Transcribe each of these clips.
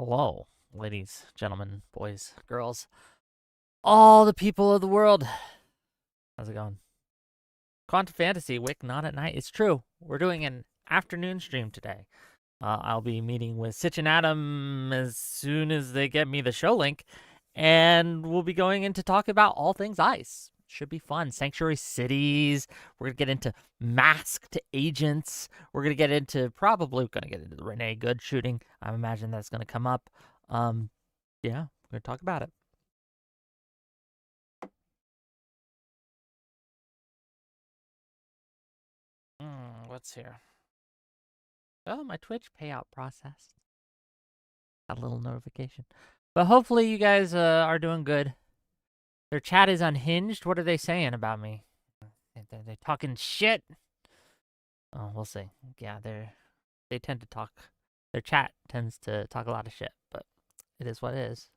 Hello, ladies, gentlemen, boys, girls, all the people of the world. How's it going? Quantum Fantasy, Wick, not at night. It's true. We're doing an afternoon stream today. I'll be meeting with Sitch and Adam as soon as they get me the show link, and we'll be going in to talk about all things ice. Should be fun. Sanctuary cities. We're gonna get into masked agents. We're gonna get into the Renee Good shooting. I imagine that's gonna come up. Yeah, we're gonna talk about it. What's here? Oh, my Twitch payout process. Got a little notification. But hopefully you guys are doing good. Their chat is unhinged. What are they saying about me? They're talking shit. Oh, we'll see. Yeah, they tend to talk. Their chat tends to talk a lot of shit, but it is what it is.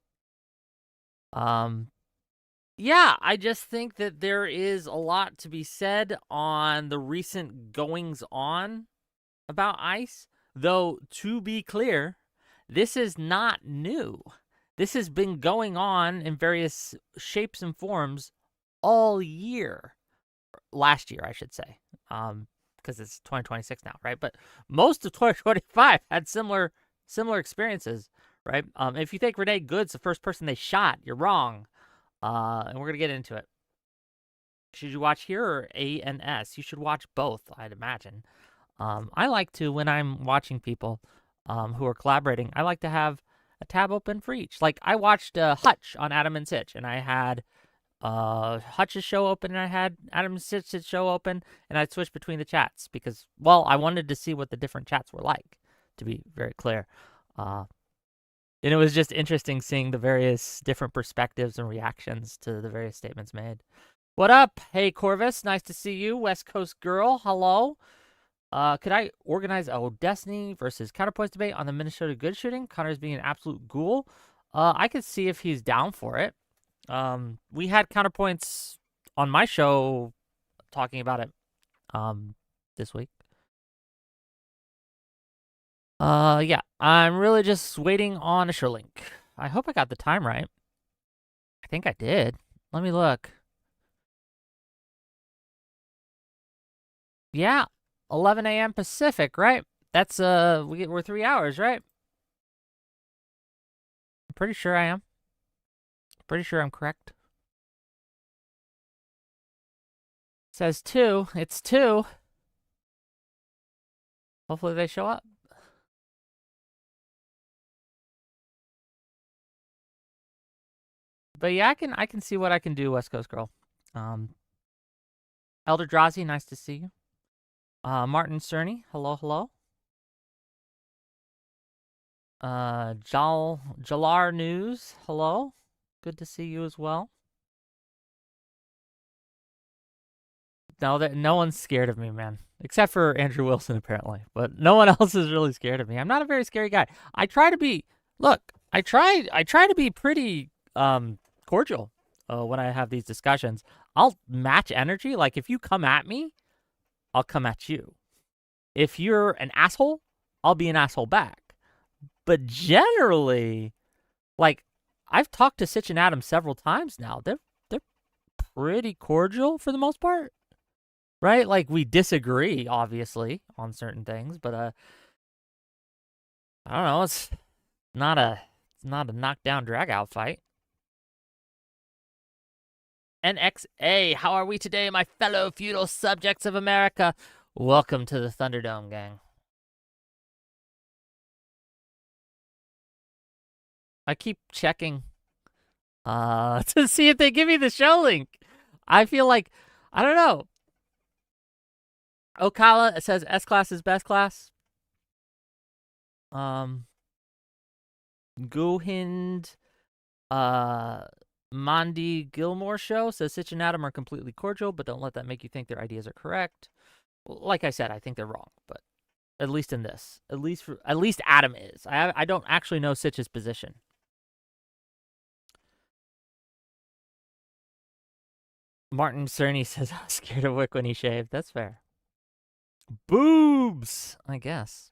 Yeah, I just think that there is a lot to be said on the recent goings on about ice. Though, to be clear, this is not new. This has been going on in various shapes and forms all year. Last year, I should say, because it's 2026 now, right? But most of 2025 had similar experiences, right? If you think Renee Good's the first person they shot, you're wrong. And we're gonna get into it. Should you watch here or ANS? You should watch both, I'd imagine. I like to, when I'm watching people who are collaborating, I like to have a tab open for each. Like, I watched Hutch on Adam and Sitch, and I had Hutch's show open, and I had Adam and Sitch's show open, and I switched between the chats because, well, I wanted to see what the different chats were like, to be very clear. And it was just interesting seeing the various different perspectives and reactions to the various statements made. What up? Hey, Corvus. Nice to see you. West Coast girl. Hello. Could I organize a Destiny versus Counterpoints debate on the Minnesota Good shooting? Connor's being an absolute ghoul. I could see if he's down for it. We had Counterpoints on my show talking about it this week. Yeah, I'm really just waiting on a show link. I hope I got the time right. I think I did. Let me look. Yeah, 11 a.m. Pacific, right? That's we're 3 hours, right? I'm pretty sure I am. Pretty sure I'm correct. Says 2. It's 2. Hopefully they show up. But yeah, I can see what I can do, West Coast girl. Elder Drazi, nice to see you. Martin Cerny, hello, hello. Jalar News, hello. Good to see you as well. No one's scared of me, man. Except for Andrew Wilson, apparently. But no one else is really scared of me. I'm not a very scary guy. I try to be to be pretty cordial when I have these discussions. I'll match energy. Like, if you come at me, I'll come at you. If you're an asshole, I'll be an asshole back. But generally, like, I've talked to Sitch and Adam several times now. They're pretty cordial for the most part. Right? Like, we disagree, obviously, on certain things, but I don't know, it's not a knockdown drag out fight. NXA, how are we today, my fellow feudal subjects of America? Welcome to the Thunderdome, gang. I keep checking to see if they give me the show link. I feel like, I don't know. Ocala says S-Class is best class. Gohind, Mondi Gilmore show says Sitch and Adam are completely cordial, but don't let that make you think their ideas are correct. Well, like I said, I think they're wrong, but at least in this, at least Adam is. I don't actually know Sitch's position. Martin Cerny says, I'm scared of Wick when he shaved. That's fair. Boobs, I guess.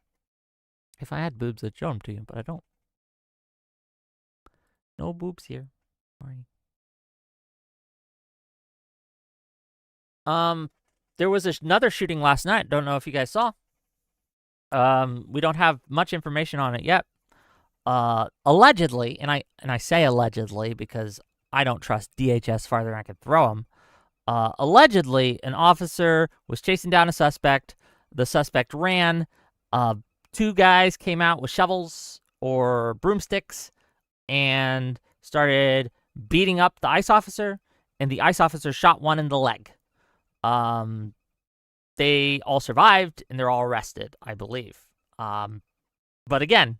If I had boobs, I'd show them to you, but I don't. No boobs here. Sorry. There was another shooting last night. Don't know if you guys saw. We don't have much information on it yet. Allegedly, and I say allegedly because I don't trust DHS farther than I can throw them. Allegedly, an officer was chasing down a suspect. The suspect ran. Two guys came out with shovels or broomsticks and started beating up the ICE officer, and the ICE officer shot one in the leg. They all survived, and they're all arrested, I believe. But again,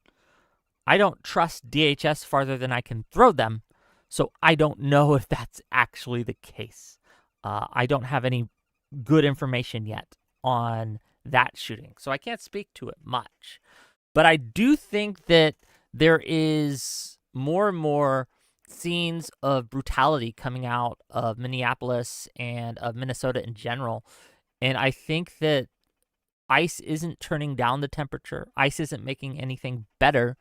I don't trust DHS farther than I can throw them, so I don't know if that's actually the case. I don't have any good information yet on that shooting, so I can't speak to it much. But I do think that there is more and more scenes of brutality coming out of Minneapolis and of Minnesota in general. And I think that ICE isn't turning down the temperature. ICE isn't making anything better.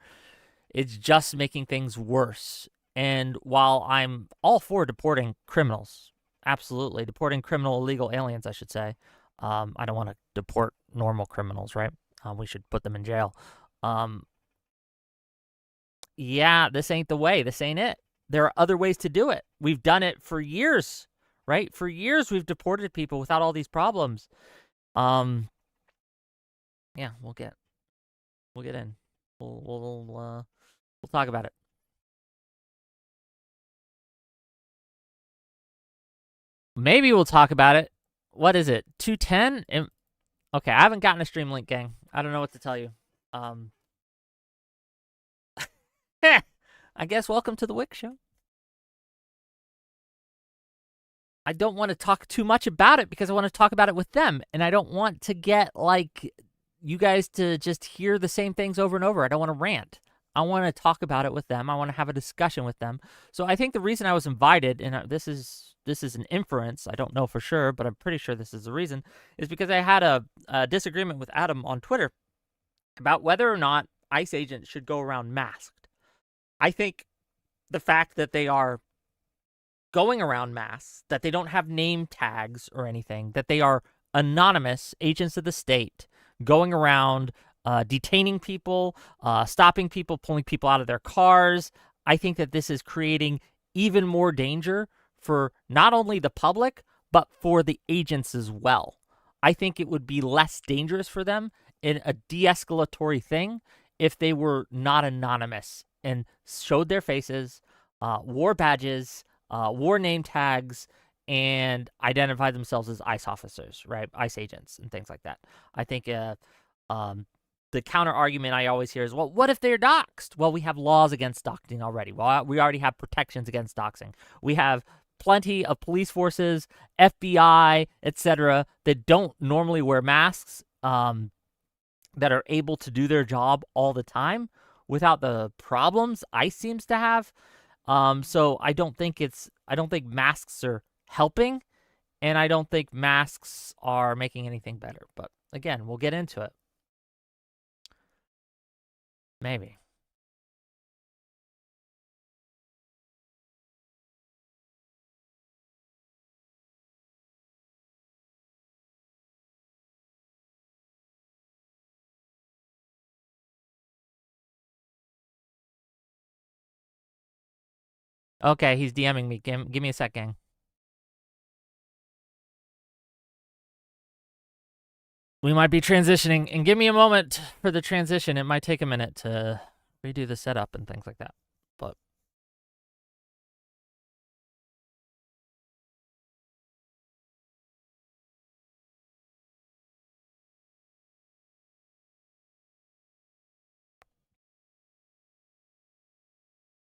It's just making things worse. And while I'm all for deporting criminals, absolutely, deporting criminal illegal aliens, I should say. I don't want to deport normal criminals, right? We should put them in jail. Yeah, this ain't the way. This ain't it. There are other ways to do it. We've done it for years, right? For years, we've deported people without all these problems. Yeah, we'll get in. We'll talk about it. Maybe we'll talk about it. What is it? 210? Okay, I haven't gotten a stream link, gang. I don't know what to tell you. I guess welcome to the Whick Show. I don't want to talk too much about it because I want to talk about it with them, and I don't want to get like you guys to just hear the same things over and over. I don't want to rant. I want to talk about it with them. I want to have a discussion with them. So I think the reason I was invited, and this is an inference, I don't know for sure, but I'm pretty sure this is the reason, is because I had a disagreement with Adam on Twitter about whether or not ICE agents should go around masked. I think the fact that they are going around masks, that they don't have name tags or anything, that they are anonymous agents of the state going around detaining people, stopping people, pulling people out of their cars. I think that this is creating even more danger for not only the public, but for the agents as well. I think it would be less dangerous for them in a de-escalatory thing if they were not anonymous and showed their faces, wore badges, wore name tags, and identified themselves as ICE officers, right? ICE agents and things like that. I think the counter argument I always hear is, well, what if they're doxxed? Well, we have laws against doxing already. Well, we already have protections against doxing. We have plenty of police forces, FBI, etc., that don't normally wear masks, that are able to do their job all the time without the problems ICE seems to have. So I don't think masks are helping, and I don't think masks are making anything better. But again, we'll get into it. Maybe. Okay, he's DMing me. Give me a sec, gang. We might be transitioning, and give me a moment for the transition. It might take a minute to redo the setup and things like that. But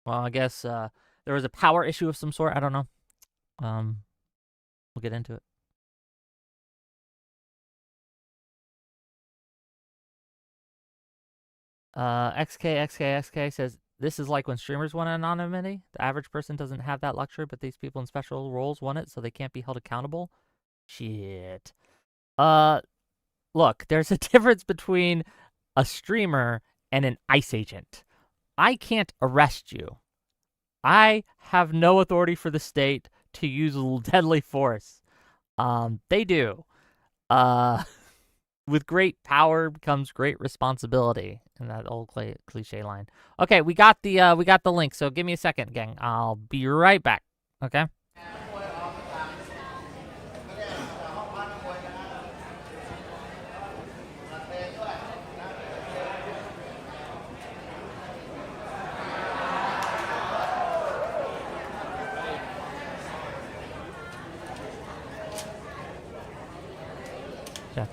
well, I guess there was a power issue of some sort. I don't know. We'll get into it. XK says, this is like when streamers want anonymity. The average person doesn't have that luxury, but these people in special roles want it, so they can't be held accountable. Shit. Look, there's a difference between a streamer and an ICE agent. I can't arrest you. I have no authority for the state to use deadly force. They do. With great power comes great responsibility, in that old cliche line. Okay, we got the link. So give me a second, gang. I'll be right back. Okay. Yeah.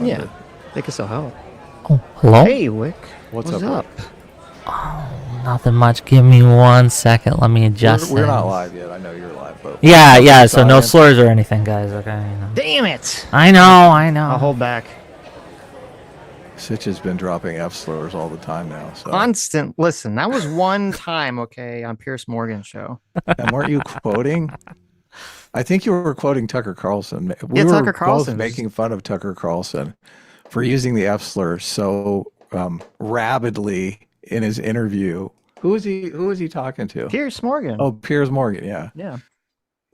Yeah, they can still help. Oh, hello? Hey, Whick. What's up? up? Oh, nothing much. Give me 1 second. Let me adjust. We're not live yet. I know you're live, but Yeah. So no slurs or anything, guys. Okay. You know. Damn it! I know. I'll hold back. Sitch has been dropping F slurs all the time now. So. Constant. Listen, that was one time, okay, on Pierce Morgan's show. And weren't you quoting? I think you were quoting Tucker Carlson. We were Tucker Carlson both making fun of Tucker Carlson for using the F slur so rabidly in his interview. Who was he talking to? Pierce Morgan. Oh, Piers Morgan. Yeah. Yeah.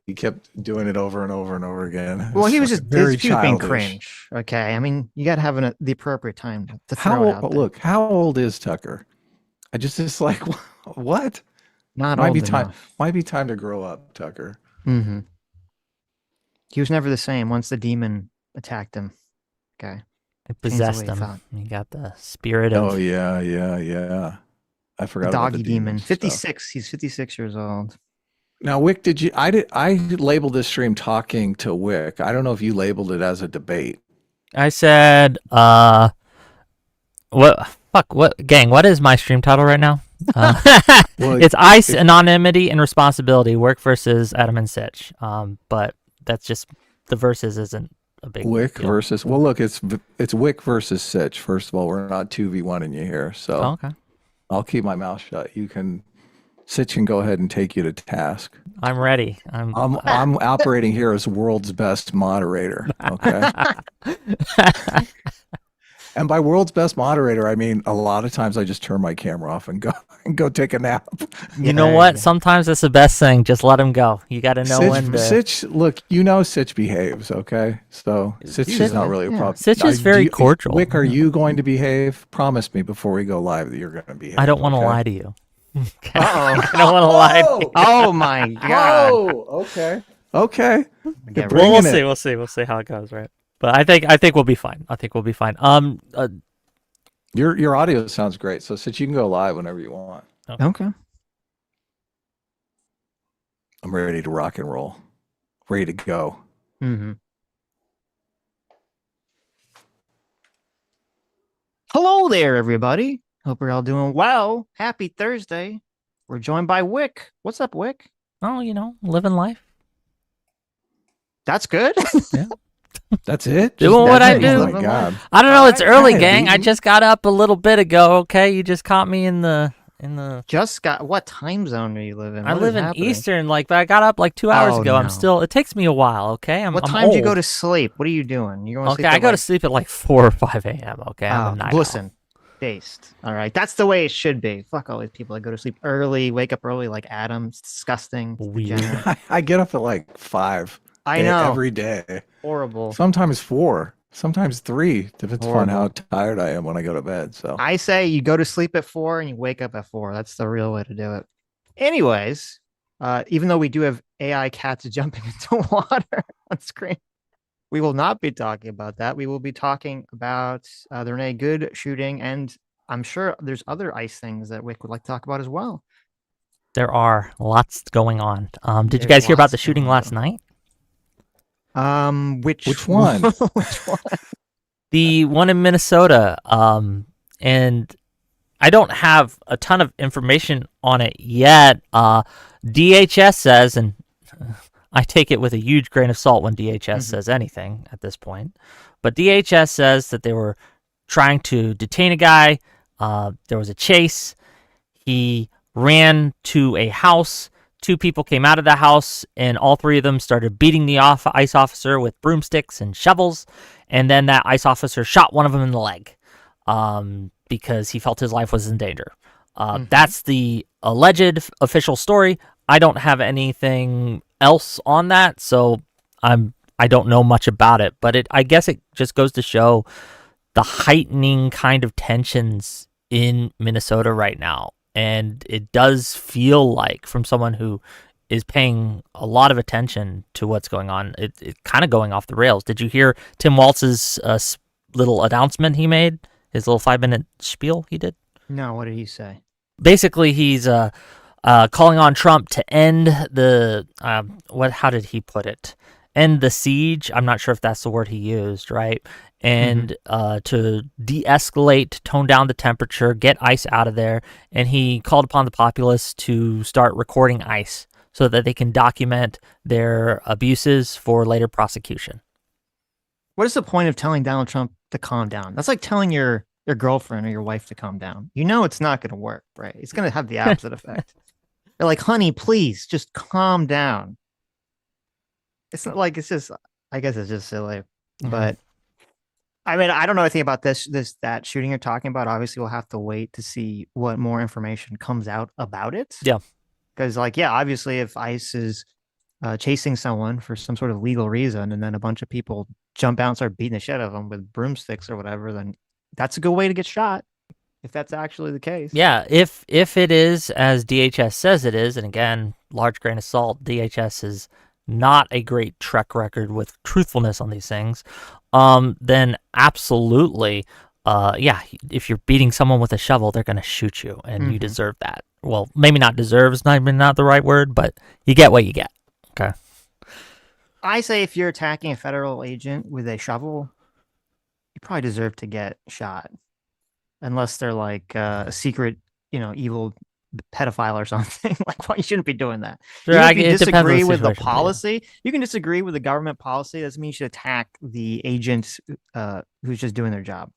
He kept doing it over and over and over again. Well, he was just very being childish. cringe. Okay, I mean, you got to have the appropriate time to throw it out there. Look, how old is Tucker? I just like what? Not might old be enough. time. Might be time to grow up, Tucker. Mm-hmm. He was never the same once the demon attacked him. Okay. It possessed him. He got the spirit of. Oh yeah. I forgot the about doggy the demon. stuff. 56. He's 56 years old. Now, Whick, I labeled this stream talking to Whick. I don't know if you labeled it as a debate. I said, gang, what is my stream title right now? It's Ice, Anonymity, and Responsibility, Whick versus Adam and Sitch. But that's just, the versus isn't a big Whick deal. versus, well, look, it's Whick versus Sitch. First of all, we're not 2v1ing you here, so okay. I'll keep my mouth shut. Sitch can go ahead and take you to task. I'm ready. I'm operating here as world's best moderator. Okay. And by world's best moderator, I mean a lot of times I just turn my camera off and go take a nap. You know what? Sometimes that's the best thing. Just let him go. You got to know when to. Sitch, look, Sitch behaves. Okay, so Sitch is not really a problem. Sitch is very cordial. Whick, are you going to behave? Promise me before we go live that you're going to behave. I don't want to lie to you. Uh-oh. I don't want to lie to you. Oh my god. Oh, okay. We'll see how it goes, right? But I think we'll be fine. Your audio sounds great, so Sitch, you can go live whenever you want. Okay. I'm ready to rock and roll. Ready to go. Mm-hmm. Hello there, everybody. Hope you're all doing well. Happy Thursday. We're joined by Whick. What's up, Whick? Oh, living life. That's good. Yeah. That's it? Doing what I do. Oh my god. I don't know. It's early, gang. I just got up a little bit ago. Okay, you just caught me in the. Just got. What time zone do you live in? I live in Eastern. But I got up 2 hours ago. No. I'm still. It takes me a while. Okay. What time do you go to sleep? What are you doing? You going to sleep? Okay, I go to sleep at 4 or 5 a.m. Okay. I'm a night listen. Based. All right. That's the way it should be. Fuck all these people that go to sleep early, wake up early like Adam. It's disgusting. Weird. I get up at 5. I know. Every day. Horrible. Sometimes 4. Sometimes 3. Depends Horrible. on how tired I am when I go to bed. So I say you go to sleep at 4 and you wake up at 4. That's the real way to do it. Anyways, even though we do have AI cats jumping into water on screen, we will not be talking about that. We will be talking about the Renee Good shooting, and I'm sure there's other ICE things that Whick would like to talk about as well. There are lots going on. Did you guys hear about the shooting last night? Which one? Which one? The one in Minnesota. And I don't have a ton of information on it yet. DHS says, and I take it with a huge grain of salt when DHS says anything at this point, but DHS says that they were trying to detain a guy. There was a chase. He ran to a house. 2 people came out of the house, and all 3 of them started beating the ICE officer with broomsticks and shovels. and then that ICE officer shot one of them in the leg because he felt his life was in danger. That's the alleged official story. I don't have anything else on that, so I don't know much about it, but I guess it just goes to show the heightening kind of tensions in Minnesota right now. And it does feel like, from someone who is paying a lot of attention to what's going on, it kind of going off the rails. Did you hear Tim Walz's little announcement he made? His little 5-minute spiel he did? No, what did he say? Basically, he's calling on Trump to end the how did he put it? End the siege. I'm not sure if that's the word he used, right? And to de-escalate, tone down the temperature, get ICE out of there. And he called upon the populace to start recording ICE so that they can document their abuses for later prosecution. What is the point of telling Donald Trump to calm down? That's like telling your girlfriend or your wife to calm down. You know it's not going to work, right? It's going to have the opposite effect. They're like, honey, please just calm down. It's not like, it's just, I guess it's just silly. But I mean, I don't know anything about that shooting you're talking about. Obviously, we'll have to wait to see what more information comes out about it. Yeah. Because, like, yeah, obviously, if ICE is chasing someone for some sort of legal reason, and then a bunch of people jump out and start beating the shit out of them with broomsticks or whatever, then that's a good way to get shot, if that's actually the case. Yeah, if it is as DHS says it is, and again, large grain of salt, DHS is not a great track record with truthfulness on these things, then absolutely, if you're beating someone with a shovel, they're going to shoot you, and you deserve that. Well, maybe not deserve is not the right word, but you get what you get. Okay. I say if you're attacking a federal agent with a shovel, you probably deserve to get shot, unless they're like a secret, evil pedophile or something. Like, well, you shouldn't be doing that. Sure, If you disagree with the situation, policy, you can disagree with the government policy. That doesn't mean you should attack the agent who's just doing their job.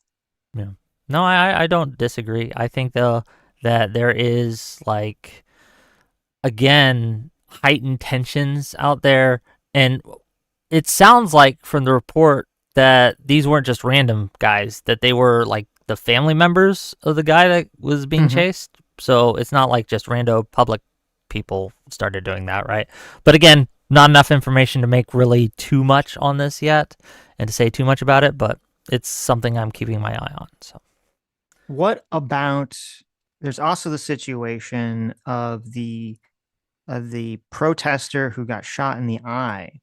Yeah. No, I don't disagree. I think though that there is, like, again, heightened tensions out there, and it sounds like from the report that these weren't just random guys, that they were like the family members of the guy that was being chased. So it's not like just rando public people started doing that, right? But again, not enough information to make really too much on this yet and to say too much about it, but it's something I'm keeping my eye on. So what about, there's also the situation of the protester who got shot in the eye.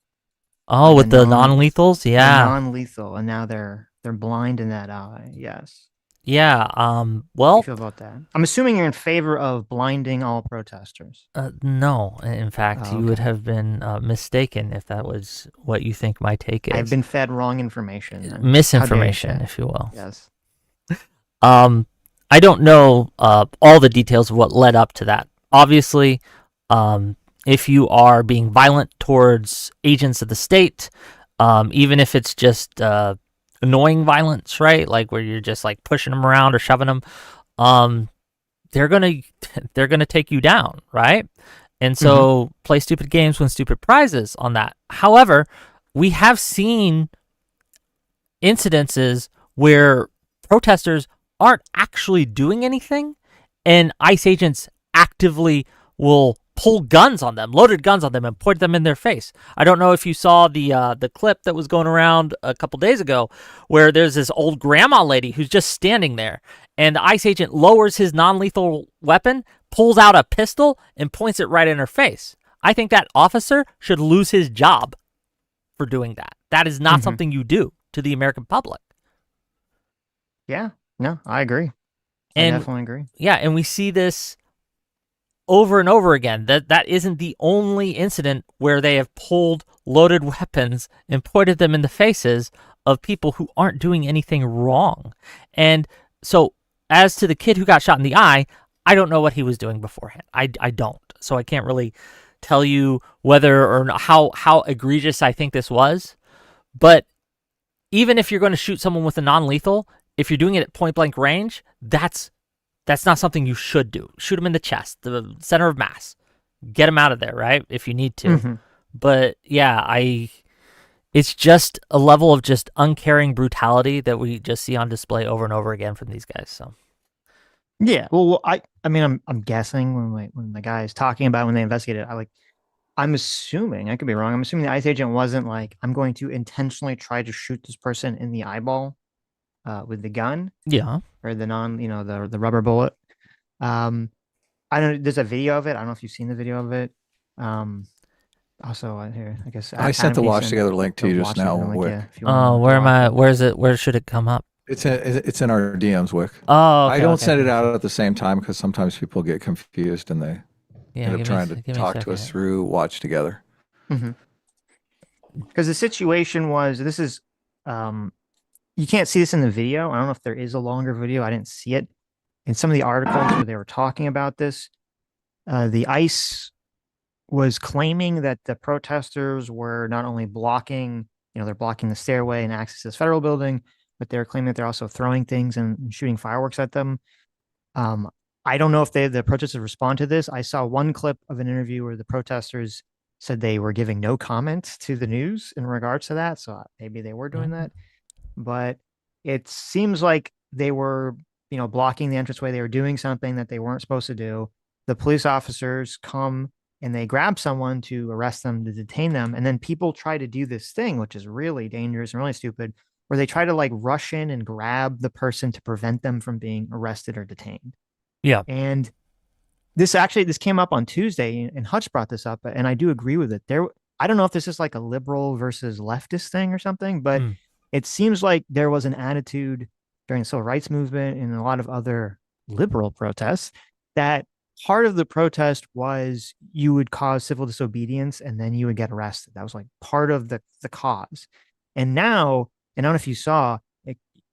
Oh, with the non-lethals? Yeah. Non-lethal, and now they're blind in that eye. Yes. Yeah. How do you feel about that? I'm assuming you're in favor of blinding all protesters. No. In fact, you would have been mistaken if that was what you think my take is. I've been fed wrong information. Misinformation, if you will. Yes. I don't know all the details of what led up to that. Obviously, if you are being violent towards agents of the state, even if it's just annoying violence, right? Like where you're just like pushing them around or shoving them, they're gonna take you down, right? And so play stupid games, win stupid prizes on that. However, we have seen incidences where protesters aren't actually doing anything, and ICE agents actively will pull guns on them, loaded guns on them, and point them in their face. I don't know if you saw the clip that was going around a couple days ago where there's this old grandma lady who's just standing there, and the ICE agent lowers his non-lethal weapon, pulls out a pistol, and points it right in her face. I think that officer should lose his job for doing that. That is not something you do to the American public. Yeah, no, I agree. I definitely agree. Yeah, and we see this over and over again. That isn't the only incident where they have pulled loaded weapons and pointed them in the faces of people who aren't doing anything wrong. And so as to the kid who got shot in the eye, I don't know what he was doing beforehand. I don't. So I can't really tell you whether or not, how egregious I think this was. But even if you're going to shoot someone with a non-lethal, if you're doing it at point blank range, that's not something you should do. Shoot him in the chest, the center of mass. Get him out of there, right? If you need to. But yeah, it's just a level of just uncaring brutality that we just see on display over and over again from these guys. So Yeah. Well, I mean, I'm guessing when the guy is talking about when they investigated, I'm assuming, I could be wrong. I'm assuming the ICE agent wasn't like, I'm going to intentionally try to shoot this person in the eyeball with the gun yeah, or the rubber bullet. I don't. There's a video of it. I don't know if you've seen the video of it. Also here, I guess I sent Adam, the can you Watch send Together link to the you Watch just now, Together link, Wick. yeah, if you wanna where am watch I? it. Where is it? Where should it come up? It's in our DMs, Wick. Oh, okay, I don't okay. send it out at the same time because sometimes people get confused and they Yeah, end up give trying me, to give me a talk to us second. through Watch Together. Because the situation was, this is, you can't see this in the video. I don't know if there is a longer video. I didn't see it in some of the articles where they were talking about this. The ICE was claiming that the protesters were not only blocking, they're blocking the stairway and access to this federal building, but they're claiming that they're also throwing things and shooting fireworks at them. I don't know if the protesters respond to this. I saw one clip of an interview where the protesters said they were giving no comment to the news in regards to that. So maybe they were doing that, but it seems like they were, blocking the entranceway. They were doing something that they weren't supposed to do. The police officers come and they grab someone to arrest them, to detain them. And then people try to do this thing, which is really dangerous and really stupid, where they try to like rush in and grab the person to prevent them from being arrested or detained. Yeah. And this came up on Tuesday, and Hutch brought this up, and I do agree with it. I don't know if this is like a liberal versus leftist thing or something, but it seems like there was an attitude during the civil rights movement and a lot of other liberal protests that part of the protest was you would cause civil disobedience and then you would get arrested. That was like part of the cause. And now, and I don't know if you saw,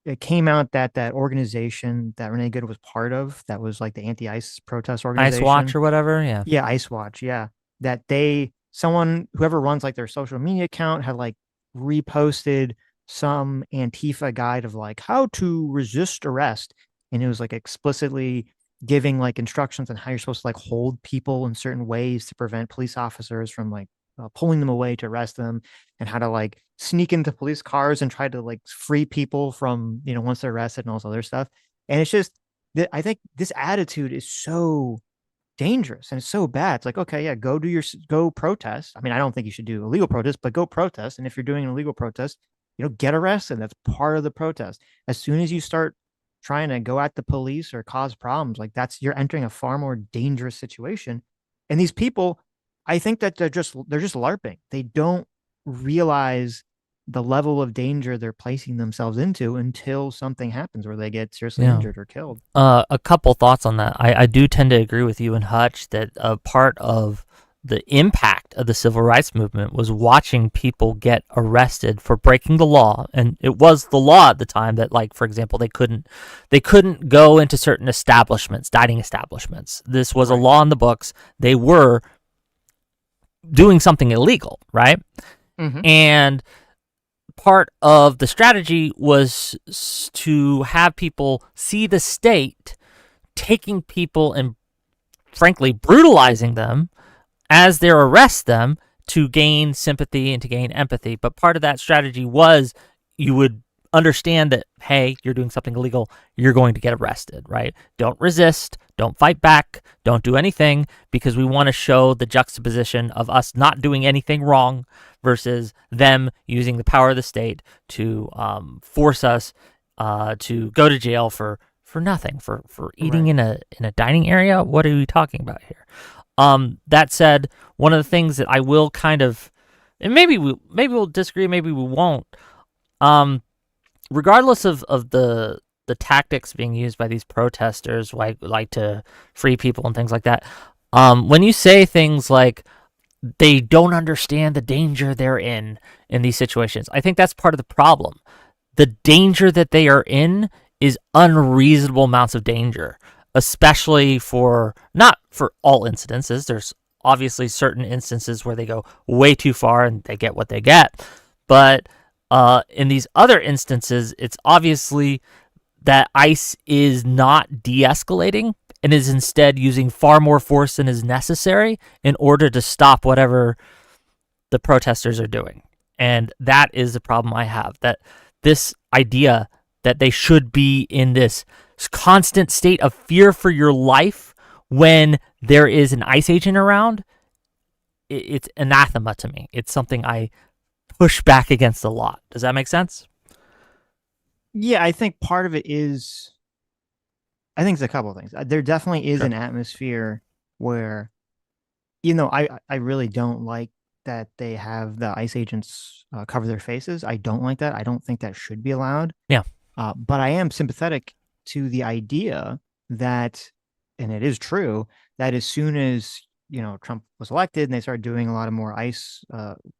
it came out that that organization that Renee Good was part of, that was like the anti-ICE protest organization. Ice Watch or whatever. Yeah. Yeah, Ice Watch. Yeah. That whoever runs like their social media account had like reposted some Antifa guide of like how to resist arrest. And it was like explicitly giving like instructions on how you're supposed to like hold people in certain ways to prevent police officers from like pulling them away to arrest them, and how to like sneak into police cars and try to like free people from, once they're arrested and all this other stuff. And it's just that I think this attitude is so dangerous and it's so bad. It's like, okay, yeah, go protest. I mean, I don't think you should do illegal protest, but go protest. And if you're doing an illegal protest, get arrested. That's part of the protest. As soon as you start trying to go at the police or cause problems, like you're entering a far more dangerous situation. And these people, I think that they're just LARPing. They don't realize the level of danger they're placing themselves into until something happens where they get seriously injured or killed. A couple thoughts on that. I do tend to agree with you and Hutch that a part of the impact of the civil rights movement was watching people get arrested for breaking the law. And it was the law at the time that, like, for example, they couldn't go into certain establishments, dining establishments. This was a law in the books. They were doing something illegal, right? Mm-hmm. And part of the strategy was to have people see the state taking people and frankly brutalizing them as they arrest them to gain sympathy and to gain empathy. But part of that strategy was you would understand that, hey, you're doing something illegal, you're going to get arrested, right? Don't resist, don't fight back, don't do anything, because we want to show the juxtaposition of us not doing anything wrong versus them using the power of the state to force us to go to jail for nothing, for eating in a dining area. What are we talking about here? That said, one of the things that I will kind of, and maybe we'll disagree, maybe we won't. Regardless of the tactics being used by these protesters, like to free people and things like that, when you say things like they don't understand the danger they're in these situations, I think that's part of the problem. The danger that they are in is unreasonable amounts of danger, especially not for all incidences. There's obviously certain instances where they go way too far and they get what they get. But in these other instances, it's obviously that ICE is not de-escalating and is instead using far more force than is necessary in order to stop whatever the protesters are doing. And that is the problem I have, that this idea that they should be in this constant state of fear for your life when there is an ICE agent around, it's anathema to me. It's something I push back against a lot. Does that make sense? Yeah, I think part of it is, I think it's a couple of things. There definitely is Sure. an atmosphere where, I really don't like that they have the ICE agents cover their faces. I don't like that. I don't think that should be allowed. Yeah. But I am sympathetic to the idea that, and it is true, that as soon as, Trump was elected and they started doing a lot of more ICE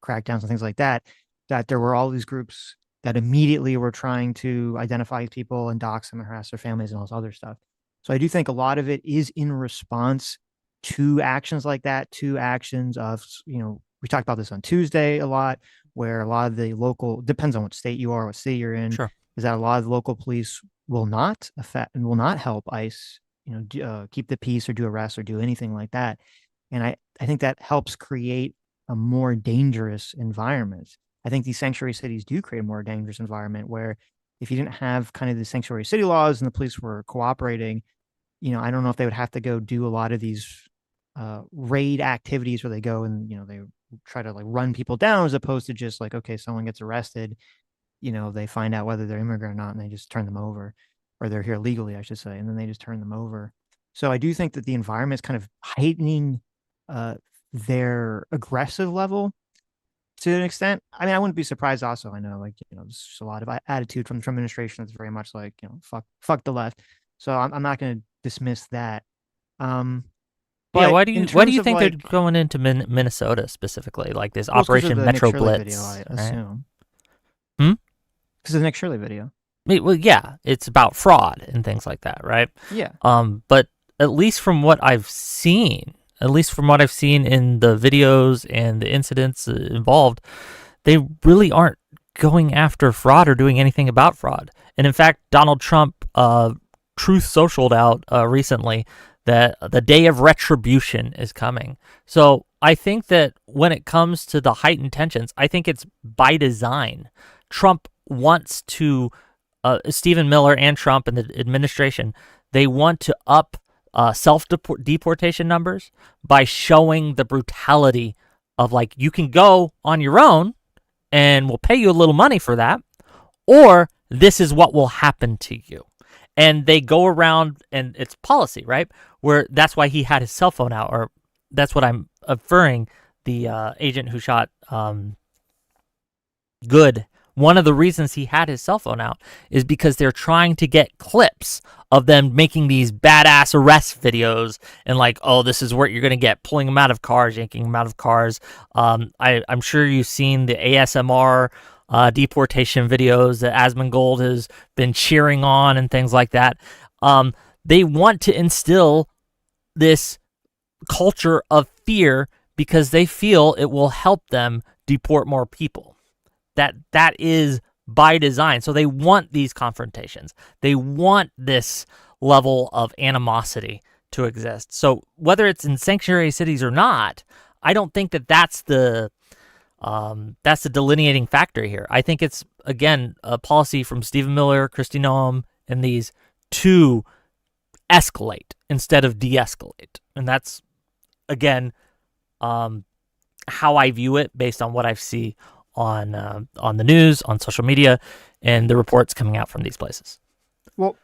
crackdowns and things like that, that there were all these groups that immediately were trying to identify people and dox them and harass their families and all this other stuff. So I do think a lot of it is in response to actions like that, to actions of, we talked about this on Tuesday a lot, where a lot of the local, depends on what state you are, what city you're in, Sure. is that a lot of the local police will not affect and will not help ICE, keep the peace or do arrests or do anything like that. And I think that helps create a more dangerous environment. I think these sanctuary cities do create a more dangerous environment where if you didn't have kind of the sanctuary city laws and the police were cooperating, I don't know if they would have to go do a lot of these raid activities where they go and, they try to like run people down as opposed to just like, okay, someone gets arrested, they find out whether they're immigrant or not and they just turn them over, or they're here legally, I should say, and then they just turn them over. So I do think that the environment is kind of heightening their aggressive level to an extent. I mean, I wouldn't be surprised also. I know, like, there's just a lot of attitude from the Trump administration that's very much like, fuck the left. So I'm not going to dismiss that. Yeah, But why do you in terms of, think they're like, going into Minnesota specifically, like this well, it's 'cause of Operation the Metro Nick Shirley Blitz? video, I right? assume. Hmm? Because of the Nick Shirley video. Well, yeah, it's about fraud and things like that, right? Yeah. But at least from what I've seen, in the videos and the incidents involved, they really aren't going after fraud or doing anything about fraud. And in fact, Donald Trump truth socialed out recently that the day of retribution is coming. So I think that when it comes to the heightened tensions, I think it's by design. Trump wants to, Stephen Miller and Trump and the administration, they want to up self-deportation numbers by showing the brutality of, like, you can go on your own and we'll pay you a little money for that, or this is what will happen to you. And they go around, and it's policy, right? Where that's why he had his cell phone out, or that's what I'm inferring. The agent who shot Good, one of the reasons he had his cell phone out is because they're trying to get clips of them making these badass arrest videos and like, oh, this is what you're going to get, pulling them out of cars, yanking them out of cars. I'm sure you've seen the ASMR deportation videos that Asmongold has been cheering on and things like that. They want to instill this culture of fear because they feel it will help them deport more people. That is by design. So they want these confrontations. They want this level of animosity to exist. So whether it's in sanctuary cities or not, I don't think that that's the delineating factor here. I think it's, again, a policy from Stephen Miller, Kristi Noem, and these to escalate instead of de-escalate. And that's, again, how I view it based on what I see on the news, on social media, and the reports coming out from these places. Well,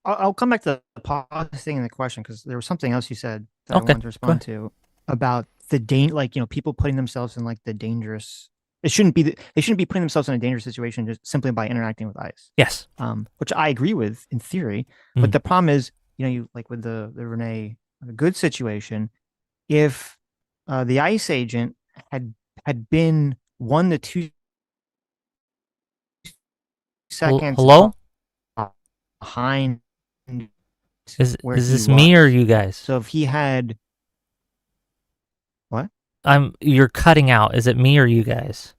I'll come back to the pausing in the question because there was something else you said that I wanted to respond to about the people putting themselves in like the dangerous. They shouldn't be putting themselves in a dangerous situation just simply by interacting with ICE. Yes. Which I agree with in theory, but the problem is, you like with the Renee Good situation, if the ICE agent had been 1 to 2 seconds Hello? behind. Is this me or you guys? So if he had what? You're cutting out. Is it me or you guys?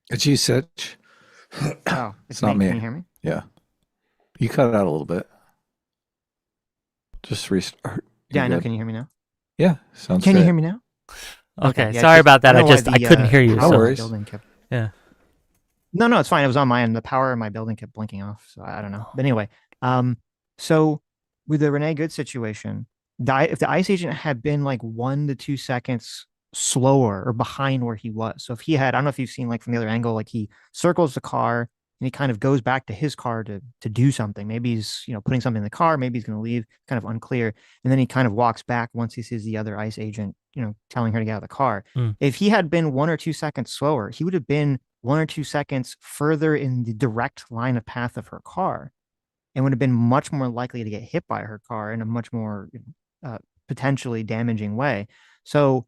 It's you, Sitch. Oh, it's not me. Can you hear me? Yeah. You cut it out a little bit. Just restart. Yeah, I know. Can you hear me now? Yeah, sounds Can great. you hear me now? Okay, yeah, sorry about that. don't know why I couldn't hear you. No power in my worries. building kept. Yeah. No, it's fine. It was on my end. The power in my building kept blinking off, so I don't know. But anyway, so with the Renee Good situation, if the ice agent had been like 1 to 2 seconds slower or behind where he was, so if he had, I don't know if you've seen like from the other angle, like he circles the car and he kind of goes back to his car to do something. Maybe he's putting something in the car. Maybe he's going to leave. Kind of unclear. And then he kind of walks back once he sees the other ice agent, telling her to get out of the car. Mm. If he had been 1 or 2 seconds slower, he would have been 1 or 2 seconds further in the direct line of path of her car and would have been much more likely to get hit by her car in a much more potentially damaging way. So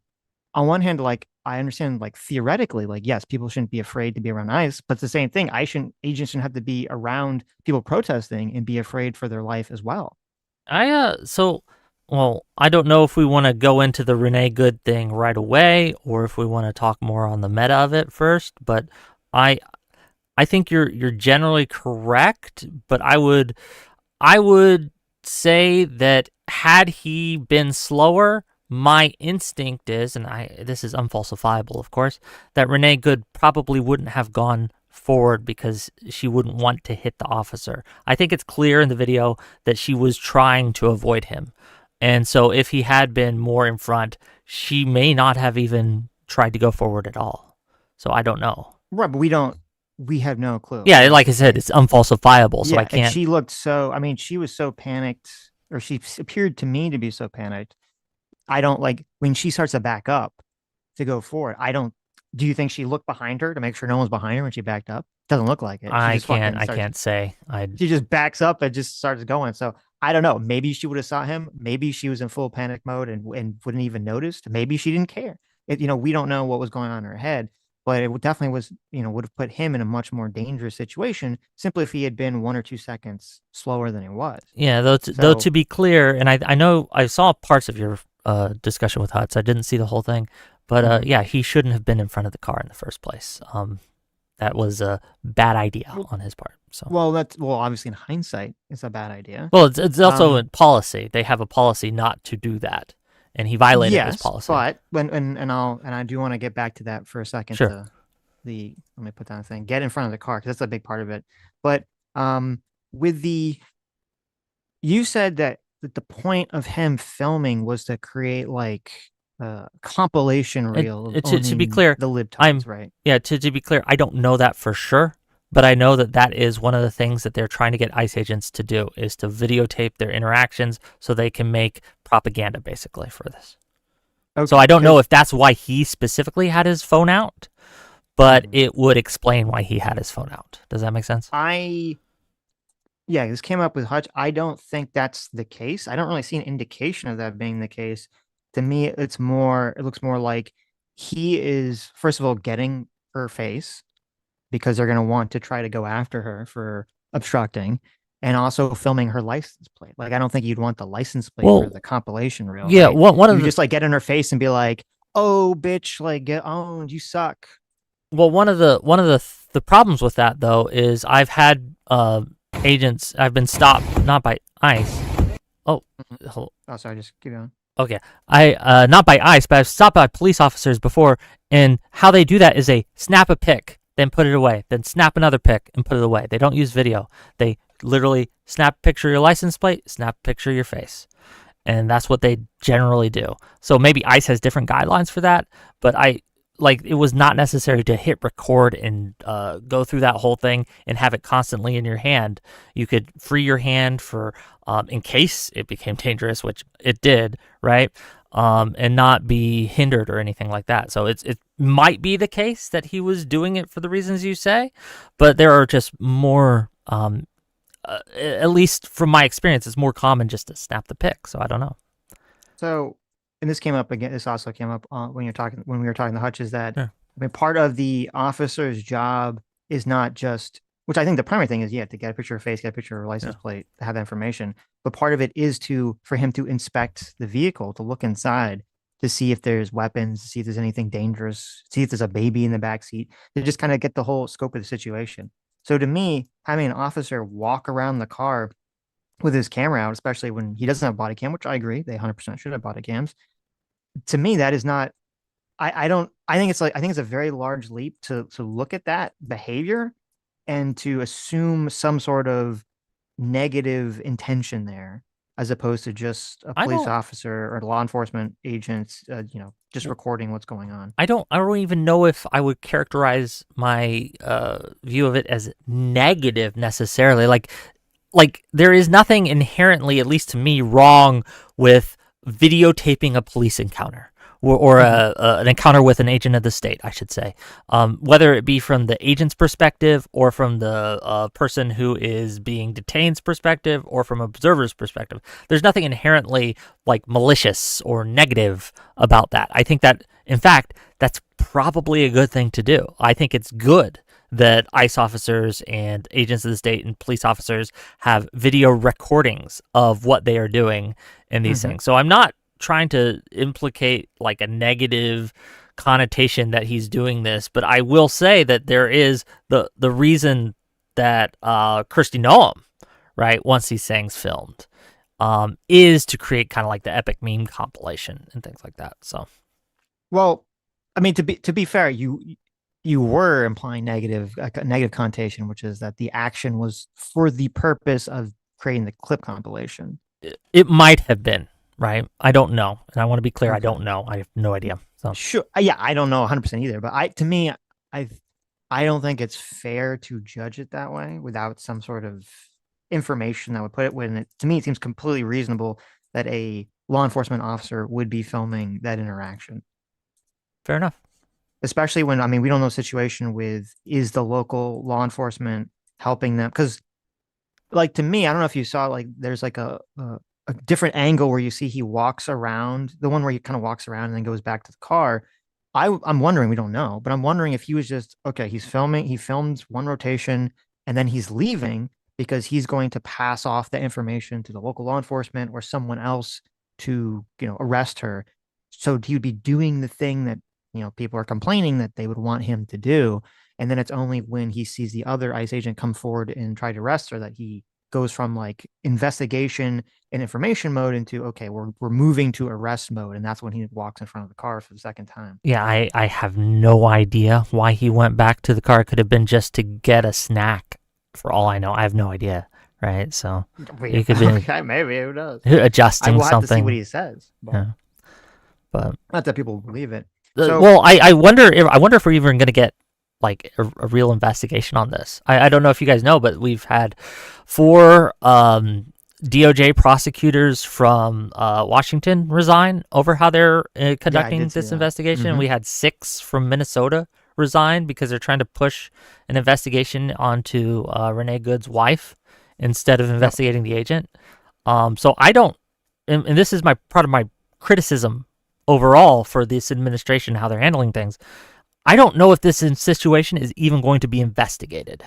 on one hand, like I understand, like theoretically, like yes, people shouldn't be afraid to be around ICE, but it's the same thing. Agents shouldn't have to be around people protesting and be afraid for their life as well. Well, I don't know if we want to go into the Renee Good thing right away or if we want to talk more on the meta of it first, but I think you're generally correct, but I would say that had he been slower, my instinct is, and this is unfalsifiable, of course, that Renee Good probably wouldn't have gone forward because she wouldn't want to hit the officer. I think it's clear in the video that she was trying to avoid him. And so if he had been more in front, she may not have even tried to go forward at all. So I don't know. Right, but we have no clue. Yeah, like I said, it's unfalsifiable, so I can't. And she looked she was so panicked, or she appeared to me to be so panicked. I don't like when she starts to back up to go forward. Do you think she looked behind her to make sure no one's behind her when she backed up? Doesn't look like it. I can't say. She just backs up and just starts going. So I don't know. Maybe she would have saw him. Maybe she was in full panic mode and wouldn't even noticed. Maybe she didn't care. We don't know what was going on in her head, but it definitely was, would have put him in a much more dangerous situation simply if he had been 1 or 2 seconds slower than he was. Yeah, though to be clear, and I know I saw parts of your discussion with Hutz. I didn't see the whole thing, but yeah, he shouldn't have been in front of the car in the first place. That was a bad idea on his part. So obviously in hindsight, it's a bad idea. Well, it's also in policy. They have a policy not to do that, and he violated his policy. But I do want to get back to that for a second. Sure. Let me put down a thing. Get in front of the car because that's a big part of it. But you said that the point of him filming was to create like compilation reel. To be clear, the libtards, right? Yeah, to be clear, I don't know that for sure, but I know that is one of the things that they're trying to get ICE agents to do is to videotape their interactions so they can make propaganda basically for this. Okay, so I don't know if that's why he specifically had his phone out, but it would explain why he had his phone out. Does that make sense? This came up with Hutch. I don't think that's the case. I don't really see an indication of that being the case. To me, it looks more like he is, first of all, getting her face because they're going to want to try to go after her for obstructing and also filming her license plate. Like, I don't think you'd want the license plate for the compilation reel. Yeah. Right? One of you just like get in her face and be like, oh, bitch, like get owned. You suck. Well, one of the problems with that though is I've had agents. I've been stopped not by ICE. Oh, sorry. Just keep going. Okay, I not by ICE, but I've stopped by police officers before, and how they do that is they snap a pic, then put it away, then snap another pic and put it away. They don't use video. They literally snap a picture of your license plate, snap a picture of your face, and that's what they generally do. So maybe ICE has different guidelines for that, but it was not necessary to hit record and go through that whole thing and have it constantly in your hand. You could free your hand for in case it became dangerous, which it did, right? And not be hindered or anything like that. So it might be the case that he was doing it for the reasons you say, but there are just more, at least from my experience, it's more common just to snap the pic. So I don't know. So, and this came up again. This also came up when we were talking to Hutch. Is that part of the officer's job is not just, which I think the primary thing is, to get a picture of face, get a picture of license plate, to have that information. But part of it is for him to inspect the vehicle, to look inside, to see if there's weapons, to see if there's anything dangerous, see if there's a baby in the back seat, to just kind of get the whole scope of the situation. So to me, having an officer walk around the car with his camera out, especially when he doesn't have body cam, which I agree, they 100% should have body cams. To me, that is not I think it's a very large leap to look at that behavior and to assume some sort of negative intention there, as opposed to just a I police don't officer or law enforcement agents, just recording what's going on. I don't even know if I would characterize my view of it as negative necessarily. Like there is nothing inherently, at least to me, wrong with videotaping a police encounter or an encounter with an agent of the state, I should say, whether it be from the agent's perspective or from the person who is being detained's perspective or from observer's perspective. There's nothing inherently like malicious or negative about that. I think that, in fact, that's probably a good thing to do. I think it's good that ICE officers and agents of the state and police officers have video recordings of what they are doing in these things. So I'm not trying to implicate like a negative connotation that he's doing this, but I will say that there is the reason that Kirsty Noam, right, wants these things filmed, is to create kind of like the epic meme compilation and things like that. So, well, I mean, to be fair, you were implying a negative connotation, which is that the action was for the purpose of creating the clip compilation. it might have been, right? I don't know, and I want to be clear. Okay. I don't know. I have no idea. So Sure, yeah, I don't know 100% either, but I don't think it's fair to judge it that way without some sort of information that would put it when to me it seems completely reasonable that a law enforcement officer would be filming that interaction. fair enough. Especially when, I mean, we don't know the situation with, is the local law enforcement helping them? Because, like, to me, I don't know if you saw, like, there's like a different angle where you see he walks around, the one where he kind of walks around and then goes back to the car. I'm wondering, we don't know, but I'm wondering if he was just, okay, he films one rotation and then he's leaving because he's going to pass off the information to the local law enforcement or someone else to, arrest her. So he would be doing the thing that, people are complaining that they would want him to do. And then it's only when he sees the other ICE agent come forward and try to arrest her that he goes from like investigation and information mode into, okay, we're moving to arrest mode. And that's when he walks in front of the car for the second time. Yeah, I have no idea why he went back to the car. It could have been just to get a snack, for all I know. I have no idea, right? So it could be Okay, maybe who knows? adjusting I will have something. to see what he says. Yeah. But not that people believe it. well, I wonder if we're even going to get like a real investigation on this. I don't know if you guys know, but we've had 4 DOJ prosecutors from Washington resign over how they're conducting this investigation. Mm-hmm. We had 6 from Minnesota resign because they're trying to push an investigation onto Renee Good's wife instead of investigating the agent. So I don't, and this is part of my criticism overall for this administration, how they're handling things. I don't know if this situation is even going to be investigated.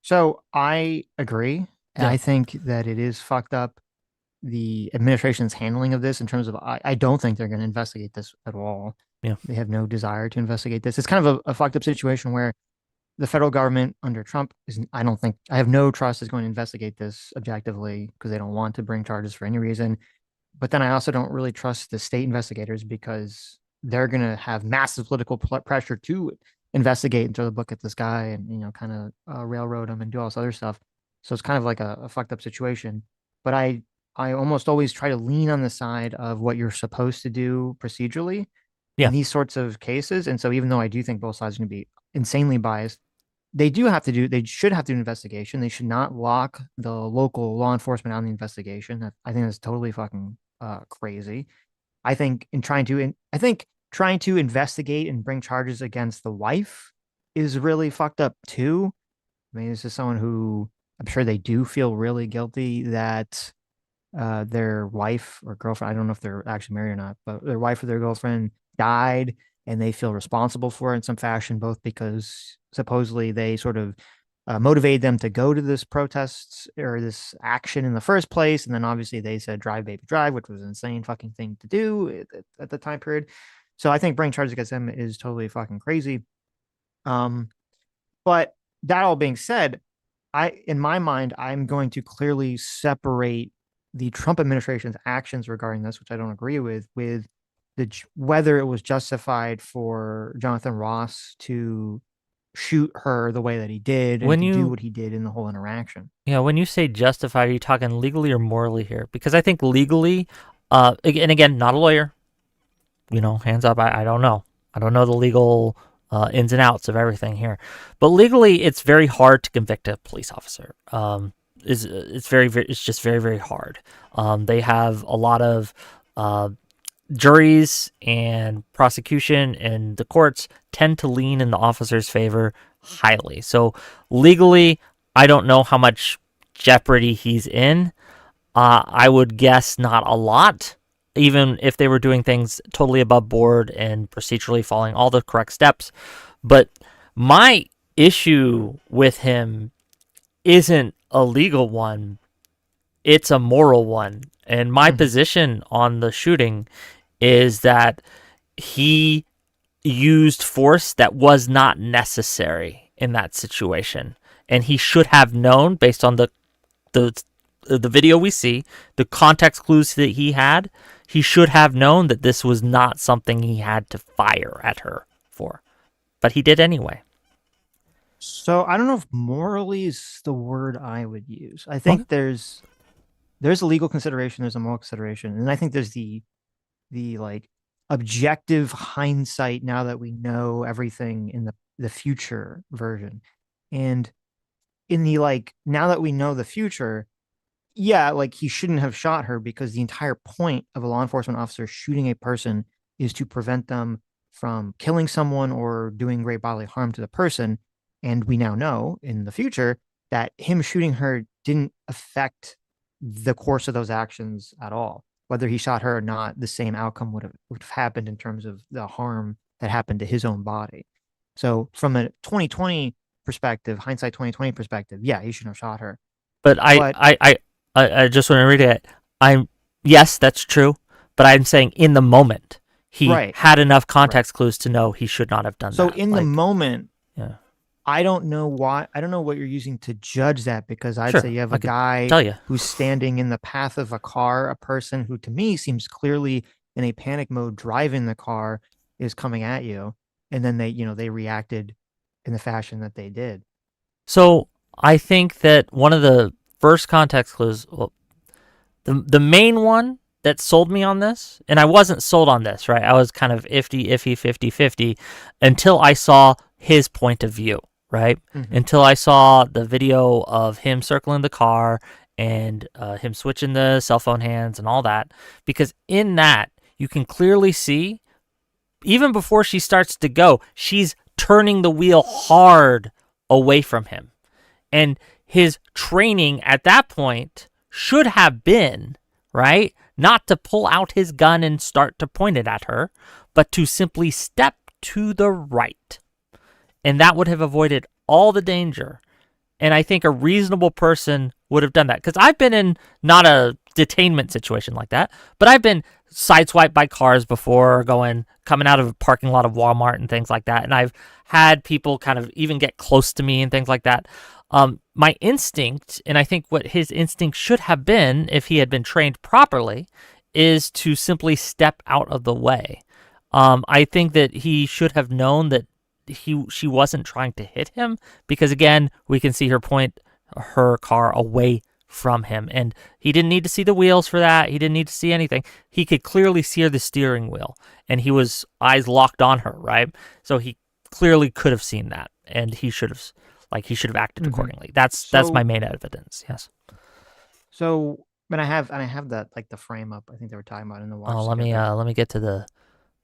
So I agree. Yeah. I think that it is fucked up, the administration's handling of this in terms of, I don't think they're going to investigate this at all. Yeah. They have no desire to investigate this. It's kind of a fucked up situation where the federal government under Trump I have no trust is going to investigate this objectively because they don't want to bring charges for any reason. But then I also don't really trust the state investigators because they're going to have massive political pressure to investigate and throw the book at this guy and, kind of railroad him and do all this other stuff. So it's kind of like a fucked up situation. But I almost always try to lean on the side of what you're supposed to do procedurally in these sorts of cases. And so even though I do think both sides are going to be insanely biased, they should have to do an investigation. They should not lock the local law enforcement out of the investigation. I think that's totally fucking crazy. I think trying to investigate and bring charges against the wife is really fucked up too. I mean, this is someone who I'm sure they do feel really guilty that their wife or girlfriend, I don't know if they're actually married or not, but their wife or their girlfriend died and they feel responsible for it in some fashion, both because supposedly they sort of motivated them to go to this protests or this action in the first place. And then obviously they said, drive, baby, drive, which was an insane fucking thing to do at the time period. So I think bringing charges against them is totally fucking crazy. But that all being said, in my mind, I'm going to clearly separate the Trump administration's actions regarding this, which I don't agree with whether it was justified for Jonathan Ross to shoot her the way that he did and to do what he did in the whole interaction. Yeah, when you say justified, are you talking legally or morally here? Because I think legally, and again, not a lawyer, hands up, I don't know. I don't know the legal ins and outs of everything here. But legally, it's very hard to convict a police officer. It's just very, very hard. They have a lot of juries and prosecution, and the courts tend to lean in the officer's favor highly. So legally, I don't know how much jeopardy he's in. I would guess not a lot, even if they were doing things totally above board and procedurally following all the correct steps. But my issue with him isn't a legal one, it's a moral one. And my position on the shooting is that he used force that was not necessary in that situation. And he should have known, based on the video we see, the context clues that he should have known that this was not something he had to fire at her for. But he did anyway. So I don't know if morally is the word I would use. I think there's a legal consideration, there's a moral consideration, and I think there's the like objective hindsight now that we know everything in the future version. And in the now that we know the future, yeah, he shouldn't have shot her, because the entire point of a law enforcement officer shooting a person is to prevent them from killing someone or doing great bodily harm to the person. And we now know in the future that him shooting her didn't affect the course of those actions at all. Whether he shot her or not, the same outcome would have happened in terms of the harm that happened to his own body. So from a 2020 perspective, hindsight 2020 perspective, yeah, he shouldn't have shot her. But I just want to read it. Yes, that's true. But I'm saying in the moment, he had enough context clues to know he should not have done that. So in the moment, yeah. I don't know why. I don't know what you're using to judge that, because I'd say you have a guy who's standing in the path of a car, a person who to me seems clearly in a panic mode driving the car is coming at you. And then they reacted in the fashion that they did. So I think that one of the first context clues, well, the main one that sold me on this, and I wasn't sold on this, right? I was kind of iffy, 50-50 until I saw his point of view. Right? Until I saw the video of him circling the car and him switching the cell phone hands and all that. Because in that, you can clearly see, even before she starts to go, she's turning the wheel hard away from him. And his training at that point should have been, right, not to pull out his gun and start to point it at her, but to simply step to the right. And that would have avoided all the danger. And I think a reasonable person would have done that. Because I've been in not a detainment situation like that, but I've been sideswiped by cars before, coming out of a parking lot of Walmart and things like that. And I've had people kind of even get close to me and things like that. My instinct, and I think what his instinct should have been if he had been trained properly, is to simply step out of the way. I think that he should have known that she wasn't trying to hit him, because again, we can see her point her car away from him, and he didn't need to see the wheels for that. He didn't need to see anything. He could clearly see the steering wheel, and he was eyes locked on her, right? So he clearly could have seen that, and he should have acted accordingly. That's my main evidence. Yes. So, but I have that the frame up. I think they were talking about in the watch. Oh, let me get to the.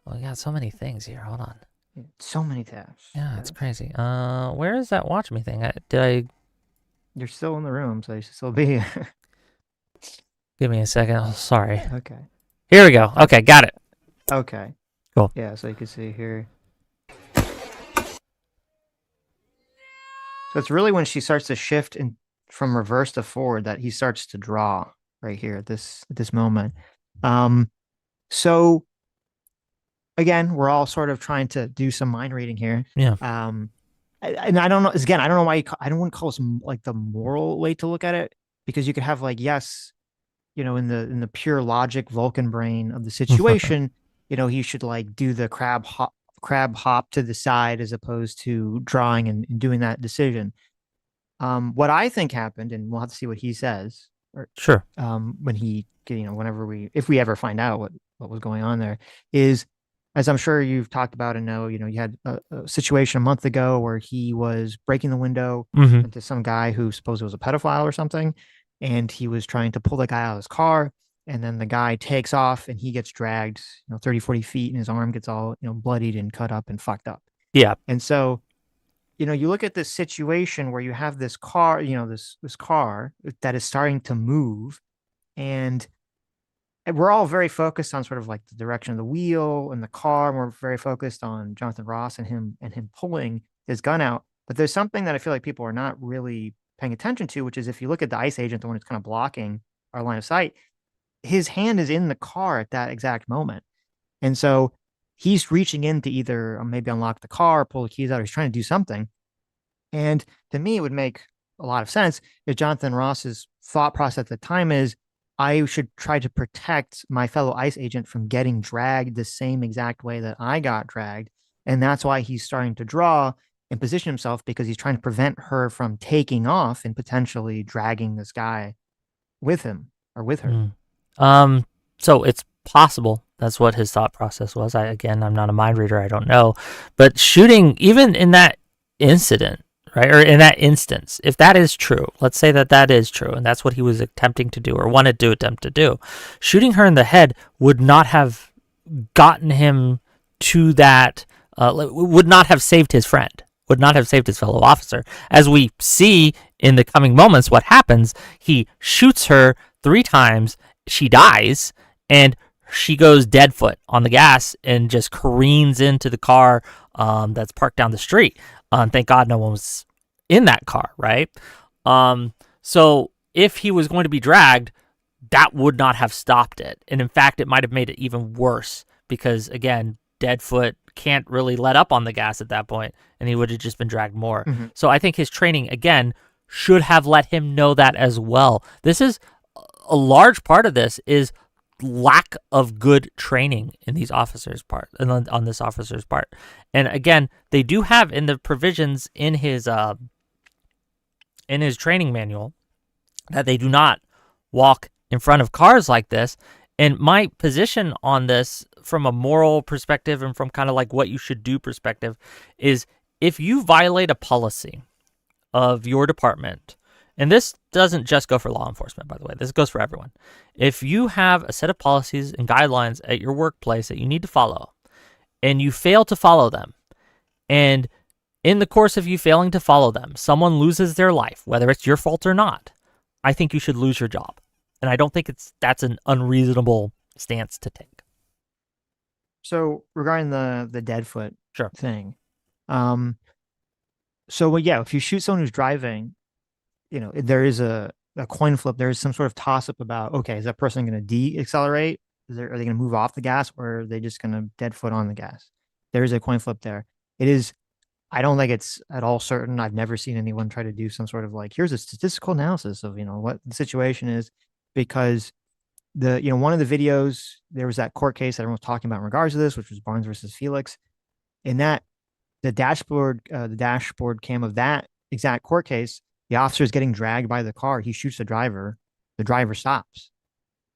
Oh, we got so many things here. Hold on. So many tabs. Yeah, it's crazy. Where is that watch me thing? You're still in the room, so you should still be here. Give me a second. Oh, sorry. Okay. Here we go. Okay, got it. Okay. Cool. Yeah, so you can see here. So it's really when she starts to shift from reverse to forward that he starts to draw right here at this moment. So again, we're all sort of trying to do some mind reading here. Yeah. And I don't know. Again, I don't know why I don't want to call this the moral way to look at it, because you could have yes, in the pure logic Vulcan brain of the situation, he should like do the crab hop to the side as opposed to drawing and doing that decision. What I think happened, and we'll have to see what he says, or Sure. when if we ever find out what was going on there, is, as I'm sure you've talked about and know, you had a situation a month ago where he was breaking the window Mm-hmm. into some guy who supposedly was a pedophile or something, and he was trying to pull the guy out of his car, and then the guy takes off and he gets dragged, 30, 40 feet, and his arm gets all, bloodied and cut up and fucked up. Yeah. And so, you look at this situation where you have this car, this car that is starting to move, and we're all very focused on sort of like the direction of the wheel and the car. And we're very focused on Jonathan Ross and him pulling his gun out. But there's something that I feel like people are not really paying attention to, which is if you look at the ICE agent, the one who's kind of blocking our line of sight, his hand is in the car at that exact moment. And so he's reaching in to either maybe unlock the car, pull the keys out, or he's trying to do something. And to me, it would make a lot of sense if Jonathan Ross's thought process at the time is, I should try to protect my fellow ICE agent from getting dragged the same exact way that I got dragged. And that's why he's starting to draw and position himself, because he's trying to prevent her from taking off and potentially dragging this guy with him or with her. So it's possible that's what his thought process was. I'm not a mind reader. I don't know. But shooting, even in that incident, right, or in that instance, if that is true, let's say that is true, and that's what he was attempting to do or wanted to attempt to do, shooting her in the head would not have gotten him to that, would not have saved his friend, would not have saved his fellow officer. As we see in the coming moments, what happens, he shoots her 3 times, she dies, and she goes dead foot on the gas and just careens into the car that's parked down the street. Thank God no one was in that car, right? So if he was going to be dragged, that would not have stopped it. And in fact, it might have made it even worse because, again, dead foot can't really let up on the gas at that point, and he would have just been dragged more. Mm-hmm. So I think his training, again, should have let him know that as well. This is a large part of this is lack of good training in these officers' part, and on this officer's part. And again, they do have in the provisions in his training manual that they do not walk in front of cars like this. And my position on this from a moral perspective and from kind of like what you should do perspective is, if you violate a policy of your department, and this doesn't just go for law enforcement, by the way, this goes for everyone. If you have a set of policies and guidelines at your workplace that you need to follow, and you fail to follow them, and in the course of you failing to follow them, someone loses their life, whether it's your fault or not, I think you should lose your job. And I don't think that's an unreasonable stance to take. So regarding the dead foot Sure. thing, if you shoot someone who's driving, there is a coin flip. There is some sort of toss up about, okay, is that person going to de-accelerate? Are they going to move off the gas, or are they just going to dead foot on the gas? There is a coin flip there. It is, I don't think it's at all certain. I've never seen anyone try to do some sort of like, here's a statistical analysis of, what the situation is, because one of the videos, there was that court case that everyone was talking about in regards to this, which was Barnes versus Felix. In that, the dashboard cam of that exact court case, the officer is getting dragged by the car. He shoots the driver stops.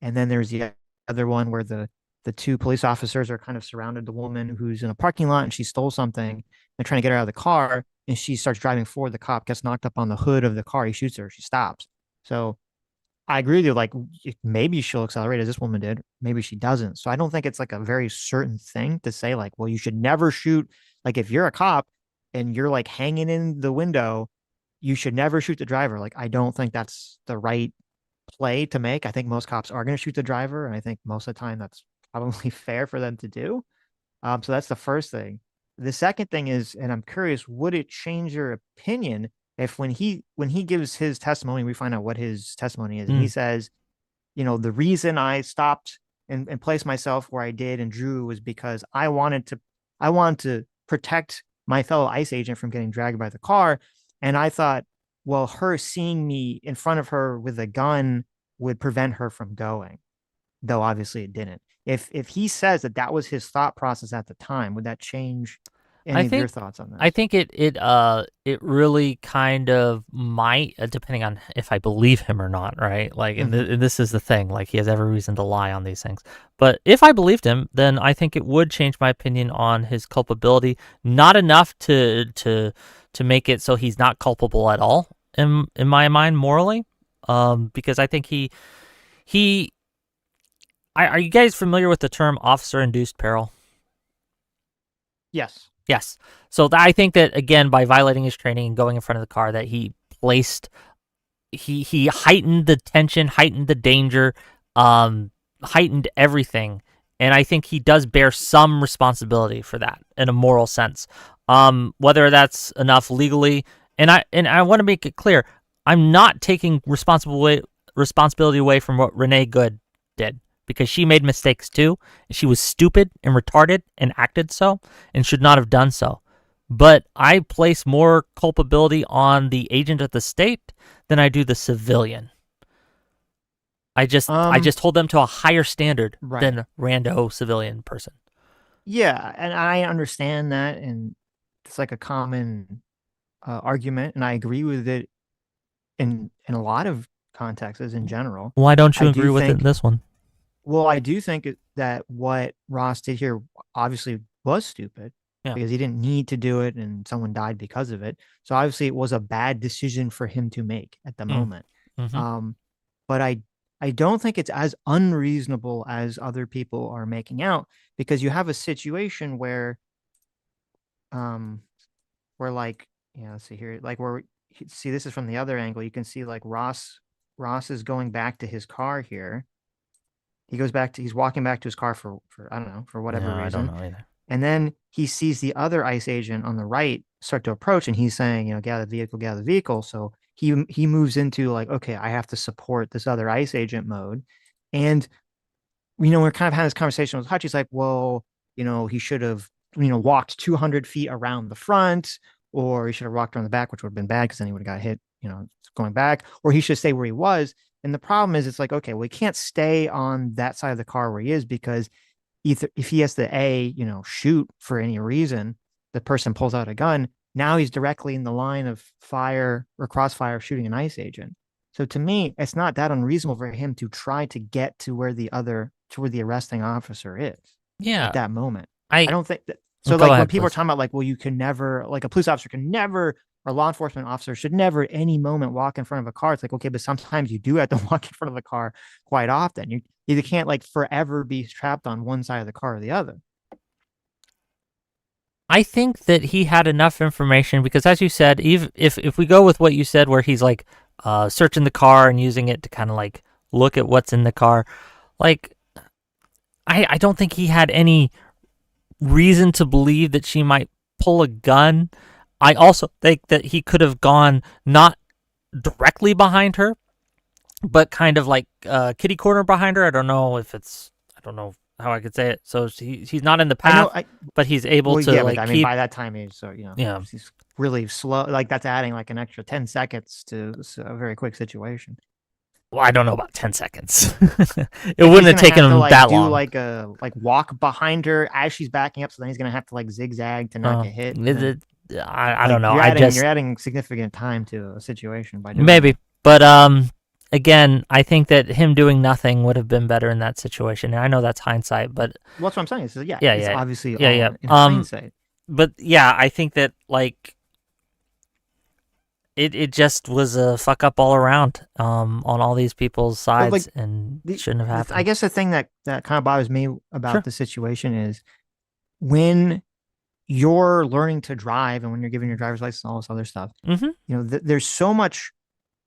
And then there's the other one where the 2 police officers are kind of surrounded the woman who's in a parking lot, and she stole something. They're trying to get her out of the car, and she starts driving forward. The cop gets knocked up on the hood of the car. He shoots her. She stops. So I agree with you. Like, maybe she'll accelerate as this woman did. Maybe she doesn't. So I don't think it's like a very certain thing to say, like, well, you should never shoot. Like, if you're a cop and you're like hanging in the window, you should never shoot the driver. Like, I don't think that's the right play to make. I think most cops are going to shoot the driver, and I think most of the time that's probably fair for them to do. So that's the first thing. The second thing is, and I'm curious, would it change your opinion if when he gives his testimony, we find out what his testimony is, and he says, the reason I stopped and placed myself where I did and drew was because I wanted to protect my fellow ICE agent from getting dragged by the car. And I thought, well, her seeing me in front of her with a gun would prevent her from going, though obviously it didn't. If he says that that was his thought process at the time, would that change any of your thoughts on this? I think it really kind of might, depending on if I believe him or not, right? Like, and this is the thing, like, he has every reason to lie on these things. But if I believed him, then I think it would change my opinion on his culpability. Not enough to make it so he's not culpable at all in my mind morally, because I think he. Are you guys familiar with the term officer-induced peril? Yes. Yes. So I think that, again, by violating his training and going in front of the car, that he heightened the tension, heightened the danger, heightened everything. And I think he does bear some responsibility for that in a moral sense. Whether that's enough legally, and I want to make it clear, I'm not taking responsibility away from what Renee Good did, because she made mistakes too. She was stupid and retarded and acted so and should not have done so. But I place more culpability on the agent of the state than I do the civilian. I just hold them to a higher standard than rando civilian person. Yeah, and I understand that, and it's like a common argument, and I agree with it in a lot of contexts in general. Why don't you agree with it in this one? Well, I do think that what Ross did here obviously was stupid, because he didn't need to do it, and someone died because of it. So obviously it was a bad decision for him to make at the moment. But I don't think it's as unreasonable as other people are making out, because you have a situation where like, let's see here, like see, this is from the other angle. You can see like Ross is going back to his car here. He's walking back to his car for I don't know, for whatever reason. I don't know either. And then he sees the other ICE agent on the right start to approach, and he's saying, get out of the vehicle, get out of the vehicle. So he moves into like, okay, I have to support this other ICE agent mode. And, we're kind of having this conversation with Hutch. He's like, well, he should have, walked 200 feet around the front, or he should have walked around the back, which would have been bad because then he would have got hit, going back, or he should stay where he was. And the problem is, it's like, okay, well, he can't stay on that side of the car where he is, because either if he has to shoot for any reason, the person pulls out a gun. Now he's directly in the line of fire or crossfire shooting an ICE agent. So to me, it's not that unreasonable for him to try to get to where the arresting officer is. Yeah. At that moment. I don't think that. So like when people are talking about like, well, you can never, like a police officer can never, or law enforcement officer should never at any moment walk in front of a car. It's like, okay, but sometimes you do have to walk in front of a car quite often. You either can't like forever be trapped on one side of the car or the other. I think that he had enough information, because as you said, even if we go with what you said, where he's like searching the car and using it to kind of like look at what's in the car, like I don't think he had any reason to believe that she might pull a gun. I also think that he could have gone not directly behind her, but kind of like kitty corner behind her. I don't know how I could say it. So he's not in the path, but he's able to like. But, I mean, by that time he's he's really slow. Like that's adding like an extra 10 seconds to a very quick situation. Well, I don't know about 10 seconds. It wouldn't have taken him that long. Like walk behind her as she's backing up, so then he's gonna have to like zigzag to not get hit. I don't know. You're adding significant time to a situation by doing maybe, but again, I think that him doing nothing would have been better in that situation. And I know that's hindsight, but well, that's what I'm saying. So it's obviously in hindsight. But yeah, I think that like it just was a fuck up all around on all these people's sides, and shouldn't have happened. I guess the thing that kind of bothers me about the situation is when you're learning to drive and when you're giving your driver's license and all this other stuff, there's so much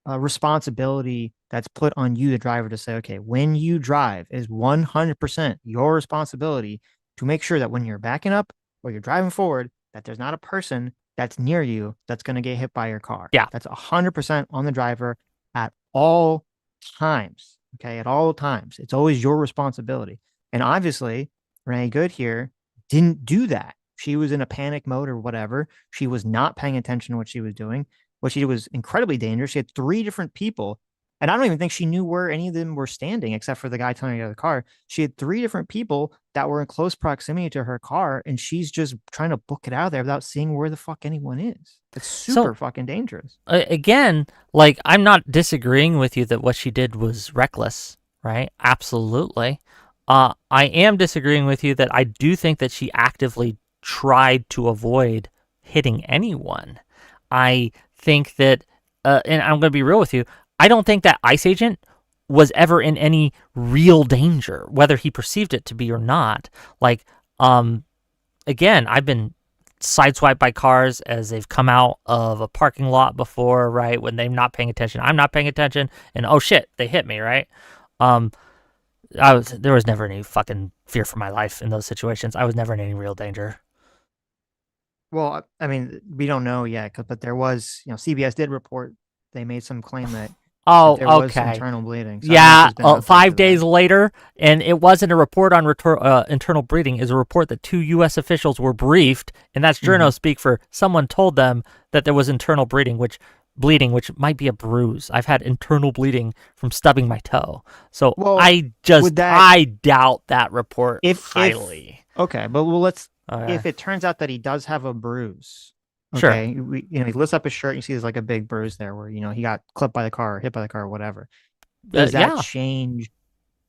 responsibility that's put on you, the driver, to say, okay, when you drive, is 100% your responsibility to make sure that when you're backing up or you're driving forward, that there's not a person that's near you that's going to get hit by your car. Yeah. That's 100% on the driver at all times. Okay. At all times. It's always your responsibility. And obviously, Renee Good here didn't do that. She was in a panic mode or whatever. She was not paying attention to what she was doing. What she did was incredibly dangerous. She had 3 different people And I don't even think she knew where any of them were standing, except for the guy telling her to get out of the car. She had 3 different people that were in close proximity to her car, and she's just trying to book it out of there without seeing where the fuck anyone is. It's super fucking dangerous. Again, like, I'm not disagreeing with you that what she did was reckless, right? Absolutely. I am disagreeing with you that I do think that she actively tried to avoid hitting anyone. I think that, and I'm going to be real with you, I don't think that ICE agent was ever in any real danger, whether he perceived it to be or not. Like, again, I've been sideswiped by cars as they've come out of a parking lot before, right? When they're not paying attention, I'm not paying attention, and oh shit, they hit me, right? There was never any fucking fear for my life in those situations. I was never in any real danger. Well, I mean, we don't know yet, but there was, CBS did report they made some claim that there was internal bleeding. So yeah, 5 days later, and it wasn't a report on internal bleeding. It was a report that 2 U.S. officials were briefed, and that's journo speak for someone told them that there was internal bleeding, which might be a bruise. I've had internal bleeding from stubbing my toe. So I doubt that report highly. Okay, but if it turns out that he does have a bruise, okay, sure. He lifts up his shirt and you see there's like a big bruise there where, he got clipped by the car or hit by the car or whatever. Does that change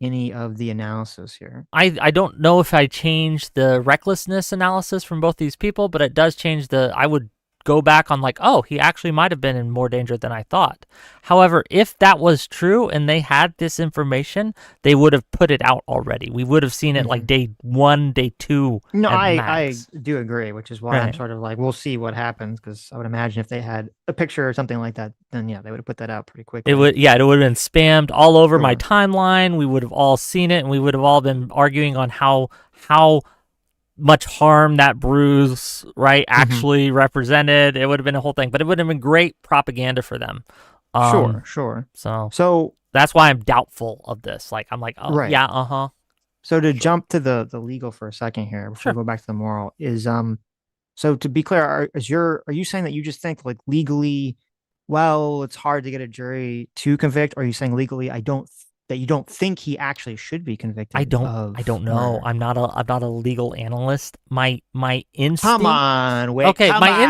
any of the analysis here? I don't know if I changed the recklessness analysis from both these people, but it does change I would go back on like, oh, he actually might have been in more danger than I thought. However, if that was true and they had this information, they would have put it out already. We would have seen it like day 1, day 2. No, I do agree, which is why I'm sort of like, we'll see what happens, because I would imagine if they had a picture or something like that, then yeah, they would have put that out pretty quickly. It would have been spammed all over my timeline. We would have all seen it, and we would have all been arguing on how much harm that bruise actually represented. It would have been a whole thing, but it would have been great propaganda for them. Sure. So that's why I'm doubtful of this. Like, I'm like, oh yeah, So to jump to the legal for a second here before we go back to the moral is so to be clear, are you saying that you just think like legally, well, it's hard to get a jury to convict, or are you saying legally that you don't think he actually should be convicted? I don't know. Murder? I'm not a legal analyst. My instinct. Come on, Whick, okay. Come my on.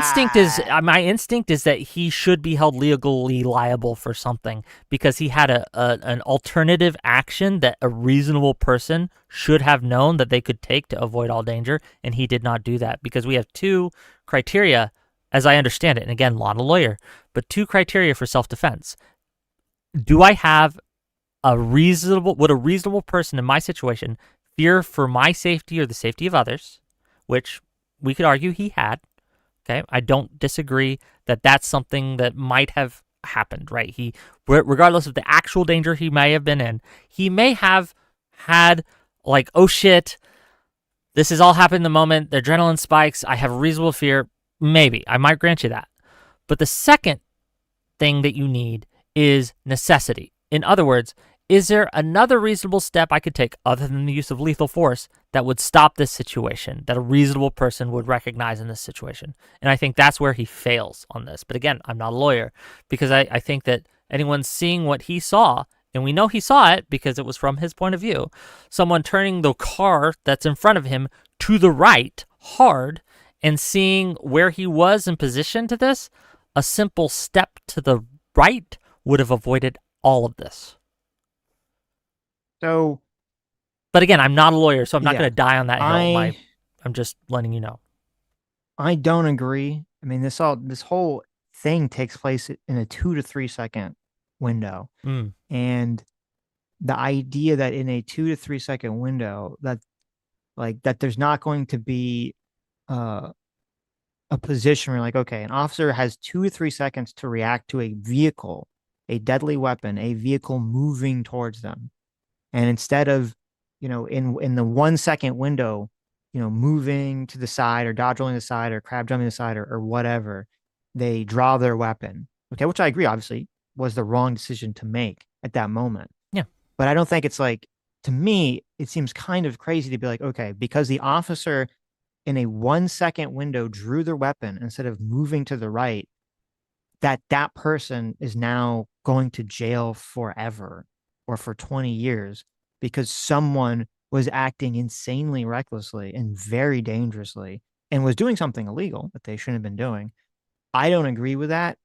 instinct is that he should be held legally liable for something because he had an alternative action that a reasonable person should have known that they could take to avoid all danger, and he did not do that because we have 2 criteria, as I understand it. And again, not a lawyer, but 2 criteria for self-defense. Do I have would a reasonable person in my situation fear for my safety or the safety of others, which we could argue he had. Okay. I don't disagree that that's something that might have happened, right? Regardless of the actual danger he may have been in, he may have had like, oh shit, this is all happening in the moment. The adrenaline spikes. I have a reasonable fear. Maybe I might grant you that. But the second thing that you need is necessity. In other words, is there another reasonable step I could take other than the use of lethal force that would stop this situation, that a reasonable person would recognize in this situation? And I think that's where he fails on this. But again, I'm not a lawyer because I think that anyone seeing what he saw, and we know he saw it because it was from his point of view, someone turning the car that's in front of him to the right hard and seeing where he was in position to this, a simple step to the right would have avoided all of this. So, but again, I'm not a lawyer, so I'm not going to die on that hill. I'm just letting you know. I don't agree. I mean, this whole thing takes place in a 2 to 3 second window, and the idea that in a 2 to 3 second window that there's not going to be a position where like, okay, an officer has 2 to 3 seconds to react to a vehicle, a deadly weapon, a vehicle moving towards them. And instead of, in the 1 second window, moving to the side or dodge rolling to the side or crab jumping to the side or whatever, they draw their weapon. Okay, which I agree, obviously, was the wrong decision to make at that moment. Yeah. But I don't think it's like, to me, it seems kind of crazy to be like, okay, because the officer in a 1 second window drew their weapon instead of moving to the right, that person is now going to jail forever or for 20 years because someone was acting insanely recklessly and very dangerously and was doing something illegal that they shouldn't have been doing. I don't agree with that.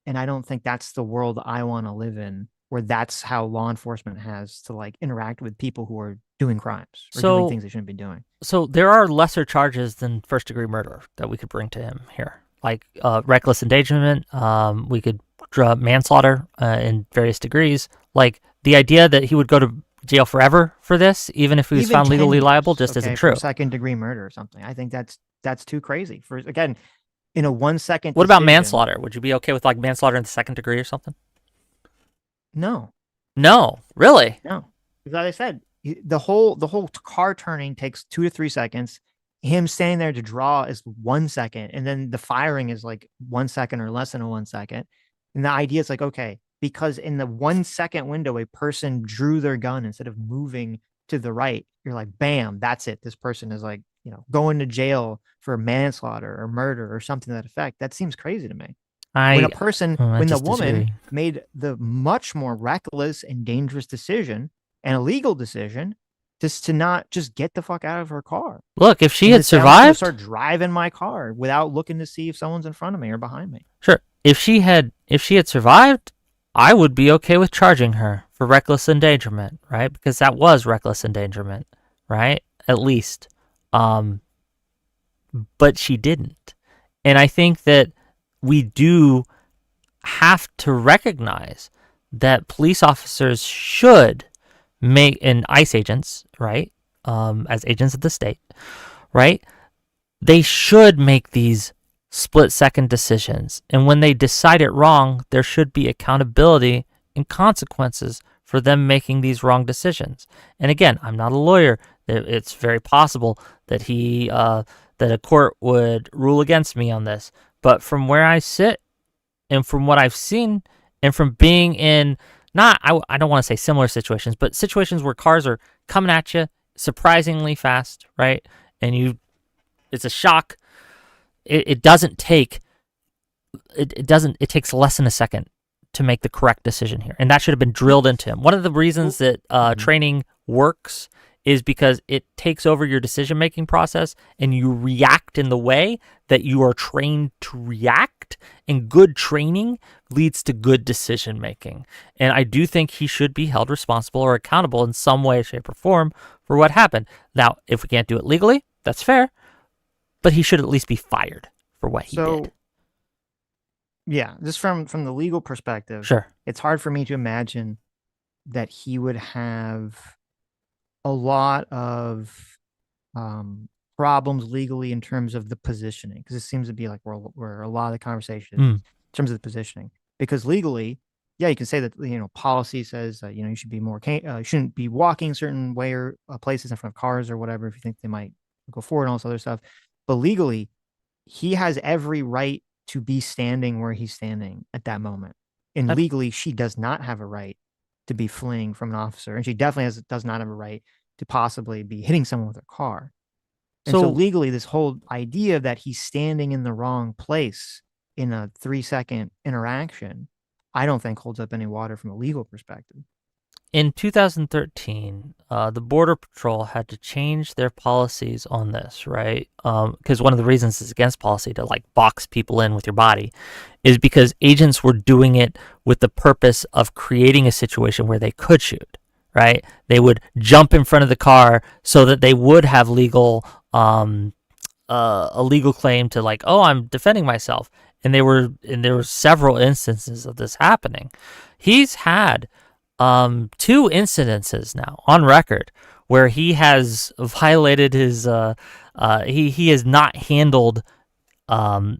And I don't think that's the world I want to live in, where that's how law enforcement has to like interact with people who are doing crimes or doing things they shouldn't be doing. So there are lesser charges than first-degree murder that we could bring to him here, like reckless endangerment. We could draw manslaughter in various degrees. Like the idea that he would go to jail forever for this, even if he was found legally liable, just isn't true. Second-degree murder or something. I think that's too crazy. For again, in a 1 second. What about manslaughter? Would you be okay with like manslaughter in the second degree or something? No. No, really? No. Because like I said, the whole car turning takes 2 to 3 seconds. Him standing there to draw is 1 second, and then the firing is like 1 second or less than a 1 second. And the idea is like, okay, because in the 1 second window, a person drew their gun instead of moving to the right. You're like, bam, that's it. This person is like, going to jail for manslaughter or murder or something to that effect. That seems crazy to me. When the woman made the much more reckless and dangerous decision, an illegal decision, just to not just get the fuck out of her car. Look, if she had survived, start driving my car without looking to see if someone's in front of me or behind me. Sure. If she had survived, I would be okay with charging her for reckless endangerment, right? Because that was reckless endangerment, right? At least. But she didn't. And I think that we do have to recognize that police officers should make, and ICE agents, right, as agents of the state, right, they should make these split-second decisions. And when they decide it wrong, there should be accountability and consequences for them making these wrong decisions. And again, I'm not a lawyer. It's very possible that that a court would rule against me on this. But from where I sit and from what I've seen and from being in, I don't want to say similar situations, but situations where cars are coming at you surprisingly fast, right? And it's a shock. It takes less than a second to make the correct decision here. And that should have been drilled into him. One of the reasons that training works is because it takes over your decision-making process and you react in the way that you are trained to react, and good training leads to good decision-making. And I do think he should be held responsible or accountable in some way, shape, or form for what happened. Now, if we can't do it legally, that's fair, but he should at least be fired for what he did. Yeah, just from the legal perspective, sure, it's hard for me to imagine that he would have a lot of problems legally in terms of the positioning, because it seems to be like where a lot of the conversation in terms of the positioning. Because legally, yeah, you can say that policy says you should be more you shouldn't be walking certain way or places in front of cars or whatever if you think they might go forward and all this other stuff. But legally, he has every right to be standing where he's standing at that moment. And legally, she does not have a right to be fleeing from an officer, and she definitely does not have a right to possibly be hitting someone with a car. And so legally, this whole idea that he's standing in the wrong place in a 3-second interaction, I don't think holds up any water from a legal perspective. In 2013, the Border Patrol had to change their policies on this, right? Because one of the reasons it's against policy to like box people in with your body is because agents were doing it with the purpose of creating a situation where they could shoot, right? They would jump in front of the car so that they would have a legal claim to like, oh, I'm defending myself. And there were several instances of this happening. He's had 2 incidences now on record where he has violated his he has not handled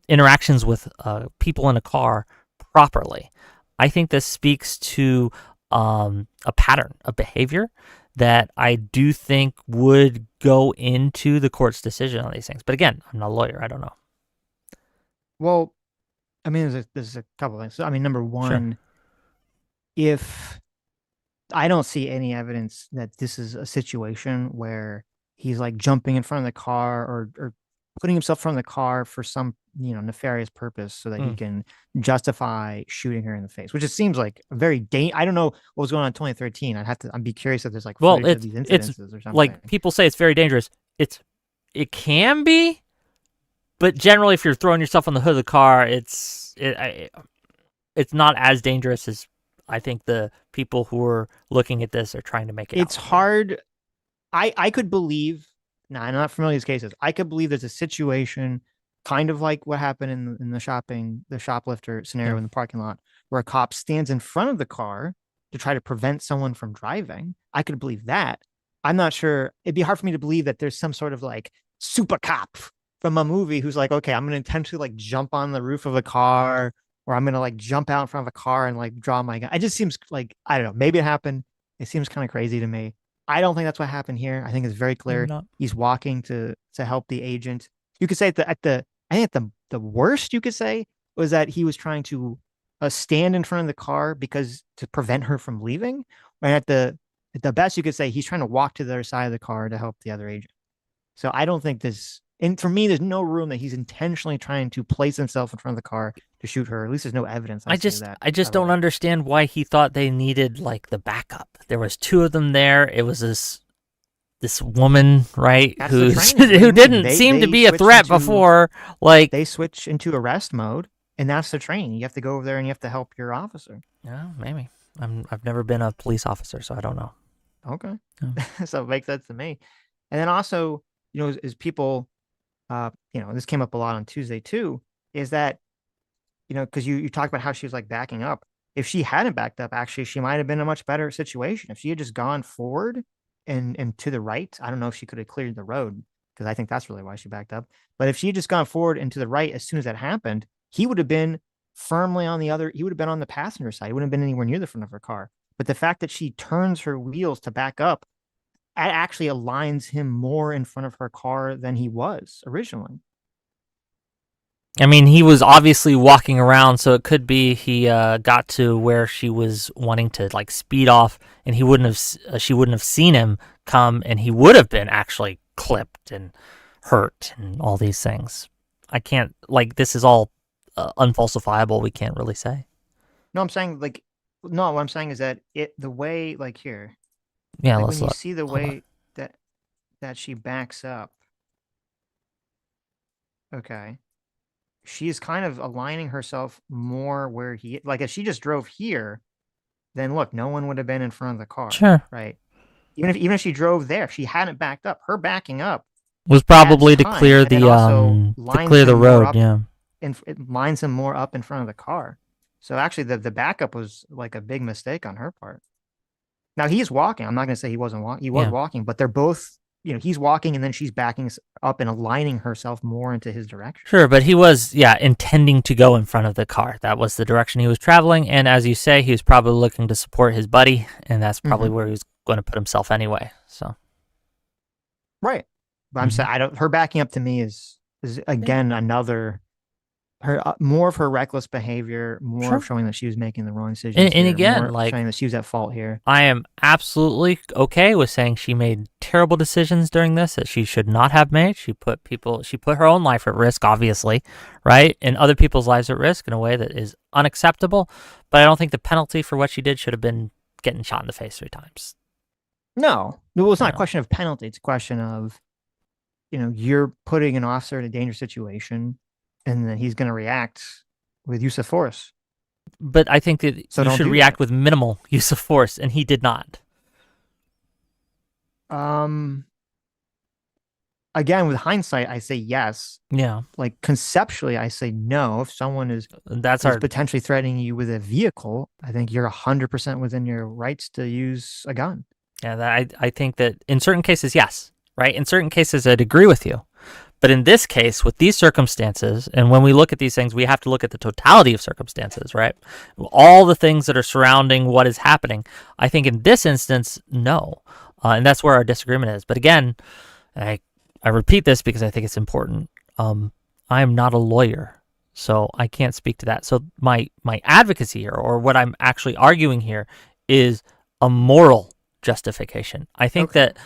interactions with people in a car properly. I think this speaks to a pattern of behavior that I do think would go into the court's decision on these things. But again, I'm not a lawyer. I don't know. Well, I mean, there's a couple of things. So, I mean, number one, if I don't see any evidence that this is a situation where he's like jumping in front of the car or putting himself in front of the car for some, nefarious purpose so that he can justify shooting her in the face, which it seems like a very I don't know what was going on in 2013. I'd be curious if there's like footage of these incidences or something. Like people say it's very dangerous. It can be, but generally if you're throwing yourself on the hood of the car, it's not as dangerous as I think the people who are looking at this are trying to make it. It's hard. I could believe. Now, I'm not familiar with these cases. I could believe there's a situation kind of like what happened in the shoplifter scenario in the parking lot, where a cop stands in front of the car to try to prevent someone from driving. I could believe that. I'm not sure. It'd be hard for me to believe that there's some sort of like super cop from a movie who's like, okay, I'm going to intentionally like jump on the roof of a car, or I'm going to like jump out in front of a car and like draw my gun. It just seems like, I don't know, maybe it happened. It seems kind of crazy to me. I don't think that's what happened here. I think it's very clear. He's walking to help the agent. You could say I think the worst you could say was that he was trying to stand in front of the car to prevent her from leaving. And at the best you could say he's trying to walk to the other side of the car to help the other agent. So I don't think and for me, there's no room that he's intentionally trying to place himself in front of the car to shoot her. At least there's no evidence. I just don't understand why he thought they needed like the backup. There was two of them there. It was this woman, right, who didn't seem to be a threat before. Like they switch into arrest mode, and that's the training. You have to go over there and you have to help your officer. Yeah, maybe. I've never been a police officer, so I don't know. Okay, so it makes sense to me. And then also, as people, this came up a lot on Tuesday too, is that, because you talked about how she was like backing up. If she hadn't backed up, actually, she might have been in a much better situation. If she had just gone forward and to the right, I don't know if she could have cleared the road, because I think that's really why she backed up. But if she had just gone forward and to the right as soon as that happened, he would have been firmly he would have been on the passenger side. He wouldn't have been anywhere near the front of her car. But the fact that she turns her wheels to back up, it actually aligns him more in front of her car than he was originally. I mean, he was obviously walking around, so it could be he got to where she was wanting to like speed off, and she wouldn't have seen him come, and he would have been actually clipped and hurt and all these things. I can't, like, this is all unfalsifiable. We can't really say. No, I'm saying what I'm saying is that the way, like here. Yeah, like let's when look. You see the way that she backs up. Okay. She's kind of aligning herself more where if she just drove here, then look, no one would have been in front of the car. Sure. Right. Even if she drove there, if she hadn't backed up, her backing up was probably to clear the road. Yeah. And it lines him more up in front of the car. So actually the backup was like a big mistake on her part. Now he's walking. I'm not going to say he wasn't walking. He was walking, but they're both, he's walking and then she's backing up and aligning herself more into his direction. Sure, but he was, intending to go in front of the car. That was the direction he was traveling. And as you say, he was probably looking to support his buddy, and that's probably where he was going to put himself anyway. So, right. But I'm saying her backing up to me is again another. More of her reckless behavior, more of showing that she was making the wrong decisions. And again, showing that she was at fault here. I am absolutely okay with saying she made terrible decisions during this that she should not have made. She put her own life at risk, obviously, right? And other people's lives at risk in a way that is unacceptable. But I don't think the penalty for what she did should have been getting shot in the face 3 times. No, well, it's not a question of penalty. It's a question of, you're putting an officer in a dangerous situation, and then he's going to react with use of force. But I think that you should react with minimal use of force, and he did not. Again, with hindsight, I say yes. Yeah. Like conceptually, I say no. If someone is potentially threatening you with a vehicle, I think you're 100% within your rights to use a gun. Yeah, I think that in certain cases, yes. Right? In certain cases, I'd agree with you. But in this case, with these circumstances, and when we look at these things, we have to look at the totality of circumstances, right? All the things that are surrounding what is happening. I think in this instance, no. And that's where our disagreement is. But again, I repeat this because I think it's important. I am not a lawyer, so I can't speak to that. So my advocacy here, or what I'm actually arguing here, is a moral justification. I think that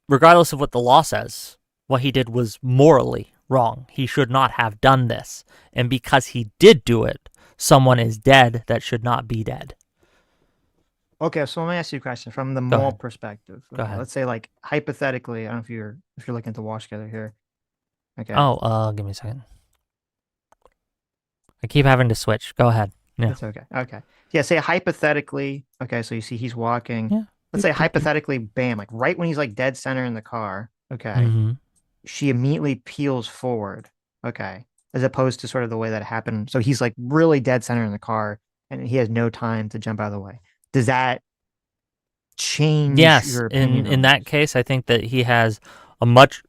regardless of what the law says, what he did was morally wrong. He should not have done this. And because he did do it, someone is dead that should not be dead. Okay, so let me ask you a question from the Go moral ahead. perspective. Go Okay, ahead. let's say, like, hypothetically, I don't know if you're looking to watch together here. Okay. Oh, give me a second. I keep having to switch. Go ahead. Yeah. It's okay. Okay. Yeah, say hypothetically, okay, so you see he's walking. Yeah. Let's say hypothetically, bam, like right when he's like dead center in the car, okay, Mm-hmm. she immediately peels forward, okay, as opposed to sort of the way that it happened. So he's like really dead center in the car and he has no time to jump out of the way. Does that change Yes. your opinion In on that this? case, I think that he has a much,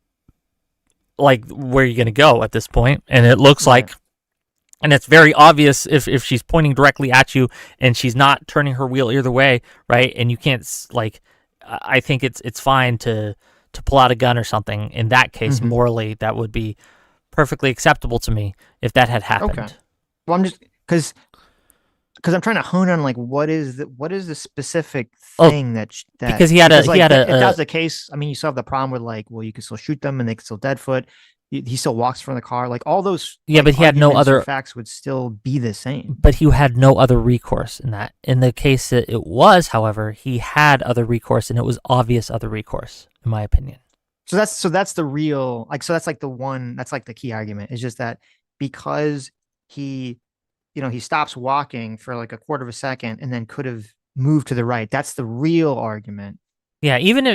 like, where you're going to go at this point, and it looks Right. like, and it's very obvious if she's pointing directly at you and she's not turning her wheel either way, right? And you can't, like, I think it's fine to pull out a gun or something. In that case, Mhm. morally, that would be perfectly acceptable to me if that had happened. Okay. Well, I'm just because I'm trying to hone on like what is the specific Oh, thing that because he had because, a like, if a that's the case, I mean, you still have the problem with like, well, you can still shoot them and they can still dead foot. He still walks from the car. Like all those, Yeah, like, but he had no arguments or other- facts would still be the same. but he had no other recourse in that. In the case that it was, however, he had other recourse, and it was obvious other recourse, in my opinion. So that's the real, like, so that's like that's like the key argument. Is just that because he, he stops walking for like a quarter of a second and then could have moved to the right. That's the real argument. Yeah, even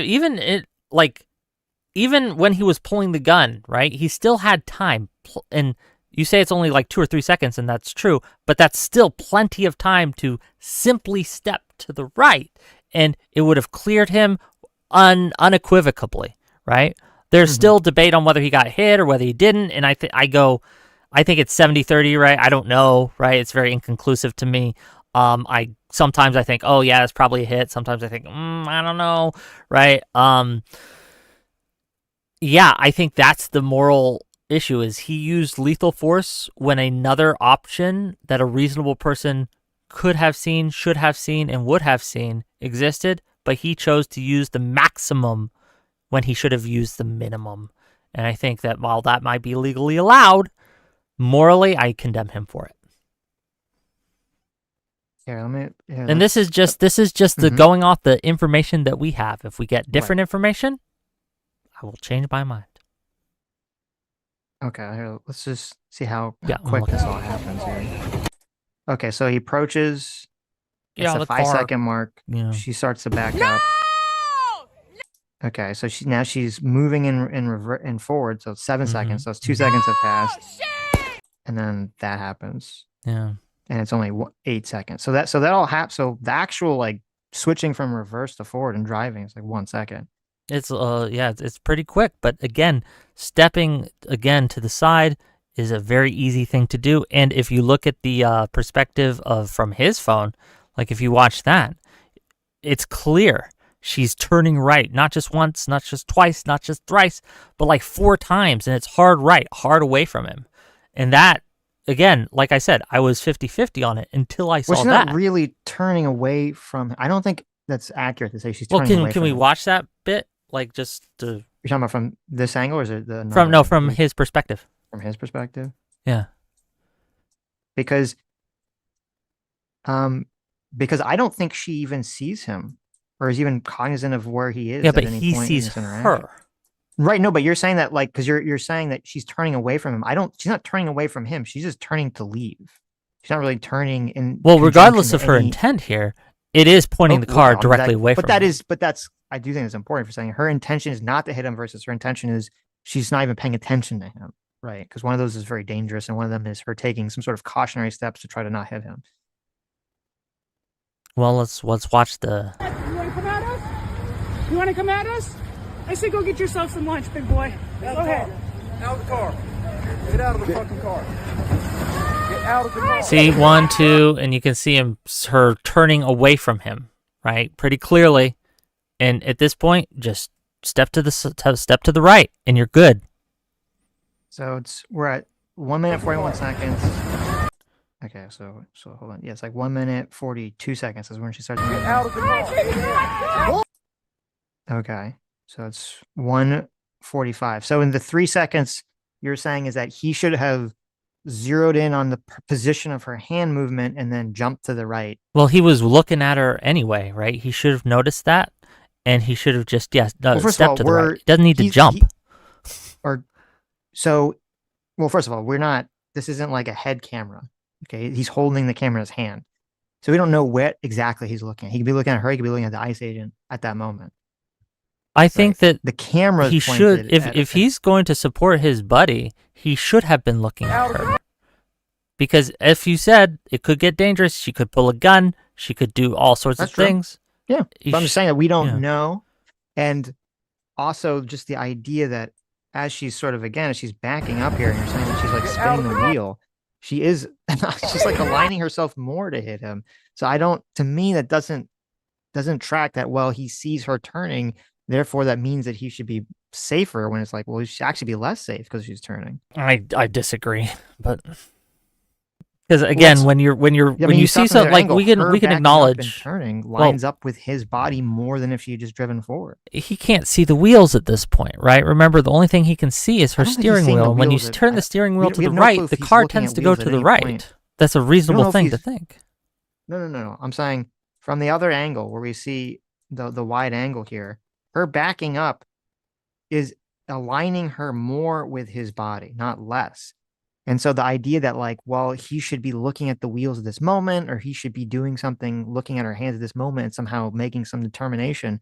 when he was pulling the gun, right? He still had time, and you say it's only like 2 or 3 seconds, and that's true, but that's still plenty of time to simply step to the right, and it would have cleared him unequivocally, right? There's Mhm. still debate on whether he got hit or whether he didn't, and I think it's 70-30, right? I don't know, right? It's very inconclusive to me. I sometimes I think, oh yeah, it's probably a hit. Sometimes I think, I don't know, right? Yeah, I think that's the moral issue. Is he used lethal force when another option that a reasonable person could have seen, should have seen, and would have seen existed, but he chose to use the maximum when he should have used the minimum. And I think that while that might be legally allowed, morally, I condemn him for it. Here, let me. Here, And this is just the Mhm. going off the information that we have. If we get different information, I will change my mind. Okay, here, let's just see how Yeah, I'm quick looking. this all happens here. Okay, so he approaches. It's Yeah, the the 5-second car. mark. Yeah. She starts to back up. Okay, so she's moving in forward, so it's 7 Mhm. seconds. So it's 2 seconds have passed, and then that happens, Yeah. and it's only 8 seconds. So that all happens. So the actual like switching from reverse to forward and driving is like 1 second. It's it's pretty quick, but again, stepping again to the side is a very easy thing to do. And if you look at the perspective of from his phone, like if you watch that, it's clear she's turning right, not just once, not just twice, not just thrice, but like 4 times, and it's hard right, hard away from him. And that, again, like I said, I was 50-50 on it until I saw Well, she's that. not really turning away from. I don't think that's accurate to say she's Well, turning away can from we him. watch that bit, like just to You're talking about from this angle, or is it from his perspective? From his perspective? Yeah. Because I don't think she even sees him or is even cognizant of where he is Yeah, at but any he point in sees this interaction. her. Right, no, but you're saying that like because you're saying that she's turning away from him. She's not turning away from him. She's just turning to leave. She's not really turning in. Well, regardless conjunction of to her any- intent here, it is pointing the car well, I mean, directly away from him. But that's I do think it's important for saying her intention is not to hit him versus her intention is she's not even paying attention to him. Right. Because one of those is very dangerous and one of them is her taking some sort of cautionary steps to try to not hit him. Well, let's watch the. You want to come at us? You want to come at us? I say go get yourself some lunch, big boy. Go ahead. Out of the car. Get out of the fucking car. Get out of the car. See 1, 2, and you can see her turning away from him, right, pretty clearly. And at this point, just step to the right, and you're good. So we're at 1 minute 41 seconds. Okay, so hold on. Yeah, it's like 1 minute 42 seconds is when she starts moving. Out of the car. Okay, so it's 1 45. So in the 3 seconds, you're saying is that he should have zeroed in on the position of her hand movement and then jumped to the right. Well, he was looking at her anyway, right? He should have noticed that, and he should have just Well, first of stepped all, to the right. He doesn't need to jump. First of all, this isn't like a head camera. Okay. He's holding the camera in his hand. So we don't know what exactly he's looking at. He could be looking at her. He could be looking at the ICE agent at that moment. I think that the camera he should, if he's going to support his buddy, he should have been looking at her. Because if you said it could get dangerous, she could pull a gun, she could do all sorts of things. Yeah. But I'm just saying that we don't know. And also just the idea that as she's as she's backing up here and you're saying that she's like spinning the wheel, she's like aligning herself more to hit him. So to me, that doesn't track that well. He sees her turning. Therefore, that means that he should be safer when it's like, well, he should actually be less safe because she's turning. I disagree, but because again, when you see something like we can acknowledge turning lines up with his body more than if she had just driven forward. He can't see the wheels at this point, right? Remember, the only thing he can see is her steering wheel. When you turn the steering wheel to the right, the car tends to go to the right. That's a reasonable thing to think. No. I'm saying from the other angle where we see the wide angle here, her backing up is aligning her more with his body, not less. And so the idea that like, well, he should be looking at the wheels at this moment, or he should be doing something, looking at her hands at this moment and somehow making some determination,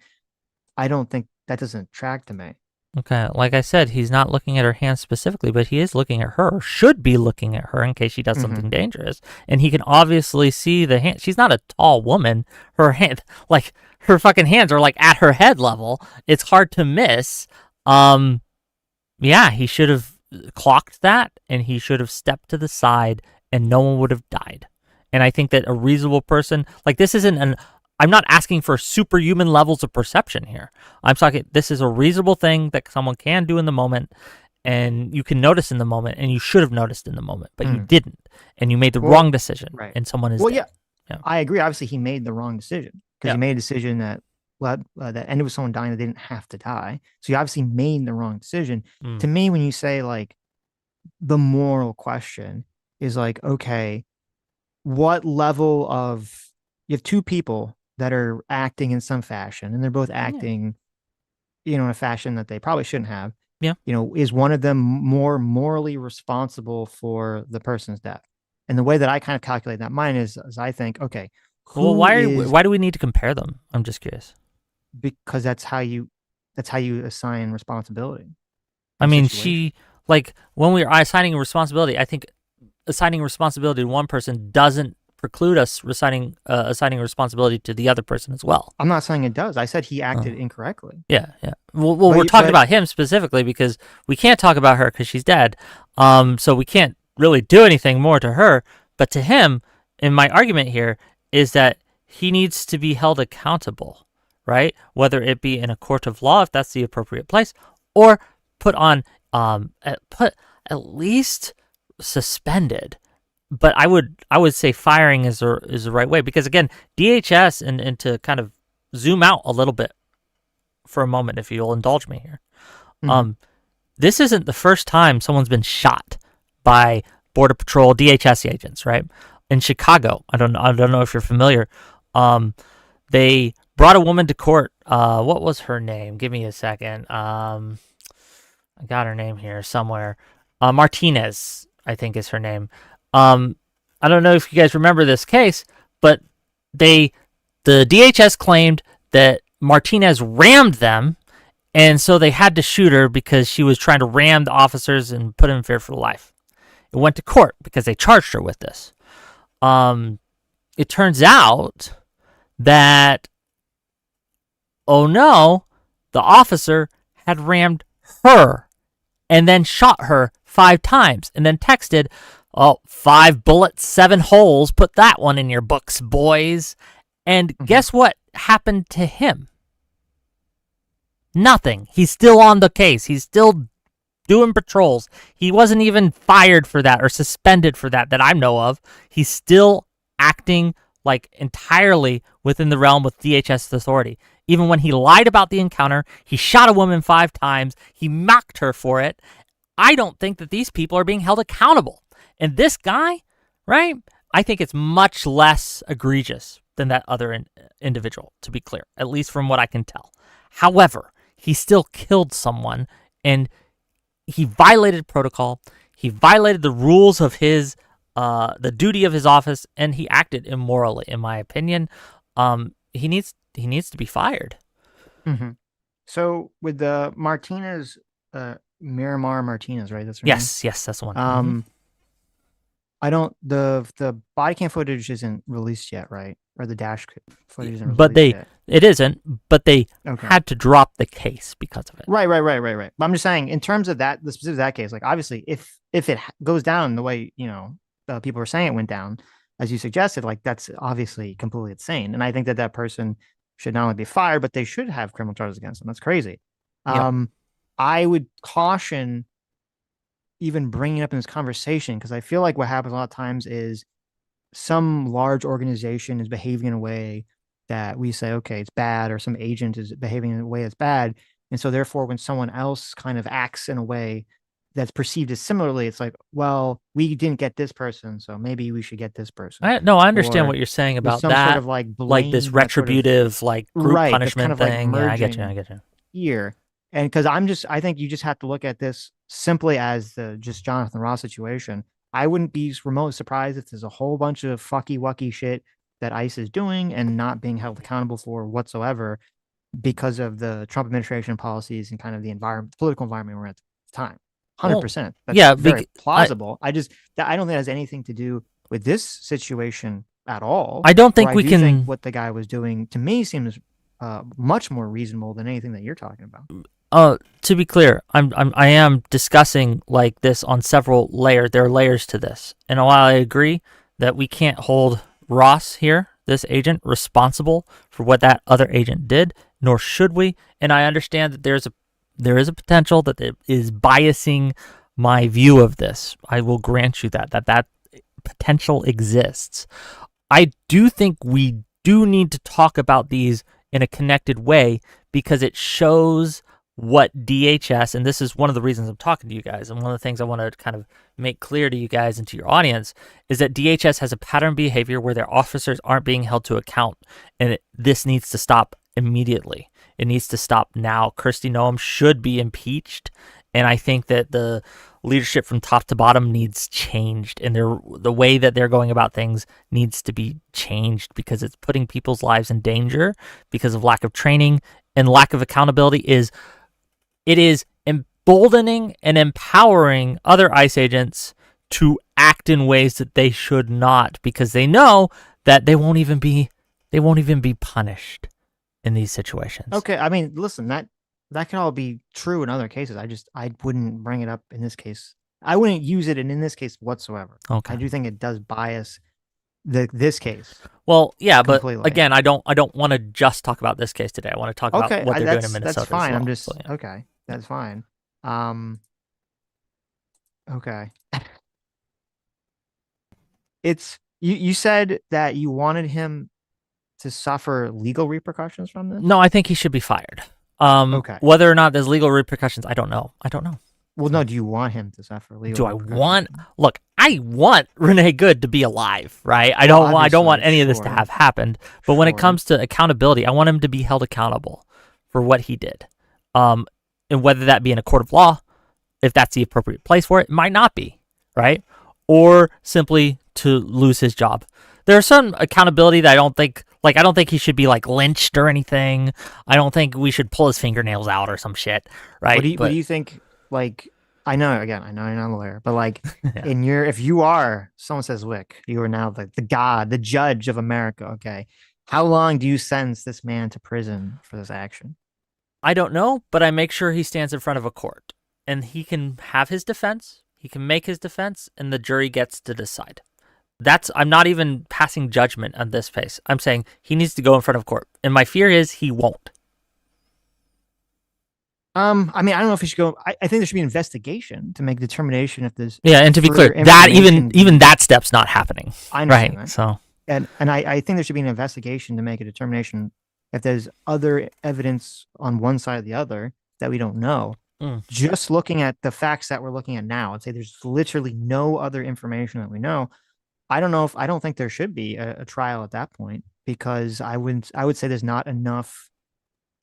I don't think that doesn't track to me. Okay. Like I said, he's not looking at her hands specifically, but he is looking at her, should be looking at her in case she does something dangerous. And he can obviously see the hand. She's not a tall woman. Her hand, like her fucking hands are like at her head level. It's hard to miss. Yeah, he should have clocked that, and he should have stepped to the side, and no one would have died. And I think that a reasonable person, like this isn't I'm not asking for superhuman levels of perception here. I'm talking, this is a reasonable thing that someone can do in the moment, and you can notice in the moment, and you should have noticed in the moment, but you didn't, and you made the wrong decision, and someone is dead. Yeah, I agree. Obviously, he made the wrong decision because he made a decision that ended with someone dying that didn't have to die. So you obviously made the wrong decision. To me, when you say like the moral question is like, okay, what level of, you have two people that are acting in some fashion and they're both acting, in a fashion that they probably shouldn't have. Yeah. Is one of them more morally responsible for the person's death? And the way that I kind of calculate that mine is I think, okay, well, why do we need to compare them? I'm just curious. Because that's how you assign responsibility. I mean, when we are assigning a responsibility, I think assigning responsibility to one person doesn't preclude us assigning responsibility to the other person as well. I'm not saying it does. I said he acted incorrectly. Yeah. Well, we're talking about him specifically because we can't talk about her because she's dead. So we can't really do anything more to her. But to him, and my argument here is that he needs to be held accountable, right? Whether it be in a court of law, if that's the appropriate place, or put at least suspended. But I would say firing is the right way, because again, DHS, and to kind of zoom out a little bit for a moment, if you'll indulge me here. This isn't the first time someone's been shot by Border Patrol DHS agents, right? In Chicago, I don't know if you're familiar. They brought a woman to court. What was her name? Give me a second. I got her name here somewhere. Martinez, I think, is her name. I don't know if you guys remember this case, but the DHS claimed that Martinez rammed them, and so they had to shoot her because she was trying to ram the officers and put them in fear for life. It went to court because they charged her with this. It turns out that, oh no, the officer had rammed her and then shot her 5 times and then texted, 5 bullets, 7 holes, put that one in your books, boys. And guess what happened to him? Nothing. He's still on the case. He's still doing patrols. He wasn't even fired for that or suspended for that I know of. He's still acting like entirely within the realm with DHS authority. Even when he lied about the encounter, he shot a woman 5 times, he mocked her for it. I don't think that these people are being held accountable. And this guy, right, I think it's much less egregious than that other individual, to be clear, at least from what I can tell. However, he still killed someone, and he violated protocol. He violated the rules of his, the duty of his office, and he acted immorally, in my opinion. He needs to be fired. Mm-hmm. So with the Martinez, Miramar Martinez, right? That's her name? Yes, that's the one. I don't. The body cam footage isn't released yet, right? Or the dash footage isn't released But yet. it isn't. But they Okay. had to drop the case because of it. Right. But I'm just saying, in terms of that, the specific of that case, like obviously, if it goes down the way people were saying it went down, as you suggested, like that's obviously completely insane. And I think that person should not only be fired, but they should have criminal charges against them. That's crazy. Yep. I would caution even bringing it up in this conversation, because I feel like what happens a lot of times is some large organization is behaving in a way that we say, okay, it's bad, or some agent is behaving in a way that's bad. And so therefore, when someone else kind of acts in a way that's perceived as similarly, it's like, well, we didn't get this person, so maybe we should get this person. I understand Or what you're saying there's about some that. sort of like Like this blame that sort of- retributive, like group Right, that's punishment kind of like thing. Yeah, I get you. merging here. And because I think you just have to look at this simply as the just Jonathan Ross situation. I wouldn't be remotely surprised if there's a whole bunch of fucky-wucky shit that ICE is doing and not being held accountable for whatsoever because of the Trump administration policies and kind of the political environment we're at the time. 100%. That's yeah, very plausible. I don't think it has anything to do with this situation at all. I don't think Or we do can. think what the guy was doing to me seems much more reasonable than anything that you're talking about. To be clear, I am discussing like this on several layers. There are layers to this, and while I agree that we can't hold Ross here, this agent, responsible for what that other agent did, nor should we. And I understand that there is a potential that it is biasing my view of this. I will grant you that potential exists. I do think we do need to talk about these in a connected way, because it shows what DHS, and this is one of the reasons I'm talking to you guys, and one of the things I want to kind of make clear to you guys and to your audience, is that DHS has a pattern of behavior where their officers aren't being held to account, and this needs to stop immediately. It needs to stop now. Kristi Noem should be impeached, and I think that the leadership from top to bottom needs changed, and the way that they're going about things needs to be changed, because it's putting people's lives in danger because of lack of training and lack of accountability. It is emboldening and empowering other ICE agents to act in ways that they should not, because they know that they won't even be punished in these situations. Okay, I mean, listen, that can all be true in other cases. I wouldn't bring it up in this case. I wouldn't use it in this case whatsoever. Okay. I do think it does bias this case. Well, yeah, completely. But again, I don't want to just talk about this case today. I want to talk about what they're doing in Minnesota. That's fine. as well. I'm just So, yeah. okay. That's fine. Okay. It's you said that you wanted him to suffer legal repercussions from this? No, I think he should be fired. Okay. Whether or not there's legal repercussions, I don't know. Well, no, do you want him to suffer legal Do I repercussions? look, I want Renee Good to be alive, right? I don't want any of this to sure. have happened. But when it Sure. comes to accountability, I want him to be held accountable for what he did. And whether that be in a court of law, if that's the appropriate place for it, it might not be, right? Or simply to lose his job. There's some accountability that I don't think he should be like lynched or anything. I don't think we should pull his fingernails out or some shit, right? What do you think? Like, I know you're not a lawyer, but like, Yeah. if you are, someone says, Whick, you are now the god, the judge of America. Okay, how long do you sentence this man to prison for this action? I don't know, but I make sure he stands in front of a court and he can have his defense. He can make his defense, and the jury gets to decide. I'm not even passing judgment on this case. I'm saying he needs to go in front of court, and my fear is he won't. I mean, I don't know if he should go. I think there should be an investigation to make a determination if there's. Yeah, and to be clear, further that information- even that step's not happening. I understand Right. that. So And I think there should be an investigation to make a determination if there's other evidence on one side or the other that we don't know, just looking at the facts that we're looking at now, I'd say there's literally no other information that we know. I don't think there should be a trial at that point, because I would say there's not enough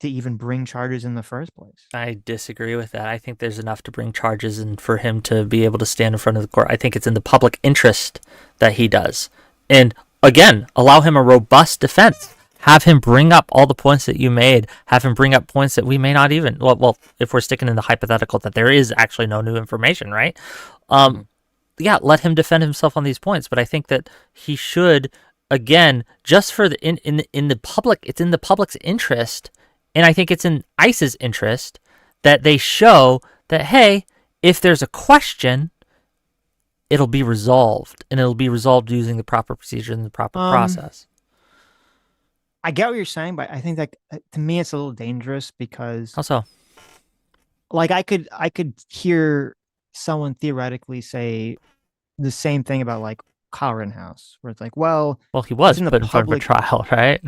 to even bring charges in the first place. I disagree with that. I think there's enough to bring charges and for him to be able to stand in front of the court. I think it's in the public interest that he does. And again, allow him a robust defense. Have him bring up all the points that you made. Have him bring up points that we may not even, well, if we're sticking in the hypothetical that there is actually no new information, right? Yeah, let him defend himself on these points. But I think that he should, again, just for the in the public, it's in the public's interest. And I think it's in ICE's interest that they show that, hey, if there's a question, it'll be resolved. And it'll be resolved using the proper procedure and the proper process. I get what you're saying, but I think that to me it's a little dangerous, because How so? like I could hear someone theoretically say the same thing about like Kyle Rittenhouse, where it's like, well, he was in the put in front of a public- trial, right?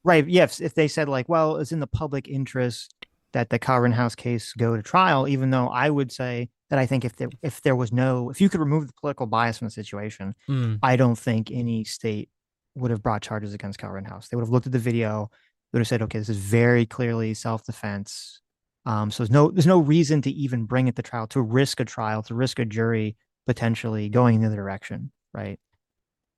right? Yes, if they said like, well, it's in the public interest that the Kyle Rittenhouse case go to trial, even though I would say that I think if you could remove the political bias from the situation, I don't think any state would have brought charges against Kyle Rittenhouse. They would have looked at the video, they would have said, okay, this is very clearly self-defense. So there's no reason to even bring it to trial, to risk a jury potentially going in the other direction, right?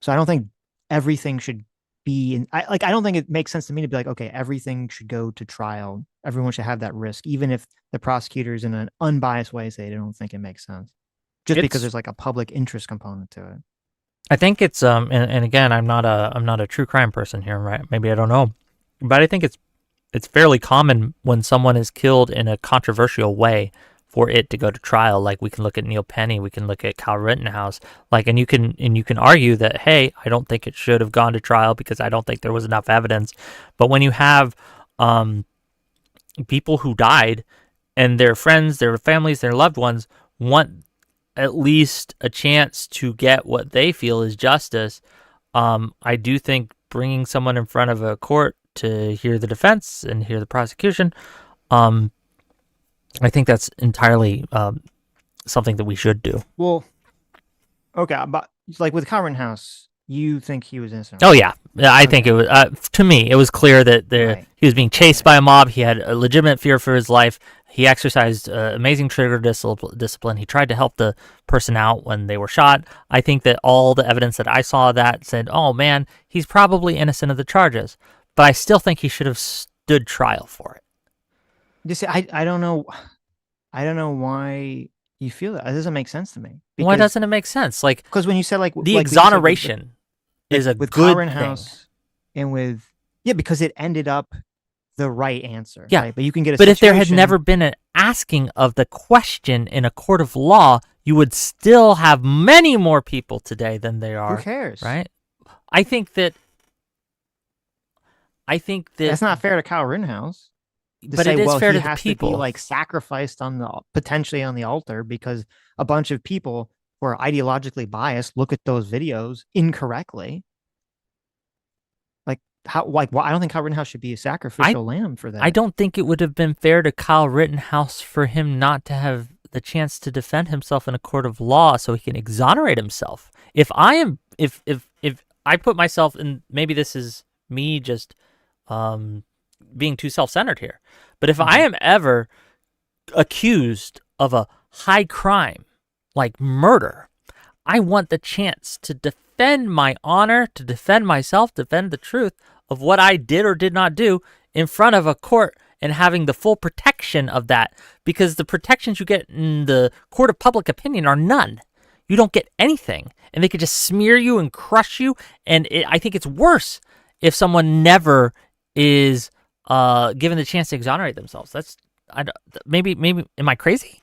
So I don't think everything should be I don't think it makes sense to me to be like, okay, everything should go to trial. Everyone should have that risk, even if the prosecutors in an unbiased way say they don't think it makes sense, just because there's like a public interest component to it. I think it's and again, I'm not a true crime person here, right? Maybe I don't know, but I think it's fairly common when someone is killed in a controversial way for it to go to trial. Like we can look at Neil Penny, we can look at Kyle Rittenhouse, and you can argue that, hey, I don't think it should have gone to trial because I don't think there was enough evidence. But when you have people who died and their friends, their families, their loved ones want at least a chance to get what they feel is justice, I do think bringing someone in front of a court to hear the defense and hear the prosecution, I think that's entirely something that we should do. Well, okay, but like with Kyle Rittenhouse, you think he was innocent? Oh yeah, I think it was. To me, it was clear that he was being chased by a mob. He had a legitimate fear for his life. He exercised amazing trigger discipline. He tried to help the person out when they were shot. I think that all the evidence that I saw that said, oh man, he's probably innocent of the charges. But I still think he should have stood trial for it. Just I don't know why you feel that. It doesn't make sense to me. Why doesn't it make sense? Like, because when you said like the exoneration is a with good Rittenhouse and with because it ended up the right answer. Yeah, right? But you can get a. But if there had never been an asking of the question in a court of law, you would still have many more people today than there are. Who cares? Right? I think that that's not fair to Kyle Rittenhouse. But it is fair to the people. To be like sacrificed potentially on the altar because a bunch of people who are ideologically biased look at those videos incorrectly. I don't think Kyle Rittenhouse should be a sacrificial lamb for that. I don't think it would have been fair to Kyle Rittenhouse for him not to have the chance to defend himself in a court of law so he can exonerate himself. If I put myself in, maybe this is me just being too self-centered here, but if I am ever accused of a high crime like murder, I want the chance to defend my honor, to defend myself, defend the truth of what I did or did not do in front of a court and having the full protection of that, because the protections you get in the court of public opinion are none. You don't get anything, and they could just smear you and crush you, and I think it's worse if someone never is given the chance to exonerate themselves. Maybe am I crazy?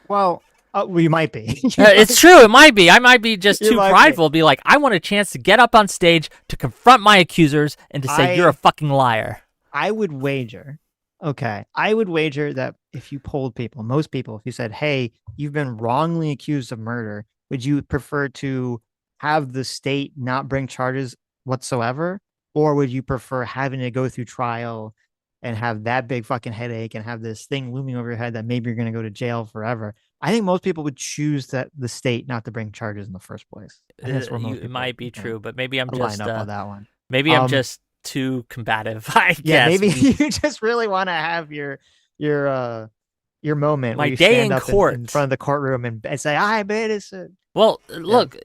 Well, you might be. It's true. It might be. I might be just too prideful. Be like, I want a chance to get up on stage to confront my accusers and to say you're a fucking liar. I would wager that if you polled people, most people, if you said, hey, you've been wrongly accused of murder, would you prefer to have the state not bring charges whatsoever, Or would you prefer having to go through trial and have that big fucking headache and have this thing looming over your head that maybe you're going to go to jail forever? I think most people would choose that the state not to bring charges in the first place. I think that's where most It people might be true, but maybe I'm line just up on that one. maybe I'm just too combative. I Yeah, guess. maybe you just really want to have your moment My where you day stand in up court. in front of the courtroom and say, "I'm innocent." Well, look,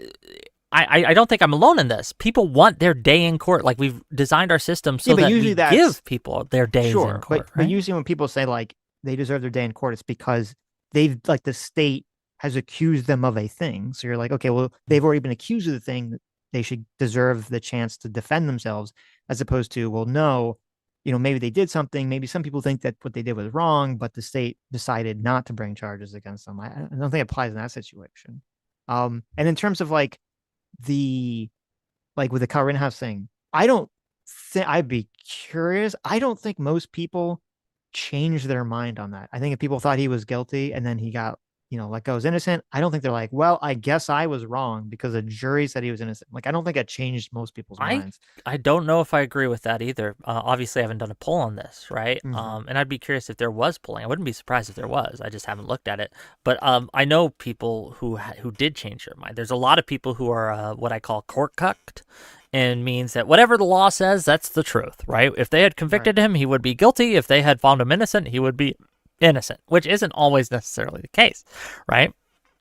I don't think I'm alone in this. People want their day in court. Like, we've designed our system so but that usually we that's- give people their days in court. but right? usually when people say like they deserve their day in court, it's because they've like the state has accused them of a thing. So you're like, okay, well, they've already been accused of the thing. They should deserve the chance to defend themselves, as opposed to, well, no, maybe they did something. Maybe some people think that what they did was wrong, but the state decided not to bring charges against them. I don't think it applies in that situation. And in terms of like with the Kyle Rittenhouse thing, I don't think I'd be curious. I don't think most people change their mind on that. I think if people thought he was guilty and then he got, let go as innocent, I don't think they're like, well, I guess I was wrong because a jury said he was innocent. Like, I don't think that changed most people's minds. I don't know if I agree with that either. Obviously, I haven't done a poll on this, right? Mhm. And I'd be curious if there was polling. I wouldn't be surprised if there was. I just haven't looked at it. But I know people who did change their mind. There's a lot of people who are what I call court cucked, and means that whatever the law says, that's the truth, right? If they had convicted him, he would be guilty. If they had found him innocent, he would be innocent, which isn't always necessarily the case, right?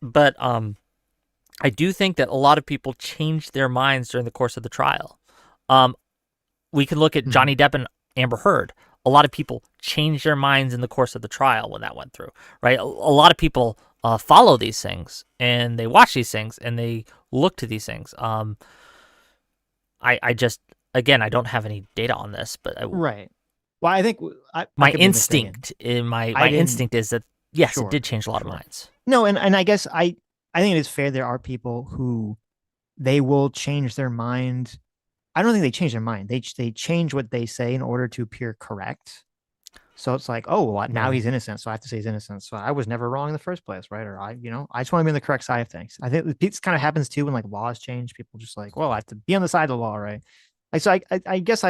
But I do think that a lot of people changed their minds during the course of the trial. We can look at Johnny Depp and Amber Heard. A lot of people changed their minds in the course of the trial when that went through, right? A lot of people follow these things and they watch these things and they look to these things. I just, again, I don't have any data on this, but right. Well, I think my instinct is that yes, Sure, it did change a lot of minds. No, and I guess I think it is fair. There are people who they will change their mind. I don't think they change their mind. They change what they say in order to appear correct. So it's like, oh, well, now he's innocent, so I have to say he's innocent. So I was never wrong in the first place, right? Or I just want to be on the correct side of things. I think this kind of happens too when like laws change. People just like, well, I have to be on the side of the law, right? Like, so I guess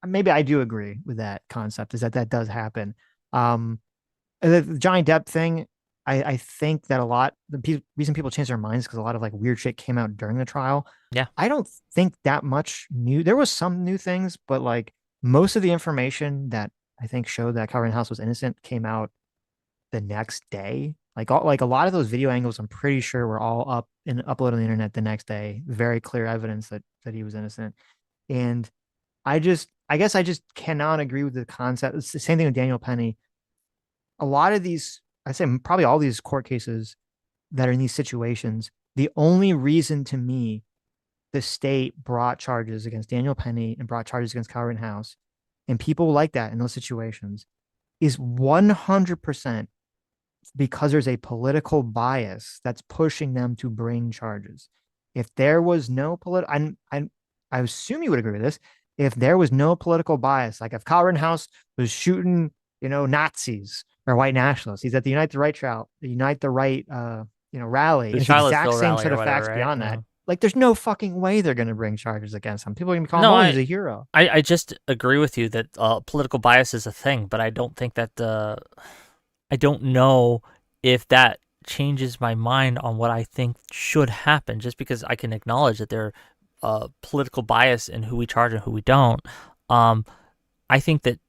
maybe I do agree with that concept, is that does happen. The Johnny Depp thing, I think that the reason people change their minds because a lot of like weird shit came out during the trial. Yeah. I don't think that much new. There was some new things, but like most of the information that I think showed that Kyle Rittenhouse was innocent came out the next day. Like a lot of those video angles, I'm pretty sure were all up and uploaded on the internet the next day. Very clear evidence that he was innocent. And I guess I just cannot agree with the concept. It's the same thing with Daniel Penny. A lot of these, I say probably all these court cases that are in these situations, the only reason to me the state brought charges against Daniel Penny and brought charges against Kyle Rittenhouse and people like that in those situations is 100% because there's a political bias that's pushing them to bring charges. If there was no I assume you would agree with this. If there was no political bias, like if Kyle Rittenhouse was shooting, Nazis or white nationalists, he's at the Unite the Right rally. The It's the exact Charlottesville same rally set or of facts whatever, beyond right? that. Like, there's no fucking way they're going to bring charges against him. People are going to be calling No, him, he's a hero. I just agree with you that political bias is a thing, but I don't think that I don't know if that changes my mind on what I think should happen. Just because I can acknowledge that there political bias in who we charge and who we don't. I think that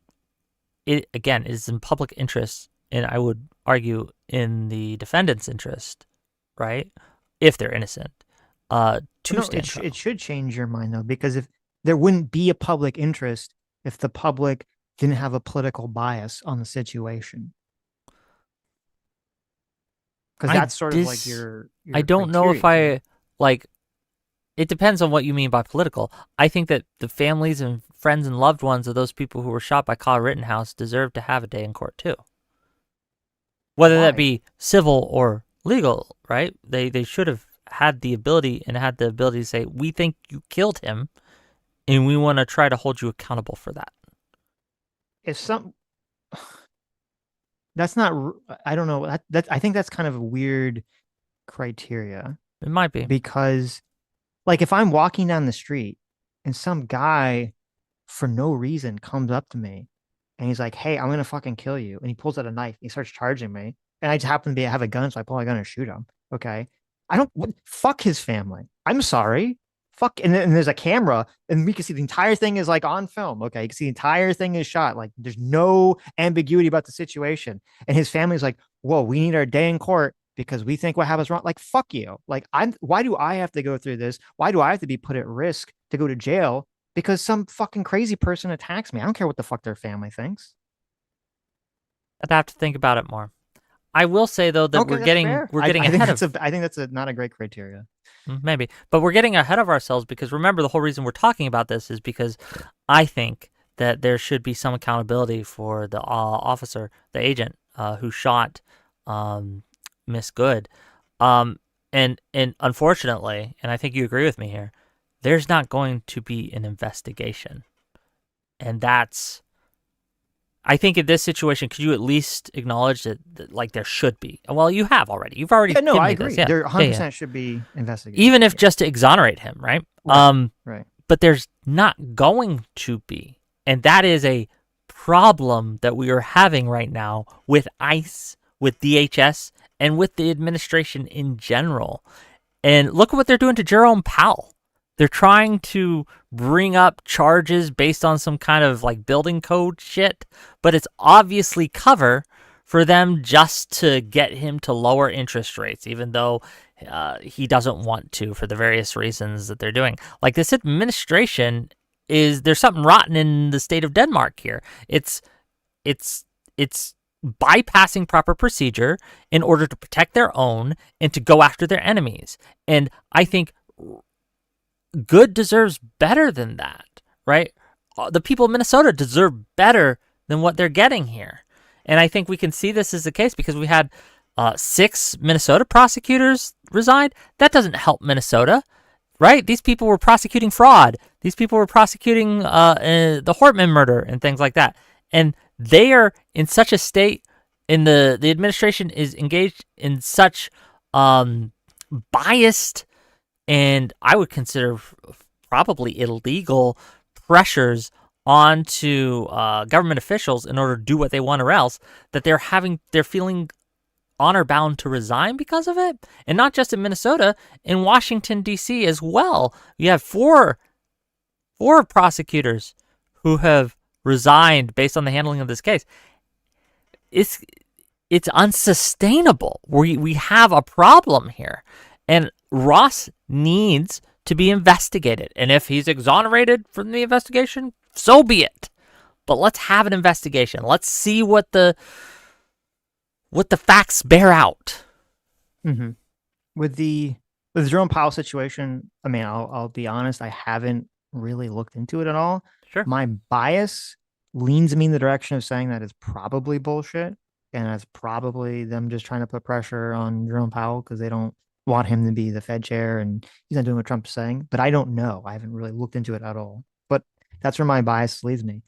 it, again, is in public interest, and I would argue in the defendant's interest, right? If they're innocent, It should change your mind, though, because if there wouldn't be a public interest if the public didn't have a political bias on the situation. Because that's sort of like your I don't know if criteria. it depends on what you mean by political. I think that the families and friends and loved ones of those people who were shot by Kyle Rittenhouse deserve to have a day in court too. Whether that be civil or legal, right? They should have had the ability to say, we think you killed him and we want to try to hold you accountable for that. That's not, I don't know. I think that's kind of a weird criteria. It might be. Because, like, if I'm walking down the street and some guy for no reason comes up to me and he's like, "Hey, I'm gonna fucking kill you," and he pulls out a knife. He starts charging me, and I just happen to have a gun, so I pull my gun and shoot him. Okay, I don't fuck his family. I'm sorry. Fuck, and there's a camera, and we can see the entire thing is like on film. Okay, you can see the entire thing is shot. Like there's no ambiguity about the situation, and his family's like, "Whoa, we need our day in court because we think what happens wrong." Like fuck you. Like Why do I have to go through this? Why do I have to be put at risk to go to jail because some fucking crazy person attacks me? I don't care what the fuck their family thinks. I'd have to think about it more. I will say though that Okay, we're that's getting fair. we're I getting think ahead that's of I think that's not a great criteria. maybe, but we're getting ahead of ourselves because remember the whole reason we're talking about this is because I think that there should be some accountability for the officer, the agent who shot Miss Good, and unfortunately, and I think you agree with me here, there's not going to be an investigation, and that's. I think in this situation, could you at least acknowledge that like there should be? Well, you have already. You've already. Yeah, no, given I me agree. This. Yeah. There Yeah, 100% yeah. should be investigated. Even if just to exonerate him, right? Right. But there's not going to be, and that is a problem that we are having right now with ICE, with DHS, and with the administration in general. And look at what they're doing to Jerome Powell. They're trying to bring up charges based on some kind of like building code shit, but it's obviously cover for them just to get him to lower interest rates, even though he doesn't want to for the various reasons that they're doing. Like this administration there's something rotten in the state of Denmark here. It's bypassing proper procedure in order to protect their own and to go after their enemies. And I think Good deserves better than that, right? The people of Minnesota deserve better than what they're getting here. And I think we can see this as the case because we had 6 Minnesota prosecutors resign. That doesn't help Minnesota, right? These people were prosecuting fraud. These people were prosecuting the Hortman murder and things like that. And they are in such a state, and the administration is engaged in such biased and I would consider probably illegal pressures onto government officials in order to do what they want or else, that they're feeling honor bound to resign because of it. And not just in Minnesota, in Washington, D.C. as well. You have four prosecutors who have resigned based on the handling of this case. It's unsustainable. We have a problem here. And Ross needs to be investigated. And if he's exonerated from the investigation, so be it. But let's have an investigation. Let's see what the facts bear out. Mm-hmm. With the Jerome Powell situation, I mean, I'll be honest, I haven't really looked into it at all. Sure. My bias leans me in the direction of saying that it's probably bullshit, and that's probably them just trying to put pressure on Jerome Powell because they don't want him to be the Fed chair, and he's not doing what Trump's saying. But I don't know. I haven't really looked into it at all. But that's where my bias leads me.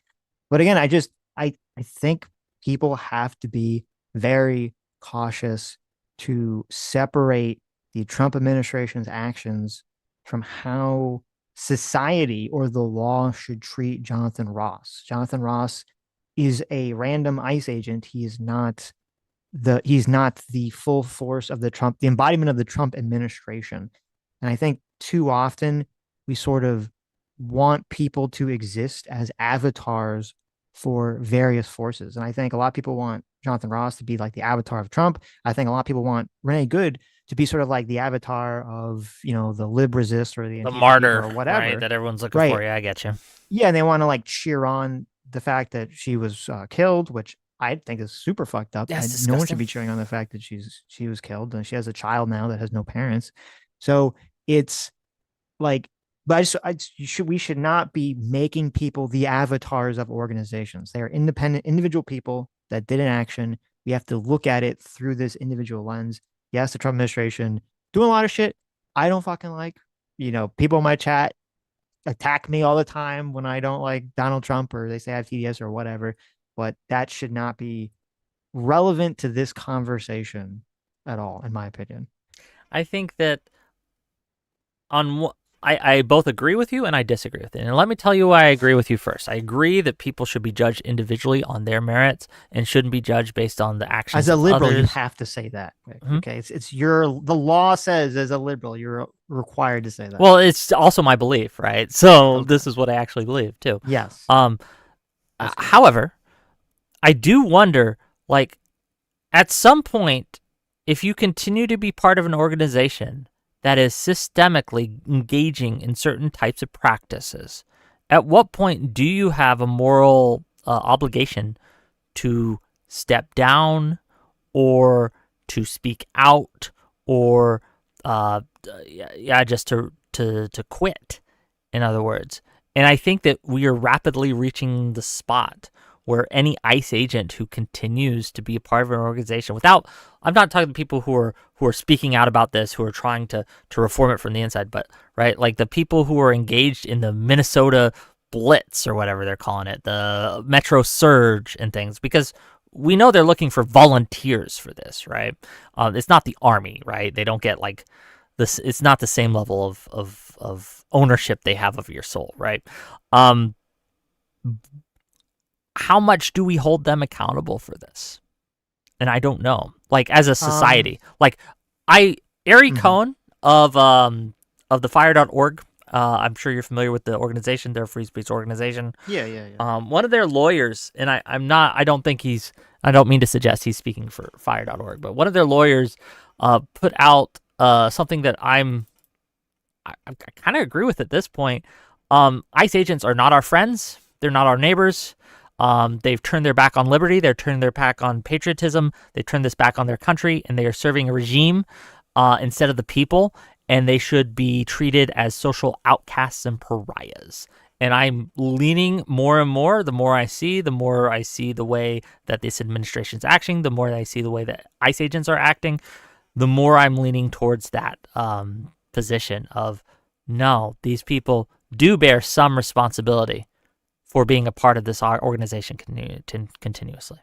But again, I think people have to be very cautious to separate the Trump administration's actions from how society or the law should treat Jonathan Ross. Jonathan Ross is a random ICE agent. He's not the full force of the embodiment of the Trump administration. And I think too often we sort of want people to exist as avatars for various forces. And I think a lot of people want Jonathan Ross to be like the avatar of Trump. I think a lot of people want Renee Good to be sort of like the avatar of, the lib resist or the martyr or whatever, right, that everyone's looking for. Yeah, I get you. Yeah, and they want to like cheer on the fact that she was killed, which I think is super fucked up. No one should be cheering on the fact that she was killed, and she has a child now that has no parents. So it's like, but we should not be making people the avatars of organizations. They are independent, individual people that did an action. We have to look at it through this individual lens. Yes, the Trump administration doing a lot of shit I don't fucking like. People in my chat attack me all the time when I don't like Donald Trump or they say I have TDS or whatever. But that should not be relevant to this conversation at all, in my opinion. I think that on I both agree with you and I disagree with it. And let me tell you why I agree with you first. I agree that people should be judged individually on their merits and shouldn't be judged based on the actions As a of liberal, you others. have to say that. Mhm. Okay, the law says as a liberal, you're required to say that. Well, it's also my belief, right? So Okay. this is what I actually believe too. Yes. That's good. However, I do wonder, like, at some point, if you continue to be part of an organization that is systemically engaging in certain types of practices, at what point do you have a moral obligation to step down or to speak out or just to quit, in other words? And I think that we are rapidly reaching the spot where any ICE agent who continues to be a part of an organization without, I'm not talking to people who are speaking out about this, who are trying to reform it from the inside, but right, like the people who are engaged in the Minnesota Blitz or whatever they're calling it, the Metro Surge and things, because we know they're looking for volunteers for this, right? It's not the army, right? They don't get like this. It's not the same level of ownership they have of your soul, right? How much do we hold them accountable for this? And I don't know. Like as a society, like Ari Cohn of the fire.org. I'm sure you're familiar with the organization. They're a free speech organization. Yeah. One of their lawyers, and I don't mean to suggest he's speaking for fire.org, but one of their lawyers put out something that I kind of agree with at this point. ICE agents are not our friends. They're not our neighbors. They've turned their back on liberty. They're turning their back on patriotism. They turned this back on their country, and they are serving a regime instead of the people. And they should be treated as social outcasts and pariahs. And I'm leaning more and more. The more I see the way that this administration's acting, the more I see the way that ICE agents are acting, the more I'm leaning towards that position of, no, these people do bear some responsibility for being a part of this organization continuously.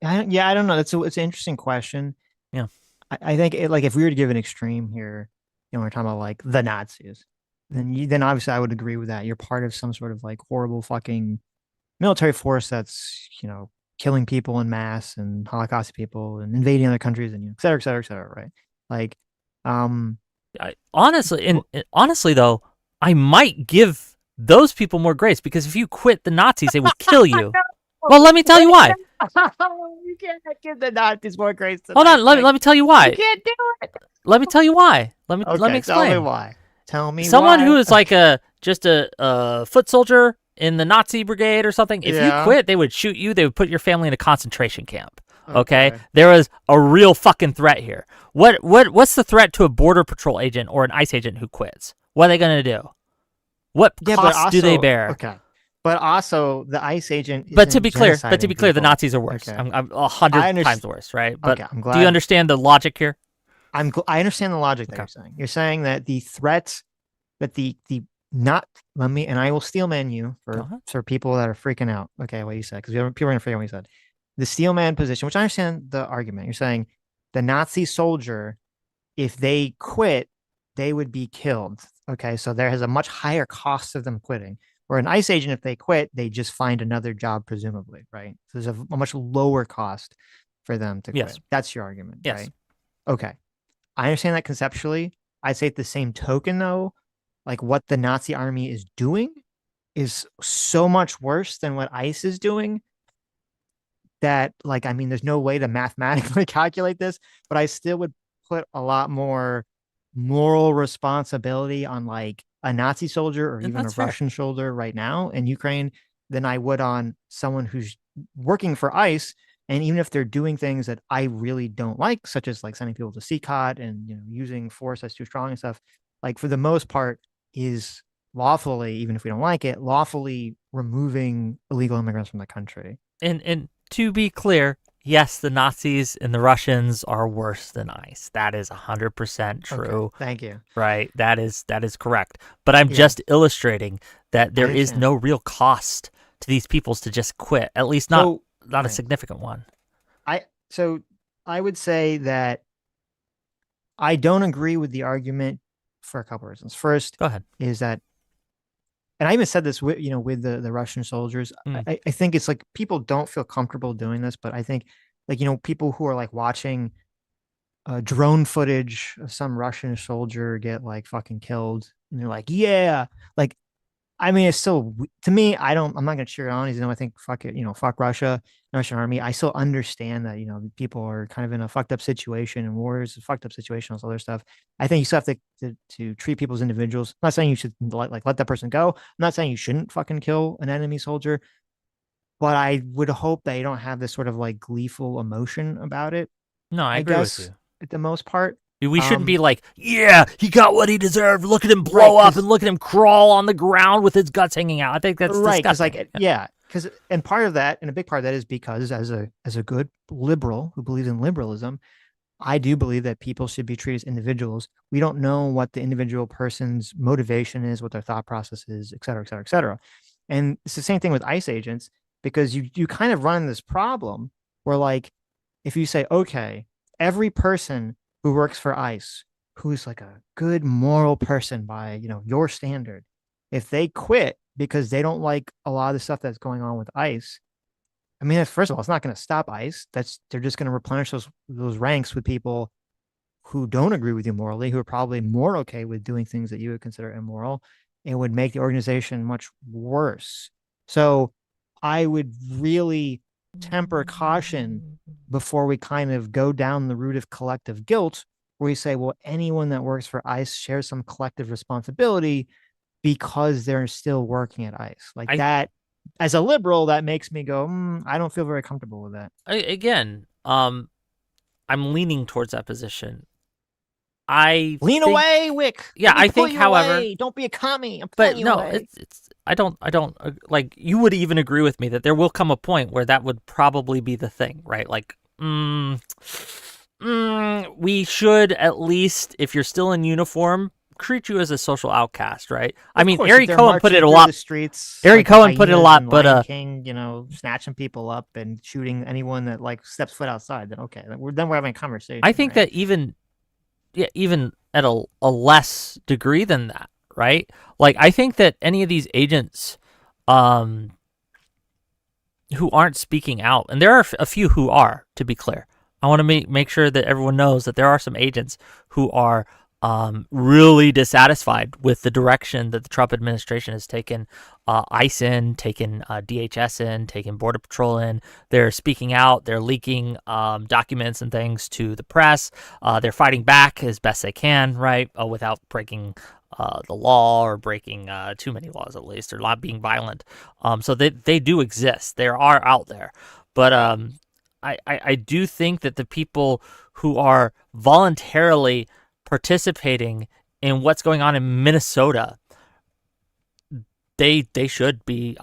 I don't know. It's an interesting question. Yeah. I think like if we were to give an extreme here, we're talking about like the Nazis, then obviously I would agree with that. You're part of some sort of like horrible fucking military force that's, killing people in mass and Holocaust people and invading other countries and et cetera, et cetera, et cetera, right? Like, honestly though, I might give those people more grace because if you quit the Nazis, they would kill you. Well, let me tell you why. You can't give the Nazis more grace. Hold on, let me tell you why. You can't do it. Let me tell you why. Let me explain. Tell me why. Someone who is like just a foot soldier in the Nazi brigade or something, if you quit, they would shoot you. They would put your family in a concentration camp. Okay? There was a real fucking threat here. What's the threat to a border patrol agent or an ICE agent who quits? What are they going to do? What costs do they bear? Okay. But also, the ICE agent. But to be clear, the Nazis are worse. Okay. I'm 100 times worse, right? But I'm glad. Do you understand the logic here? I understand the logic that you're saying. You're saying that the threats, that and I will steel man you for people that are freaking out. Okay, what you said, because people are gonna forget what you said. The steel man position, which I understand the argument. You're saying the Nazi soldier, if they quit, they would be killed. Okay, so there has a much higher cost of them quitting. Or an ICE agent, if they quit, they just find another job, presumably, right? So there's a much lower cost for them to quit. Yes. That's your argument, yes. Right? Okay. I understand that conceptually. I say at the same token, though, like what the Nazi army is doing is so much worse than what ICE is doing that, like, I mean, there's no way to mathematically calculate this, but I still would put a lot more moral responsibility on like a Nazi soldier or even a Russian soldier right now in Ukraine than I would on someone who's working for ICE. And even if they're doing things that I really don't like, such as like sending people to CCOT and using force that's too strong and stuff, like for the most part is lawfully, even if we don't like it, lawfully removing illegal immigrants from the country. And to be clear, yes, the Nazis and the Russians are worse than ICE. That is 100% true. Okay, thank you. Right. That is correct. But I'm just illustrating that there is no real cost to these peoples to just quit. At least not a significant one. So I would say that I don't agree with the argument for a couple reasons. First Go ahead. is that, and I even said this with with the Russian soldiers. Mm. I think it's like people don't feel comfortable doing this, but I think like people who are like watching drone footage of some Russian soldier get like fucking killed, and they're like, yeah, like I mean, it's still to me. I'm not gonna cheer it on. I think fuck it. Fuck Russia, Russian army. I still understand that people are kind of in a fucked up situation, and war is a fucked up situation, all this other stuff. I think you still have to treat people as individuals. I'm not saying you should let that person go. I'm not saying you shouldn't fucking kill an enemy soldier, but I would hope that you don't have this sort of like gleeful emotion about it. No, I I agree guess with you. at the most part. We shouldn't be like, yeah, he got what he deserved. Look at him blow Right, up and look at him crawl on the ground with his guts hanging out. I think that's right, because disgusting. because and part of that, and a big part of that is because as a good liberal who believes in liberalism, I do believe that people should be treated as individuals. We don't know what the individual person's motivation is, what their thought process is, et cetera, et cetera, et cetera. And it's the same thing with ICE agents, because you kind of run this problem where like if you say, okay, every person who works for ICE, who's like a good moral person by your standard, if they quit because they don't like a lot of the stuff that's going on with ICE, I mean, first of all, it's not going to stop ICE. They're just going to replenish those ranks with people who don't agree with you morally, who are probably more okay with doing things that you would consider immoral, and would make the organization much worse. So I would really temper caution before we kind of go down the route of collective guilt, where we say, well, anyone that works for ICE shares some collective responsibility because they're still working at ICE. Like that, as a liberal, that makes me go, I don't feel very comfortable with that. I'm leaning towards that position. Lean away, Whick. Yeah, I think, however, away. Don't be a commie. I'm but pulling you no, away. I don't like, you would even agree with me that there will come a point where that would probably be the thing, right? Like, we should at least, if you're still in uniform, treat you as a social outcast, right? I mean, Eric Cohen put it a lot. Eric Cohen put it a lot, but King, snatching people up and shooting anyone that like steps foot outside. Then okay, then we're having a conversation. I think that even at a less degree than that, right? Like, I think that any of these agents, who aren't speaking out, and there are a few who are, to be clear. I want to make sure that everyone knows that there are some agents who are really dissatisfied with the direction that the Trump administration has taken ICE in, taken DHS in, taken Border Patrol in. They're speaking out. They're leaking documents and things to the press. They're fighting back as best they can, right, without breaking the law or breaking too many laws, at least, or not being violent. So they do exist. They are out there. But I do think that the people who are voluntarily participating in what's going on in Minnesota, they should be.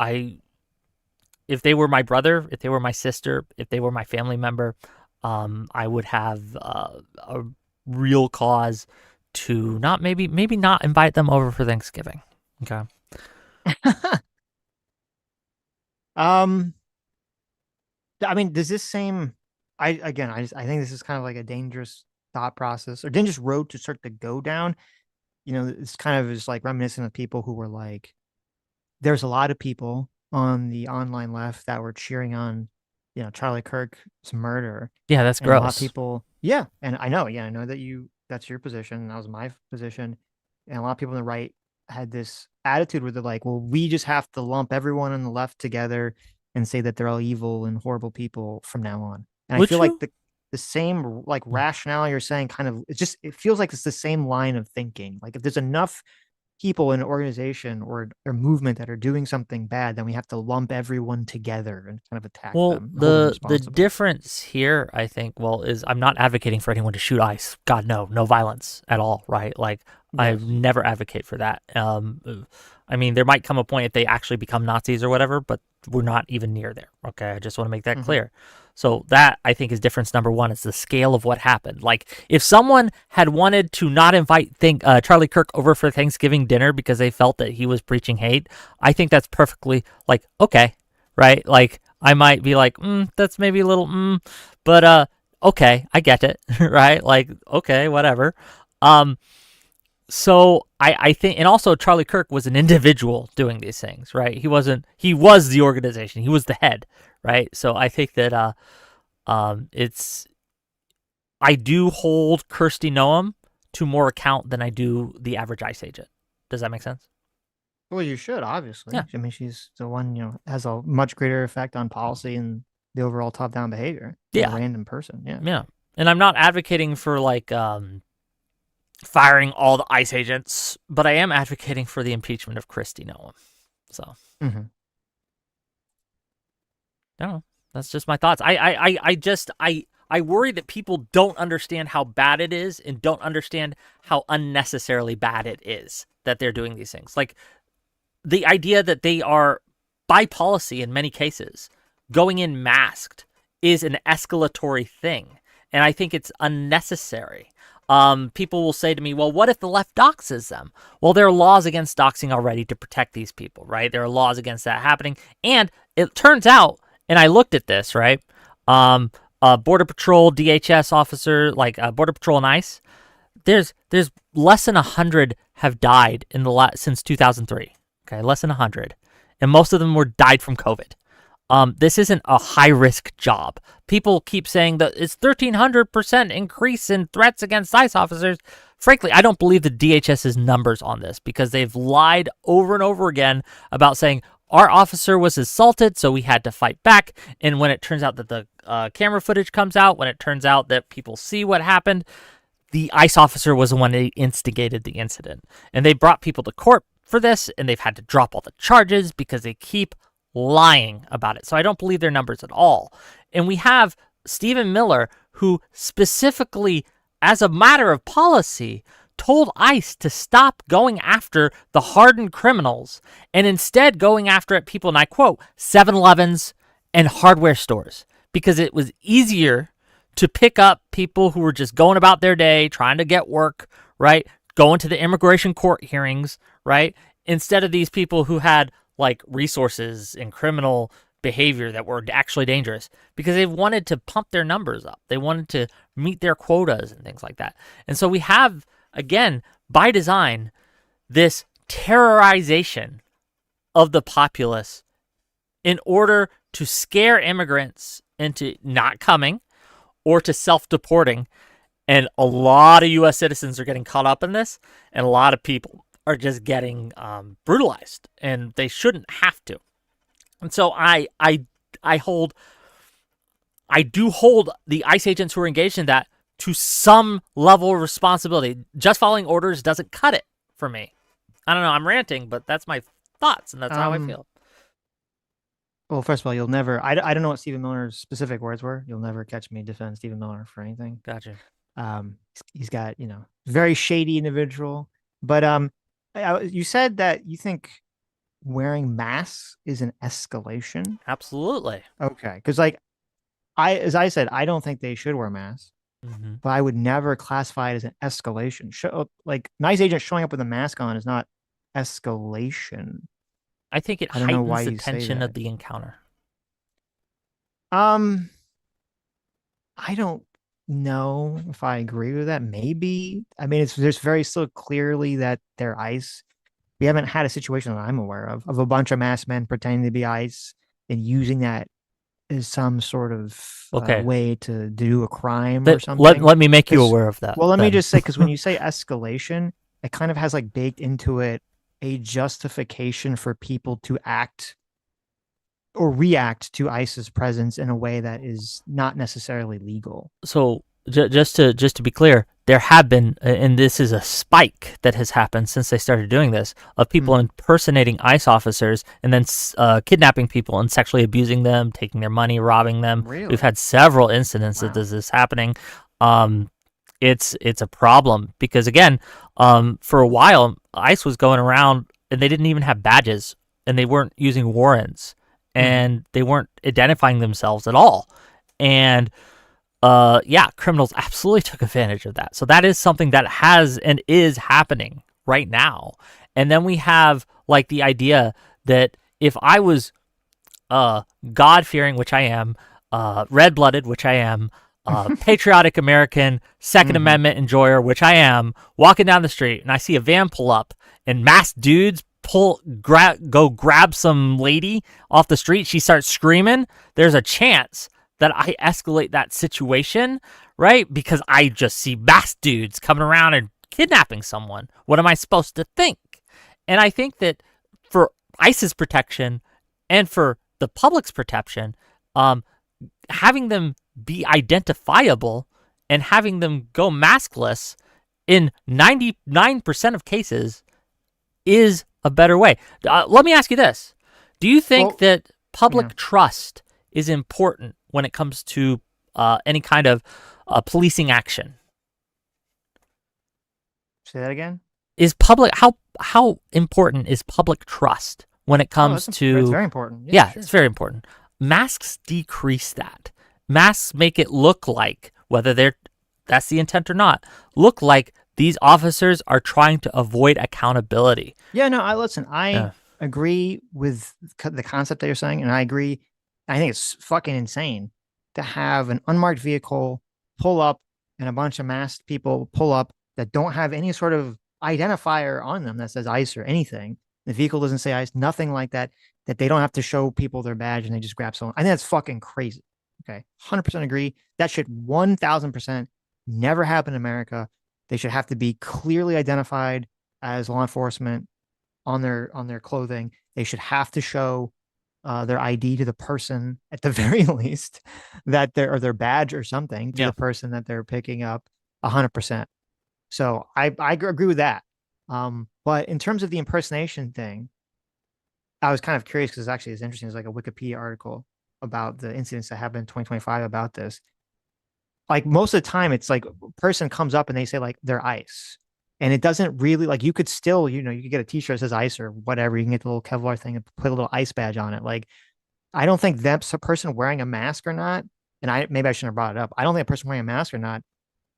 If they were my brother, if they were my sister, if they were my family member, I would have a real cause to maybe not invite them over for Thanksgiving. Okay. I mean, does this same? I think this is kind of like a dangerous thought process or dangerous road to start to go down. It's kind of just like reminiscent of people who were like, there's a lot of people on the online left that were cheering on, Charlie Kirk's murder. Yeah, that's gross. A lot of people, yeah, and I know that that's your position, and that was my position, and a lot of people on the right had this attitude where they're like, well, we just have to lump everyone on the left together and say that they're all evil and horrible people from now on. And I feel like the same like rationale you're saying kind of, it feels like it's the same line of thinking. Like if there's enough people in an organization or movement that are doing something bad, then we have to lump everyone together and kind of attack them. The difference here, I think, is I'm not advocating for anyone to shoot ICE. God, no violence at all, right? Like, yes. I never advocate for that. I mean, there might come a point if they actually become Nazis or whatever, but we're not even near there, okay? I just want to make that clear. So that, I think, is difference number one. It's the scale of what happened. Like, if someone had wanted to not invite Charlie Kirk over for Thanksgiving dinner because they felt that he was preaching hate, I think that's perfectly, like, okay, right? Like, I might be like, that's maybe a little, but okay, I get it, right? Like, okay, whatever. So I think, and also Charlie Kirk was an individual doing these things, right? He was the organization. He was the head, right? So I think that I do hold Kirsty Noam to more account than I do the average ICE agent. Does that make sense? Well, you should, obviously. Yeah. I mean, she's the one, has a much greater effect on policy and the overall top-down behavior than Yeah. a random person. Yeah. Yeah. And I'm not advocating for like firing all the ICE agents, but I am advocating for the impeachment of Kristi Noem. So Mm-hmm. I don't know. That's just my thoughts. I worry that people don't understand how bad it is and don't understand how unnecessarily bad it is that they're doing these things. Like the idea that they are, by policy in many cases, going in masked is an escalatory thing. And I think it's unnecessary. People will say to me, well, what if the left doxes them? Well, there are laws against doxing already to protect these people, right? There are laws against that happening. And it turns out, and I looked at this, right? Border Patrol, DHS officer, like Border Patrol and ICE, there's less than 100 have died in since 2003. Okay, less than 100. And most of them died from COVID. This isn't a high-risk job. People keep saying that it's 1,300% increase in threats against ICE officers. Frankly, I don't believe the DHS's numbers on this because they've lied over and over again about saying our officer was assaulted, so we had to fight back. And when it turns out that the camera footage comes out, when it turns out that people see what happened, the ICE officer was the one that instigated the incident. And they brought people to court for this, and they've had to drop all the charges because they keep lying about it. So I don't believe their numbers at all. And we have Stephen Miller, who specifically, as a matter of policy, told ICE to stop going after the hardened criminals and instead going after people, and I quote, 7-Elevens and hardware stores, because it was easier to pick up people who were just going about their day, trying to get work, right? Going to the immigration court hearings, right? Instead of these people who had like resources and criminal behavior that were actually dangerous, because they wanted to pump their numbers up. They wanted to meet their quotas and things like that. And so we have, again, by design, this terrorization of the populace in order to scare immigrants into not coming or to self-deporting. And a lot of U.S. citizens are getting caught up in this, and a lot of people are just getting brutalized, and they shouldn't have to. And so I do hold the ICE agents who are engaged in that to some level of responsibility. Just following orders doesn't cut it for me. I don't know, I'm ranting, but that's my thoughts, and that's how I feel. Well, first of all, you'll never, I don't know what Stephen Miller's specific words were. You'll never catch me defend Stephen Miller for anything. Gotcha. He's got, very shady individual. But you said that you think wearing masks is an escalation. Absolutely. Okay, because as I said, I don't think they should wear masks, but I would never classify it as an escalation. Like nice agent showing up with a mask on is not escalation. I think it heightens the tension of the encounter. I don't know if I agree with that. Maybe. I mean, there's very still clearly that they're ICE. We haven't had a situation that I'm aware of a bunch of masked men pretending to be ICE and using that as some sort of way to do a crime or something. Let me make you aware of that. Well, let me just say, because when you say escalation, it kind of has like baked into it a justification for people to act or react to ICE's presence in a way that is not necessarily legal. So just to be clear, there have been, and this is a spike that has happened since they started doing this, of people impersonating ICE officers and then kidnapping people and sexually abusing them, taking their money, robbing them. Really? We've had several incidents of this happening. It's a problem because, again, for a while, ICE was going around and they didn't even have badges and they weren't using warrants and they weren't identifying themselves at all. And criminals absolutely took advantage of that. So that is something that has and is happening right now. And then we have like the idea that if I was God-fearing, which I am, red-blooded, which I am, patriotic American, Second Amendment enjoyer, which I am, walking down the street and I see a van pull up and masked dudes go grab some lady off the street, she starts screaming, there's a chance that I escalate that situation, right? Because I just see masked dudes coming around and kidnapping someone. What am I supposed to think? And I think that for ICE's protection and for the public's protection, having them be identifiable and having them go maskless in 99% of cases is a better way. Let me ask you this. Do you think that public trust is important when it comes to any kind of policing action? Say that again? Is public how important is public trust when it comes to? It's very important. Yeah, sure. It's very important. Masks decrease that. Masks make it look like, whether that's the intent or not, look like these officers are trying to avoid accountability. Yeah, no, I agree with the concept that you're saying, and I agree. I think it's fucking insane to have an unmarked vehicle pull up and a bunch of masked people pull up that don't have any sort of identifier on them that says ICE or anything. The vehicle doesn't say ICE, nothing like that, that they don't have to show people their badge and they just grab someone. I think that's fucking crazy. Okay. 100% agree. That should 1000% never happen in America. They should have to be clearly identified as law enforcement on their clothing. They should have to show their ID to the person at the very least, that or their badge or something to the person that they're picking up. 100%. So I agree with that. But in terms of the impersonation thing, I was kind of curious because actually it's interesting. There's like a Wikipedia article about the incidents that happened in 2025 about this. Like most of the time, it's like a person comes up and they say like they're ICE. And it doesn't really, like, you could still, you could get a t-shirt that says ICE or whatever. You can get the little Kevlar thing and put a little ICE badge on it. Like, I don't think that's a person wearing a mask or not. And maybe I shouldn't have brought it up. I don't think a person wearing a mask or not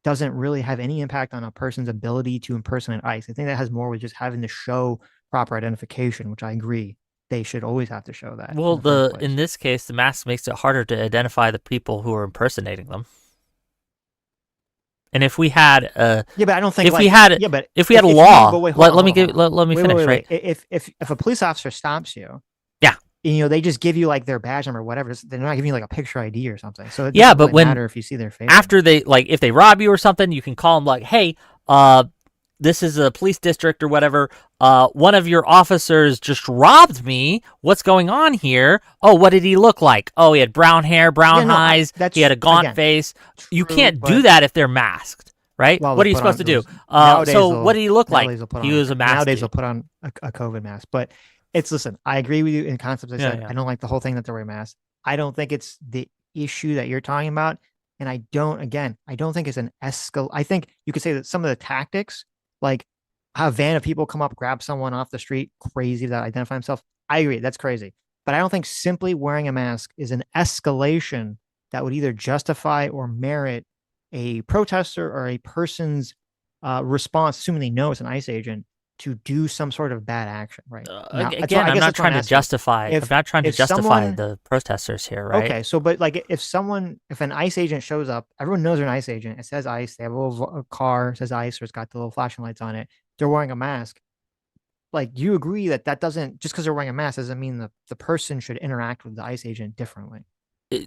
doesn't really have any impact on a person's ability to impersonate ICE. I think that has more with just having to show proper identification, which I agree. They should always have to show that. Well, in this case, the mask makes it harder to identify the people who are impersonating them. And if we had but I don't think if we had a law, let me finish. Right? If a police officer stops you, yeah, they just give you like their badge number or whatever. They're not giving you like a picture ID or something. So it doesn't really but when matter if you see their face. After if they rob you or something, you can call them like, hey, this is a police district or whatever. One of your officers just robbed me. What's going on here? Oh, what did he look like? Oh, he had brown hair, brown eyes. He had a gaunt face. You can't do that if they're masked, right? Well, what are you supposed to do? So what did he look like? He was a mask. Nowadays they'll put on a COVID mask. But listen, I agree with you in concepts. I said I don't like the whole thing that they're wearing masks. I don't think it's the issue that you're talking about. And I don't think it's an escalate. I think you could say that some of the tactics, like have a van of people come up, grab someone off the street, crazy that identify himself. I agree. That's crazy. But I don't think simply wearing a mask is an escalation that would either justify or merit a protester or a person's response, assuming they know it's an ICE agent, to do some sort of bad action, right? Again, I'm not trying to justify. I'm not trying to justify the protesters here, right? Okay, so but like if an ICE agent shows up, everyone knows they're an ICE agent. It says ICE. They have a little car, says ICE, or it's got the little flashing lights on it. They're wearing a mask. Like, do you agree that doesn't, just because they're wearing a mask doesn't mean that the person should interact with the ICE agent differently?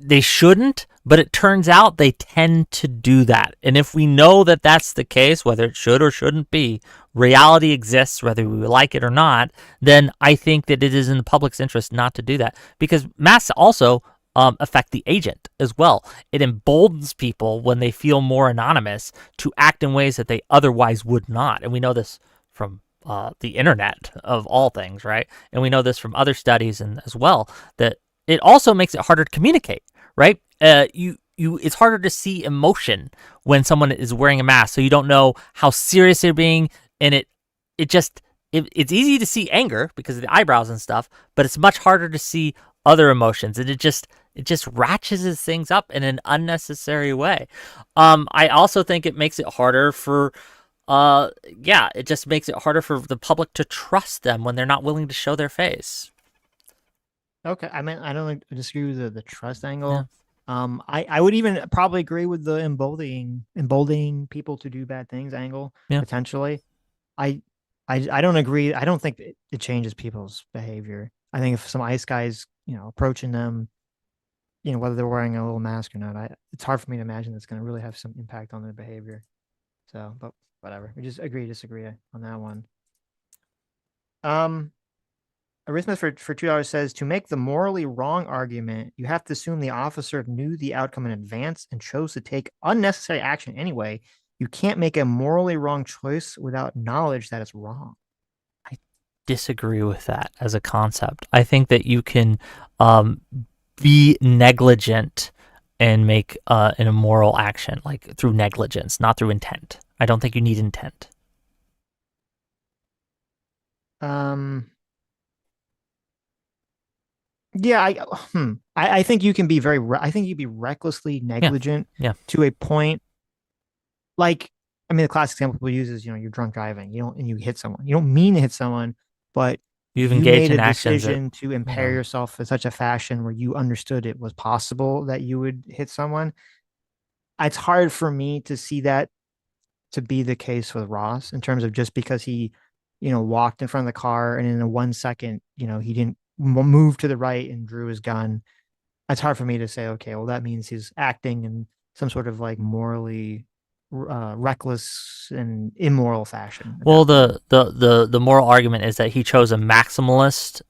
They shouldn't, but it turns out they tend to do that. And if we know that that's the case, whether it should or shouldn't be, reality exists, whether we like it or not, then I think that it is in the public's interest not to do that. Because masks also affect the agent as well. It emboldens people when they feel more anonymous to act in ways that they otherwise would not. And we know this from the internet of all things, right? And we know this from other studies and as well, that it also makes it harder to communicate, right? It's harder to see emotion when someone is wearing a mask, so you don't know how serious they're being, and it's easy to see anger because of the eyebrows and stuff, but it's much harder to see other emotions, and it just ratchets things up in an unnecessary way. I also think it makes it harder for it just makes it harder for the public to trust them when they're not willing to show their face. Okay, I mean, I don't disagree with the trust angle. I would even probably agree with the emboldening people to do bad things angle Yeah. potentially. I don't agree. I don't think it changes people's behavior. I think if some ICE guys, approaching them, whether they're wearing a little mask or not, it's hard for me to imagine that's going to really have some impact on their behavior. So, but whatever. We just disagree on that one. Arithmetic for $2 says to make the morally wrong argument, you have to assume the officer knew the outcome in advance and chose to take unnecessary action anyway. You can't make a morally wrong choice without knowledge that it's wrong. Disagree with that as a concept. I think that you can be negligent and make an immoral action, like through negligence, not through intent. I don't think you need intent. Yeah, I think you can be I think you'd be recklessly negligent Yeah. to a point. Like, I mean, the classic example people use is, you're drunk driving, and you hit someone. You don't mean to hit someone, but You've you engaged made in a actions that, decision to impair yourself in such a fashion where you understood it was possible that you would hit someone. It's hard for me to see that to be the case with Ross in terms of just because he, walked in front of the car and in a 1 second, he didn't move to the right and drew his gun. It's hard for me to say, okay, well, that means he's acting in some sort of like morally reckless and immoral fashion. Well, the moral argument is that he chose a maximalist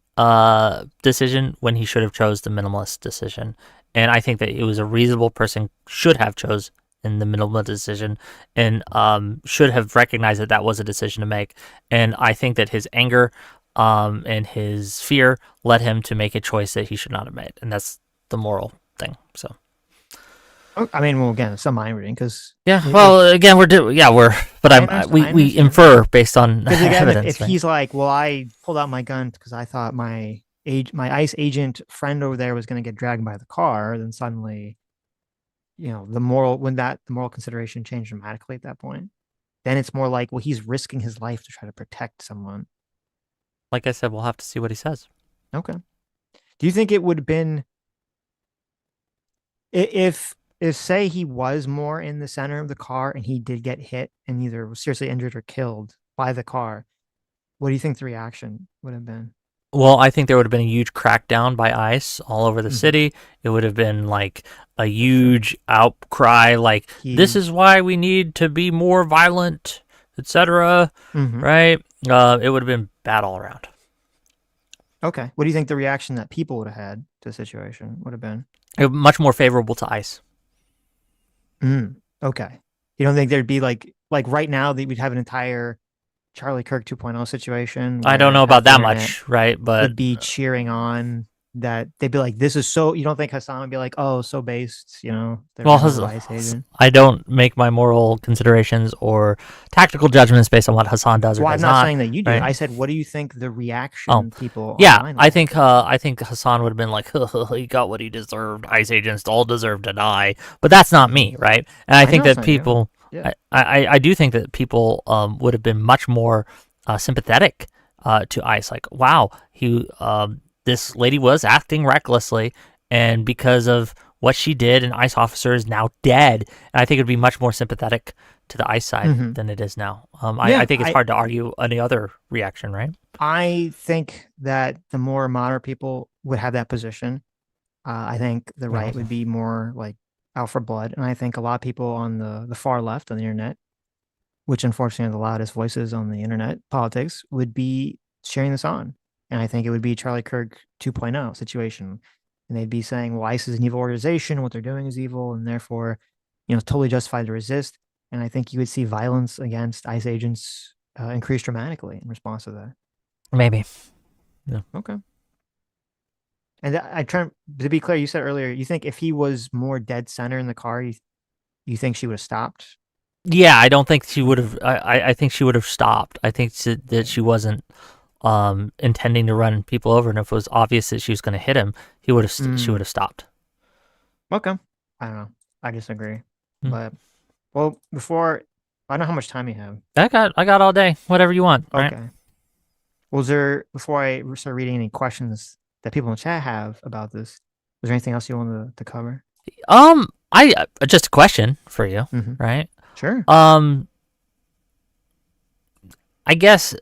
decision when he should have chose the minimalist decision, and I think that it was a reasonable person should have chose in the minimalist decision and should have recognized that was a decision to make. And I think that his anger and his fear led him to make a choice that he should not have made, and that's the moral thing. So. I mean, well, again, it's some mind reading because again, we infer based on evidence. If he's like, well, I pulled out my gun because I thought my ICE agent friend over there was going to get dragged by the car, then suddenly, the moral consideration changed dramatically at that point. Then it's more like, well, he's risking his life to try to protect someone. Like I said, we'll have to see what he says. Okay. Do you think it would have been if say he was more in the center of the car and he did get hit and either was seriously injured or killed by the car, what do you think the reaction would have been? Well, I think there would have been a huge crackdown by ICE all over the city. It would have been like a huge outcry, like this is why we need to be more violent, etc. Right? It would have been bad all around. Okay. What do you think the reaction that people would have had to the situation would have been? Much more favorable to ICE. Okay. You don't think there'd be like right now that we'd have an entire Charlie Kirk 2.0 situation? I don't know about that much, right? But would be cheering on that. They'd be like, "This is so." You don't think Hassan would be like, "Oh, so based," Well, I don't make my moral considerations or tactical judgments based on what Hassan does or does not. I'm not saying that you do. Right? I said, what do you think the reaction people? Yeah, I think Hassan would have been like, he got what he deserved. ICE agents all deserve to die, but that's not me, right? And I think that people, I do think that people would have been much more sympathetic to ICE. Like, wow, this lady was acting recklessly, and because of what she did, an ICE officer is now dead. And I think it would be much more sympathetic to the ICE side than it is now. I think it's hard to argue any other reaction, right? I think that the more moderate people would have that position. I think the right would be more like out for blood. And I think a lot of people on the far left on the internet, which unfortunately are the loudest voices on the internet politics, would be cheering this on. And I think it would be Charlie Kirk 2.0 situation. And they'd be saying, well, ICE is an evil organization. What they're doing is evil. And therefore, totally justified to resist. And I think you would see violence against ICE agents increase dramatically in response to that. Maybe. Yeah. Okay. And I try to be clear. You said earlier, you think if he was more dead center in the car, you think she would have stopped? Yeah, I don't think she would have. I think she would have stopped. I think that she wasn't intending to run people over, and if it was obvious that she was going to hit him, she would have stopped. Okay. I don't know. I disagree. But before, I don't know how much time you have. I got all day. Whatever you want. Okay. Right? Was there, before I start reading any questions that people in the chat have about this, was there anything else you wanted to cover? I just a question for you, Mhm. right? Sure. I guess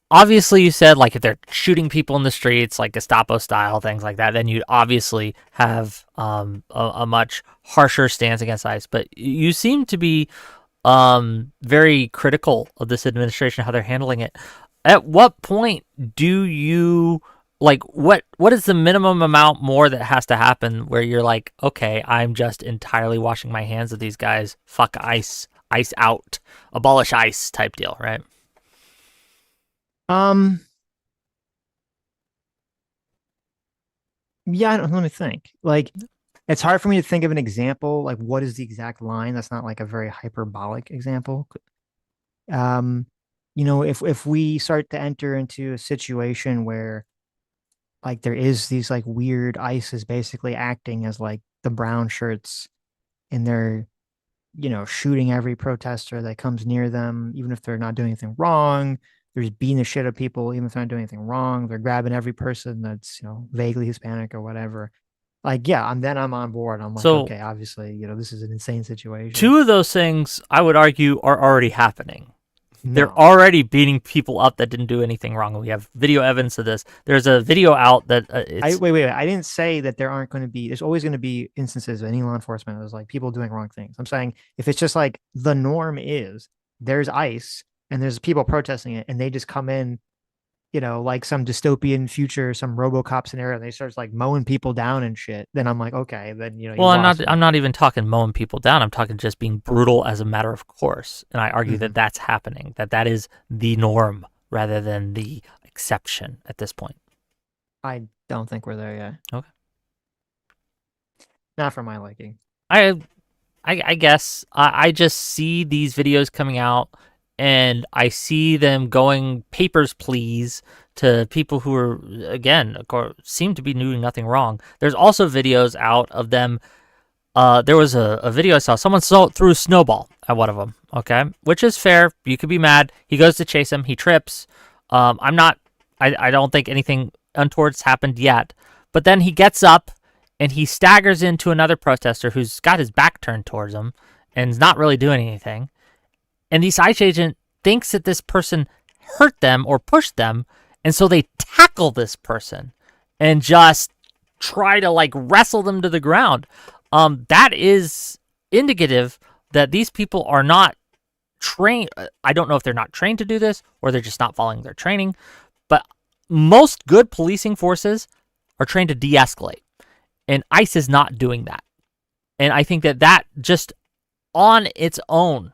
obviously you said like if they're shooting people in the streets, like Gestapo style things like that, then you'd obviously have a much harsher stance against ICE. But you seem to be very critical of this administration, how they're handling it. At what point do you like what is the minimum amount more that has to happen where you're like, okay, I'm just entirely washing my hands of these guys, fuck ICE, ICE out, abolish ICE type deal, right? Um. Yeah. Let me think. Like, it's hard for me to think of an example. Like, what is the exact line? That's not like a very hyperbolic example. Um, if we start to enter into a situation where like there is these like weird ICE is basically acting as like the brown shirts and they're shooting every protester that comes near them, even if they're not doing anything wrong. They're just beating the shit out of people, even if they're not doing anything wrong. They're grabbing every person that's, vaguely Hispanic or whatever. Like, yeah, I'm on board. I'm like, So okay, obviously, this is an insane situation. two of those things I would argue are already happening. They're No. already beating people up that didn't do anything wrong. We have video evidence of this. There's a video out that Wait. I didn't say that there aren't going to be. There's always going to be instances of any law enforcement there's like people doing wrong things. I'm saying if it's just like the norm is there's ICE and there's people protesting it, and they just come in, like some dystopian future, some RoboCop scenario, and they start like mowing people down and shit. Then I'm like, okay, then you well, lost me. I'm not even talking mowing people down. I'm talking just being brutal as a matter of course. And I argue that that's happening. That is the norm rather than the exception at this point. I don't think we're there yet. Okay. Not for my liking. I guess I just see these videos coming out and I see them going papers please to people who are, again, of course, seem to be doing nothing wrong. There's also videos out of them. There was a video I saw. Someone threw a snowball at one of them, okay? Which is fair. You could be mad. He goes to chase him. He trips. I don't think anything untoward's happened yet. But then he gets up and he staggers into another protester who's got his back turned towards him and is not really doing anything. And the ICE agent thinks that this person hurt them or pushed them, and so they tackle this person and just try to like wrestle them to the ground. That is indicative that these people are not trained. I don't know if they're not trained to do this or they're just not following their training, but most good policing forces are trained to de-escalate. And ICE is not doing that. And I think that just on its own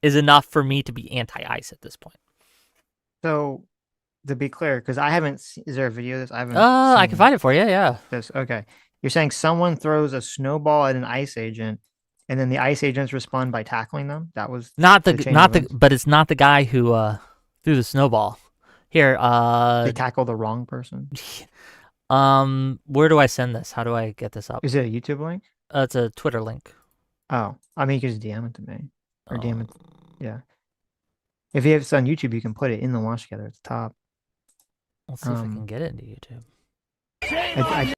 is enough for me to be anti-ICE at this point. So, to be clear, because I haven't is there a video of this? I haven't I can find it for you, yeah. This. Okay. You're saying someone throws a snowball at an ICE agent and then the ICE agents respond by tackling them? That was but it's not the guy who threw the snowball. Here, they tackle the wrong person. where do I send this? How do I get this up? Is it a YouTube link? It's a Twitter link. Oh, I mean, you can just DM it to me or DM it. Yeah. If you have this on YouTube, you can put it in the watch together at the top. Let's see if I can get it into YouTube.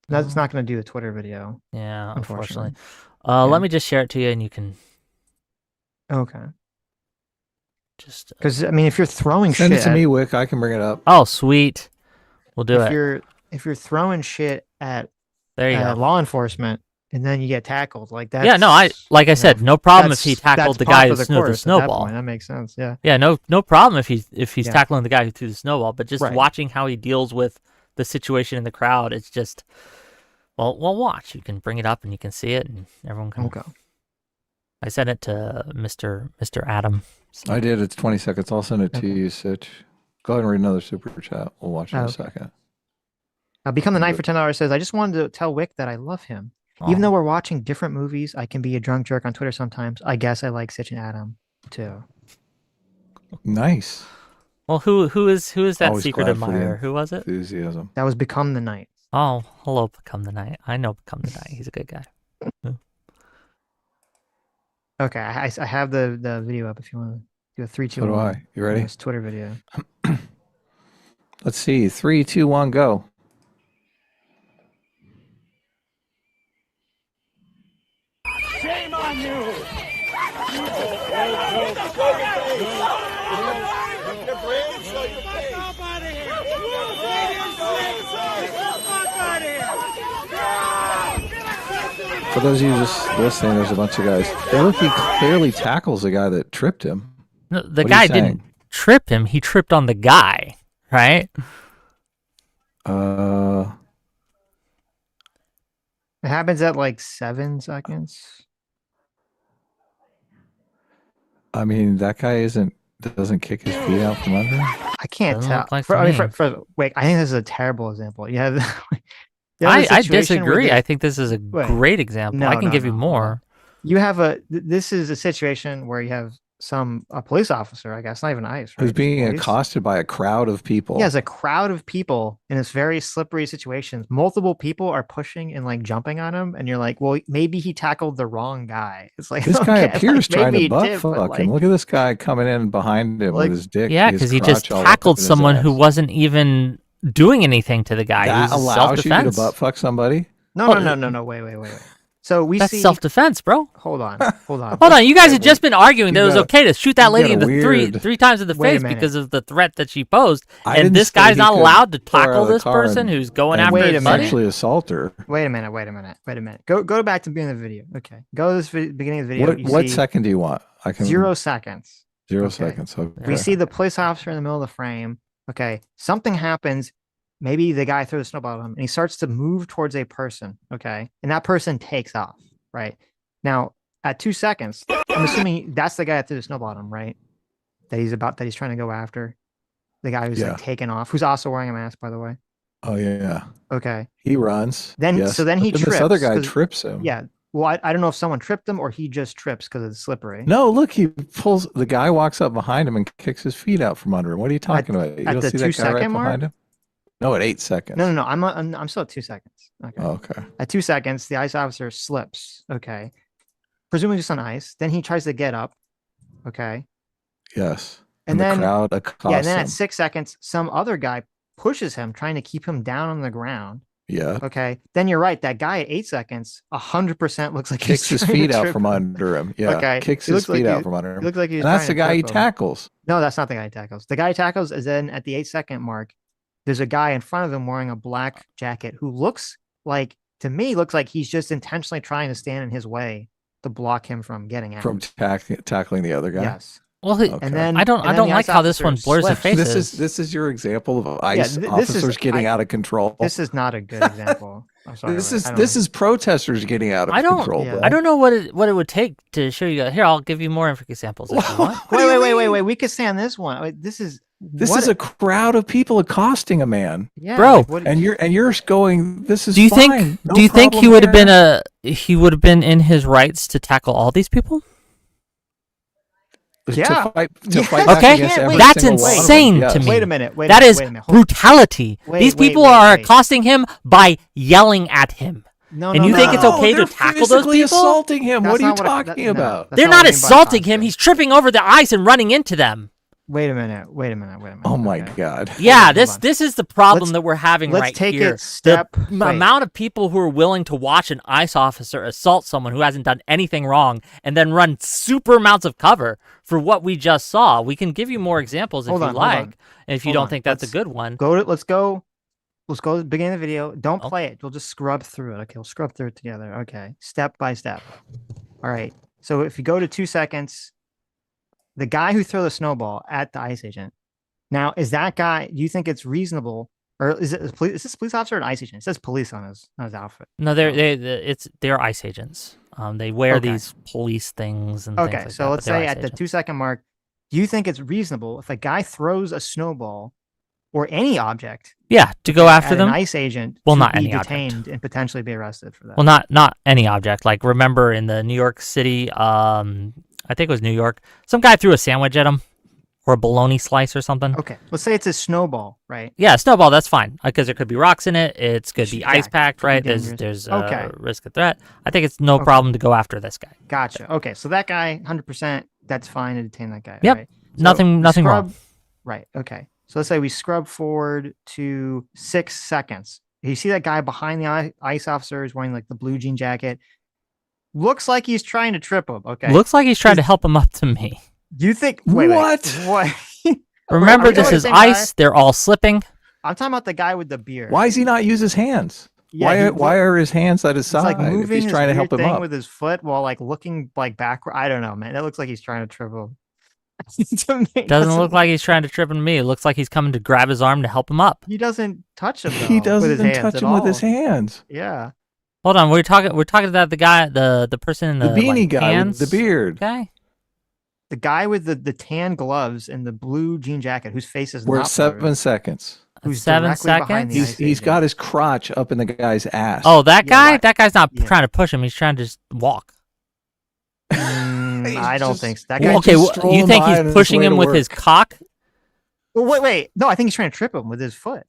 That's not going to do the Twitter video. Yeah, unfortunately. Yeah. Let me just share it to you, and you can. Okay. Just because I mean, if you're throwing Send shit it to me, Whick. I can bring it up. Oh, sweet. We'll do it. If you're throwing shit at there you go. Law enforcement, and then you get tackled like that. Yeah, no, I said, no problem if he tackled the guy who threw the snowball. That makes sense. Yeah. Yeah, no problem if he's tackling the guy who threw the snowball. But just watching how he deals with the situation in the crowd, it's just well, watch. You can bring it up and you can see it, and everyone can. Okay. I sent it to Mr. Adam. So. I did. It's 20 seconds. I'll send it to you, Sitch. Go ahead and read another super chat. We'll watch it in a second. Become the Knight for $10 says, I just wanted to tell Whick that I love him. Even though we're watching different movies, I can be a drunk jerk on Twitter sometimes. I guess I like Sitch and Adam too. Nice. Well, who is that Always secret admirer? Who was it? Enthusiasm. That was Become the Knight. Oh, hello, Become the Knight. I know Become the Knight. He's a good guy. Okay, I have the video up if you want to do a 3, 2, 1. So do I. You ready? This Twitter video. Let's see. 3, 2, 1, go. Shame on you. For those of you just listening, there's a bunch of guys. Hey, look, he clearly tackles the guy that tripped him. No, the What are guy you saying? didn't trip him. He tripped on the guy, right? It happens at like 7 seconds. I mean, that guy doesn't kick his feet out from under him. I can't Doesn't tell. look like For, to I mean, me. wait, I think this is a terrible example. You have, you have a I situation where disagree. the- I think this is a great example. I can give you hold more. on. You have this is a situation where you have a police officer, I guess, not even ICE, right? Who's being Police. accosted by a crowd of people. He has a crowd of people in this very slippery situation. Multiple people are pushing and like jumping on him, and you're like, well, maybe he tackled the wrong guy. It's like This guy okay, appears like, trying maybe to he butt did, but, fuck like, him. Look at this guy coming in behind him Like, with his dick. Yeah, his because he just crotch all up tackled in his someone who ass. wasn't even doing anything to the guy. That It was allows you to self-defense. butt fuck somebody. no, wait. So we That's see. self-defense, bro. Hold on. Hold on, you guys have just been arguing that it was got- okay to shoot that you lady got in a the weird- three times in the Wait a face minute. because of the threat that she posed, I and didn't this say guy's he not could allowed to pull her out tackle of the this car person and- who's going and after Wait his a buddy. minute. sexually assault her. Wait a minute. Go back to the beginning of the video. Okay, go to this beginning of the video. What see second do you want? I can 0 seconds. 0 Okay. seconds. Okay. We see the police officer in the middle of the frame. Okay, something happens. Maybe the guy throws a snowball at him, and he starts to move towards a person. Okay, and that person takes off. Right now, at 2 seconds, I'm assuming that's the guy that threw the snowball at him, right? That he's trying to go after. The guy who's Yeah. like taking off, who's also wearing a mask, by the way. Oh yeah. Okay, He runs. Then- yes. so then he But this other trips, guy 'cause- trips him. yeah. Well, I don't know if someone tripped him or he just trips because it's slippery. No, look, the guy walks up behind him and kicks his feet out from under him. What are you talking about? You at don't the see that guy 2 right second mark? behind him? No, at 8 seconds. No. I'm still at 2 seconds. Okay. Oh, okay. At 2 seconds, the ICE officer slips. Okay. Presumably just on ice. Then he tries to get up. Okay. Yes. And the then crowd accosts yeah, and then him. at 6 seconds, some other guy pushes him, trying to keep him down on the ground. Yeah. Okay. Then you're right. That guy at 8 seconds, 100% looks like Kicks he's his trying to feet out trip from him. under him. Yeah. Okay. Kicks He his looks like feet he- out from under him. He looks like he's And that's the trying to guy he trip him. tackles. No, that's not the guy he tackles. The guy he tackles is then at the 8 second mark. There's a guy in front of him wearing a black jacket who looks like he's just intentionally trying to stand in his way to block him from getting out. From tackling the other guy. Yes. Well, Okay. And then I don't the like ICE how this one officer blurs the slips. faces. This is your example of ICE this is- officers getting out of control. This is not a good example. I'm sorry. This Rick. I don't- is protesters getting out of I don't- control. yeah. bro. I don't know what it would take to show you guys. Here, I'll give you more examples if you want. What do you mean? Wait. We could stay on this one. Wait, this is This is a crowd of people accosting a man, yeah, Bro. like, what- and you're going. This is. Do you fine. think? No do you think he problem would have here." been in his rights to tackle all these people? To Yeah. fight Yeah. back Okay, against every that's single one of them, insane yes. to me. Wait a minute. That is hold on. brutality. Wait, These wait, people wait, are wait. accosting him by yelling at him. No, And no, you no, think it's no. okay to they're tackle those physically people? assaulting him. That's What are you not what I- talking no, about? that's They're not not what I mean by assaulting him. accosting. He's tripping over the ice and running into them. Wait a minute. Oh my Okay. god. Yeah, hold this on. this is the problem Let's- that we're having let's right take here. it step- the wait. amount of people who are willing to watch an ICE officer assault someone who hasn't done anything wrong and then run super amounts of cover for what we just saw. We can give you more examples if Hold you on, hold on. like, and if you Hold don't on. think that's a Let's good one. Let's go to the beginning of the video. Don't Oh. play it. We'll just scrub through it. Okay, we'll scrub through it together. Okay, step by step. All right. So if you go to 2 seconds, the guy who threw the snowball at the ICE agent. Now, is that guy? Do you think it's reasonable, or is it? Is this a police officer or an ICE agent? It says police on his outfit. No, they're ICE agents. They wear Okay. these police things and things Okay, like so that, let's but they're say ICE at the agents. 2 second mark, do you think it's reasonable if a guy throws a snowball or any object Yeah, to go after at them. an ICE agent Well, to not be any object. detained and potentially be arrested for that? Well, not any object. Like remember in the New York City, I think it was New York, some guy threw a sandwich at him or a bologna slice or something. Okay, let's say it's a snowball, right? Yeah, snowball, that's fine because there could be rocks in it. It's could be Yeah, ice packed, could be right? dangerous. There's Okay. risk of threat. I think it's no Okay. problem to go after this guy. Gotcha. Okay, so that guy, 100%, that's fine to detain that guy. Yep, Right? So nothing we wrong. Right. Okay. So let's say we scrub forward to 6 seconds. You see that guy behind the ICE officer is wearing like the blue jean jacket. Looks like he's trying to trip him. Okay. Looks like he's trying to help him up to me. Do you think? Wait, What? What? Remember, Are we this talking is the same guy? ice. They're all slipping. I'm talking about the guy with the beard. Why does he not use his hands? Yeah, Why are his hands at his He's side like if moving he's his trying to help weird him thing up? with his foot while like looking like backward. I don't know, man. It looks like he's trying to trip him. To me, Doesn't look like he's trying to trip me. It looks like he's coming to grab his arm to help him up. He doesn't touch him. He though, with his doesn't hands touch at him with his all. hands. Yeah. Hold on, we're talking about the guy, the person in The the beanie like, guy hands with the beard. guy. The guy with the tan gloves and the blue jean jacket, whose face is We're not 7 blurred, seconds. who's 7 directly behind seconds? the He's ice he's agent. got his crotch up in the guy's ass. Oh, that Yeah, guy? why- That guy's not yeah. trying to push him. He's trying to just walk. He's I don't just- think so. That Well, guy. Okay, just you strolling think by on he's his pushing way him to with his work. cock? Well, wait. No, I think he's trying to trip him with his foot.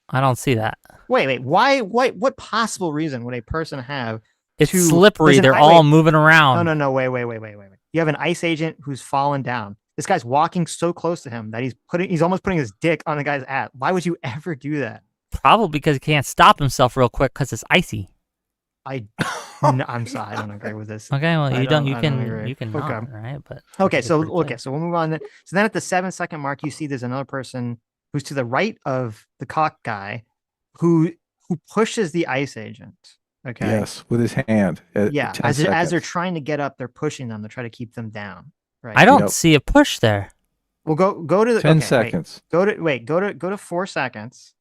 I don't see that. Wait. Why? What possible reason would a person have? It's to- slippery. listen, They're I- all wait. moving around. No. Wait. You have an ice agent who's fallen down. This guy's walking so close to him that he's almost putting his dick on the guy's ass. Why would you ever do that? Probably because he can't stop himself real quick because it's icy. I'm sorry, I don't agree with this. Okay, well I you don't. don't- You I don't can. agree. You can Okay. not, right? But Okay, so pretty clear. so we'll move on. So then at the 7-second mark, you see there's another person who's to the right of the cock guy, who pushes the ice agent. Okay. Yes, with his hand. At Yeah. 10 As they're seconds. trying to get up, they're pushing them to try to keep them down. Right. I don't Yep. see a push there. Well, go to the 10 okay, wait. seconds. Go to 4 seconds.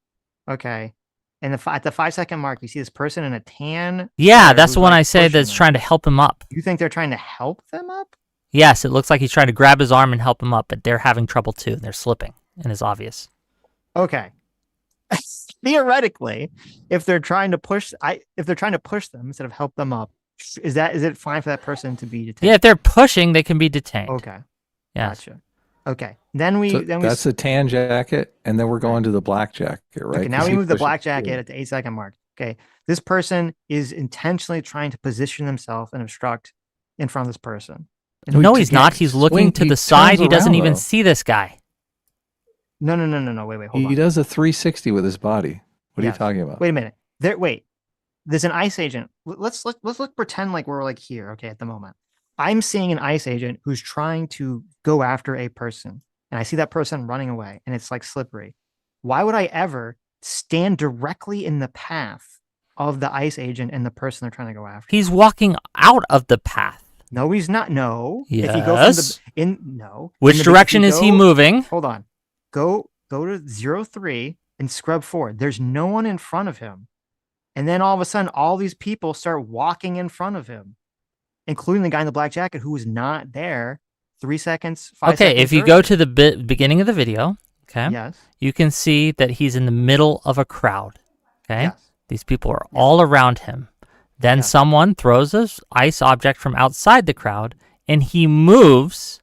Okay. And at the 5-second mark, you see this person in a tan. Yeah, sweater that's who's, the one like, I say pushing that's them. trying to help him up. You think they're trying to help them up? Yes, it looks like he's trying to grab his arm and help him up, but they're having trouble too. They're slipping, and it's obvious. Okay. Theoretically, if they're trying to push them instead of help them up, is it fine for that person to be detained? Yeah, if they're pushing, they can be detained. Okay. Yes. Gotcha. Okay. Then we So that's the tan jacket, and then we're going to the black jacket, right? okay, now 'Cause we he move the pushes black through. jacket at the 8-second mark. Okay. This person is intentionally trying to position themselves and obstruct in front of this person. And No, to he's get- not. He's looking swing- to he the side. turns He doesn't around, even though. see this guy. No. Wait. Hold on. He does a 360 with his body. What are Yes. you talking about? Wait a minute. There's an ice agent. Let's pretend like we're like here, okay, at the moment. I'm seeing an ice agent who's trying to go after a person, and I see that person running away, and it's like slippery. Why would I ever stand directly in the path of the ice agent and the person they're trying to go after? He's walking out of the path. No, he's not. No. If you go from Yes. Which if direction you is he go- moving? Hold on. Go to 0-3 and scrub forward. There's no one in front of him. And then all of a sudden, all these people start walking in front of him, including the guy in the black jacket who was not there 3 seconds, 5 Okay, seconds. if you go to the beginning of the video, okay, Yes. you can see that he's in the middle of a crowd. Okay, Yes. these people are all around him. Then Yeah. someone throws a ice object from outside the crowd, and he moves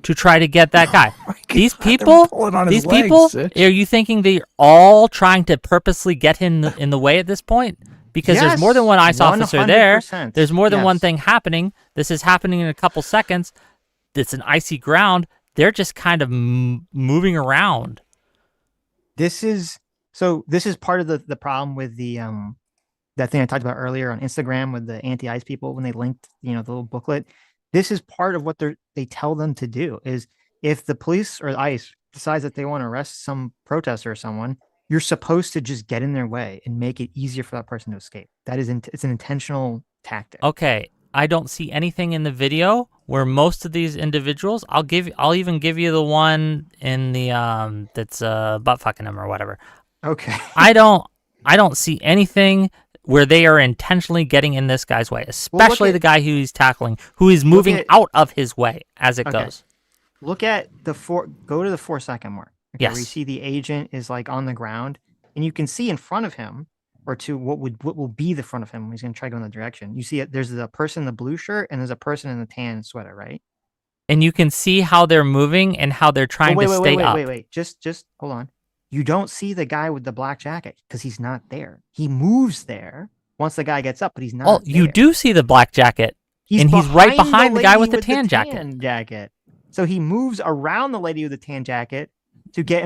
to try to get that guy. My God, These they're people, pulling on his these people, legs, Sitch. are you thinking they're all trying to purposely get him in the way at this point? Because there's more than one ice officer there. 100%. There's more than one Yes. thing happening. This is happening in a couple seconds. It's an icy ground. They're just kind of moving around. This is part of the problem with the that thing I talked about earlier on Instagram with the anti-ice people when they linked, the little booklet. This is part of what they tell them to do is if the police or ICE decides that they want to arrest some protester or someone, you're supposed to just get in their way and make it easier for that person to escape. That is it's an intentional tactic. Okay, I don't see anything in the video where most of these individuals. I'll even give you the one in the that's butt fucking him or whatever. Okay. I don't see anything where they are intentionally getting in this guy's way, especially at- the guy who he's tackling, who is moving at- out of his way as it Okay. goes. Look at go to the 4-second mark. Okay, where you Yes. see the agent is like on the ground, and you can see in front of him, or to what will be the front of him when he's gonna try to go in the direction. You see it. There's a person in the blue shirt and there's a person in the tan sweater, right? And you can see how they're moving and how they're trying to stay up. Wait. Just hold on. You don't see the guy with the black jacket because he's not there. He moves there once the guy gets up, but he's not. Oh, you there. do see the black jacket. and he's right behind the guy lady with the tan jacket. So he moves around the lady with the tan jacket to get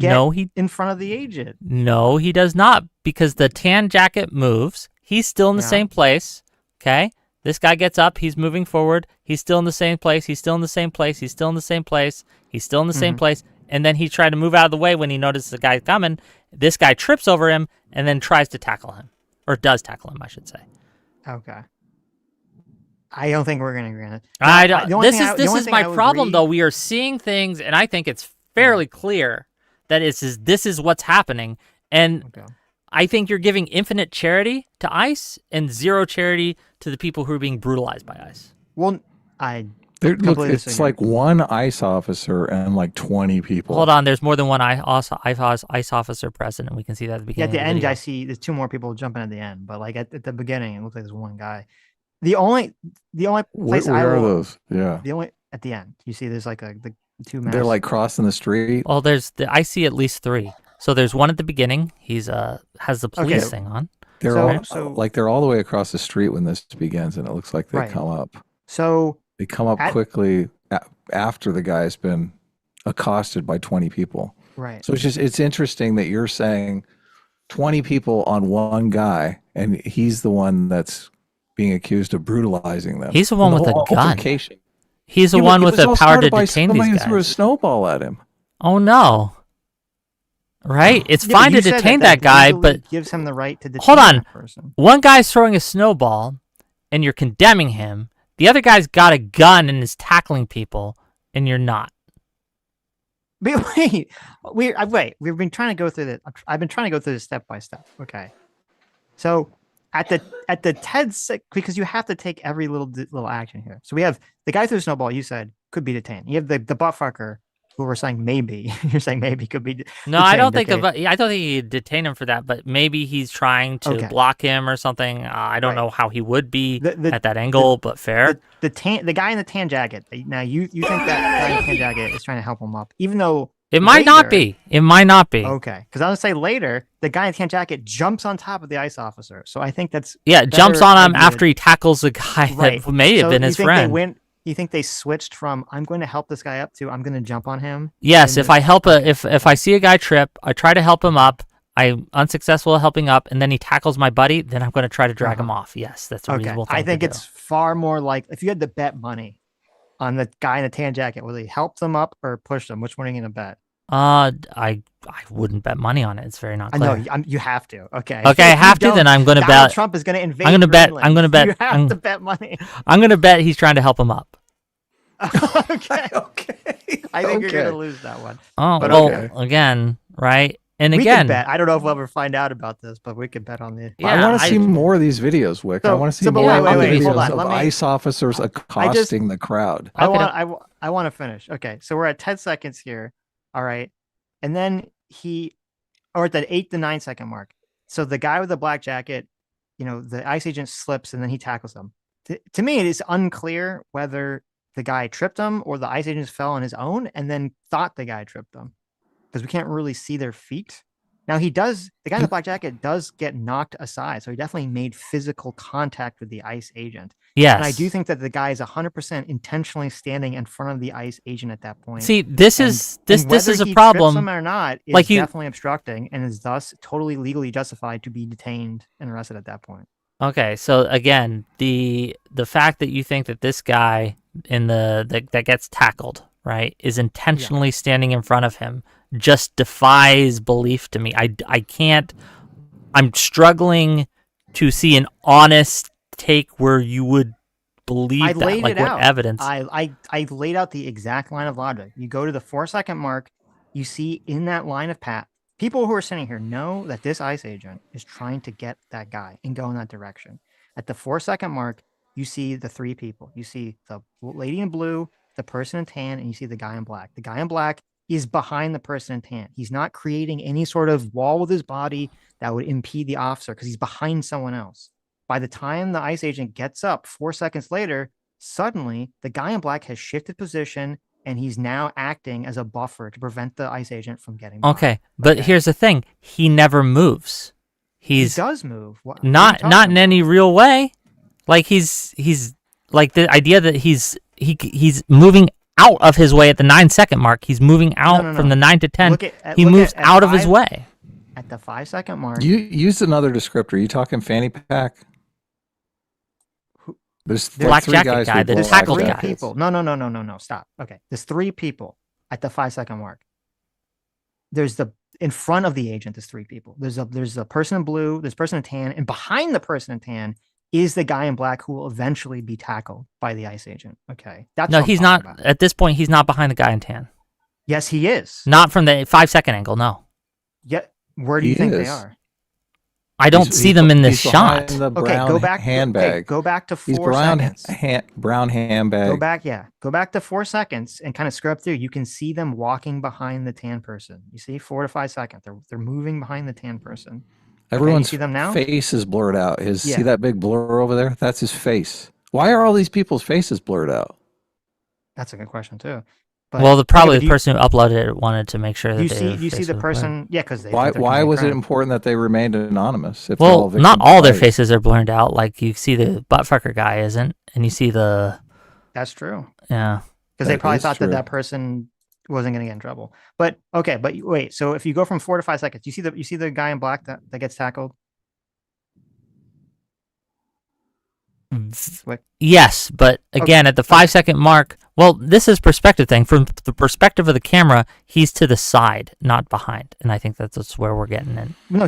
No, he in front of the agent. No, he does not, because the tan jacket moves. He's still in the Yeah. same place. Okay? This guy gets up. He's moving forward. He's still in the same place. He's still in the same place. He's still in the same place. He's still in the same place. And then he tried to move out of the way when he noticed the guy coming. This guy trips over him and then tries to tackle him. Or does tackle him, I should say. Okay. I don't think we're going to agree on it. I don't. This is my problem, though. We are seeing things, and I think it's fairly clear that this is what's happening. And I think you're giving infinite charity to ICE and zero charity to the people who are being brutalized by ICE. Well, it's like one ICE officer and like 20 people. Hold on, there's more than one ICE officer present, and we can see that at the beginning. At the end, I see there's 2 more people jumping at the end, but like at the beginning, it looks like there's one guy. The only place where are those? Yeah. The only at the end, you see there's like the 2 men. They're like crossing the street. Well, I see at least 3. So there's one at the beginning. He's has the police thing on. They're all the way across the street when this begins, and it looks like they come up. So they come up quickly after the guy's been accosted by 20 people. Right. So it's interesting that you're saying 20 people on one guy, and he's the one that's being accused of brutalizing them. He's the one with a gun. He's the one with the power to detain these guys. Somebody threw a snowball at him. Oh no. Right? It's fine to detain that guy, but gives him the right to detain hold on. that person. One guy's throwing a snowball and you're condemning him. The other guy's got a gun and is tackling people and you're not. But wait. We've been trying to go through this. I've been trying to go through this step by step. Okay. So at the TED, because you have to take every little action here. So we have the guy threw a snowball. You said could be detained. You have the buttfucker who we're saying maybe. You're saying maybe could be. No, I don't think you detain him for that. But maybe he's trying to block him or something. I don't know how he would be at that angle, but fair. The guy in the tan jacket. Now you think that guy in the tan jacket is trying to help him up, even though. It might not be. It might not be. Okay. Because I was going to say later, the guy in the tan jacket jumps on top of the ICE officer. So I think that's... Yeah, jumps on him after he tackles the guy that may have been his friend. You think they switched from, I'm going to help this guy up to, I'm going to jump on him? Yes, if I see a guy trip, I try to help him up, I'm unsuccessful at helping up, and then he tackles my buddy, then I'm going to try to drag him off. Yes, that's a reasonable thing I think to it's far more like, if you had to bet money on the guy in the tan jacket, whether he helped them up or pushed them, which one are you going to bet? I wouldn't bet money on it. It's very not clear. I know you have to. Okay. Okay, I have to. Then I'm going to bet. Donald Trump is going to invade. I'm going to bet. I'm going to bet. You have to bet money. I'm going to bet he's trying to help him up. Okay. I think you're going to lose that one. Oh, but well, again, right? And we again, could bet. I don't know if we'll ever find out about this, but we could bet on the. I want to see more of these videos, Whick. I want to see more videos of ICE officers accosting the crowd. I want to finish. Okay, so we're at 10 seconds here. All right. And then at that 8 to 9 second mark. So the guy with the black jacket, the ICE agent slips and then he tackles him. To me, it is unclear whether the guy tripped him or the ICE agents fell on his own and then thought the guy tripped them, because we can't really see their feet. Now the guy in the black jacket does get knocked aside. So he definitely made physical contact with the ICE agent. Yes. And I do think that the guy is 100% intentionally standing in front of the ICE agent at that point. See, this is a problem. Whether him or not is definitely obstructing and is thus totally legally justified to be detained and arrested at that point. Okay, so again, the fact that you think that this guy that gets tackled, right, is intentionally standing in front of him just defies belief to me. I can't. I'm struggling to see an honest take where you would believe that. Like, what evidence? I laid out the exact line of logic. You go to the 4 second mark. You see in that line of path, people who are sitting here know that this ICE agent is trying to get that guy and go in that direction. At the 4 second mark, you see the 3 people. You see the lady in blue, the person in tan, and you see the guy in black. The guy in black is behind the person in tan. He's not creating any sort of wall with his body that would impede the officer because he's behind someone else. By the time the ICE agent gets up 4 seconds later, suddenly the guy in black has shifted position and he's now acting as a buffer to prevent the ICE agent from getting by. Okay, but here's the thing. He never moves. He does move. Not in any real way. Like he's like the idea that he's moving out of his way at the 9 second mark. He's moving out from the 9 to 10. He moves out of his way. At the 5 second mark. You use another descriptor. You talking fanny pack? There's Black three jacket guys guy, with the black There's tackled three guy. jackets. people. No. Stop. Okay. There's 3 people at the 5-second mark. There's in front of the agent, there's 3 people. There's a person in blue, there's a person in tan, and behind the person in tan is the guy in black who will eventually be tackled by the ICE agent. Okay. That's No, what I'm he's talking not. about. At this point, he's not behind the guy in tan. Yes, he is. Not from the 5-second angle. No, Yeah. Where do you He think they is. are? I don't see them in this he's shot. behind the Okay, brown go back. handbag. Hey, go back to 4 He's brown, seconds. brown handbag. Go back, yeah. Go back to 4 seconds and kind of scrub through. You can see them walking behind the tan person. You see, 4 to 5 seconds. They're moving behind the tan person. Everyone's see them now? face is blurred out. See Yeah. that big blur over there? That's his face. Why are all these people's faces blurred out? That's a good question too. But, Well, probably but the person who uploaded it wanted to make sure that you their see face the was blurred. person, yeah, because Why was it important that they remained anonymous? If they're Well, victims not of all their ICE? faces are blurred out. Like you see the buttfucker guy isn't, and you see the That's true. yeah. Because they That probably is thought true. that person wasn't going to get in trouble. But okay, but wait. So if you go from 4 to 5 seconds, you see the guy in black that gets tackled. What? Yes, but again, at the 5-second mark, well, this is perspective thing. From the perspective of the camera, he's to the side, not behind, and I think that's where we're getting in. No,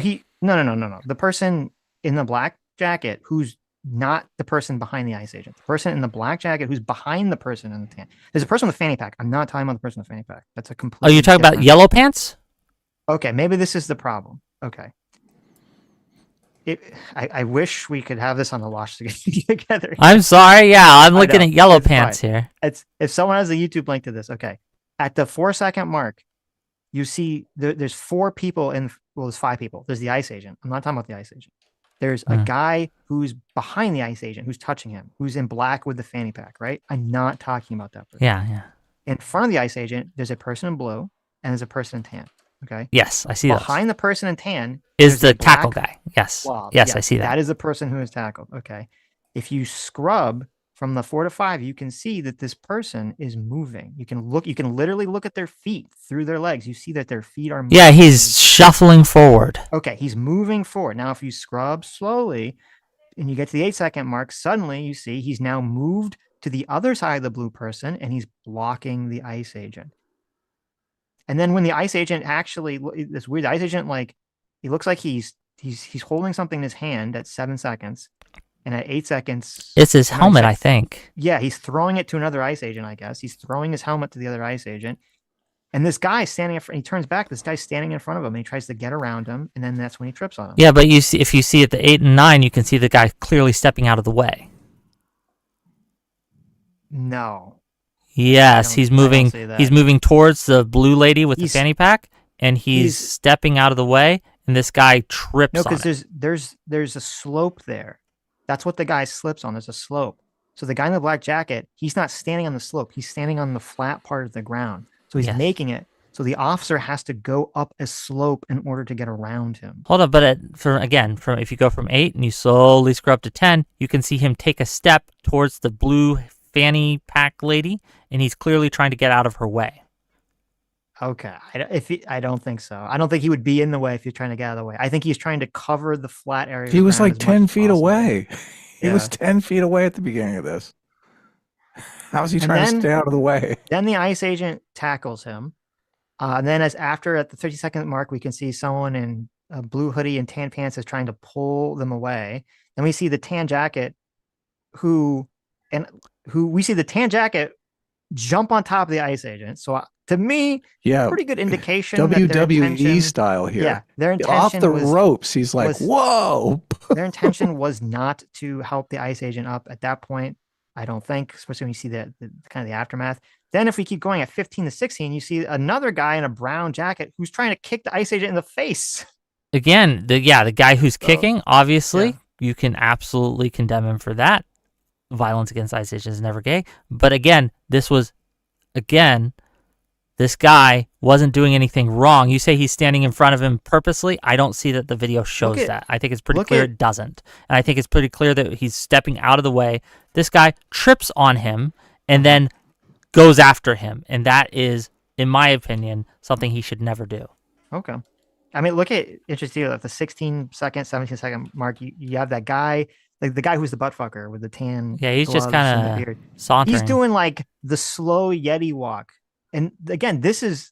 no. The person in the black jacket who's not the person behind the ICE agent. The person in the black jacket who's behind the person in the tan. There's a person with a fanny pack. I'm not talking about the person with a fanny pack. That's a complete. Oh, you're talking about yellow pants? Okay, maybe this is the problem. Okay. I wish we could have this on the watch together. I'm sorry. Yeah, I'm looking know, at yellow it's pants fine. here. It's if someone has a YouTube link to this. Okay, at the 4-second mark, you see there's 4 people there's 5 people. There's the ICE agent. I'm not talking about the ICE agent. There's a guy who's behind the ICE agent, who's touching him, who's in black with the fanny pack, right? I'm not talking about that person. Yeah. In front of the ICE agent, there's a person in blue and there's a person in tan. Okay. Yes, I see that. Behind the person in tan Is there's a the tackle black guy. Yes. blob. Yes, Yeah, I see that. That is the person who is tackled. Okay. If you scrub from the 4 to 5, you can see that this person is moving. You can literally look at their feet through their legs. You see that their feet are moving. Yeah, he's shuffling forward. Okay, he's moving forward. Now, if you scrub slowly and you get to the 8-second mark, suddenly you see he's now moved to the other side of the blue person and he's blocking the ICE agent. And then when the ICE agent it's weird. The ICE agent, he looks like he's holding something in his hand at 7 seconds. And at 8 seconds, It's his helmet, I think. yeah, he's throwing it to another ICE agent, I guess. He's throwing his helmet to the other ICE agent. And this guy standing in front, he turns back. This guy's standing in front of him and he tries to get around him. And then that's when he trips on him. Yeah, but if you see at the 8 and 9, you can see the guy clearly stepping out of the way. No. Yes, I he's don't moving. see that. He's moving towards the blue lady with the He's- fanny pack, and he's stepping out of the way. And this guy trips No, on because it. there's a slope there. That's what the guy slips on. There's a slope. So the guy in the black jacket, he's not standing on the slope. He's standing on the flat part of the ground. So he's Yes. making it. So the officer has to go up a slope in order to get around him. Hold on, but if you go from 8 and you slowly scrub up to 10, you can see him take a step towards the blue fanny pack lady, and he's clearly trying to get out of her way. Okay. I don't think so. I don't think he would be in the way if you're trying to get out of the way. I think he's trying to cover the flat area. of He the was ground like as much 10 as feet possible. away. He Yeah. was 10 feet away at the beginning of this. How is he And trying to then- stay out of the way? Then the ICE agent tackles him. And then at the 30-second mark, we can see someone in a blue hoodie and tan pants is trying to pull them away. Then we see the tan jacket who we see the tan jacket jump on top of the ICE agent. So to me, Yeah, pretty good indication that their WWE intention, style here. yeah, their Off intention the was, ropes. He's like, was- whoa. their intention was not to help the ICE agent up at that point. I don't think, especially when you see the kind of the aftermath. Then if we keep going at 15 to 16, you see another guy in a brown jacket who's trying to kick the ICE agent in the face. Again, the guy who's So, kicking, obviously, yeah. you can absolutely condemn him for that. Violence against ICE agents is never gay. But again, this guy wasn't doing anything wrong. You say he's standing in front of him purposely. I don't see that the video shows that. I think it's pretty clear it doesn't. And I think it's pretty clear that he's stepping out of the way. This guy trips on him and then goes after him. And that is, in my opinion, something he should never do. Okay. I mean, look at interesting at the 16-second, 17-second mark. You have that guy like the guy who's the butt fucker with the tan. Yeah, he's just gloves and the kind of beard. sauntering. He's doing like the slow Yeti walk. And again, this is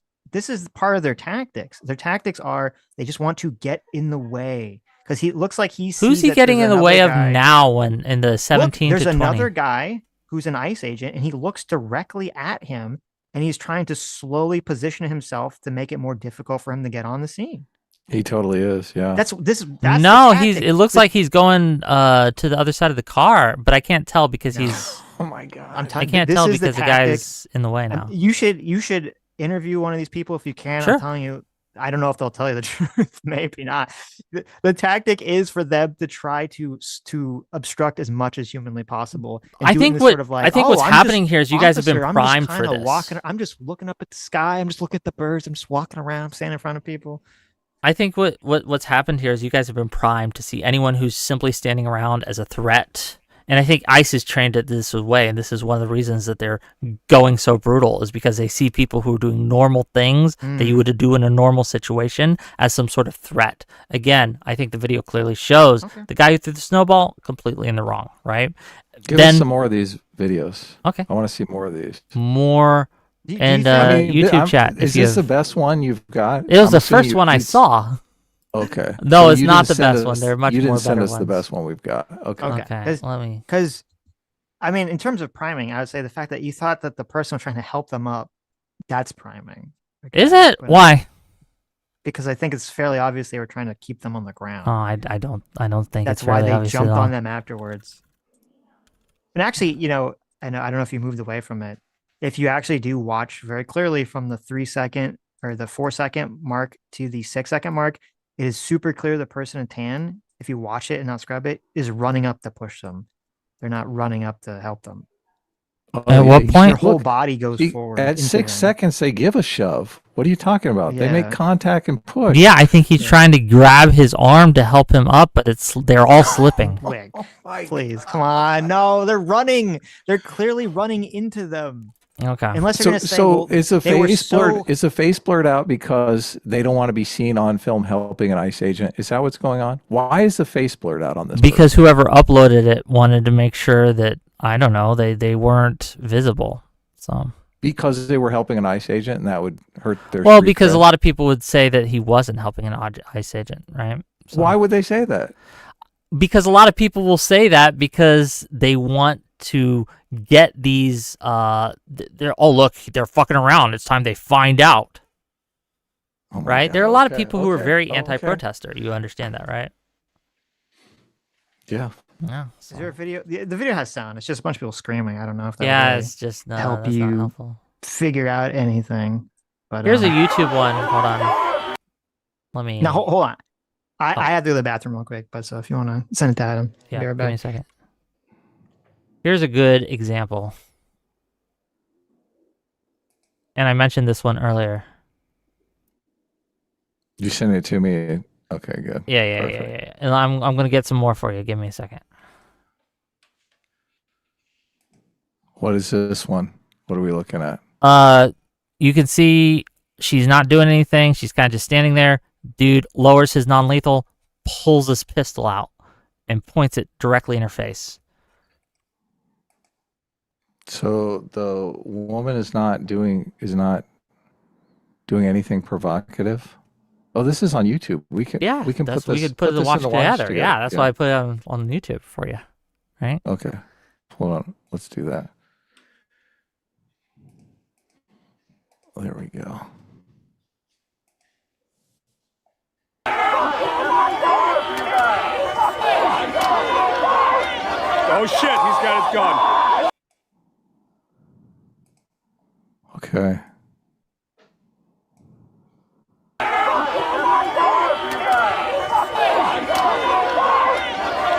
part of their tactics. Their tactics are they just want to get in the way because he looks like he's Who's he getting in the way of now when in the 17 there's to 20? another guy who's an ICE agent and he looks directly at him and he's trying to slowly position himself to make it more difficult for him to get on the scene. He totally is. Yeah. That's no, the it looks like he's going to the other side of the car, but I can't tell because he's Oh my god. I can't tell because the guy's in the way now. You should interview one of these people if you can. Sure. I'm telling you, I don't know if they'll tell you the truth. Maybe not. The tactic is for them to try to obstruct as much as humanly possible. I think what's happening here is you guys have been primed for this. I'm just looking up at the sky. I'm just looking at the birds. I'm just walking around. I'm standing in front of people. I think what's happened here is you guys have been primed to see anyone who's simply standing around as a threat. And I think ICE is trained it this way, and this is one of the reasons that they're going so brutal, is because they see people who are doing normal things that you would do in a normal situation as some sort of threat. Again, I think the video clearly shows the guy who threw the snowball completely in the wrong, right? Give us some more of these videos. Okay. I want to see more of these. More. And YouTube chat. Is this the best one you've got? It was the first one I saw. Okay. No, so it's not the best one. There are much more better ones. You didn't send us the best one we've got. Okay. Let me. Because, I mean, in terms of priming, I would say the fact that you thought that the person was trying to help them up, that's priming. Is it? Why? Because I think it's fairly obvious they were trying to keep them on the ground. Oh, I don't think that's it's why really they jumped on them afterwards. And actually, I don't know if you moved away from it. If you actually do watch very clearly from the 3 second or the 4 second mark to the 6 second mark, it is super clear the person in tan, if you watch it and not scrub it, is running up to push them. They're not running up to help them. At what point? Their whole body goes forward. At 6 seconds, they give a shove. What are you talking about? Yeah. They make contact and push. Yeah, I think he's trying to grab his arm to help him up, but they're all slipping. Whick, please, come on. No, they're running. They're clearly running into them. Okay. Unless you're going to say, is the face blurred out because they don't want to be seen on film helping an ICE agent? Is that what's going on? Why is the face blurred out on this? Because whoever uploaded it wanted to make sure that, I don't know, they weren't visible. So because they were helping an ICE agent and that would hurt their because a lot of people would say that he wasn't helping an ICE agent, right? So, why would they say that? Because a lot of people will say that because they want to get these look, they're fucking around, it's time they find out. Right? God. There are a lot of people who are very anti-protester. You understand that, right? Yeah. So. Is there a video? The video has sound. It's just a bunch of people screaming. I don't know if that it's just help you figure out anything. But here's a YouTube one. Hold on. Let me. Now hold on. I have to go to the bathroom real quick, but so if you want to send it to Adam, yeah, be right give back. me a second. Here's a good example. And I mentioned this one earlier. You sent it to me. Okay, good. Yeah. And I'm gonna get some more for you. Give me a second. What is this one? What are we looking at? You can see she's not doing anything. She's kind of just standing there. Dude lowers his non-lethal, pulls his pistol out, and points it directly in her face. So the woman is not doing anything provocative. Oh, this is on YouTube. We can put it to watch together. Yeah, that's why I put it on YouTube for you. Right? Okay. Hold on. Let's do that. There we go. Oh shit, he's got his gun. Okay.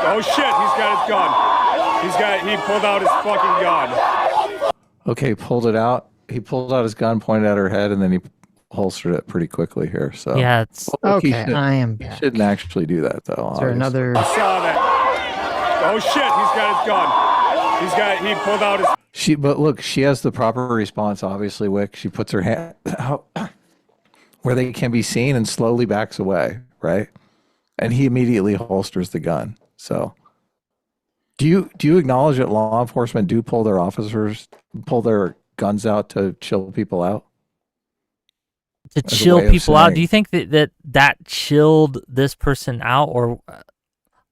Oh shit, he's got his gun. He pulled out his fucking gun. Okay, pulled it out. He pulled out his gun, pointed at her head, and then he holstered it pretty quickly here. So yeah, it's okay. I am back. He shouldn't actually do that though. Is there another? I saw that. Oh shit, he's got his gun. He pulled out his. But look, she has the proper response. Obviously, Whick. She puts her hand out where they can be seen and slowly backs away. Right, and he immediately holsters the gun. So Do you acknowledge that law enforcement do pull their guns out to chill people out? To As a chill way of people out. Do saying- you think that chilled this person out, or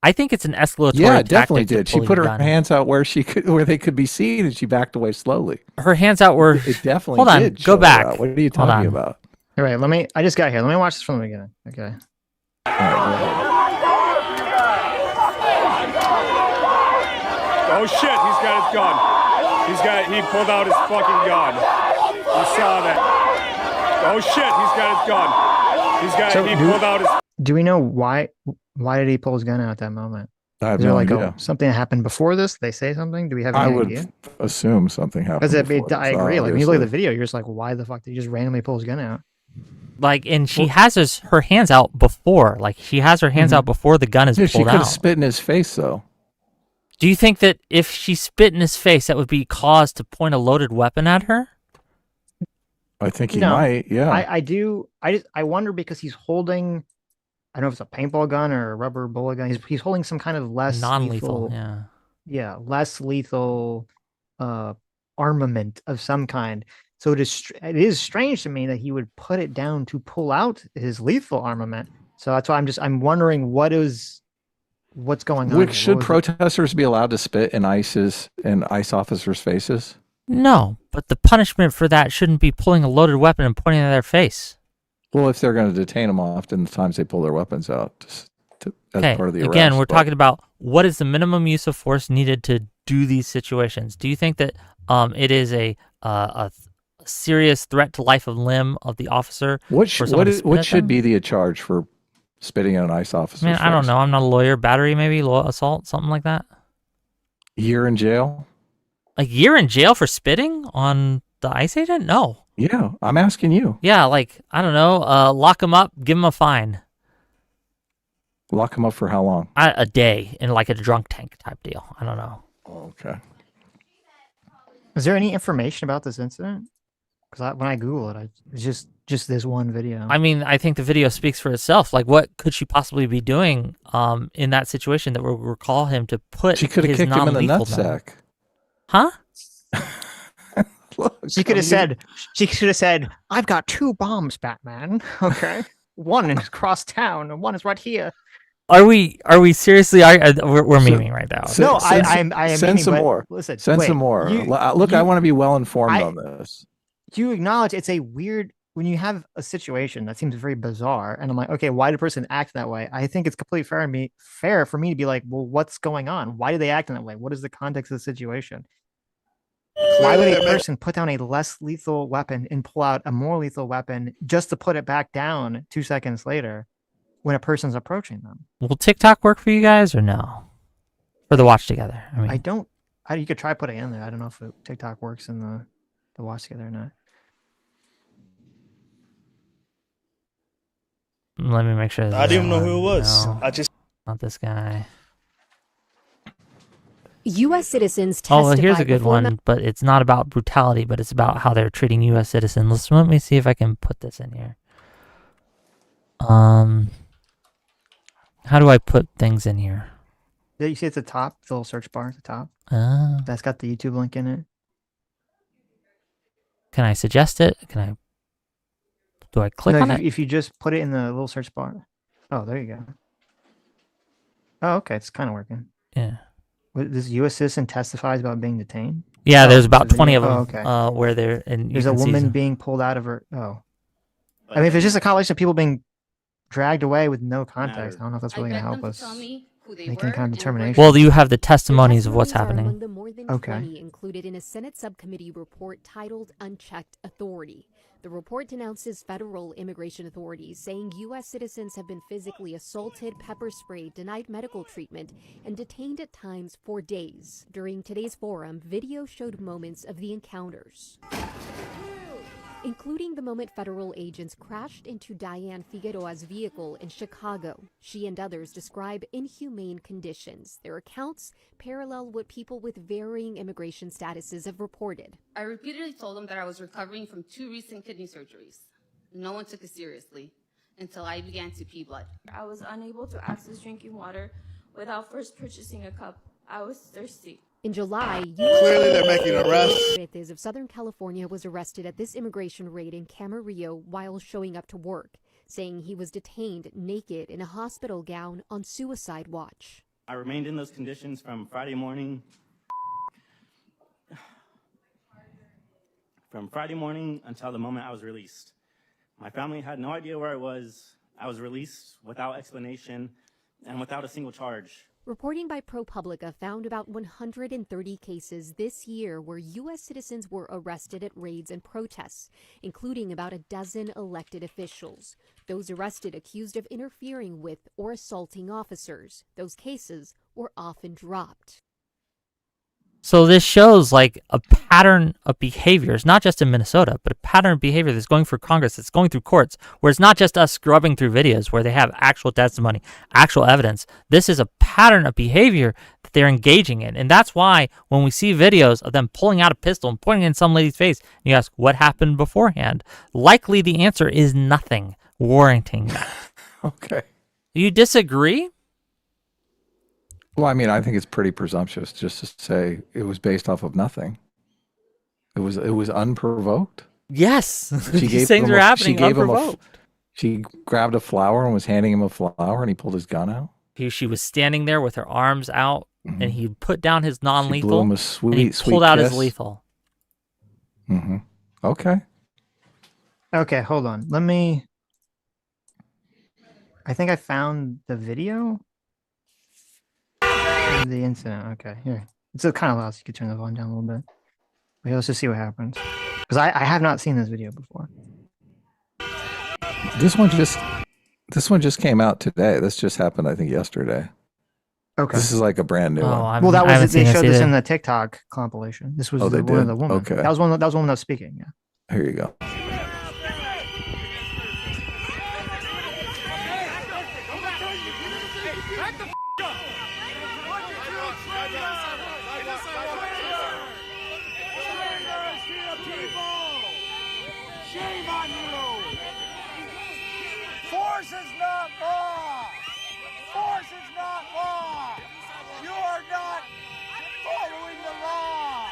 I think it's an escalatory Yeah, it definitely tactic to did. She pull put your her gun. hands out where they could be seen, and she backed away slowly. Her hands out were. It definitely Hold on, did. go chill her back. out. What are you Hold talking on. about? All right, I just got here. Let me watch this from the beginning. Okay. All right, go ahead. Oh shit, he's got his gun. He pulled out his fucking gun. You saw that. Oh shit, he's got his gun. He pulled out his. Do we know why did he pull his gun out at that moment? I have Is there no like idea. something that happened before this? They say something? Do we have I any would idea? assume something happened. Because before I this, agree. Like when you look at the obviously. video, you're just like, why the fuck did he just randomly pull his gun out? Like, and she has her hands out before. Like, she has her hands out before the gun is Yeah, she pulled could have out. spit in his face, though. Do you think that if she spit in his face, that would be cause to point a loaded weapon at her? I think he No, might. Yeah. I do. I wonder because he's holding, I don't know if it's a paintball gun or a rubber bullet gun. He's holding some kind of less Non-lethal, lethal, yeah. less lethal armament of some kind. So it is strange to me that he would put it down to pull out his lethal armament. So that's why I'm wondering what's going on. Whick, here. should What was it? protesters be allowed to spit in ICE officers' faces? No, but the punishment for that shouldn't be pulling a loaded weapon and pointing at their face. Well, if they're going to detain them, oftentimes they pull their weapons out as part of the arrest. Again, we're but- talking about what is the minimum use of force needed to do these situations. Do you think that it is a serious threat to life of limb of the officer? What for someone to spit what at should them? be the charge for spitting in an ICE officer's Man, I don't face? know. I'm not a lawyer. Battery, maybe assault, something like that. Year in jail? A year in jail for spitting on the ICE agent? No. Yeah, I'm asking you. Yeah, like I don't know. Lock him up, give him a fine. Lock him up for how long? A day in like a drunk tank type deal. I don't know. Okay. Is there any information about this incident? Because when I Google it, it's just this one video. I mean, I think the video speaks for itself. Like, what could she possibly be doing in that situation that would recall him to put She could have his kicked him in the non-lethal down? nutsack. Huh? Look, She could have I mean, said, I've got 2 bombs, Batman. Okay. One is across town and one is right here. Are we seriously? We're memeing right now. So- No, I send am send meaning, some but more. Listen, Send wait, some more. you- Look, I you- want to be well informed I- on this. you acknowledge it's a weird when you have a situation that seems very bizarre, and I'm like, okay, why did a person act that way? I think it's completely fair for me to be like, well, what's going on? Why do they act in that way? What is the context of the situation? Why would a person put down a less lethal weapon and pull out a more lethal weapon just to put it back down 2 seconds later when a person's approaching them? Will TikTok work for you guys or no? For the watch together. I mean, You could try putting it in there. I don't know if TikTok works in the watch together or not. let me make sure. I didn't even know who it was. No, I just not this guy. U.S. citizens Oh, well, testified here's a good before one, but it's not about brutality, but it's about how they're treating U.S. citizens. Let me see if I can put this in here. How do I put things in here? Yeah, you see at the top, the little search bar at the top. Uh, That's got the YouTube link in it. can I suggest it? Do I click No, on it? if you just put it in the little search bar. Oh, there you go. Oh, okay, it's kind of working. Yeah. This U.S. citizen testifies about being detained. Yeah, Oh, there's about there's a 20 of video- them oh, okay. where they're and There's a woman being pulled out of her. Oh, I mean, if it's just a compilation of people being dragged away with no context, I don't know if that's really going to help us making kind of determination. Well, you have the The testimonies of what's testimonies are happening. among the more than Okay. 20 included in a Senate subcommittee report titled Unchecked Authority. The report denounces federal immigration authorities, saying U.S. citizens have been physically assaulted, pepper sprayed, denied medical treatment, and detained at times for days. During today's forum, video showed moments of the encounters, including the moment federal agents crashed into Diane Figueroa's vehicle in Chicago. She and others describe inhumane conditions. Their accounts parallel what people with varying immigration statuses have reported. I repeatedly told them that I was recovering from 2 recent kidney surgeries. No one took it seriously until I began to pee blood. I was unable to access drinking water without first purchasing a cup I was thirsty. In July, Clearly they're making arrests. Benitez of Southern California was arrested at this immigration raid in Camarillo while showing up to work, saying he was detained naked in a hospital gown on suicide watch. I remained in those conditions from Friday morning until the moment I was released. My family had no idea where I was. I was released without explanation and without a single charge. Reporting by ProPublica found about 130 cases this year where U.S. citizens were arrested at raids and protests, including about a dozen elected officials. Those arrested accused of interfering with or assaulting officers. Those cases were often dropped. So this shows like a pattern of behaviors, not just in Minnesota, but a pattern of behavior that's going through Congress, that's going through courts, where it's not just us scrubbing through videos where they have actual testimony, actual evidence. This is a pattern of behavior that they're engaging in. And that's why when we see videos of them pulling out a pistol and pointing it in some lady's face, and you ask what happened beforehand, likely the answer is nothing warranting that. Okay. Do you disagree? Well, I mean, I think it's pretty presumptuous just to say it was based off of nothing. It was unprovoked. Yes. She These gave things him are a- happening she gave him a f- unprovoked. She grabbed a flower and was handing him a flower, and he pulled his gun out. She was standing there with her arms out, and he put down his She blew non-lethal, him a and he sweet, sweet pulled out his kiss. lethal. Mm-hmm. Okay. Okay, hold on. I think I found the video of the incident. Okay, here. It's kind of loud, so you could turn the volume down a little bit. Okay, let's just see what happens. Because I have not seen this video before. This one just came out today. This just happened, I think, yesterday. Okay. This is like a brand new one. Well, that I haven't was they seen showed this either. in the TikTok compilation. This was Oh, they one of did? the women. Okay. That was one. That was one that was speaking. Yeah. Here you go. Shame on you! Force is not law! Force is not law! You are not following the law!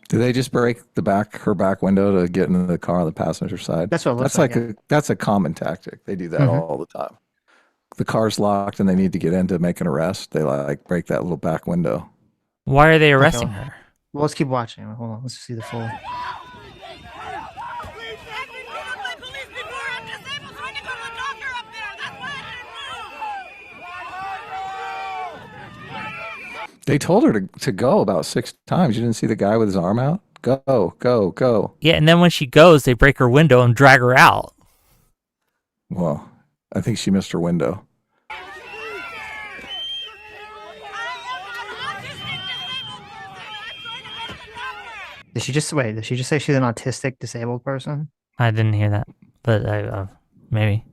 Did they just break her back window to get into the car on the passenger side? That's what it looks That's like, that's a common tactic. They do that Mhm. all the time. The car's locked and they need to get in to make an arrest. They like break that little back window. Why are they arresting her? Well, let's keep watching. Hold on. Let's see the full. They told her to go about 6 times. You didn't see the guy with his arm out? Go, go, go. Yeah, and then when she goes, they break her window and drag her out. Well, I think she missed her window. Did she just wait? Did she just say she's an autistic disabled person? I didn't hear that, but maybe.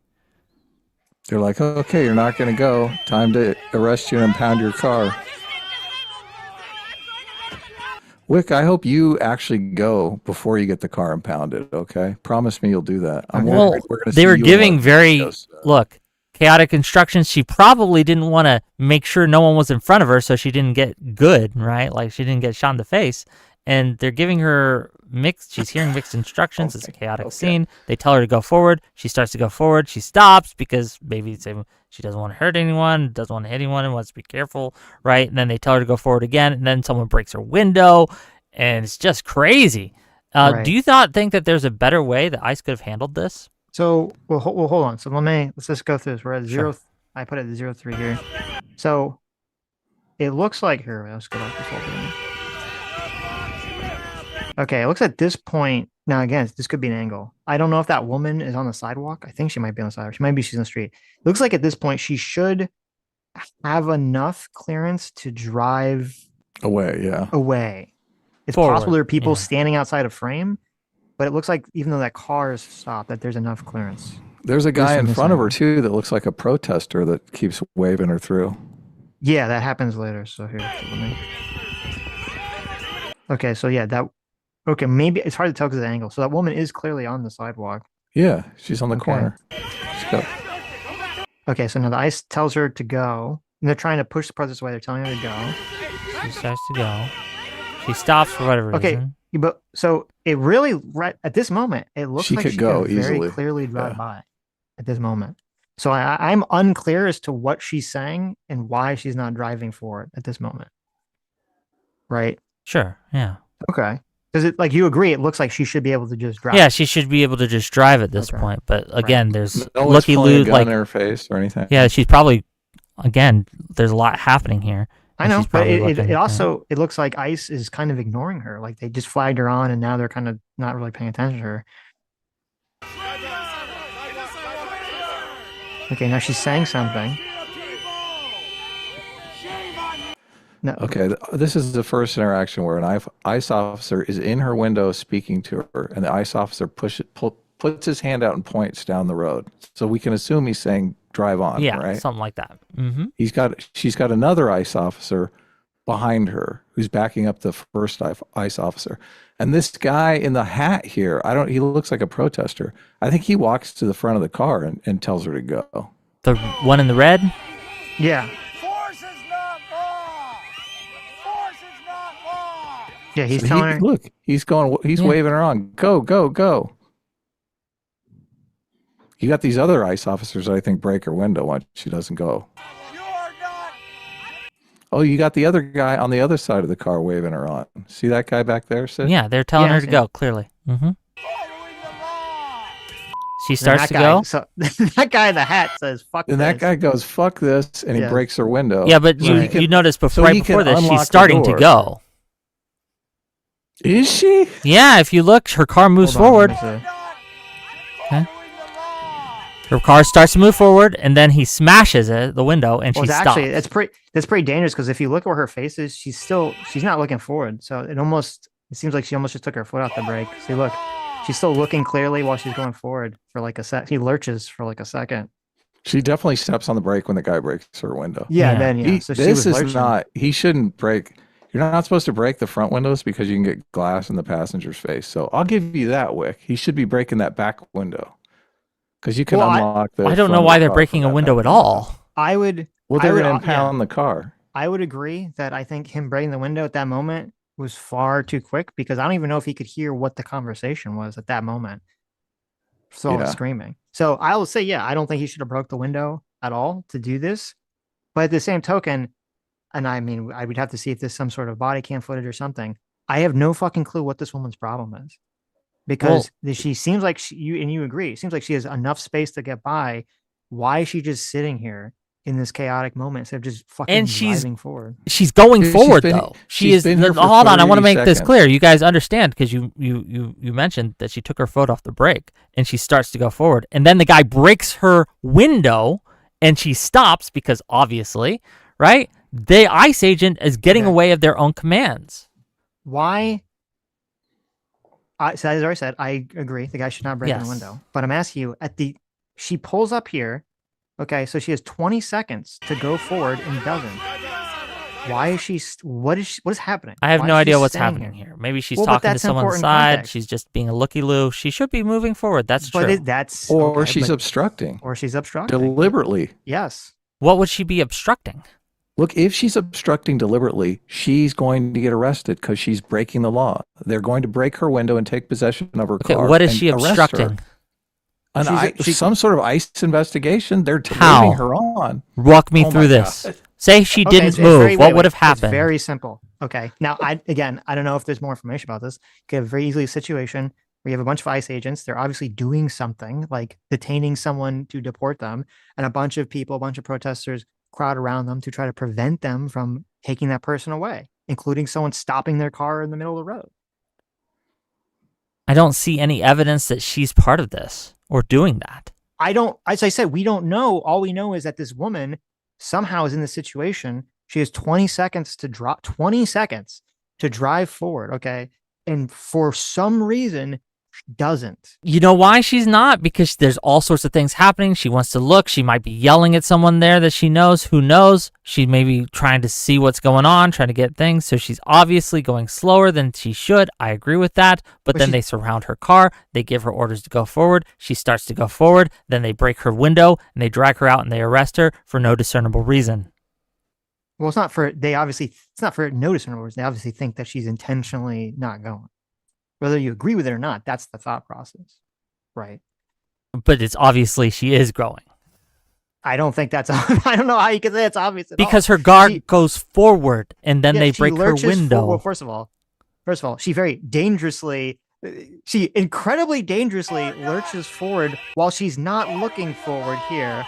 They're like, okay, you're not going to go. Time to arrest you and impound your car. Whick, I hope you actually go before you get the car impounded, okay? Promise me you'll do that. I'm Well, worried we're gonna they see were you in giving one of very those, look chaotic instructions. She probably didn't want to make sure no one was in front of her, so she didn't get good, right? Like she didn't get shot in the face. And they're giving her mixed. She's hearing mixed instructions. It's a chaotic scene. They tell her to go forward. She starts to go forward. She stops because maybe she doesn't want to hurt anyone, doesn't want to hit anyone, and wants to be careful, right? And then they tell her to go forward again, and then someone breaks her window, and it's just crazy. Right. Do you think that there's a better way that ICE could have handled this? So, well, hold on. So let's just go through this. We're at zero. Sure. I put it at 0.3 here. So it looks like here. Let's go back to this whole thing. Okay, it looks at this point. Now, again, this could be an angle. I don't know if that woman is on the sidewalk. I think she might be on the sidewalk. She's in the street. It looks like at this point she should have enough clearance to drive away. Yeah. away. It's Forward, possible there are people yeah. standing outside a frame, but it looks like even though that car is stopped, that there's enough clearance. There's a guy in this front of her angle. too that looks like a protester that keeps waving her through. Yeah, that happens later. So here, let me. Okay, so yeah, that. Okay, maybe it's hard to tell because of the angle. So that woman is clearly on the sidewalk. Yeah, she's on the Okay. corner. She's got- Okay, so now the ice tells her to go, and they're trying to push the protest away. They're telling her to go. She starts to go. She stops for whatever Okay, reason. but so it really right at this moment, it looks She like could she go could very easily. clearly drive Yeah. by at this moment. So I'm unclear as to what she's saying and why she's not driving forward at this moment. Right? Sure. Yeah. Okay. Because it, like you agree, it looks like she should be able to just drive. Yeah, she should be able to just drive at this Okay. point. But again, there's No one's Looky pointing a Lou, gun like, in her face or anything. yeah, she's probably, again, there's a lot happening here. I and know, she's but probably it looking, yeah. also it looks like ICE is kind of ignoring her. Like they just flagged her on, and now they're kind of not really paying attention to her. Okay, now she's saying something. No. Okay, this is the first interaction where an ICE officer is in her window speaking to her, and the ICE officer puts his hand out and points down the road. So we can assume he's saying drive on, Yeah, right? something like that. Mm-hmm. She's got another ICE officer behind her who's backing up the first ICE officer. And this guy in the hat here, he looks like a protester. I think he walks to the front of the car and tells her to go. The one in the red? Yeah. Force is not law. Force is not law. Yeah, he's So telling her. Look, he's Yeah. waving her on. Go, go, go. You got these other ICE officers that I think break her window once she doesn't go. You are not Oh, you got the other guy on the other side of the car waving her on. See that guy back there, Sid? Yeah, they're telling Yeah, her to yeah. go, clearly. Mm-hmm. following the law. She And starts that to guy, go. So that guy in the hat says, "Fuck." And that this." guy goes, "Fuck this," and he Yeah. breaks her window. Yeah, but So he you can- notice so right he can before this, unlock she's the starting to door. go. Is she? Yeah, if you look, her car moves Hold on, forward. let me see. Okay. Her car starts to move forward, and then he smashes it, the window, and Well, she it's stops. actually that's pretty dangerous because if you look where her face is, she's not looking forward. So it seems like she almost just took her foot off the brake. See, look, she's still looking clearly while she's going forward for like a sec. He lurches for like a second. She definitely steps on the brake when the guy breaks her window. Yeah, Yeah. then yeah. So she This was is lurching. not. He shouldn't break. You're not supposed to break the front windows because you can get glass in the passenger's face. So I'll give you that, Whick. He should be breaking that back window because you can Well, unlock the. I don't front know of why the they're car breaking from a that window back at all. I would. Well, I they're would, going yeah. to impound the car. I would agree that I think him breaking the window at that moment was far too quick because I don't even know if he could hear what the conversation was at that moment. So all the Yeah. screaming. So I will say, yeah, I don't think he should have broke the window at all to do this. But at the same token, and I mean, I would have to see if there's some sort of body cam footage or something. I have no fucking clue what this woman's problem is because she seems like you agree. It seems like she has enough space to get by. Why is she just sitting here in this chaotic moment instead of just fucking And she's- driving forward? She's going She's forward been- though. She she's is. been here for Hold on, I want to 30 make this seconds. clear. You guys understand because you mentioned that she took her foot off the brake and she starts to go forward, and then the guy breaks her window and she stops because obviously, right? The ICE agent is getting Okay. away of their own commands. Why? So as I already said, I agree. The guy should not break in the Yes. window. But I'm asking you, she pulls up here. Okay, so she has 20 seconds to go forward and doesn't. Why is she? What is happening? I have Why no is she idea what's staying happening here. here. Maybe she's Well, but talking to that's someone on the important side. context. She's just being a looky-loo. She should be moving forward. That's But true. that's Or okay, she's but- obstructing or she's obstructing. deliberately. Yes. What would she be obstructing? Look, if she's obstructing deliberately, she's going to get arrested because she's breaking the law. They're going to break her window and take possession of her Okay, car. what is and she arrest her. obstructing? Some sort of ICE investigation. They're How? leaving her on. Walk me Oh through my this. God. Say she Okay, didn't it's move. very- What wait, would have wait. happened? It's very simple. Okay. Now, I don't know if there's more information about this. You have very easily a situation where you have a bunch of ICE agents. They're obviously doing something like detaining someone to deport them, and a bunch of protesters crowd around them to try to prevent them from taking that person away, including someone stopping their car in the middle of the road. I don't see any evidence that she's part of this or doing that. As I said, we don't know. All we know is that this woman somehow is in this situation. She has 20 seconds to drive forward. Okay. And for some reason, doesn't. You know why she's not? Because there's all sorts of things happening. She wants to look. She might be yelling at someone there that she knows. Who knows? She may be trying to see what's going on, trying to get things. So she's obviously going slower than she should. I agree with that. But then they surround her car. They give her orders to go forward. She starts to go forward. Then they break her window and they drag her out and they arrest her for no discernible reason. Well, it's not for no discernible reason. They obviously think that she's intentionally not going. Whether you agree with it or not, that's the thought process, right? But it's obviously she is growing. I don't think that's. I don't know how you can say it's obvious at because all. her guard goes forward and then they break her window. Well, first of all, she very dangerously, she incredibly dangerously lurches forward while she's not looking forward here.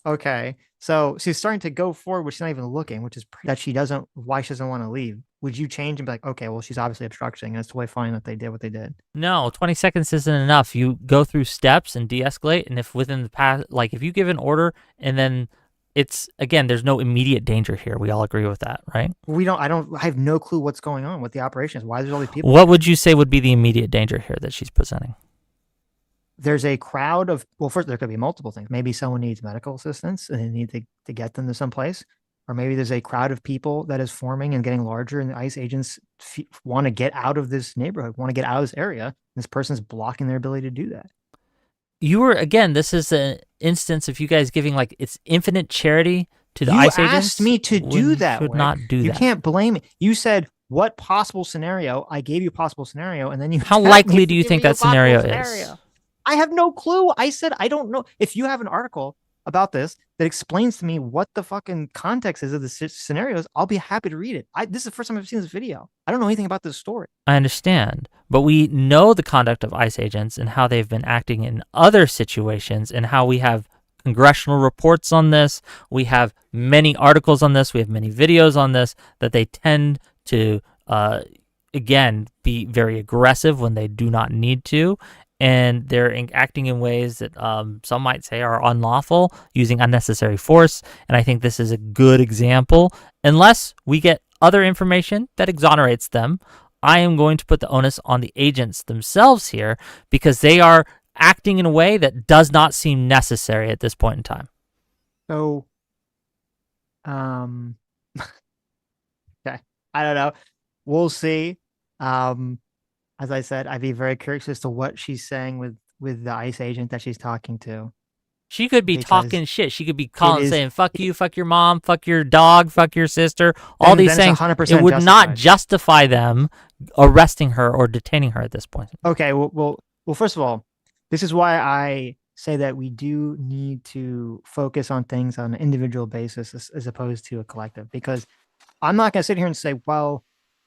Okay, so she's starting to go forward, but she's not even looking, which is why she doesn't want to leave. Would you change and be like, okay, well, she's obviously obstructing, and it's totally fine that they did what they did? No, 20 seconds isn't enough. You go through steps and de-escalate, and if within the past, like if you give an order and then it's, again, there's no immediate danger here. We all agree with that, right? I have no clue what's going on with the operation is. Why there's all these people? What would you say would be the immediate danger here that she's presenting? There's a crowd of, well, first, there could be multiple things. Maybe someone needs medical assistance and they need to get them to someplace. Or maybe there's a crowd of people that is forming and getting larger, and the ICE agents want to get out of this neighborhood, want to get out of this area. This person's blocking their ability to do that. This is an instance of you guys giving like it's infinite charity to the ICE agents. You asked me to do that. Should not do that. You can't blame me. You said, what possible scenario? I gave you a possible scenario, and then you. How likely do you think that scenario is? I have no clue. I said, I don't know. If you have an article about this that explains to me what the fucking context is of the scenarios, I'll be happy to read it. This is the first time I've seen this video. I don't know anything about this story. I understand, but we know the conduct of ICE agents and how they've been acting in other situations and how we have congressional reports on this. We have many articles on this. We have many videos on this, that they tend to, again, be very aggressive when they do not need to. And they're acting in ways that some might say are unlawful, using unnecessary force. And I think this is a good example. Unless we get other information that exonerates them, I am going to put the onus on the agents themselves here because they are acting in a way that does not seem necessary at this point in time. So, okay, I don't know. We'll see. As I said, I'd be very curious as to what she's saying with the ICE agent that she's talking to. She could be talking shit. She could be saying, fuck you, fuck your mom, fuck your dog, fuck your sister. All these things. It would not justify them arresting her or detaining her at this point. Okay, well, first of all, this is why I say that we do need to focus on things on an individual basis as opposed to a collective. Because I'm not going to sit here and say, well,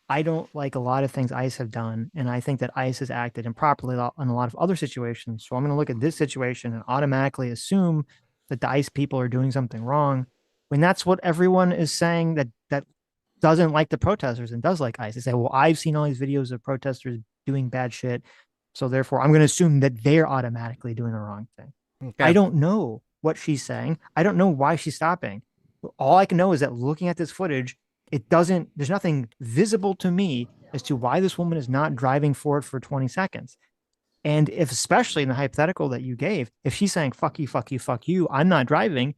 I don't like a lot of things ICE have done, and I think that ICE has acted improperly in a lot of other situations. So I'm going to look at this situation and automatically assume that the ICE people are doing something wrong, when that's what everyone is saying that doesn't like the protesters and does like ICE. They say, well, I've seen all these videos of protesters doing bad shit, so therefore I'm going to assume that they're automatically doing the wrong thing. Okay. I don't know what she's saying. I don't know why she's stopping. All I can know is that looking at this footage, there's nothing visible to me as to why this woman is not driving forward for 20 seconds. And if, especially in the hypothetical that you gave, if she's saying, fuck you, fuck you, fuck you, I'm not driving,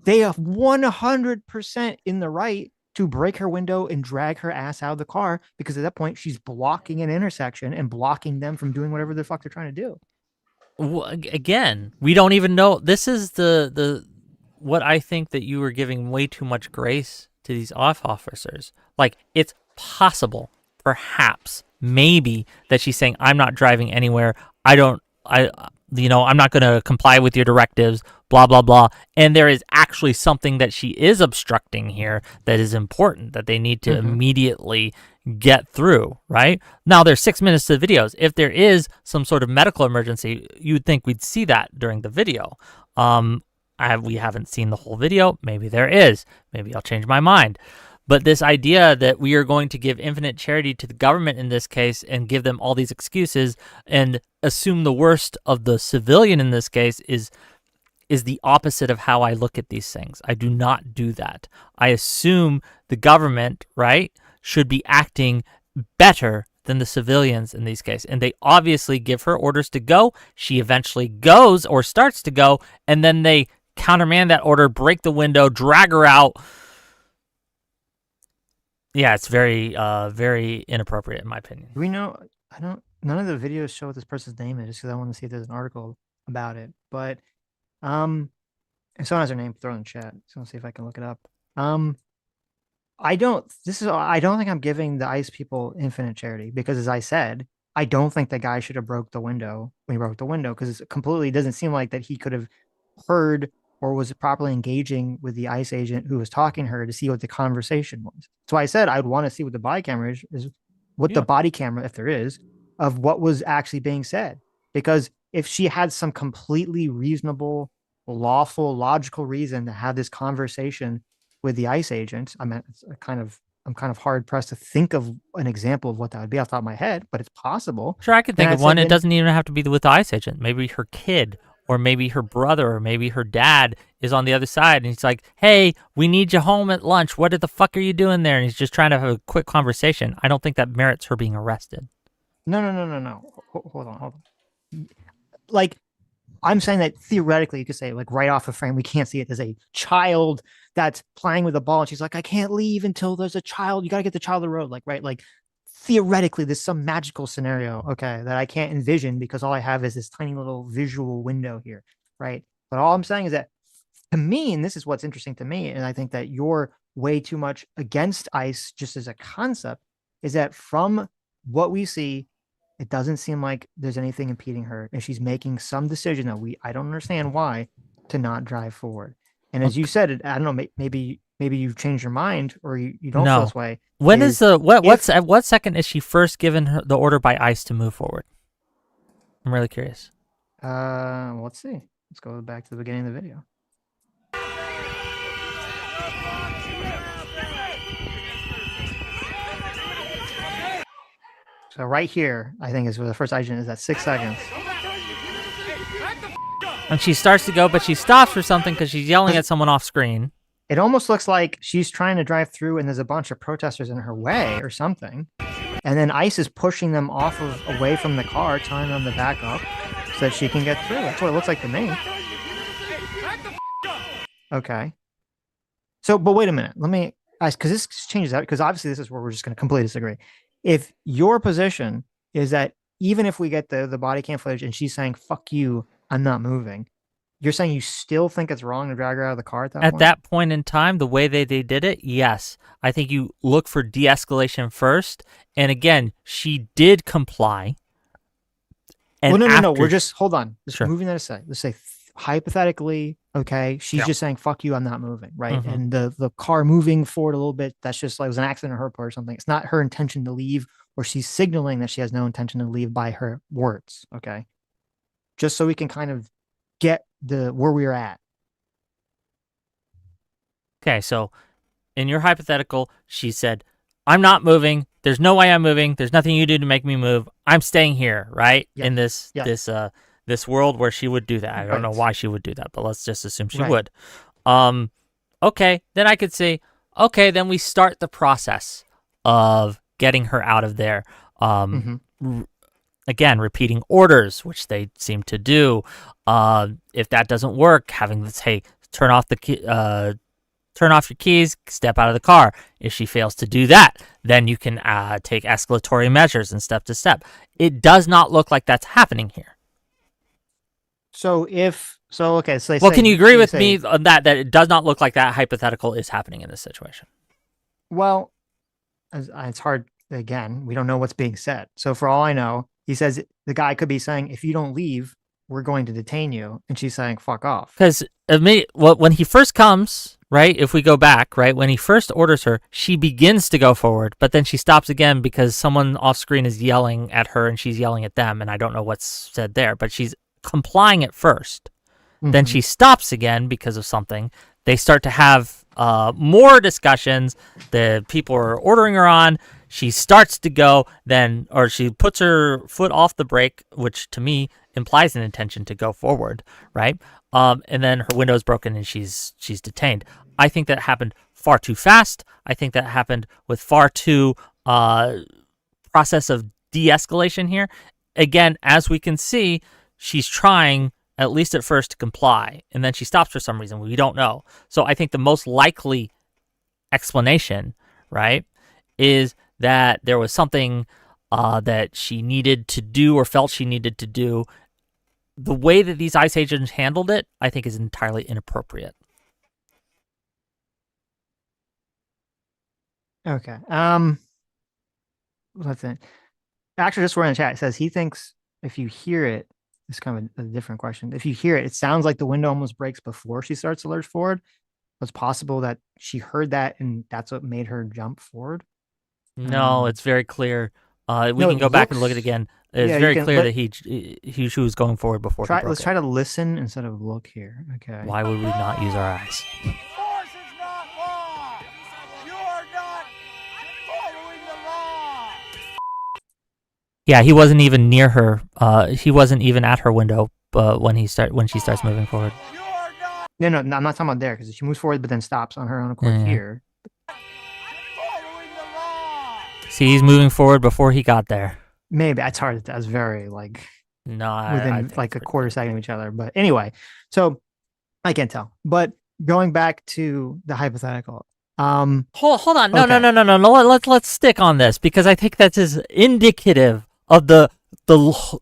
they are 100% in the right to break her window and drag her ass out of the car, because at that point she's blocking an intersection and blocking them from doing whatever the fuck they're trying to do. Well, again, we don't even know. This is the what I think that you were giving way too much grace to these officers. Like, it's possible, perhaps, maybe, that she's saying, I'm not driving anywhere. I'm not going to comply with your directives, blah, blah, blah. And there is actually something that she is obstructing here that is important, that they need to immediately get through, right? Now, there's 6 minutes to the videos. If there is some sort of medical emergency, you'd think we'd see that during the video. We haven't seen the whole video. Maybe there is. Maybe I'll change my mind. But this idea that we are going to give infinite charity to the government in this case and give them all these excuses and assume the worst of the civilian in this case is the opposite of how I look at these things. I do not do that. I assume the government, right, should be acting better than the civilians in these cases. And they obviously give her orders to go. She eventually goes or starts to go, and then they countermand that order, break the window, drag her out. Yeah, it's very, very inappropriate in my opinion. Do we know? None of the videos show what this person's name is, just because I want to see if there's an article about it. But if someone has their name, throw it in the chat. So I'll see if I can look it up. I don't think I'm giving the ICE people infinite charity, because, as I said, I don't think the guy should have broke the window when he broke the window, because it completely doesn't seem like that he could have heard or was properly engaging with the ICE agent who was talking to her to see what the conversation was. So I said I'd want to see what the body camera is what the body camera, if there is, of what was actually being said. Because if she had some completely reasonable, lawful, logical reason to have this conversation with the ICE agent, I'm kind of hard pressed to think of an example of what that would be off the top of my head, but it's possible. Sure, I could think of one. It doesn't even have to be with the ICE agent. Maybe her kid, or maybe her brother, or maybe her dad is on the other side, and he's like, "Hey, we need you home at lunch. What the fuck are you doing there?" And he's just trying to have a quick conversation. I don't think that merits her being arrested. No. Hold on. Like, I'm saying that theoretically, you could say, like, right off the frame, we can't see it. There's a child that's playing with a ball, and she's like, "I can't leave until there's a child. You got to get the child on the road." Like, right? Like, theoretically, there's some magical scenario, okay, that I can't envision because all I have is this tiny little visual window here, right? But all I'm saying is that, to me, and this is what's interesting to me, and I think that you're way too much against ICE just as a concept, is that from what we see, it doesn't seem like there's anything impeding her, and she's making some decision that I don't understand why, to not drive forward. And as you said, I don't know, maybe you've changed your mind, or you don't feel this way. When at what second is she first given the order by ICE to move forward? I'm really curious. Let's see. Let's go back to the beginning of the video. So right here, I think, is where the first agent is at 6 seconds. And she starts to go, but she stops for something because she's yelling at someone off screen. It almost looks like she's trying to drive through, and there's a bunch of protesters in her way or something. And then ICE is pushing them away from the car, telling them to back up so that she can get through. That's what it looks like to me. Okay. So, but wait a minute. Let me ask, because this changes out, because obviously this is where we're just going to completely disagree. If your position is that even if we get the body cam footage and she's saying, "Fuck you, I'm not moving," you're saying you still think it's wrong to drag her out of the car at that point? At that point in time, the way they did it, yes. I think you look for de-escalation first. And again, she did comply. And no. We're just, hold on. Just Sure. moving that aside. Let's say, hypothetically, okay, she's just saying, "Fuck you, I'm not moving," right? Mhm. And the car moving forward a little bit, that's just like, it was an accident on her part or something. It's not her intention to leave, or she's signaling that she has no intention to leave by her words, okay? Just so we can kind of get where we're at. Okay, so in your hypothetical, she said, "I'm not moving. There's no way I'm moving. There's nothing you do to make me move. I'm staying here," right? Yeah. In this world where she would do that. I don't know why she would do that, but let's just assume she would. Okay, then I could say, okay, then we start the process of getting her out of there. Again, repeating orders, which they seem to do. If that doesn't work, having this, "Hey, turn off your keys, step out of the car." If she fails to do that, then you can take escalatory measures and step to step. It does not look like that's happening here. Okay, so well, can you agree with me on that it does not look like that hypothetical is happening in this situation? Well, it's hard. Again, we don't know what's being said. So for all I know, he says the guy could be saying, "If you don't leave, we're going to detain you," and she's saying, "Fuck off." Because when he first comes, right, if we go back, right, when he first orders her, she begins to go forward, but then she stops again because someone off screen is yelling at her and she's yelling at them, and I don't know what's said there, but she's complying at first. Then she stops again because of something. They start to have more discussions. The people are ordering her on. She starts to go, or she puts her foot off the brake, which to me implies an intention to go forward, right? And then her window is broken and she's detained. I think that happened far too fast. I think that happened with far too process of de-escalation here. Again, as we can see, she's trying, at least at first, to comply, and then she stops for some reason. We don't know. So I think the most likely explanation, right, is that there was something that she needed to do or felt she needed to do. The way that these ICE agents handled it, I think, is entirely inappropriate. Okay. Let's see. Actually, just we're in the chat. It says he thinks if you hear it, it's kind of a different question. If you hear it, it sounds like the window almost breaks before she starts to lurch forward. It's possible that she heard that and that's what made her jump forward. No, it's very clear. We no, can go back and look at it looks- again. It's yeah, you very can- clear but- that she was going forward before he broke Let's it. try to listen instead of look here. Okay. Why would we not use our eyes? Force is not law. You are not following the law. Yeah, he wasn't even near her. He wasn't even at her window when she starts moving forward. You are not No, I'm not talking about there because she moves forward but then stops on her own accord Yeah. here. following the law. See, he's moving forward before he got there. Maybe it's hard. That's very like No, I within think like it's a pretty quarter clear. second of each other. But anyway, so I can't tell. But going back to the hypothetical, Hold on. No. Okay. Let's stick on this because I think that is indicative of the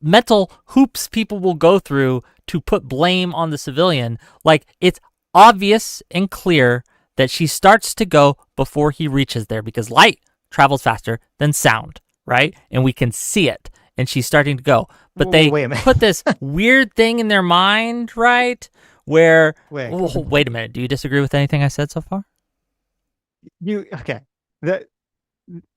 mental hoops people will go through to put blame on the civilian. Like, it's obvious and clear that she starts to go before he reaches there because light travels faster than sound, right? And we can see it. And she's starting to go. But they Wait a minute. put this weird thing in their mind, right? Where, Wait. wait a minute. Do you disagree with anything I said so far? Okay.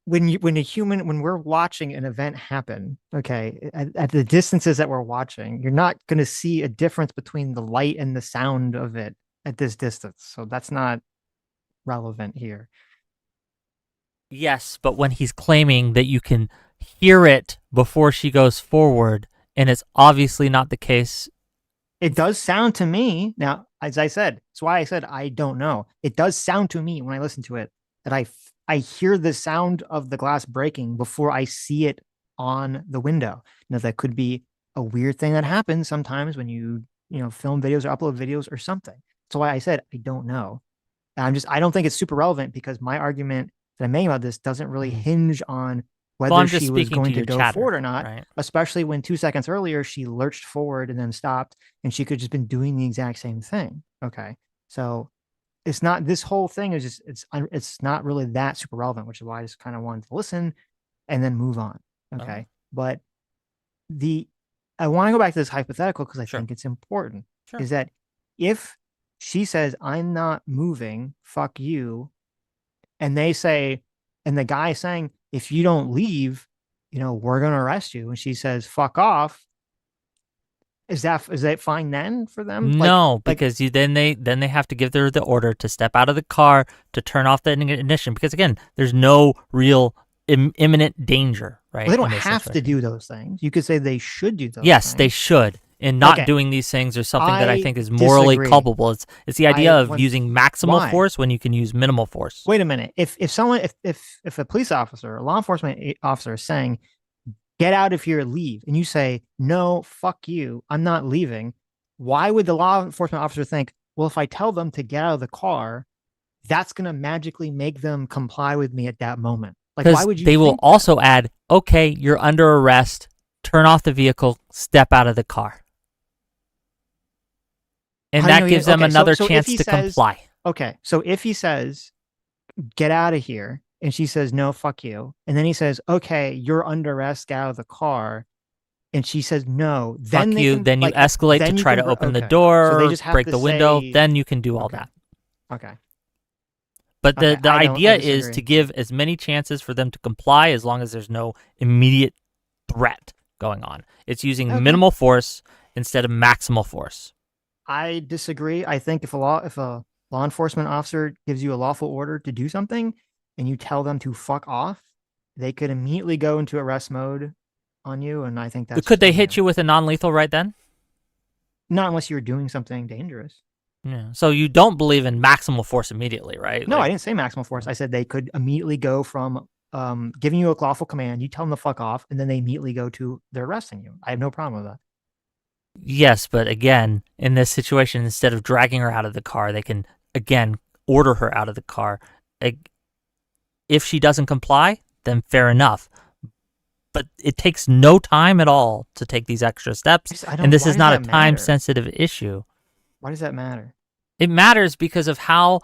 When we're watching an event happen, okay, at the distances that we're watching, you're not going to see a difference between the light and the sound of it at this distance. So that's not relevant here. Yes, but when he's claiming that you can hear it before she goes forward, and it's obviously not the case. It does sound to me now, as I said, that's why I said I don't know. It does sound to me when I listen to it that I hear the sound of the glass breaking before I see it on the window. Now that could be a weird thing that happens sometimes when you film videos or upload videos or something. That's why I said I don't know. And I don't think it's super relevant because my argument that I'm making about this doesn't really hinge on whether I'm just she was speaking going to to your go chatter, forward or not, right? especially when 2 seconds earlier she lurched forward and then stopped and she could just been doing the exact same thing. Okay. So it's not, this whole thing is just, it's not really that super relevant, which is why I just kind of wanted to listen and then move on. Okay. But I want to go back to this hypothetical because I Sure. think it's important Sure. is that if she says, I'm not moving, fuck you. And they say, and the guy saying, if you don't leave, we're going to arrest you. And she says, fuck off. Is that fine then for them? No, because then they have to give her the order to step out of the car, to turn off the ignition. Because again, there's no real imminent danger, right? Well, they don't in this have to situation. do those things. You could say they should do those Yes, things. they should. And not Okay. doing these things is something that I I think is morally disagree. culpable. It's the idea of using maximal Why? force when you can use minimal force. Wait a minute. If a police officer, a law enforcement officer is saying, get out of here, leave, and you say, no, fuck you, I'm not leaving, why would the law enforcement officer think, well, if I tell them to get out of the car, that's going to magically make them comply with me at that moment? Like, why Because would you they will think that? also add, okay, you're under arrest, turn off the vehicle, step out of the car. And How do you that know gives he- them okay, another so if chance he to says- comply. Okay, so if he says, get out of here, and she says, no, fuck you, and then he says, okay, you're under arrest, get out of the car, and she says, no, then Fuck they you, can, then you like, escalate then to you try can to open the okay. door, So they just have break to the window, say- then you can do all Okay. that. Okay. But the Okay, I idea is disagree. to give as many chances for them to comply as long as there's no immediate threat going on. It's using Okay. minimal force instead of maximal force. I disagree. I think if a law enforcement officer gives you a lawful order to do something and you tell them to fuck off, they could immediately go into arrest mode on you. And I think that's Could they hit you with a non-lethal right then? Not unless you're doing something dangerous. Yeah. So you don't believe in maximal force immediately, right? No, Like- I didn't say maximal force. I said they could immediately go from giving you a lawful command, you tell them to fuck off, and then they immediately go to they're arresting you. I have no problem with that. Yes, but again, in this situation, instead of dragging her out of the car, they can, again, order her out of the car. If she doesn't comply, then fair enough. But it takes no time at all to take these extra steps, and this is not a time-sensitive issue. Why does that matter? It matters because of how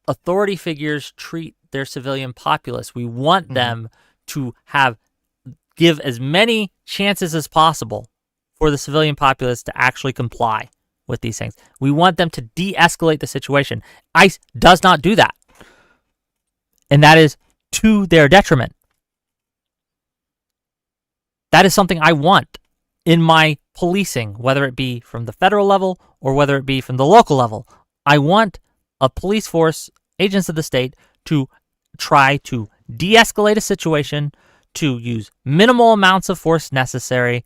authority figures treat their civilian populace. We want them to give as many chances as possible for the civilian populace to actually comply with these things. We want them to de-escalate the situation. ICE does not do that. And that is to their detriment. That is something I want in my policing, whether it be from the federal level or whether it be from the local level. I want a police force, agents of the state, to try to de-escalate a situation, to use minimal amounts of force necessary.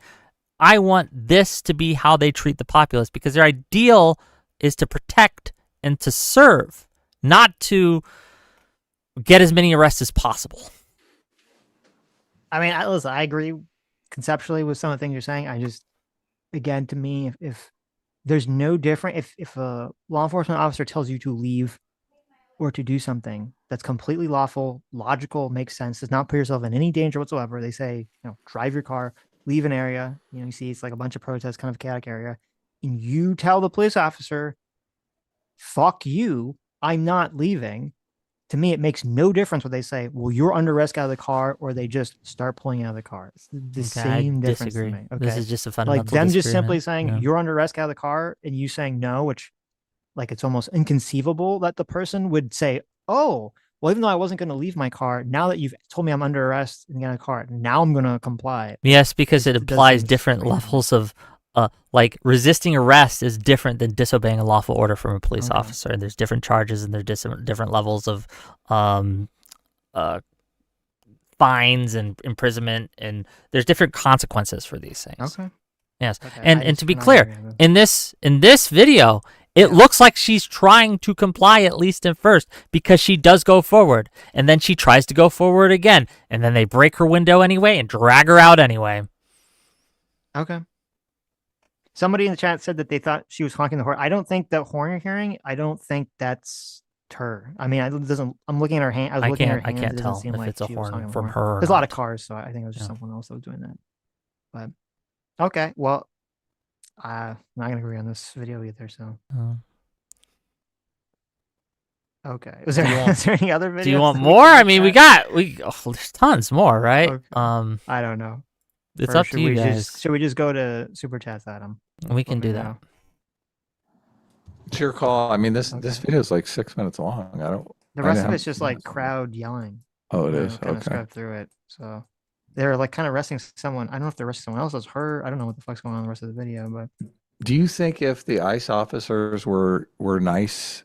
I want this to be how they treat the populace, because their ideal is to protect and to serve, not to get as many arrests as possible. I mean, listen, I agree conceptually with some of the things you're saying. I just, again, to me, if there's no different, if a law enforcement officer tells you to leave or to do something that's completely lawful, logical, makes sense, does not put yourself in any danger whatsoever. They say, drive your car, leave an area. You see it's like a bunch of protests, kind of chaotic area, and you tell the police officer, fuck you, I'm not leaving. To me, it makes no difference what they say. Well, you're under arrest, out of the car, or they just start pulling out of the car. It's the same difference to me. Okay? This is just a fundamental like them just simply saying yeah. You're under arrest, out of the car, and you saying no, which it's almost inconceivable that the person would say, oh, well, even though I wasn't going to leave my car, now that you've told me I'm under arrest and get a car, now I'm going to comply. Yes, because it applies different levels of resisting arrest is different than disobeying a lawful order from a police officer. And there's different charges and there's different levels of fines and imprisonment, and there's different consequences for these things. Okay. Yes. Okay. And to be clear, in this video, it looks like she's trying to comply, at least at first, because she does go forward, and then she tries to go forward again, and then they break her window anyway and drag her out anyway. Okay. Somebody in the chat said that they thought she was honking the horn. I don't think that horn you're hearing, I don't think that's her. I mean, I'm looking at her hand. I can't tell if it's a horn from her. There's a lot of cars, so I think it was just someone else that was doing that. But okay, well, I'm not gonna agree on this video either. So okay, is there any other videos? Do you want more? I mean, there's tons more, right? Okay. I don't know. It's up to you guys. Should we just go to Super Chats, Adam? We can do that. It's your call. I mean, this video is like 6 minutes long. The rest of it's just like crowd yelling. Oh, it is. Kind of scrub through it. So they're like kind of arresting someone. I don't know if they're arresting someone else. It's her. I don't know what the fuck's going on in the rest of the video. But do you think if the ICE officers were nice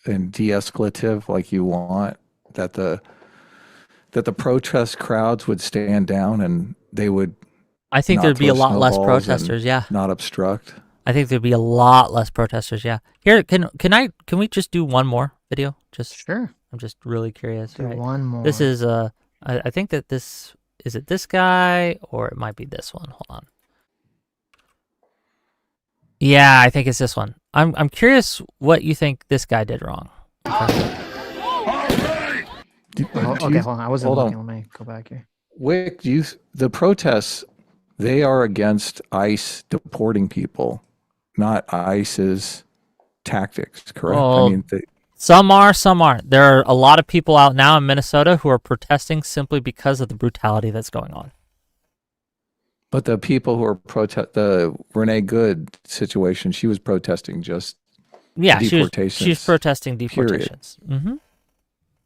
and de-escalative like you want, that the protest crowds would stand down and they would? I think there'd be a lot less protesters. Yeah. Not obstruct. I think there'd be a lot less protesters. Yeah. Here, can we just do one more video? Just sure. I'm just really curious. Do one more. This is I think that is it this guy or it might be this one. Hold on. Yeah, I think it's this one. I'm curious what you think this guy did wrong. Okay, hold on. I wasn't looking. Let me go back here. Whick, the protests, they are against ICE deporting people, not ICE's tactics, correct? Well, I mean, some are, some aren't. There are a lot of people out now in Minnesota who are protesting simply because of the brutality that's going on. But the people who are the Renee Good situation, she was protesting just deportations. She was protesting deportations. Mm-hmm.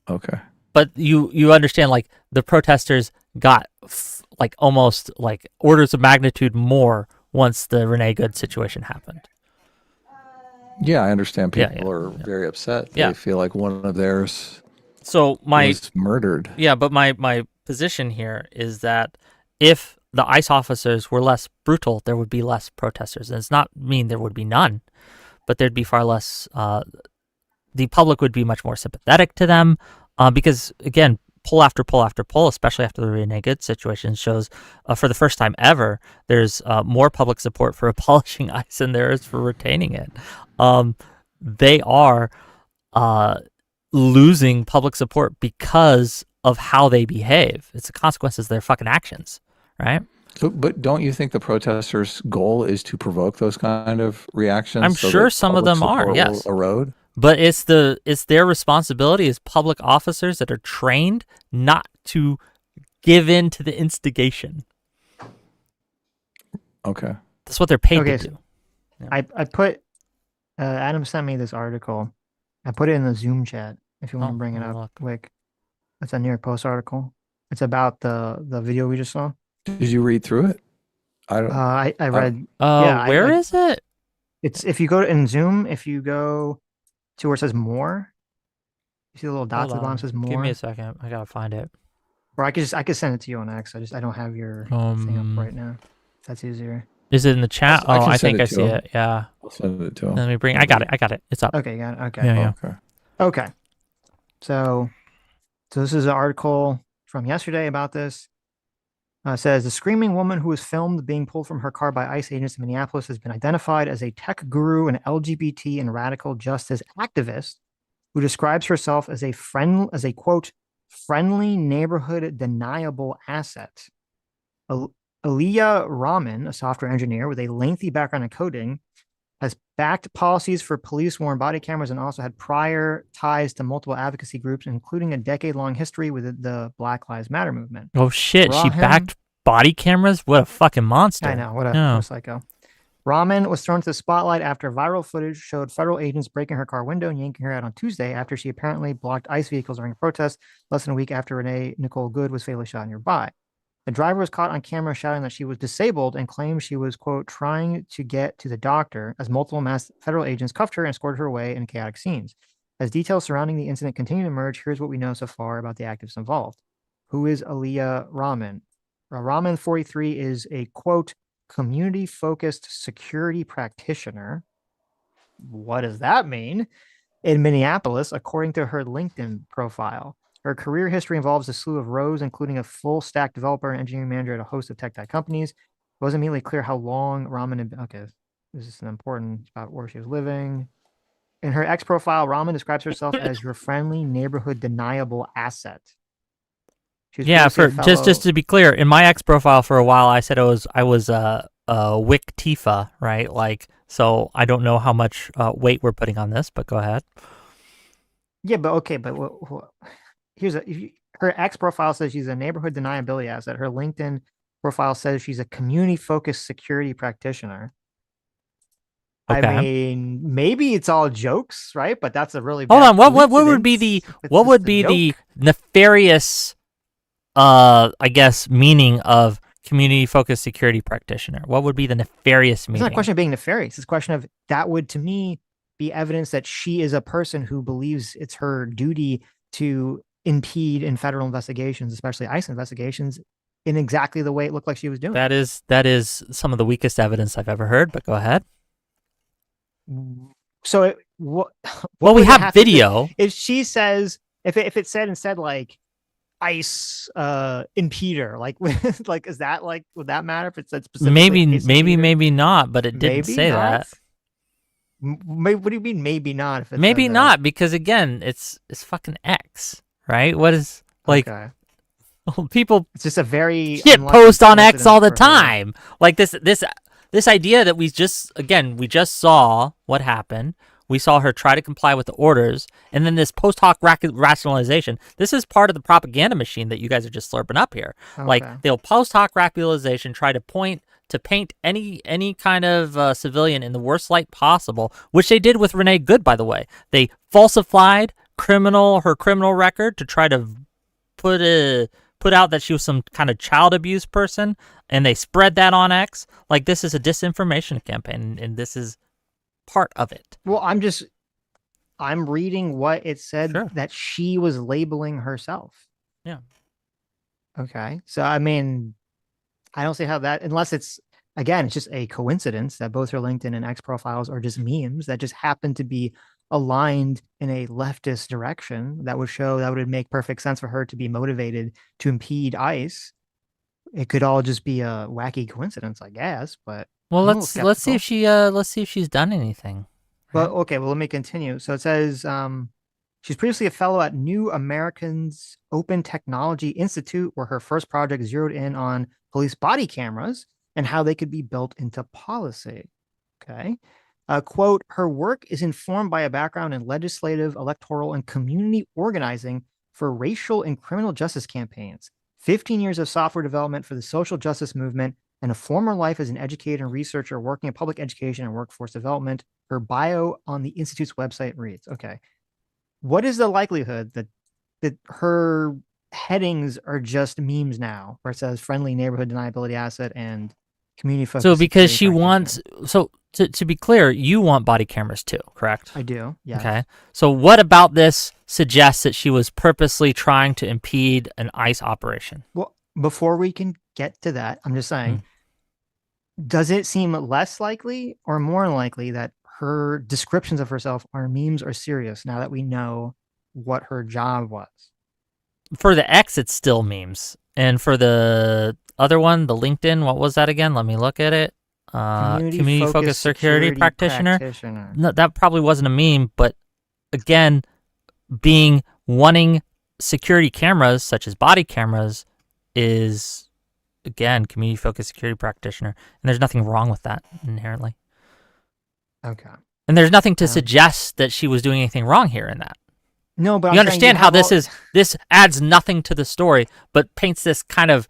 Okay. But you understand, like, the protesters got almost orders of magnitude more once the Renee Good situation happened. Yeah, I understand. People are very upset. They feel like one of theirs was murdered. Yeah, but my position here is that if the ICE officers were less brutal, there would be less protesters. And it's not mean there would be none, but there'd be far less. The public would be much more sympathetic to them because, again, poll after poll after poll, especially after the Renee Good situation, shows for the first time ever, there's more public support for abolishing ICE than there is for retaining it. They are losing public support because of how they behave. It's the consequences of their fucking actions, right? But don't you think the protesters' goal is to provoke those kind of reactions? I'm sure some of them are, yes. Erode? But it's their responsibility as public officers that are trained not to give in to the instigation. Okay. That's what they're paid to so do. I put Adam sent me this article. I put it in the Zoom chat if you want to bring it up, Wick. It's a New York Post article. It's about the video we just saw. Did you read through it? I don't. I read. Where is it? It's if you go to in Zoom, if you go to where it says more, you see the little dots at the bottom says more. Give me a second. I gotta find it. Or I could send it to you on X. I don't have your thing up right now. That's easier. Is it in the chat? I think I see it. Yeah. I'll send it to him. Let me bring. I got it. It's up. Okay, got it. Okay. Yeah. Okay. So this is an article from yesterday about this. Says the screaming woman who was filmed being pulled from her car by ICE agents in Minneapolis has been identified as a tech guru and LGBT and radical justice activist who describes herself as a quote friendly neighborhood deniable asset. Aliyah Rahman, a software engineer with a lengthy background in coding, has backed policies for police-worn body cameras and also had prior ties to multiple advocacy groups, including a decade-long history with the Black Lives Matter movement. Oh, shit. She backed body cameras? What a fucking monster. I know. What a psycho. Rahman was thrown to the spotlight after viral footage showed federal agents breaking her car window and yanking her out on Tuesday after she apparently blocked ICE vehicles during a protest less than a week after Renee Nicole Good was fatally shot nearby. The driver was caught on camera shouting that she was disabled and claimed she was, quote, trying to get to the doctor as multiple masked federal agents cuffed her and escorted her away in chaotic scenes. As details surrounding the incident continue to emerge, here's what we know so far about the activists involved. Who is Aliyah Rahman? Rahman, 43, is a, quote, community-focused security practitioner. What does that mean? In Minneapolis, according to her LinkedIn profile. Her career history involves a slew of roles, including a full-stack developer and engineering manager at a host of tech companies. It wasn't immediately clear how long Rahman had been. Okay, this is an important about where she was living. In her X profile, Rahman describes herself as your friendly neighborhood deniable asset. Yeah, for just to be clear, in my X profile for a while, I said I was Whick Tifa, right? Like, so I don't know how much weight we're putting on this, but go ahead. Yeah, but okay, but her X profile says she's a neighborhood deniability asset. Her LinkedIn profile says she's a community-focused security practitioner. Okay. I mean, maybe it's all jokes, right? But that's a really hold on. What would be the nefarious, I guess, meaning of community-focused security practitioner? What would be the nefarious meaning? It's not a question of being nefarious. It's a question of that would, to me, be evidence that she is a person who believes it's her duty to impede in federal investigations, especially ICE investigations, in exactly the way it looked like she was doing. That is some of the weakest evidence I've ever heard, but go ahead. So well, we have video. If she says, if it said instead like ICE impeder, like is that like, would that matter if it said specifically? Maybe not, but it didn't say that. What do you mean maybe not? If maybe not, because again, it's fucking X, right? What is like people? It's just a very shit post on X all the time. Like this idea that we just saw what happened. We saw her try to comply with the orders, and then this post hoc rationalization. This is part of the propaganda machine that you guys are just slurping up here. Okay. Like they'll post hoc rationalization, try to paint any kind of civilian in the worst light possible, which they did with Renee Good, by the way. They falsified her criminal record to try to put out that she was some kind of child abuse person, and they spread that on X. Like, this is a disinformation campaign, and this is part of it. Well, I'm reading what it said that she was labeling herself. Yeah. Okay. So, I mean, I don't see how that, unless it's just a coincidence that both her LinkedIn and X profiles are just memes that just happen to be aligned in a leftist direction that would make perfect sense for her to be motivated to impede ICE. It could all just be a wacky coincidence, I guess, but Well, I'm a let's little see if she's done anything. But okay, well, let me continue. So it says she's previously a fellow at New Americans Open Technology Institute, where her first project zeroed in on police body cameras and how they could be built into policy. Okay. Quote, her work is informed by a background in legislative, electoral, and community organizing for racial and criminal justice campaigns, 15 years of software development for the social justice movement, and a former life as an educator and researcher working in public education and workforce development. Her bio on the Institute's website reads, okay, what is the likelihood that her headings are just memes now, where it says friendly neighborhood deniability asset and community focused? So because she wants, so to be clear, you want body cameras too, correct? I do, yeah. Okay. So what about this suggests that she was purposely trying to impede an ICE operation? Well, before we can get to that, I'm just saying, does it seem less likely or more likely that her descriptions of herself are memes or serious now that we know what her job was? For the X, it's still memes. And for the other one, the LinkedIn, what was that again? Let me look at it. Community-focused security practitioner. No, that probably wasn't a meme, but again, wanting security cameras, such as body cameras, is, again, community-focused security practitioner. And there's nothing wrong with that inherently. Okay. And there's nothing to suggest that she was doing anything wrong here in that. No, but you understand how this adds nothing to the story, but paints this kind of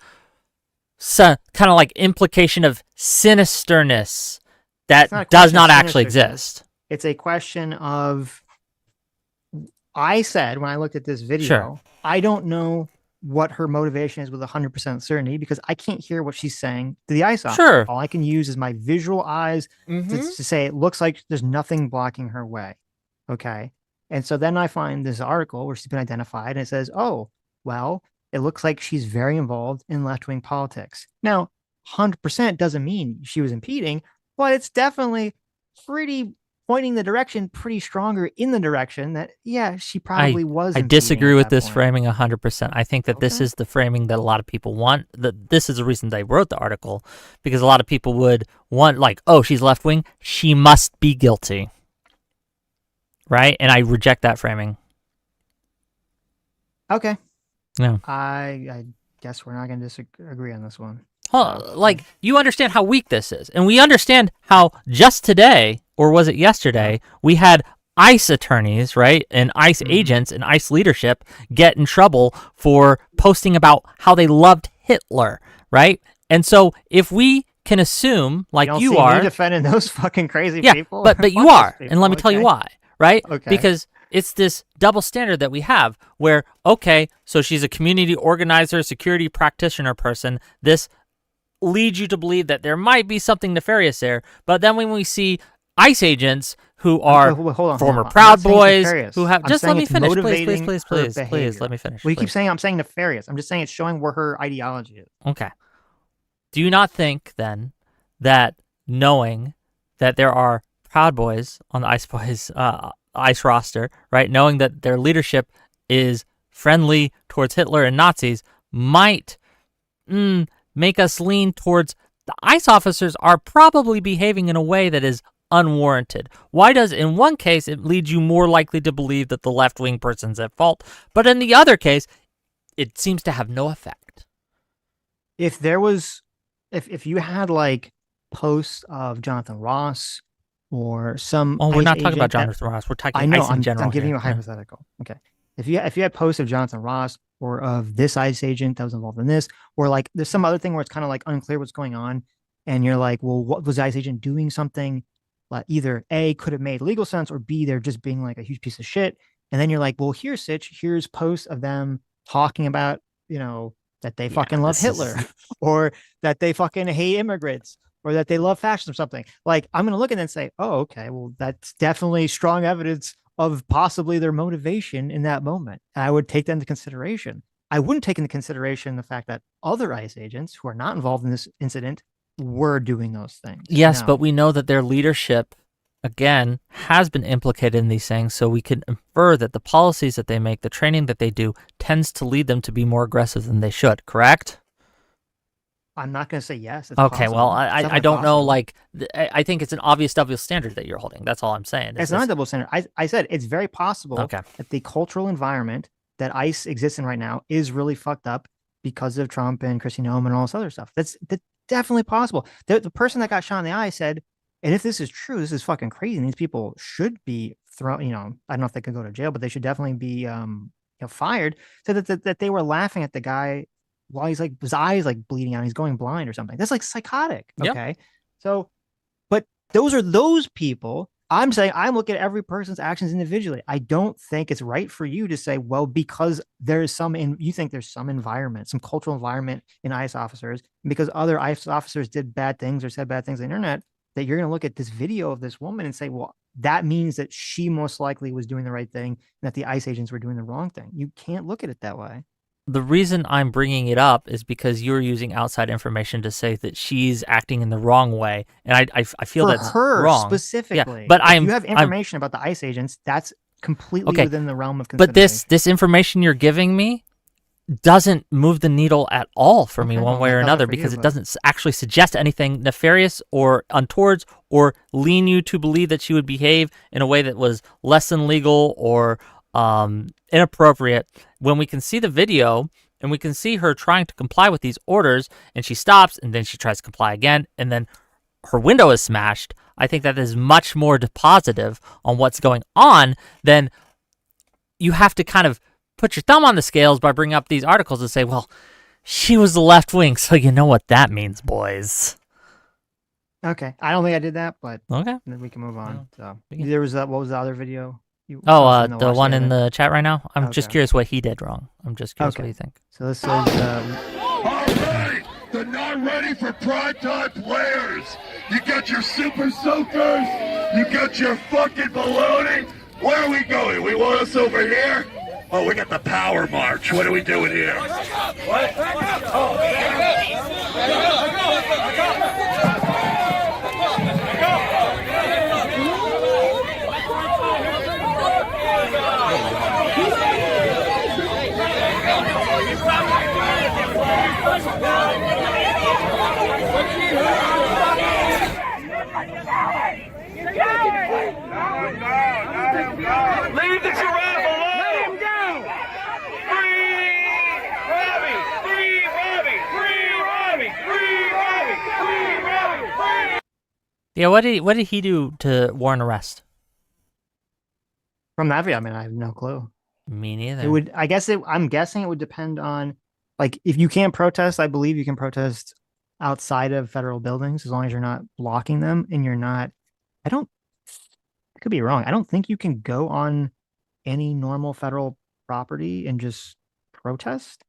like implication of sinisterness that does not actually exist. It's a question of, I said when I looked at this video, sure, I don't know what her motivation is with 100% certainty because I can't hear what she's saying to the ICE officer. Sure. All I can use is my visual eyes to say it looks like there's nothing blocking her way. Okay. And so then I find this article where she's been identified and it says, oh, well, it looks like she's very involved in left-wing politics. Now, 100% doesn't mean she was impeding, but it's definitely pointing the direction pretty stronger in the direction that, yeah, she probably was. I disagree with this framing 100%. I think that this is the framing that a lot of people want. This is the reason they wrote the article, because a lot of people would want, like, oh, she's left-wing, she must be guilty. Right? And I reject that framing. Okay. Yeah. I guess we're not going to disagree on this one. Like, you understand how weak this is. And we understand how just today, or was it yesterday, we had ICE attorneys, right, and ICE agents and ICE leadership get in trouble for posting about how they loved Hitler, right? And so if we can assume, like you are... me defending those fucking crazy people? But you are, and let me tell you why. Right? Okay. Because it's this double standard that we have where, okay, so she's a community organizer, security practitioner person. This leads you to believe that there might be something nefarious there. But then when we see ICE agents who are former Proud Boys who have... Just let me finish, please, let me finish. Well, you keep saying I'm saying nefarious. I'm just saying it's showing where her ideology is. Okay. Do you not think, then, that knowing that there are Proud Boys on the ICE Boys ICE roster, right? Knowing that their leadership is friendly towards Hitler and Nazis might make us lean towards the ICE officers are probably behaving in a way that is unwarranted. Why does, in one case, it leads you more likely to believe that the left-wing person's at fault, but in the other case, it seems to have no effect? If there was, if you had like posts of Jonathan Ross, or some... Oh, we're not talking about Jonathan Ross. We're talking ICE in general. I'm giving you a hypothetical. Okay. If you had posts of Jonathan Ross or of this ICE agent that was involved in this, or like there's some other thing where it's kind of like unclear what's going on, and you're like, well, what was the ICE agent doing something like either A, could have made legal sense, or B, they're just being like a huge piece of shit. And then you're like, well, here's Sitch, here's posts of them talking about, that they fucking love Hitler or that they fucking hate immigrants, or that they love fascism or something. Like, I'm going to look at it and say, oh, okay, well, that's definitely strong evidence of possibly their motivation in that moment. And I would take that into consideration. I wouldn't take into consideration the fact that other ICE agents who are not involved in this incident were doing those things. Yes, but we know that their leadership again, has been implicated in these things, so we can infer that the policies that they make, the training that they do, tends to lead them to be more aggressive than they should, correct? I'm not going to say yes. It's Okay, possible. well, It's I definitely don't know, possible. like, I think it's an obvious double standard that you're holding. That's all I'm saying. It's not a double standard. I said it's very possible Okay. that the cultural environment that ICE exists in right now is really fucked up because of Trump and Christine Noem and all this other stuff. That's definitely possible. The person that got shot in the eye said, and if this is true, this is fucking crazy. And these people should be thrown, I don't know if they could go to jail, but they should definitely be fired. So that they were laughing at the guy while he's like, his eyes like bleeding out, he's going blind or something. That's like psychotic. Yep. Okay. So, but those are those people. I'm saying I look at every person's actions individually. I don't think it's right for you to say, well, because there's you think there's some environment, some cultural environment in ICE officers, and because other ICE officers did bad things or said bad things on the internet, that you're going to look at this video of this woman and say, well, that means that she most likely was doing the right thing and that the ICE agents were doing the wrong thing. You can't look at it that way. The reason I'm bringing it up is because you're using outside information to say that she's acting in the wrong way, and I feel For that's her wrong. specifically. Yeah, but if you have information about the ICE agents, that's completely Okay, within the realm of consideration. But this information you're giving me doesn't move the needle at all for me Okay, one well, way that or does it another, for because you, it but- doesn't actually suggest anything nefarious or untowards or lean you to believe that she would behave in a way that was less than legal or inappropriate. When we can see the video and we can see her trying to comply with these orders, and she stops and then she tries to comply again, and then her window is smashed, I think that is much more positive on what's going on than you have to kind of put your thumb on the scales by bringing up these articles and say, well, she was the left wing, so you know what that means, boys. Okay. I don't think I did that, but Okay. then we can move on. So we can- there was what was the other video? The one in the chat right now? I'm just Okay. curious what he did wrong. I'm just curious what you think. So this is All right, they're not ready for primetime players. You got your super soakers. You got your fucking baloney. Where are we going? We want us over here? Oh, we got the power march. What are we doing here? What? Leave the giraffe alone! Let him go! Free Robbie! Free Robbie! Free Robbie! Free Robbie! Free Robbie! Free... Yeah, what did he do to warrant arrest? from that video, I mean, I have no clue. Me neither. It would, I'm guessing it would depend on, like, if you can't protest, I believe you can protest outside of federal buildings as long as you're not blocking them and you're not, I could be wrong. I don't think you can go on any normal federal property and just protest.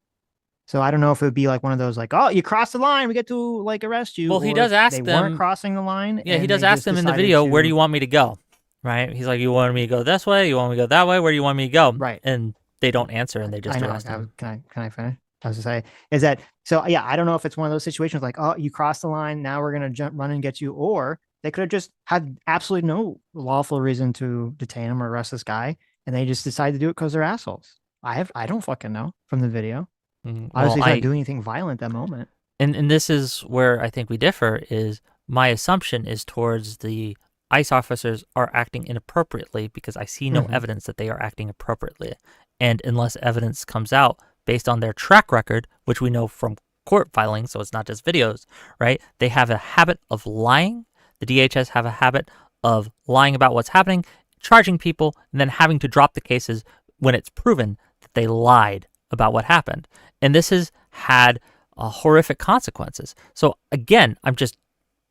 So I don't know if it would be like one of those, like, oh, you crossed the line, we get to like arrest you. Well, he or does if ask they them. weren't crossing the line. Yeah, he and does they ask just them in the decided video, where do to- you want me to go? Right? He's like, you want me to go this way? You want me to go that way? Where do you want me to go? Right. And they don't answer, and they just I know. arrest him. Can I finish? I was to say is that so yeah, I don't know if it's one of those situations like, oh, you crossed the line, now we're gonna run and get you, or they could have just had absolutely no lawful reason to detain him or arrest this guy, and they just decided to do it because they're assholes. I don't fucking know from the video. Obviously, he's not doing anything violent at that moment. And this is where I think we differ. Is my assumption is towards the ICE officers are acting inappropriately because I see no evidence that they are acting appropriately, and unless evidence comes out based on their track record, which we know from court filings, so it's not just videos, right? They have a habit of lying. The DHS have a habit of lying about what's happening, charging people, and then having to drop the cases when it's proven that they lied about what happened. And this has had horrific consequences. So again, I'm just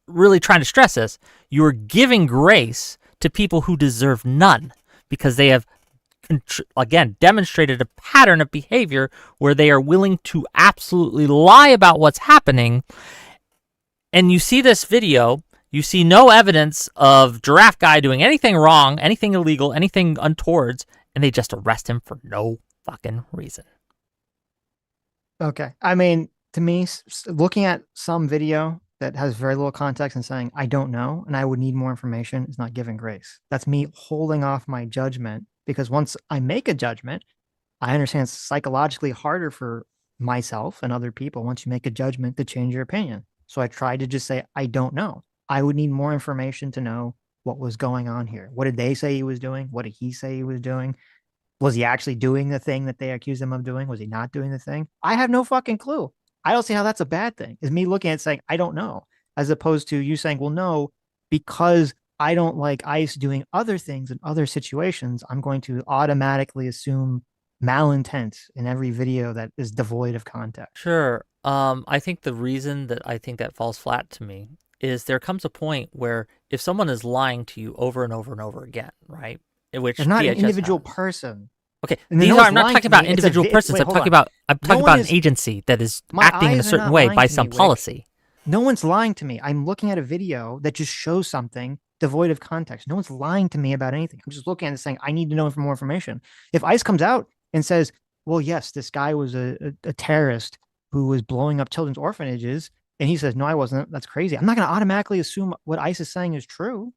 really trying to stress this. You are giving grace to people who deserve none because they have again demonstrated a pattern of behavior where they are willing to absolutely lie about what's happening. And you see this video, you see no evidence of Giraffe Guy doing anything wrong, anything illegal, anything untowards, and they just arrest him for no fucking reason. Okay. I mean, to me, looking at some video that has very little context and saying, I don't know, and I would need more information is not giving grace. That's me holding off my judgment because once I make a judgment, I understand it's psychologically harder for myself and other people once you make a judgment to change your opinion. So I tried to just say, I don't know. I would need more information to know what was going on here. What did they say he was doing? What did he say he was doing? Was he actually doing the thing that they accused him of doing? Was he not doing the thing? I have no fucking clue. I don't see how that's a bad thing. Is me looking at it saying, I don't know, as opposed to you saying, well, no, because I don't like ICE doing other things in other situations, I'm going to automatically assume malintent in every video that is devoid of context. Sure. I think the reason that I think that falls flat to me is there comes a point where if someone is lying to you over and over and over again, right? Which They're not an DHS individual has. person. Okay, And these no are, one's I'm not lying talking to about me. It's a individual vi- persons. wait, I'm hold talking on. about No one an is- agency that is My acting in a eyes are certain not way lying by to some me, Whick. policy. No one's lying to me. I'm looking at a video that just shows something devoid of context. No one's lying to me about anything. I'm just looking at it saying, I need to know more information. If ICE comes out and says, well, yes, this guy was a terrorist who was blowing up children's orphanages, and he says, no, I wasn't. That's crazy. I'm not going to automatically assume what ICE is saying is true.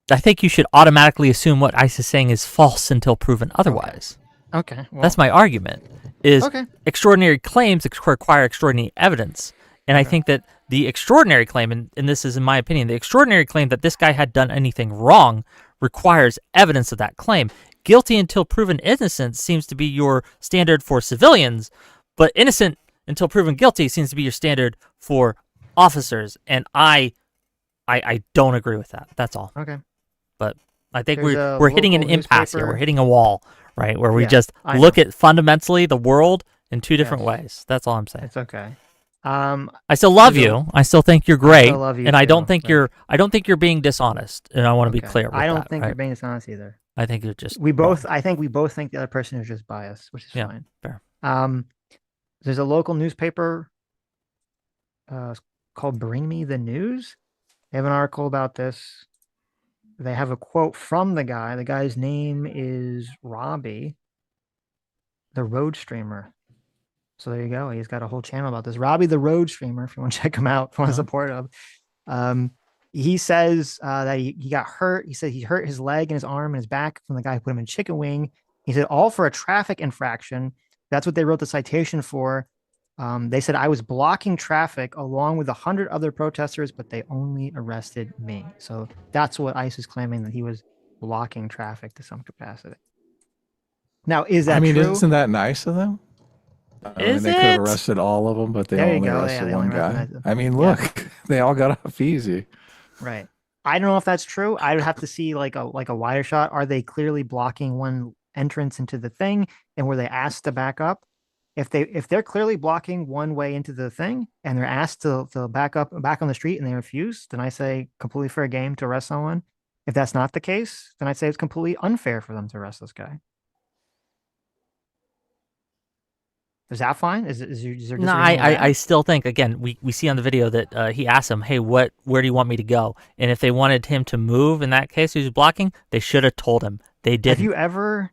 I think you should automatically assume what ICE is saying is false until proven otherwise. Okay. Well, That's my argument. Is okay. extraordinary claims require extraordinary evidence. And I Okay. think that the extraordinary claim, and this is in my opinion, the extraordinary claim that this guy had done anything wrong requires evidence of that claim. Guilty until proven innocent seems to be your standard for civilians, but innocent until proven guilty seems to be your standard for officers. And I don't agree with that. That's all. Okay. But I think There's a we're hitting an local impasse here. newspaper- We're hitting a wall, right? Where we Yeah, just I look know. at fundamentally the world in two different Yes. ways. That's all I'm saying. It's okay. I still love there's a- you. I still think you're I great, still love you and I don't too, think but- I don't think you're being dishonest. And I want to be Okay. clear. With I don't that, think right? you're being dishonest either. I think you're just We wrong. both, I think we both think the other person is just biased, which is Yeah, fine. fair. There's a local newspaper called Bring Me the News. They have an article about this. They have a quote from the guy. The guy's name is Robbie, the road streamer. So there you go. He's got a whole channel about this. Robbie the road streamer, if you want to check him out, if you want to support him. He says that he got hurt. He said he hurt his leg and his arm and his back from the guy who put him in chicken wing. He said all for a traffic infraction. That's what they wrote the citation for. They said I was blocking traffic along with 100 other protesters, but they only arrested me. So that's what ICE is claiming, that he was blocking traffic to some capacity. Now, is that I mean, true? isn't that nice of them? Is they could have it? arrested all of them, but they There you only go. Yeah, arrested they one only guy. arrested- I mean, Yeah. look, they all got off easy. Right. I don't know if that's true. I would have to see like a wider shot. Are they clearly blocking one entrance into the thing, and were they asked to back up? If they're clearly blocking one way into the thing and they're asked to back on the street and they refuse, then I say completely fair game to arrest someone. If that's not the case, then I'd say it's completely unfair for them to arrest this guy. Is that fine? Is there No, disagreement with I that? still think, again, we see on the video that he asked him, hey, where do you want me to go? And if they wanted him to move in that case, who's blocking, they should have told him. They didn't. Have you ever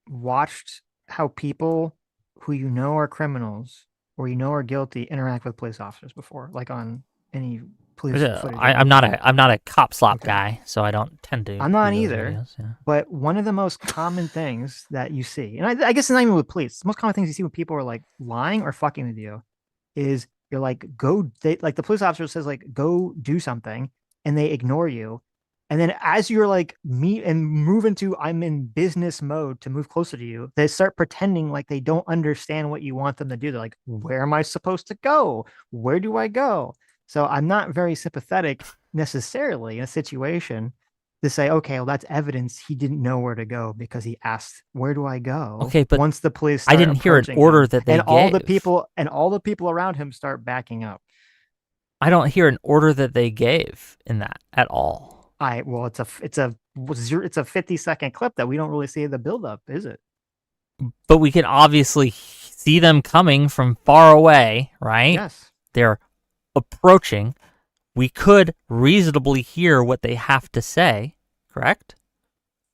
watched how people who you know are criminals or you know are guilty interact with police officers before, like on any police footage? I'm not a cop slap Okay. guy, so I don't tend to. I'm not do those either. videos, yeah. But one of the most common things that you see, and I guess it's not even with police, the most common things you see when people are like lying or fucking with you is you're like, like the police officer says, like, go do something, and they ignore you. And then as you're like move into I'm in business mode to move closer to you, they start pretending like they don't understand what you want them to do. They're like, where am I supposed to go? Where do I go? So I'm not very sympathetic necessarily in a situation to say, okay, well, that's evidence he didn't know where to go because he asked, where do I go? Okay, but once the police I start didn't hear an approaching order him, that they and all the gave. people around him start backing up. I don't hear an order that they gave in that at all. Well, it's a 50-second clip that we don't really see the buildup, is it? But we can obviously see them coming from far away, right? Yes. They're approaching. We could reasonably hear what they have to say, correct?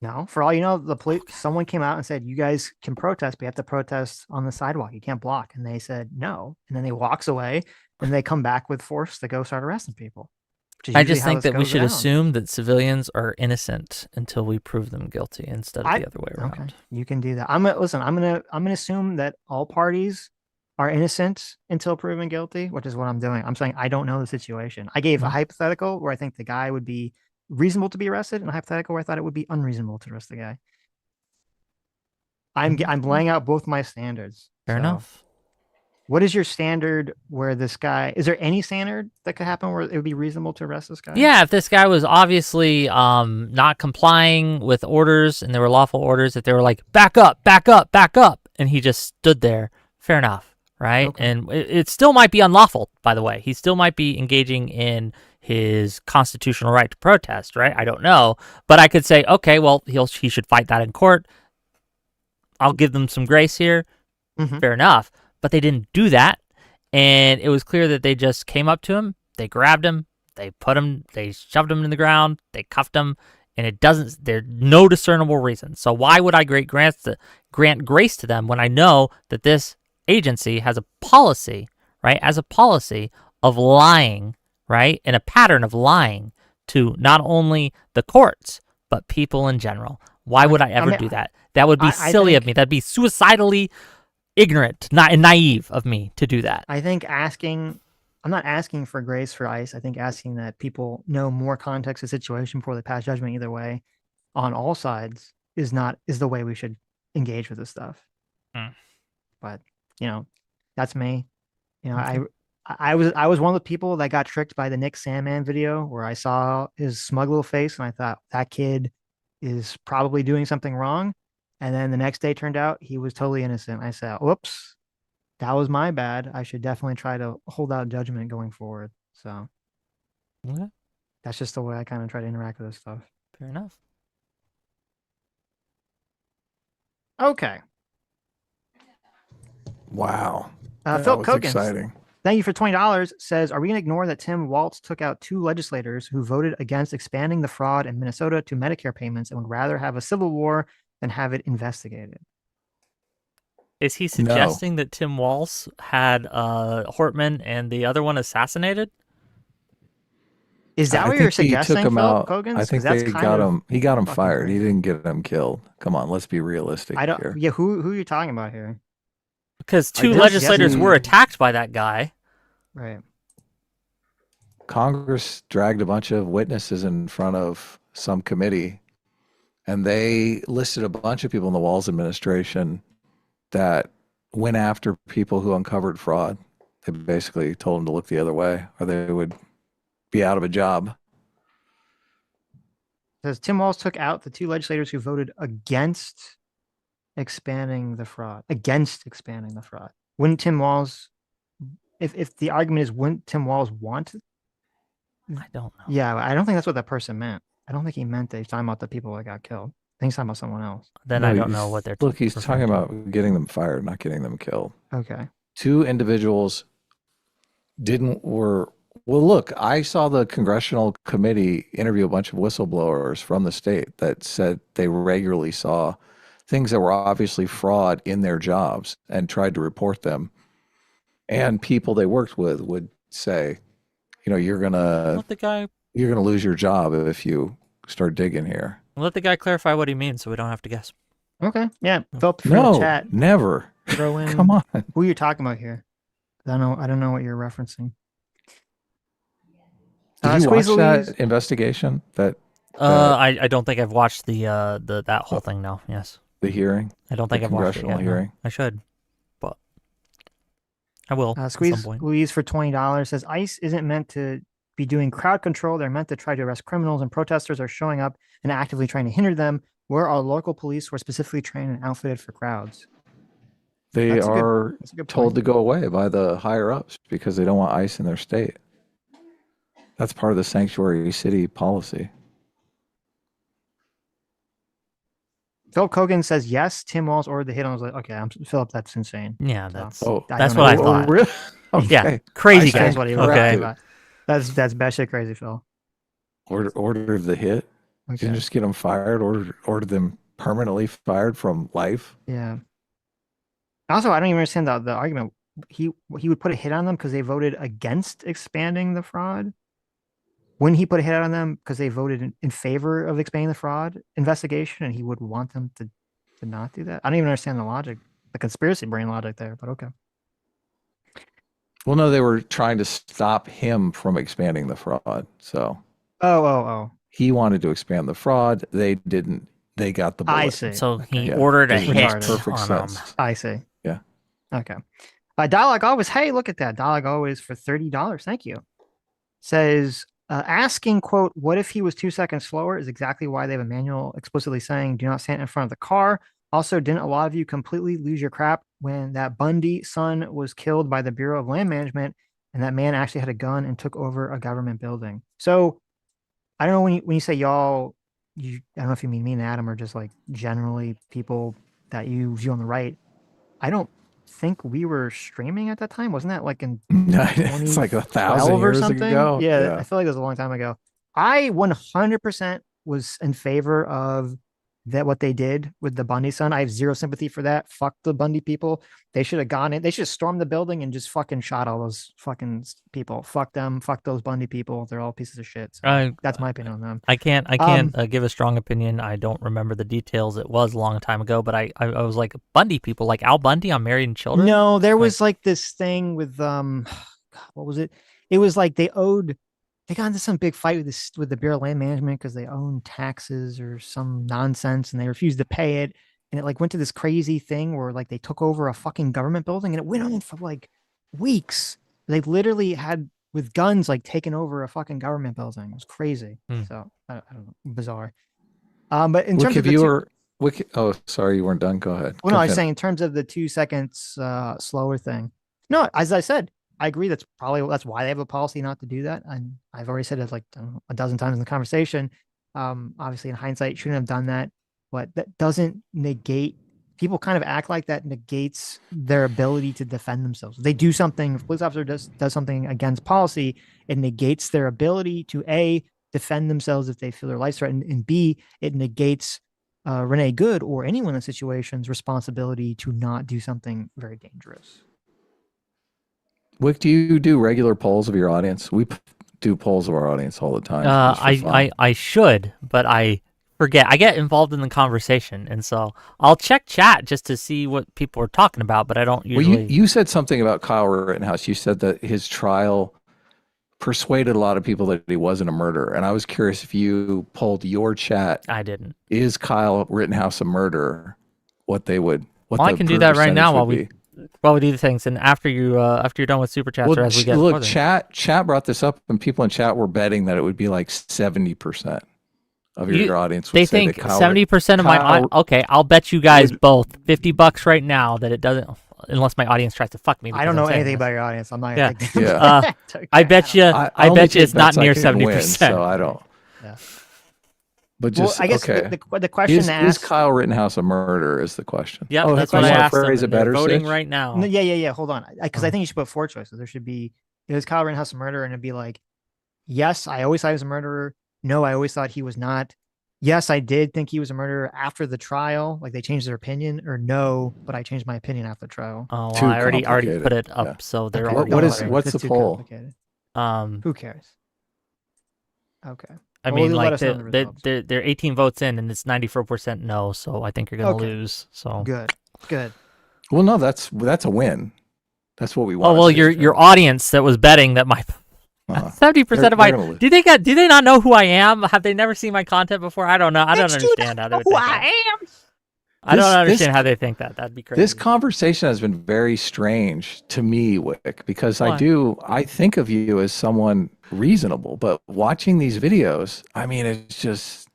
No, for all you know, the police, someone came out and said, you guys can protest, but you have to protest on the sidewalk. You can't block. And they said no. And then he walks away and they come back with force to go start arresting people. Which is I usually just how think this that we goes should down. assume that civilians are innocent until we prove them guilty instead of the other way around. Okay, you can do that. I'm gonna assume that all parties are innocent until proven guilty, which is what I'm doing. I'm saying I don't know the situation. I gave a Mhm. hypothetical where I think the guy would be reasonable to be arrested, and a hypothetical where I thought it would be unreasonable to arrest the guy. I'm laying out both my standards. Fair So, enough. what is your standard where this guy? Is there any standard that could happen where it would be reasonable to arrest this guy? Yeah, if this guy was obviously not complying with orders and there were lawful orders, if they were like, back up, back up, back up, and he just stood there, fair enough, right? Okay. And it still might be unlawful, by the way. He still might be engaging in his constitutional right to protest, right? I don't know. But I could say, okay, well, he should fight that in court. I'll give them some grace here. Mhm. Fair enough. But they didn't do that. And it was clear that they just came up to him, they grabbed him, they shoved him in the ground, they cuffed him, and there's no discernible reason. So why would I grant grace to them when I know that this agency has a policy, right? As a policy of lying, right? And a pattern of lying to not only the courts, but people in general. Why would I ever do that? That would be silly of me. That'd be suicidally ignorant, not naive of me to do that. I think I'm not asking for grace for ICE. I think asking that people know more context of the situation before they pass judgment either way on all sides is the way we should engage with this stuff. But, that's me. Okay. I was one of the people that got tricked by the Nick Sandman video where I saw his smug little face and I thought that kid is probably doing something wrong. And then the next day turned out he was totally innocent. I said, whoops, that was my bad. I should definitely try to hold out judgment going forward. So Okay. that's just the way I kind of try to interact with this stuff. Fair enough. Okay. Wow. Phil was Kokins, exciting. thank you for $20, says, are we going to ignore that Tim Walz took out 2 legislators who voted against expanding the fraud in Minnesota to Medicare payments and would rather have a civil war than have it investigated? Is he suggesting that Tim Walz had Hortman and the other one assassinated? Is that what you're suggesting, He took him Phil out. Kokins? I think That's they kind got of him. He got him fucking fired. crazy. He didn't get him killed. Come on, let's be realistic here. Yeah, who are you talking about here? Because 2 guess legislators yes. were attacked by that guy. Right. Congress dragged a bunch of witnesses in front of some committee, and they listed a bunch of people in the Walz administration that went after people who uncovered fraud. They basically told them to look the other way or they would be out of a job. It says Tim Walz took out the 2 legislators who voted against expanding the fraud. Wouldn't Tim Walz, if the argument is, wouldn't Tim Walz want? I don't know. Yeah, I don't think that's what that person meant. I don't think he meant that he's talking about the people that got killed. I think he's talking about someone else. Then I don't know what they're Look, he's talking referring to. about getting them fired, not getting them killed. Okay. 2 individuals well, look, I saw the congressional committee interview a bunch of whistleblowers from the state that said they regularly saw things that were obviously fraud in their jobs and tried to report them. And people they worked with would say, you're gonna lose your job if you start digging here. Let the guy clarify what he means so we don't have to guess. Okay. Yeah. Feel free No, to chat. never. Throw in Come on. who you're talking about here. I don't know what you're referencing. Did you watch Squeeze Louise? that investigation? I don't think I've watched that whole thing. No. Yes. The hearing. I don't think the I've watched it congressional yet. No. hearing. I should, but I will at some Squeeze point. Louise for $20 says ICE isn't meant to be doing crowd control. They're meant to try to arrest criminals, and protesters are showing up and actively trying to hinder them. Where are local police who are specifically trained and outfitted for crowds? They That's a good told point. to go away by the higher ups because they don't want ICE in their state. That's part of the sanctuary city policy. Phil Kogan says yes. Tim Walz ordered the hit. I was like, okay, Philip, that's insane. Yeah, that's I that's don't what I know. thought. Really? Okay. Yeah, crazy That's guy. what he Okay. That's batshit crazy, Phil. Ordered the hit. Okay. Didn't just get them fired, order them permanently fired from life. Yeah. Also, I don't even understand the argument. He would put a hit on them because they voted against expanding the fraud. Wouldn't he put a hit on them because they voted in favor of expanding the fraud investigation, and he would want them to not do that? I don't even understand the logic, the conspiracy brain logic there. But okay. Well, no, they were trying to stop him from expanding the fraud. So Oh. he wanted to expand the fraud. They didn't. They got the bullet. I see. So he Yeah. ordered a It hit makes perfect on them. sense. I see. Yeah. Okay. Dialogue always. Hey, look at that. Dialogue always for $30. Thank you. Says asking, quote, what if he was 2 seconds slower is exactly why they have a manual explicitly saying do not stand in front of the car. Also, didn't a lot of you completely lose your crap when that Bundy son was killed by the Bureau of Land Management and that man actually had a gun and took over a government building? So I don't know when you say y'all, I don't know if you mean me and Adam or just like generally people that you view on the right. I don't think we were streaming at that time. Wasn't that like in It's like 1,000 or years something? ago. Yeah, I feel like it was a long time ago. I 100% was in favor of that what they did with the Bundy son. I have zero sympathy for that. Fuck the Bundy people. They should have gone in. They should have stormed the building and just fucking shot all those fucking people. Fuck them. Fuck those Bundy people. They're all pieces of shit. So that's my opinion on them. I can't give a strong opinion. I don't remember the details. It was a long time ago, but I was like Bundy people, like Al Bundy on Married and Children. No, there was like this thing with what was it? It was like they got into some big fight with the Bureau of Land Management because they owned taxes or some nonsense and they refused to pay it. And it like went to this crazy thing where like they took over a fucking government building and it went on for like weeks. They literally had with guns like taken over a fucking government building. It was crazy. So I don't know, bizarre. But in terms of oh, sorry, you weren't done. Go ahead. Well, no, I was saying in terms of the 2 seconds slower thing. No, as I said, I agree. That's why they have a policy not to do that. And I've already said it like a dozen times in the conversation. Obviously, in hindsight, shouldn't have done that, but that doesn't negate. People kind of act like that negates their ability to defend themselves. If they do something, if a police officer does something against policy, it negates their ability to A, defend themselves if they feel their life's threatened, and B, it negates Renee Good or anyone in situation's responsibility to not do something very dangerous. Wick, do you do regular polls of your audience? We do polls of our audience all the time. I should, but I forget. I get involved in the conversation, and so I'll check chat just to see what people are talking about, but I don't usually. Well, you said something about Kyle Rittenhouse. You said that his trial persuaded a lot of people that he wasn't a murderer, and I was curious if you polled your chat. I didn't. Is Kyle Rittenhouse a murderer? What they would. What I can do that right now while we do the things, and after you're done with super chats, or as we get look, chat brought this up, and people in chat were betting that it would be like 70% of your audience. They think 70% of my. Okay, I'll bet you guys both $50 right now that it doesn't. Unless my audience tries to fuck me. I don't know anything about your audience. I'm not. Yeah. I bet you. I bet you it's not near 70%. So I don't. Yeah. But just I guess the question is Kyle Rittenhouse a murderer? Is the question? Yeah, that's what I asked them. Is it better? Voting right now. No, yeah. Hold on, because I think you should put 4 choices. There should be: is Kyle Rittenhouse a murderer? And it'd be like, yes, I always thought he was a murderer. No, I always thought he was not. Yes, I did think he was a murderer after the trial. Like they changed their opinion, or no, but I changed my opinion after the trial. Oh, well, I already put it up, so they're already. What's the poll? Who cares? Okay. I mean, like they're 18 votes in, and it's 94% no. So I think you're gonna lose. So good. Well, no, that's a win. That's what we want. Oh well, your audience that was betting that my 70% of my do they not know who I am? Have they never seen my content before? I don't know. I don't understand how they would think that. I don't understand how they think that. That'd be crazy. This conversation has been very strange to me, Wick, because I think of you as someone reasonable, but watching these videos, I mean, it's just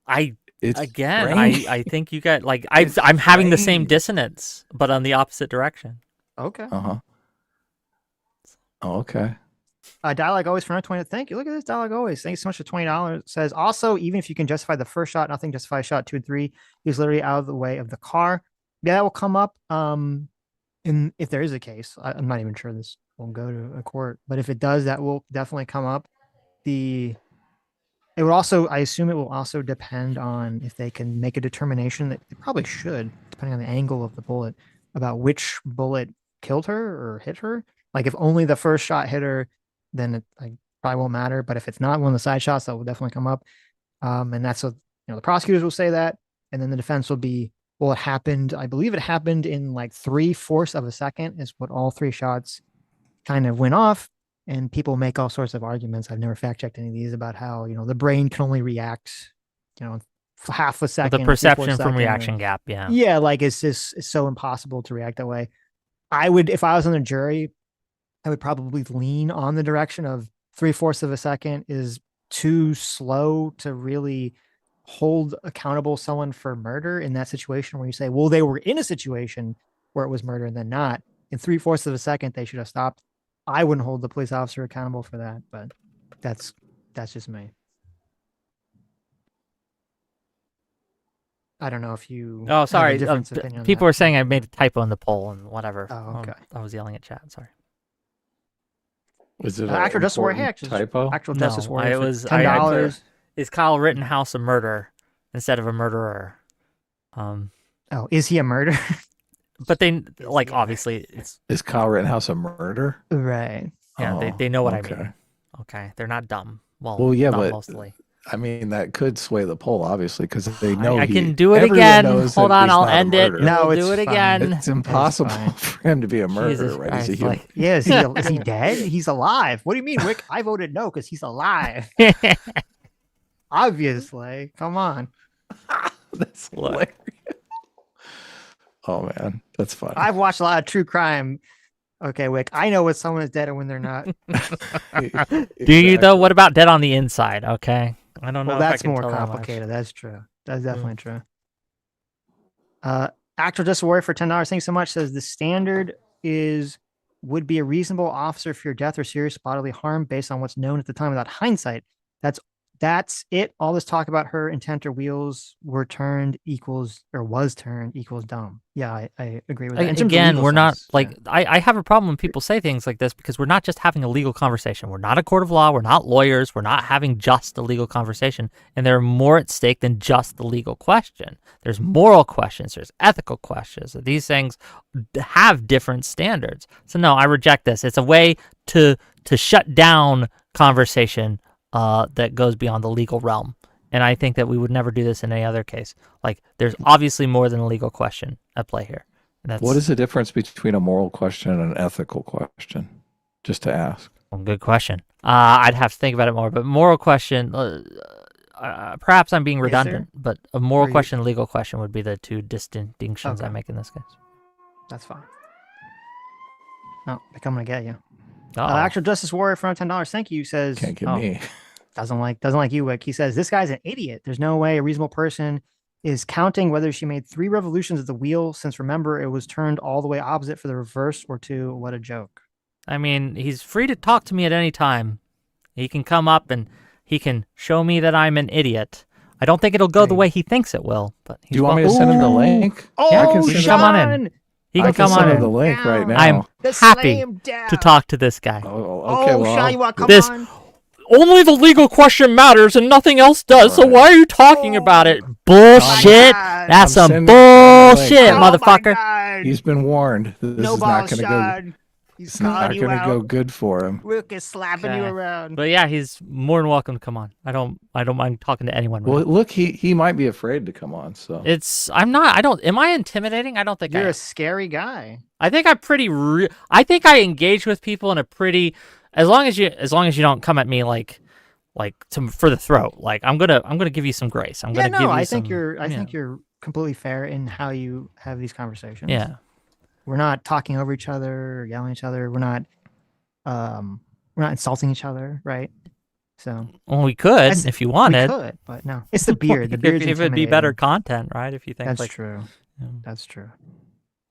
I think you got like I'm having the same dissonance, but on the opposite direction. Okay. Oh, okay. Dialogue always for 20. Thank you. Look at this Dialogue always. Thanks so much for $20. Says also, even if you can justify the first shot, nothing justifies shot 2 and 3. He's literally out of the way of the car. Yeah, that will come up. If there is a case, I'm not even sure this will go to a court, but if it does, that will definitely come up. It It will also, I assume it will also depend on if they can make a determination that they probably should, depending on the angle of the bullet, about which bullet killed her or hit her. Like if only the first shot hit her, then it probably won't matter. But if it's not one of the side shots, that will definitely come up. And that's what, the prosecutors will say that. And then the defense will be, well, it happened. I believe it happened in like 3/4 of a second is what all 3 shots kind of went off. And people make all sorts of arguments. I've never fact checked any of these about how, the brain can only react, half a second. The perception from second, reaction gap. Yeah. Yeah. Like it's so impossible to react that way. I would, if I was on the jury, I would probably lean on the direction of 3/4 of a second is too slow to really hold accountable someone for murder in that situation where you say, well, they were in a situation where it was murder and then not. In 3/4 of a second, they should have stopped. I wouldn't hold the police officer accountable for that, but that's just me. I don't know if you. Oh, sorry. Have a difference opinion on People that. are saying I made a typo in the poll and whatever. Oh, okay. I was yelling at chat. Sorry. Was it actual Justice Warrior? typo? Actual Justice No, Warrior. it was $10. Is Kyle Rittenhouse a murderer instead of a murderer? Oh, is he a murderer? But they obviously it's Is Kyle Rittenhouse a murder? Right. yeah Oh, they know what okay. I mean. Okay, they're not dumb. Well, yeah, not but mostly. I mean, that could sway the poll, obviously, because they know I he- can do it everyone again. knows Hold that on, he's I'll not a end it. murderer. No, We'll it's do it fine. again. It's impossible fine. for him to be a murderer, Jesus right? He's a Christ, human. like- Yeah, is he dead? He's alive. What do you mean, Whick? I voted no because he's alive. Obviously. Come on. That's hilarious. Oh man, that's fun. I've watched a lot of true crime. Okay, Whick. I know when someone is dead and when they're not. Do you though? What about dead on the inside? Okay, I don't know. Well, if I that's can more tell that much. complicated. That's true. That's definitely true. Actual Justice Warrior for $10. Thanks so much. Says the standard would be a reasonable officer for your death or serious bodily harm based on what's known at the time without hindsight. That's it. All this talk about her intent or wheels was turned equals dumb. Yeah, I agree with that. In terms of Again, legal we're not sense, like yeah. I have a problem when people say things like this because we're not just having a legal conversation. We're not a court of law. We're not lawyers. We're not having just a legal conversation. And there are more at stake than just the legal question. There's moral questions. There's ethical questions. These things have different standards. So no, I reject this. It's a way to shut down conversation that goes beyond the legal realm. And I think that we would never do this in any other case. Like, there's obviously more than a legal question at play here. And that's What is the difference between a moral question and an ethical question? Just to ask. well, good question. I'd have to think about it more. But moral question, perhaps I'm being redundant, but a moral question and legal question would be the two distinctions I Okay. make in this case. That's fine. Oh, they're coming to get you. Uh-oh. Actual Justice Warrior from $10. Thank you. Says Can't get oh, me. doesn't like you, Wick. He says this guy's an idiot. There's no way a reasonable person is counting whether she made 3 revolutions of the wheel, since remember it was turned all the way opposite for the reverse, or 2. What a joke. I mean, he's free to talk to me at any time. He can come up and he can show me that I'm an idiot. I don't think it'll go the way he thinks it will. But Do you want me to send him the link? Oh, Yeah, I can he can send come him- on in. He I can come send on him the in. link right now. I'm happy to talk to this guy. Oh, okay, well, Shaliwa, come this on. only the legal question matters and nothing else does. So why are you talking about it? Bullshit. God. That's I'm some sending him the bullshit, link. Oh my motherfucker. God. He's been warned. This No is ball not going to go. shot. He's It's not calling you going to out. go good for him. Wick is slapping you Okay. around. But yeah, he's more than welcome to come on. I don't mind talking to anyone. Well, Right now. look, he might be afraid to come on. So I'm not. I don't. Am I intimidating? I don't think I You're am. a scary guy. I think I'm pretty. I think I engage with people in a pretty. As long as you don't come at me for the throat. Like I'm gonna give you some grace. I'm gonna give you I some. think you're completely fair in how you have these conversations. Yeah. We're not talking over each other or yelling at each other. We're not insulting each other, right? So Well, we could if you wanted. we could, but no. It's the beard. The If beard's it'd be better intimidating. content, right? If you think That's like true. Yeah. That's true.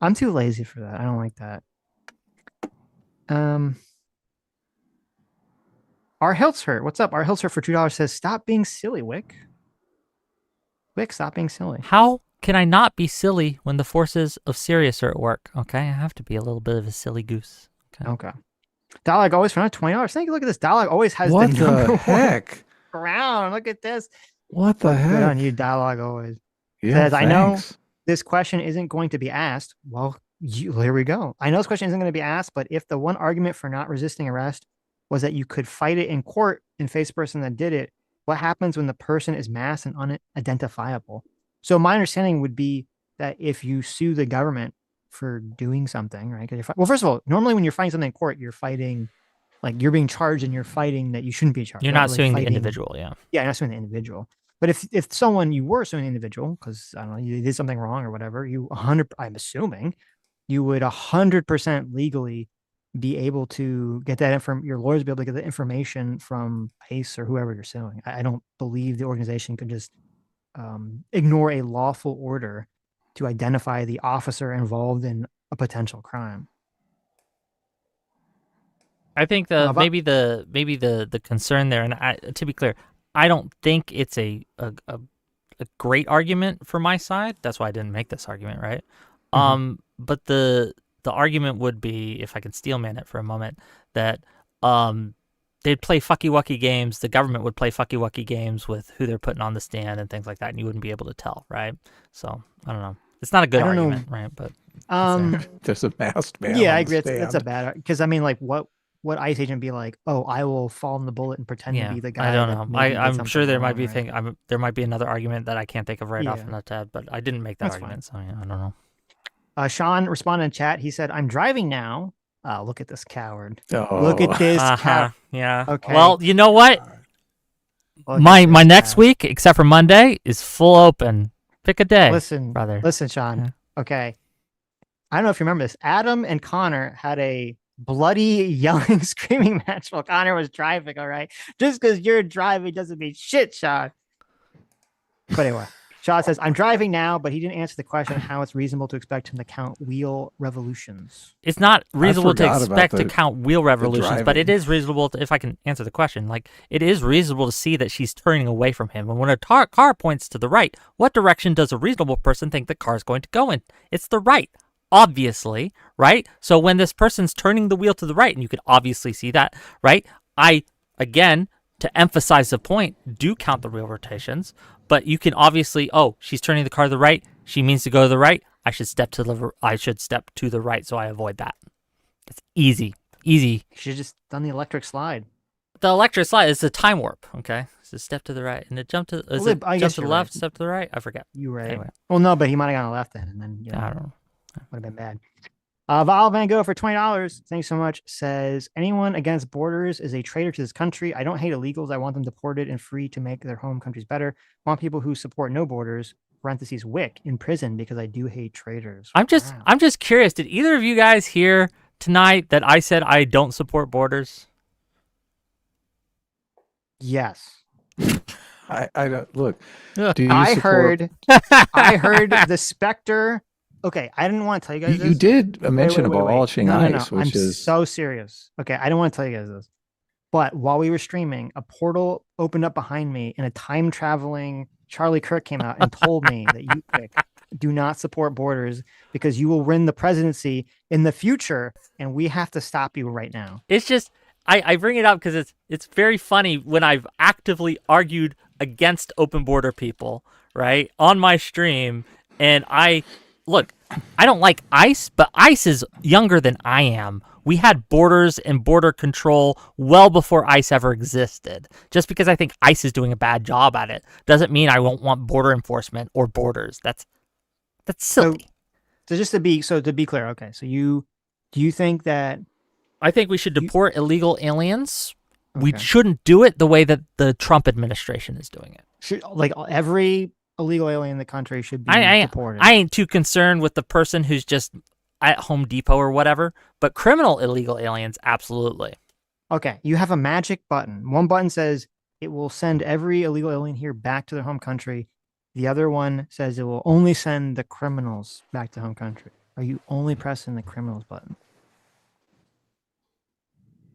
I'm too lazy for that. I don't like that. Our Hilts hurt. What's up? Our Hilts hurt for $2 says, "Stop being silly, Wick. Wick, stop being silly." How can I not be silly when the forces of Sirius are at work? Okay, I have to be a little bit of a silly goose. Okay. Dialogue always for another $20. Thank you. Look at this. Dialogue always has what the number the one. heck? around. Look at this. What the heck? Good on you, dialogue always. Yeah, Says, I know thanks. this question isn't going to be asked. Well, here we go. I know this question isn't going to be asked, but if the one argument for not resisting arrest was that you could fight it in court and face the person that did it, what happens when the person is masked and unidentifiable? So my understanding would be that if you sue the government for doing something, right? Well, first of all, normally when you're fighting something in court, you're fighting, like you're being charged and you're fighting that you shouldn't be charged. You're right? not Like suing fighting, the individual, yeah. Yeah, you're not suing the individual. But if someone you were suing the individual because I don't know you did something wrong or whatever, I'm assuming you would 100% legally be able to get that your lawyers be able to get the information from ICE or whoever you're suing. I don't believe the organization could just ignore a lawful order to identify the officer involved in a potential crime. I think maybe the concern there, and to be clear, I don't think it's a great argument for my side. That's why I didn't make this argument, right? But the argument would be, if I can steelman it for a moment, that they'd play fucky-wucky games. The government would play fucky-wucky games with who they're putting on the stand and things like that, and you wouldn't be able to tell, right? So I don't know. It's not a good argument, right? But there's a masked man. Yeah, I agree. It's a bad because I mean, like, what ICE agent be like? Oh, I will fall in the bullet and pretend to be the guy. I don't know. I'm sure there might be right? there might be another argument that I can't think of right off the top, but I didn't make that argument, so I don't know. Sean responded in chat. He said, "I'm driving now." Look at this coward. Oh. Look at this coward. Yeah. Okay. Well, you know what? My next week, except for Monday, is full open. Pick a day. Listen, brother. Listen, Sean. Yeah. Okay. I don't know if you remember this. Adam and Connor had a bloody, yelling, screaming match while Connor was driving. All right. Just because you're driving doesn't mean shit, Sean. But anyway. Shaw says, I'm driving now, but he didn't answer the question how it's reasonable to expect him to count wheel revolutions. It's not reasonable to expect to count wheel revolutions, but it is reasonable to, if I can answer the question, like it is reasonable to see that she's turning away from him. And when a car points to the right, what direction does a reasonable person think the car is going to go in? It's the right, obviously, right? So when this person's turning the wheel to the right, and you can obviously see that, right? Again, to emphasize the point, do count the wheel rotations, but you can obviously, she's turning the car to the right. She means to go to the right. I should step to the right, so I avoid that. It's easy. You should have just done the electric slide. The electric slide is a time warp. Okay, so step to the right and it jump to the left, step to the right. I forget. You're right. Anyway. Well, no, but he might have gone left then, and then I don't know. Would have been bad. Val Van Gogh for $20. Thanks so much. Says, anyone against borders is a traitor to this country. I don't hate illegals. I want them deported and free to make their home countries better. I want people who support no borders, parentheses, Whick, in prison because I do hate traitors. I'm just curious. Did either of you guys hear tonight that I said I don't support borders? Yes. I don't look. I heard the Spectre. Okay, I didn't want to tell you guys this. You did mention abolishing ICE, which is so serious. Okay, I don't want to tell you guys this. But while we were streaming, a portal opened up behind me and a time-traveling Charlie Kirk came out and told me that you do not support borders because you will win the presidency in the future and we have to stop you right now. It's just, I bring it up because it's very funny when I've actively argued against open border people, right, on my stream, and Look, I don't like ICE, but ICE is younger than I am. We had borders and border control well before ICE ever existed. Just because I think ICE is doing a bad job at it doesn't mean I won't want border enforcement or borders. That's silly. So just to be clear, okay. So do you think that I think we should deport illegal aliens? Okay. We shouldn't do it the way that the Trump administration is doing it. Like every illegal alien in the country should be deported. I ain't too concerned with the person who's just at Home Depot or whatever, but criminal illegal aliens, absolutely. Okay, you have a magic button. One button says it will send every illegal alien here back to their home country. The other one says it will only send the criminals back to home country. Are you only pressing the criminals button?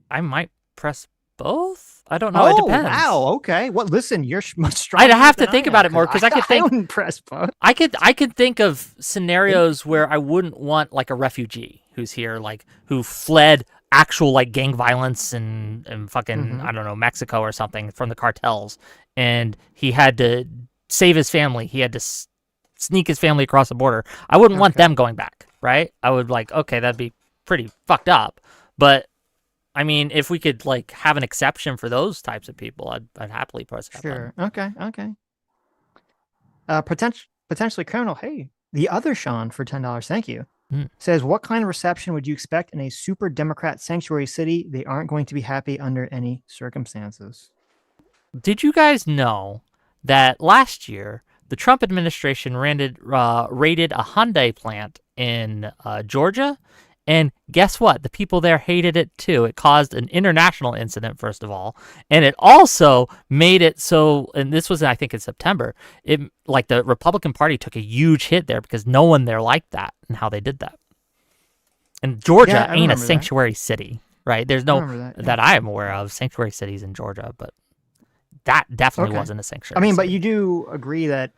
I might press both. I don't know. It depends. Wow. Okay. Well, listen, you're much stronger. I'd have to think about it more because I could think. I wouldn't press both. I could think of scenarios where I wouldn't want like a refugee who's here, like who fled actual like gang violence and fucking Mhm. I don't know, Mexico or something from the cartels, and he had to save his family. He had to sneak his family across the border. I wouldn't want Okay. them going back, right? I would like, okay, that'd be pretty fucked up. But I mean, if we could like have an exception for those types of people, I'd happily press that button. Sure. Okay. Potentially criminal. Hey, the other Sean for $10. Thank you. Says, what kind of reception would you expect in a super Democrat sanctuary city? They aren't going to be happy under any circumstances. Did you guys know that last year the Trump administration raided a Hyundai plant in Georgia? And guess what? The people there hated it too. It caused an international incident, first of all. And it also made it so, and this was, I think, in September, it like the Republican Party took a huge hit there because no one there liked that and how they did that. And Georgia Yeah, I ain't a remember that. sanctuary city, right? There's I no, remember that, that I am aware of, sanctuary cities in Georgia, but that definitely Okay. wasn't a sanctuary I mean, but city. you do agree that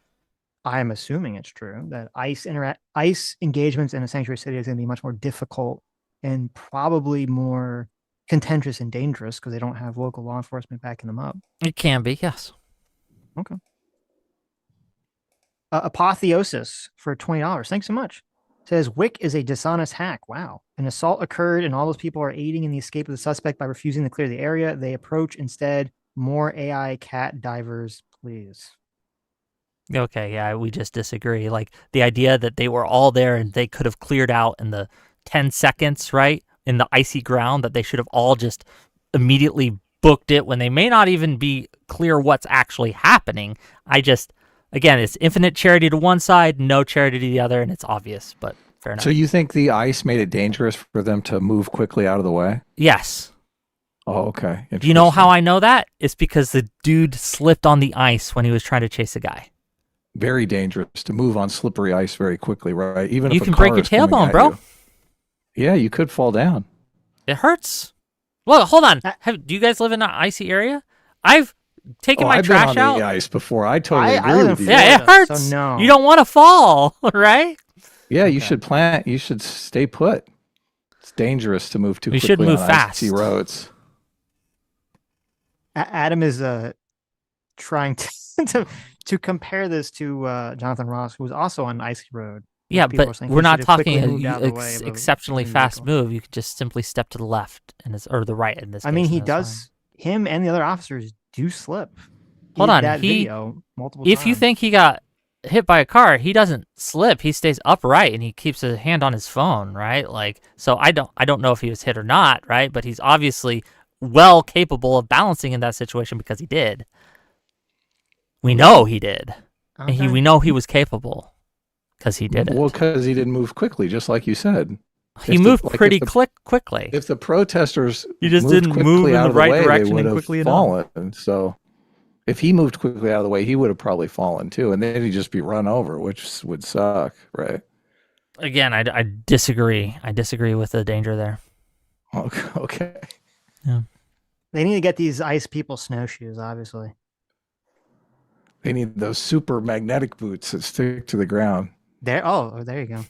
I'm assuming it's true that ICE engagements in a sanctuary city is going to be much more difficult and probably more contentious and dangerous because they don't have local law enforcement backing them up. It can be, yes. Okay. Apotheosis for $20. Thanks so much. Says Whick is a dishonest hack. Wow. An assault occurred and all those people are aiding in the escape of the suspect by refusing to clear the area. They approach instead. More AI cat divers, please. Okay, yeah, we just disagree. Like the idea that they were all there and they could have cleared out in the 10 seconds, right? In the icy ground, that they should have all just immediately booked it when they may not even be clear what's actually happening. Again, it's infinite charity to one side, no charity to the other, and it's obvious, but fair enough. So you think the ice made it dangerous for them to move quickly out of the way? Yes. Oh, okay. Do you know how I know that? It's because the dude slipped on the ice when he was trying to chase a guy. Very dangerous to move on slippery ice very quickly, right? Even You if can a car break your is coming tailbone, at bro. you. Yeah, you could fall down. It hurts. Well, hold on. Do you guys live in an icy area? I've taken my I've trash been on out. the ice before. I totally I agree live with in you. Yeah, it Florida, hurts. so no. You don't want to fall, right? Yeah, you Okay. should plant. You should stay put. It's dangerous to move too We quickly should move on fast. icy roads. Adam is trying to compare this to Jonathan Ross, who was also on an icy road. Yeah, People but were saying we're he not should have quickly talking moved out of the way of a exceptionally moving fast vehicle. move. You could just simply step to the left or the right in this I case. mean, and he that's does. Him and the other officers do slip. He Hold did on, that he- video multiple If times. you think he got hit by a car, he doesn't slip. He stays upright and he keeps a hand on his phone, right? Like, so I don't know if he was hit or not, right? But he's obviously well capable of balancing in that situation because he did. We know he did. And Okay. we know he was capable because he did it. Well, because he didn't move quickly, just like you said. He If moved the- like, pretty if the- quickly. If the protesters He just moved didn't quickly move in out the of the right way, direction they and would have quickly enough. fallen. So if he moved quickly out of the way, he would have probably fallen too, and then he'd just be run over, which would suck, right? Again, I disagree. I disagree with the danger there. Okay. They need to get these ice people snowshoes, obviously. They need those super magnetic boots that stick to the ground. There you go.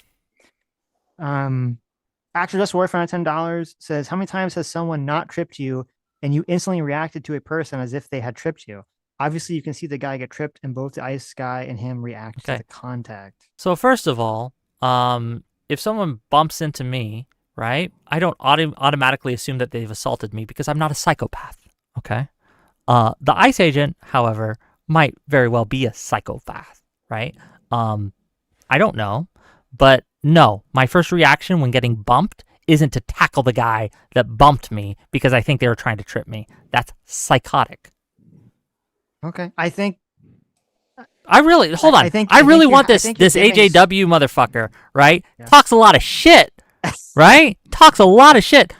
Actor Just War for $10 says, how many times has someone not tripped you and you instantly reacted to a person as if they had tripped you? Obviously, you can see the guy get tripped and both the ice guy and him react to Okay. the contact. So first of all, if someone bumps into me, right, I don't automatically assume that they've assaulted me because I'm not a psychopath. Okay. The ICE agent, however, might very well be a psychopath, right? I don't know, but no, my first reaction when getting bumped isn't to tackle the guy that bumped me because I think they were trying to trip me. That's psychotic. Okay. I think I really hold on. I think- I I really think want you're- I this think you're giving AJW motherfucker, right? Yeah. Talks a lot of shit, right? Talks a lot of shit.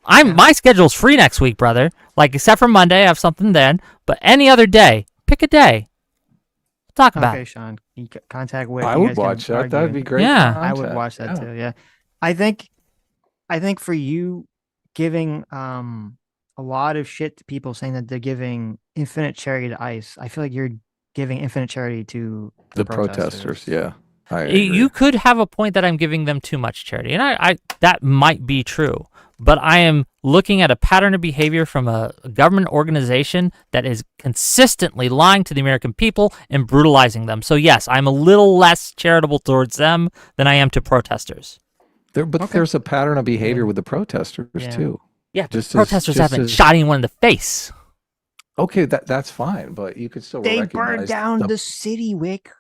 My schedule's free next week, brother. Like except for Monday, I have something then. But any other day, pick a day. Talk about okay, it. Sean. You contact Whick. I you would guys can watch that. That'd argue. be great. Yeah. I would content. watch that Yeah. too. Yeah. I think for you giving a lot of shit to people saying that they're giving infinite charity to ICE, I feel like you're giving infinite charity to The protesters, yeah. I You agree. could have a point that I'm giving them too much charity, and I that might be true. but I am looking at a pattern of behavior from a government organization that is consistently lying to the American people and brutalizing them. So yes, I'm a little less charitable towards them than I am to protesters. There's a pattern of behavior with the protesters too. Yeah, protesters haven't shot anyone in the face. Okay, that's fine, but you could still They recognize burned down the city, Whick.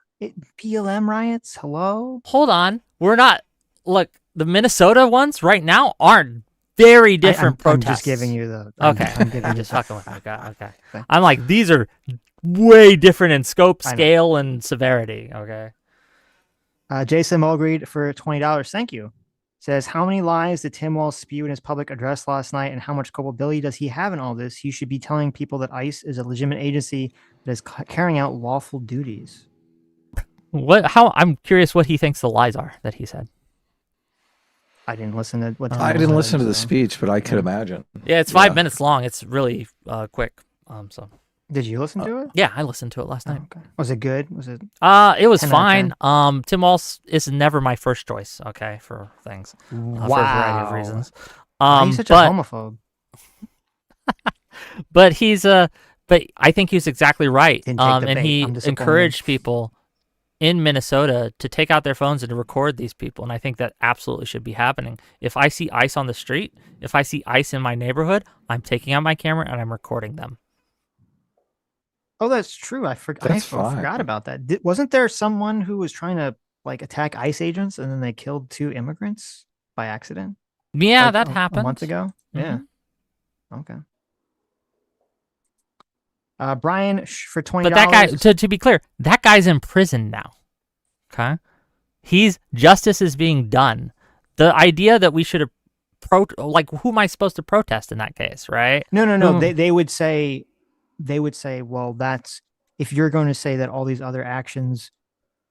PLM riots. Hello. Hold on, we're not. Look, the Minnesota ones right now aren't very different protests. I'm just giving you the. Okay, I'm giving you just the- fucking with me. Okay. I'm like, these are way different in scope, I know. scale, and severity. Okay. Jason Mulgreed for $20. Thank you. Says, how many lies did Tim Walz spew in his public address last night, and how much culpability does he have in all this? He should be telling people that ICE is a legitimate agency that is carrying out lawful duties. I'm curious what he thinks the lies are that he said. I didn't listen to what. I didn't listen to the speech, but I could imagine. Yeah, it's 5 minutes long. It's really quick. So. Did you listen to it? Yeah, I listened to it last night. Okay. Was it good? Was it? It was 10 out of fine. 10? Tim Walz is never my first choice. Okay, for things, for a variety of reasons. Why are you such a homophobe? But but I think he's exactly right. Didn't take the And bait. he I'm disappointed. encouraged people in Minnesota to take out their phones and to record these people. And I think that absolutely should be happening. If I see ICE on the street, if I see ICE in my neighborhood, I'm taking out my camera and I'm recording them. Oh, that's true. I forgot about that. Wasn't there someone who was trying to attack ICE agents and then they killed 2 immigrants by accident? Yeah, that happened a month ago. Mm-hmm. Yeah. Okay. Brian for $20. But that guy, to be clear, that guy's in prison now. Okay, justice is being done. The idea that we should have who am I supposed to protest in that case, right? No. They would say, well, that's if you're going to say that all these other actions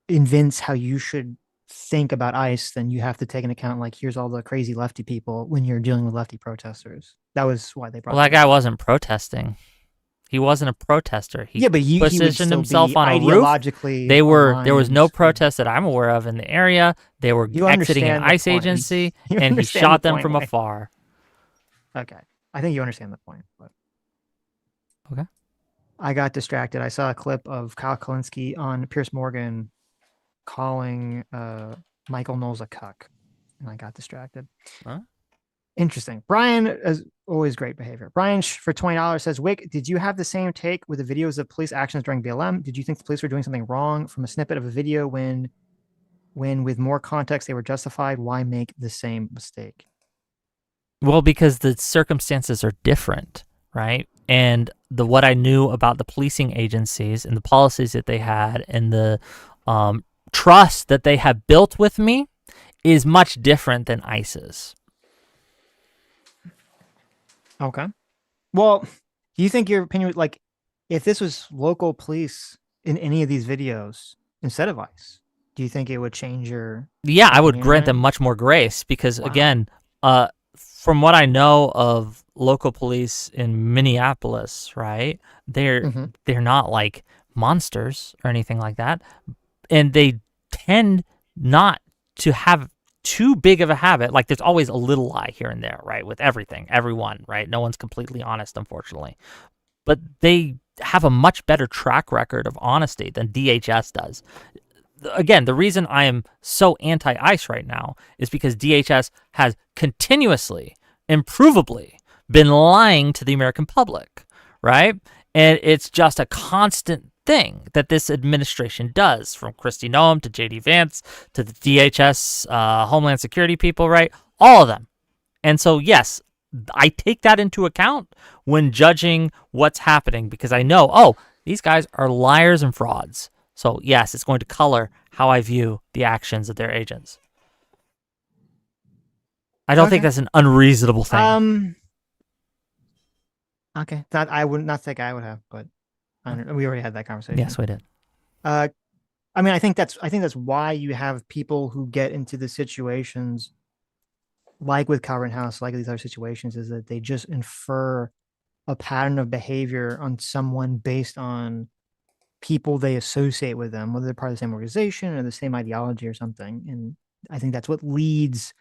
evince how you should think about ICE, then you have to take into account here's all the crazy lefty people when you're dealing with lefty protesters. That was why they brought. Well, that guy wasn't protesting. He wasn't a protester. He positioned himself on a roof. There was no protest that I'm aware of in the area. They were exiting an ICE agency, and he shot them from afar. Okay, I think you understand the point. But... Okay. I got distracted. I saw a clip of Kyle Kalinske on Piers Morgan calling Michael Knowles a cuck, and I got distracted. Huh? Interesting. Brian, as always, great behavior. Brian for $20 says, Whick, did you have the same take with the videos of police actions during BLM? Did you think the police were doing something wrong from a snippet of a video when with more context they were justified? Why make the same mistake? Well, because the circumstances are different, right? And what I knew about the policing agencies and the policies that they had and the trust that they have built with me is much different than ICE's. Okay. Well, do you think your opinion, if this was local police in any of these videos instead of ICE, do you think it would change your? Yeah, I would grant them much more grace because, again, from what I know of local police in Minneapolis, right? They're not like monsters or anything like that, and they tend not to have too big of a habit. There's always a little lie here and there, right? With everyone, right? No one's completely honest, unfortunately. But they have a much better track record of honesty than DHS does. Again, the reason I am so anti-ICE right now is because DHS has continuously, improvably been lying to the American public, right? And it's just a constant thing that this administration does, from Kristi Noem to JD Vance to the DHS, Homeland Security people, right? All of them. And so, yes, I take that into account when judging what's happening because I know, these guys are liars and frauds. So, yes, it's going to color how I view the actions of their agents. I don't think that's an unreasonable thing. Okay. That I would not think I would have, but we already had that conversation. Yes, we did. I think that's why you have people who get into the situations like with Calvert House, like these other situations, is that they just infer a pattern of behavior on someone based on people they associate with them, whether they're part of the same organization or the same ideology or something. And I think that's what leads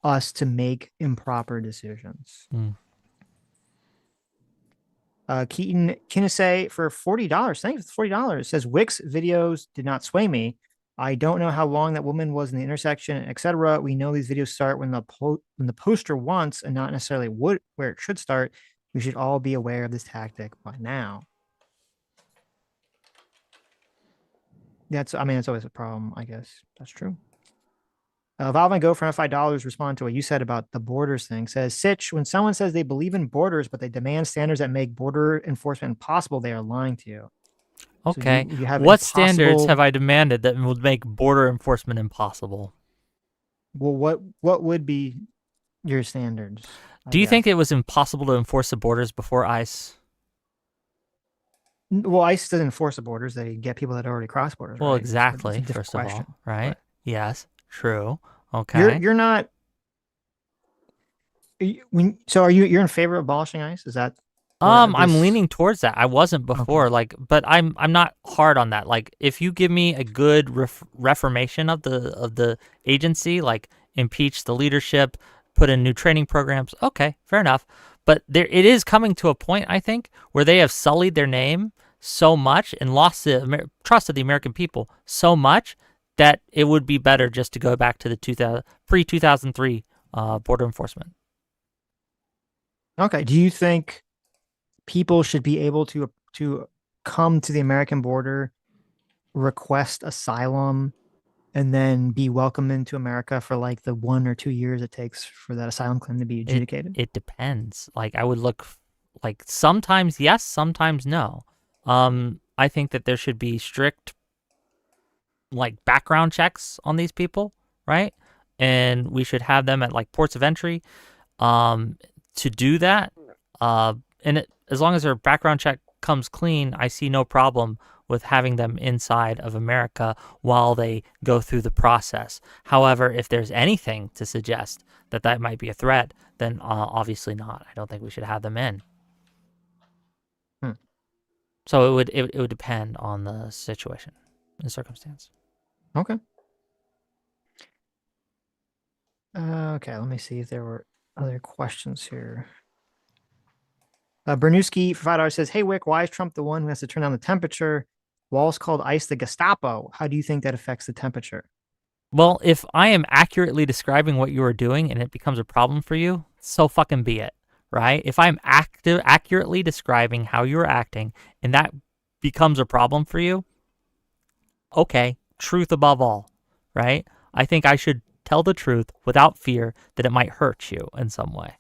us to improper decisions. Keaton Kinnise for $40. Thanks for $40. Says Wick's videos did not sway me. I don't know how long that woman was in the intersection, etc. We know these videos start when the poster wants and not necessarily where it should start. We should all be aware of this tactic by now. That's always a problem, I guess. That's true. Valve and Go for $5 respond to what you said about the borders thing. Says Sitch, when someone says they believe in borders, but they demand standards that make border enforcement impossible, they are lying to you. Okay. So you have what standards have I demanded that would make border enforcement impossible? Well, what would be your standards? Do you think it was impossible to enforce the borders before ICE? Well, ICE doesn't enforce the borders. They get people that already cross borders. Well, right? exactly. So first question. of all, right? Yes, true. Okay. You're not. You're in favor of abolishing ICE? Is that? I'm leaning towards that. I wasn't before, but I'm not hard on that. Like, if you give me a good reformation of the agency, like impeach the leadership, put in new training programs, okay, fair enough. But it is coming to a point, I think, where they have sullied their name so much and lost the trust of the American people so much that it would be better just to go back to the pre-2003 border enforcement. Okay. Do you think people should be able to come to the American border, request asylum, and then be welcomed into America for like the 1 or 2 years it takes for that asylum claim to be adjudicated? It depends. Like, I would look like sometimes yes, sometimes no. I think that there should be strict like background checks on these people, right? And we should have them at like ports of entry to do that. As long as their background check comes clean, I see no problem with having them inside of America while they go through the process. However, if there's anything to suggest that might be a threat, then obviously not. I don't think we should have them in. So it would depend on the situation and circumstance. Okay. Okay, let me see if there were other questions here. Bernuski for $5 says, "Hey Wick, why is Trump the one who has to turn down the temperature? Walls called ICE the Gestapo. How do you think that affects the temperature?" Well, if I am accurately describing what you are doing and it becomes a problem for you, so fucking be it, right? If I'm accurately describing how you're acting and that becomes a problem for you, okay, truth above all, right? I think I should tell the truth without fear that it might hurt you in some way.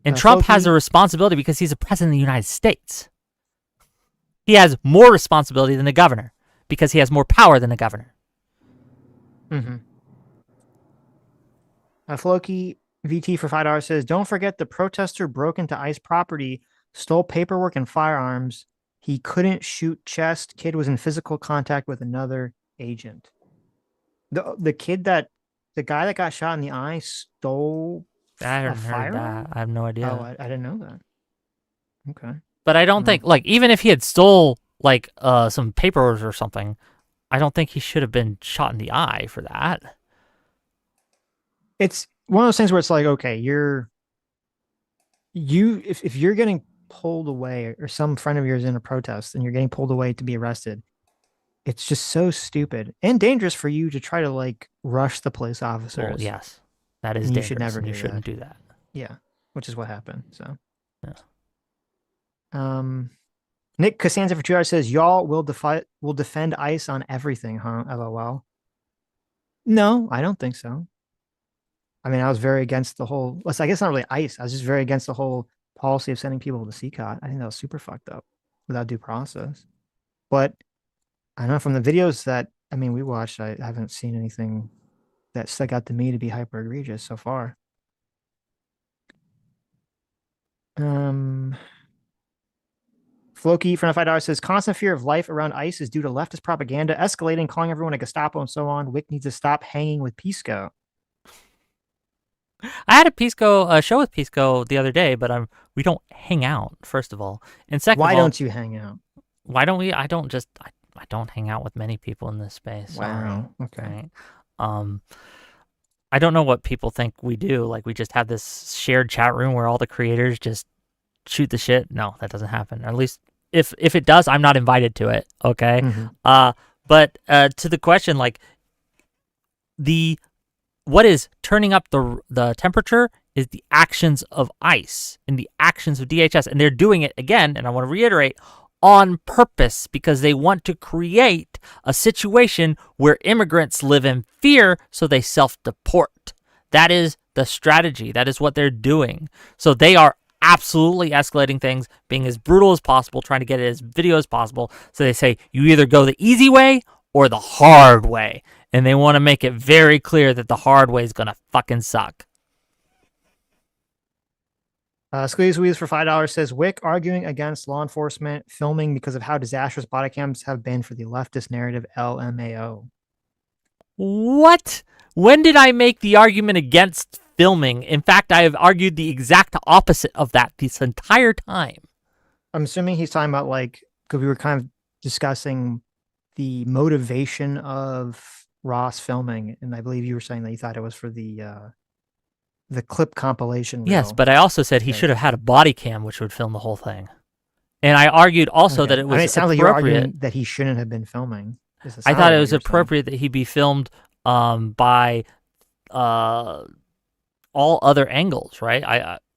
And Trump has a responsibility because he's the president of the United States. He has more responsibility than the governor because he has more power than the governor. Mm-hmm. Floki VT for $5 says, "Don't forget the protester broke into ICE property, stole paperwork and firearms. He couldn't shoot chest. Kid was in physical contact with another agent." The guy that got shot in the eye stole I haven't heard that. I have no idea. Oh, I didn't know that. Okay. But I don't think, like, even if he had stole, like, some papers or something, I don't think he should have been shot in the eye for that. It's one of those things where it's like, okay, if you're getting pulled away or some friend of yours in a protest and you're getting pulled away to be arrested, it's just so stupid and dangerous for you to try to like rush the police officers. Well, yes, that is dangerous. You should never do that. You shouldn't do that. Yeah, which is what happened. So, yeah. Nick Costanza for $2 says, "Y'all will defend ICE on everything, huh? LOL." No, I don't think so. I mean, I was very against the whole. I guess not really ICE. I was just very against the whole policy of sending people to CCOT. I think that was super fucked up without due process. But I don't know, from the videos that we watched, I haven't seen anything that stuck out to me to be hyper egregious so far. Floki for $5 says, "Constant fear of life around ICE is due to leftist propaganda, escalating, calling everyone a Gestapo and so on. Wick needs to stop hanging with Pisco." I had a show with Pisco the other day, but we don't hang out, first of all. And second why of all, don't you hang out? Why don't we? I don't hang out with many people in this space. Wow. Okay. I don't know what people think we do. Like, we just have this shared chat room where all the creators just shoot the shit. No, that doesn't happen. Or at least if it does, I'm not invited to it. Okay. But to the question, like, what is turning up the temperature is the actions of ICE and the actions of DHS, and they're doing it again. And I want to reiterate, on purpose, because they want to create a situation where immigrants live in fear, so they self-deport. That is the strategy. That is what they're doing. So they are absolutely escalating things, being as brutal as possible, trying to get it as video as possible. So they say, you either go the easy way or the hard way. And they want to make it very clear that the hard way is going to fucking suck. Squeeze Wheeze for $5 says, Whick arguing against law enforcement filming because of how disastrous body cams have been for the leftist narrative LMAO. What? When did I make the argument against filming? In fact, I have argued the exact opposite of that this entire time. I'm assuming he's talking about, like, because we were kind of discussing the motivation of Ross filming, and I believe you were saying that you thought it was for the clip compilation reel. Yes, but I also said he should have had a body cam which would film the whole thing. And I argued also that it was it sounds like you're arguing that he shouldn't have been filming. I thought it was appropriate that he be filmed by all other angles, right?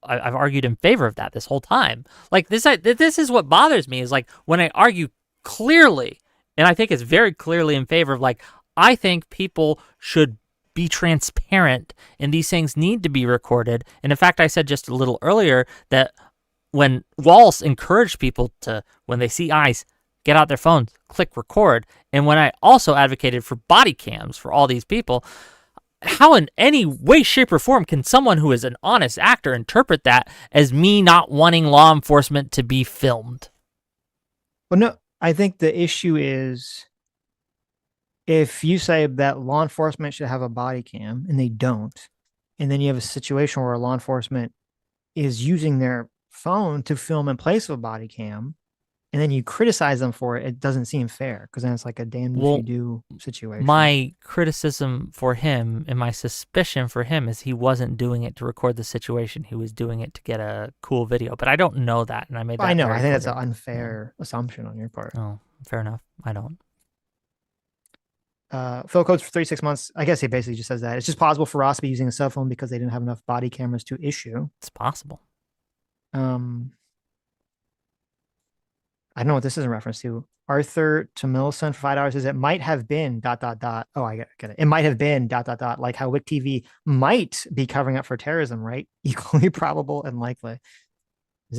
I've argued in favor of that this whole time. Like, this is what bothers me, is like when I argue clearly, and I think it's very clearly in favor of, like, I think people should be transparent and these things need to be recorded. And in fact, I said just a little earlier that when Walls encouraged people to, when they see ICE, get out their phones, click record. And when I also advocated for body cams for all these people, how in any way, shape, or form can someone who is an honest actor interpret that as me not wanting law enforcement to be filmed? Well, no, I think the issue is, if you say that law enforcement should have a body cam and they don't, and then you have a situation where law enforcement is using their phone to film in place of a body cam, and then you criticize them for it, it doesn't seem fair, because then it's like a damn if you do situation. My criticism for him and my suspicion for him is he wasn't doing it to record the situation. He was doing it to get a cool video. But I don't know that, and I made that I know. very I think clear. that's an unfair assumption on your part. Oh, fair enough. I don't. Phil Codes for 36 months. I guess he basically just says that it's just possible for Ross to be using a cell phone because they didn't have enough body cameras to issue. It's possible. I don't know what this is in reference to. Arthur Tamilson for $5 says it might have been ... Oh, I get it. It might have been ... Like how Wick TV might be covering up for terrorism, right? Equally probable and likely.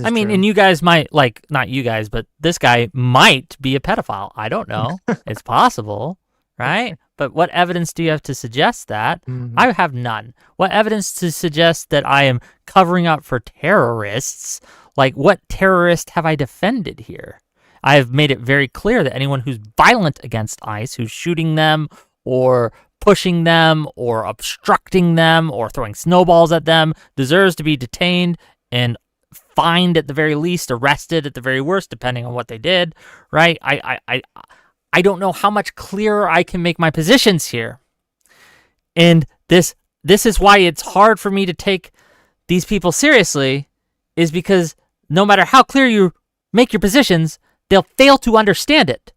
I mean, and you guys might, like, not you guys, but this guy might be a pedophile. I don't know. It's possible, right? But what evidence do you have to suggest that? I have none. What evidence to suggest that I am covering up for terrorists? Like, what terrorist have I defended here? I have made it very clear that anyone who's violent against ICE, who's shooting them or pushing them or obstructing them or throwing snowballs at them, deserves to be detained and fined at the very least, arrested at the very worst, depending on what they did, right? I don't know how much clearer I can make my positions here. And this is why it's hard for me to take these people seriously, is because no matter how clear you make your positions, they'll fail to understand it.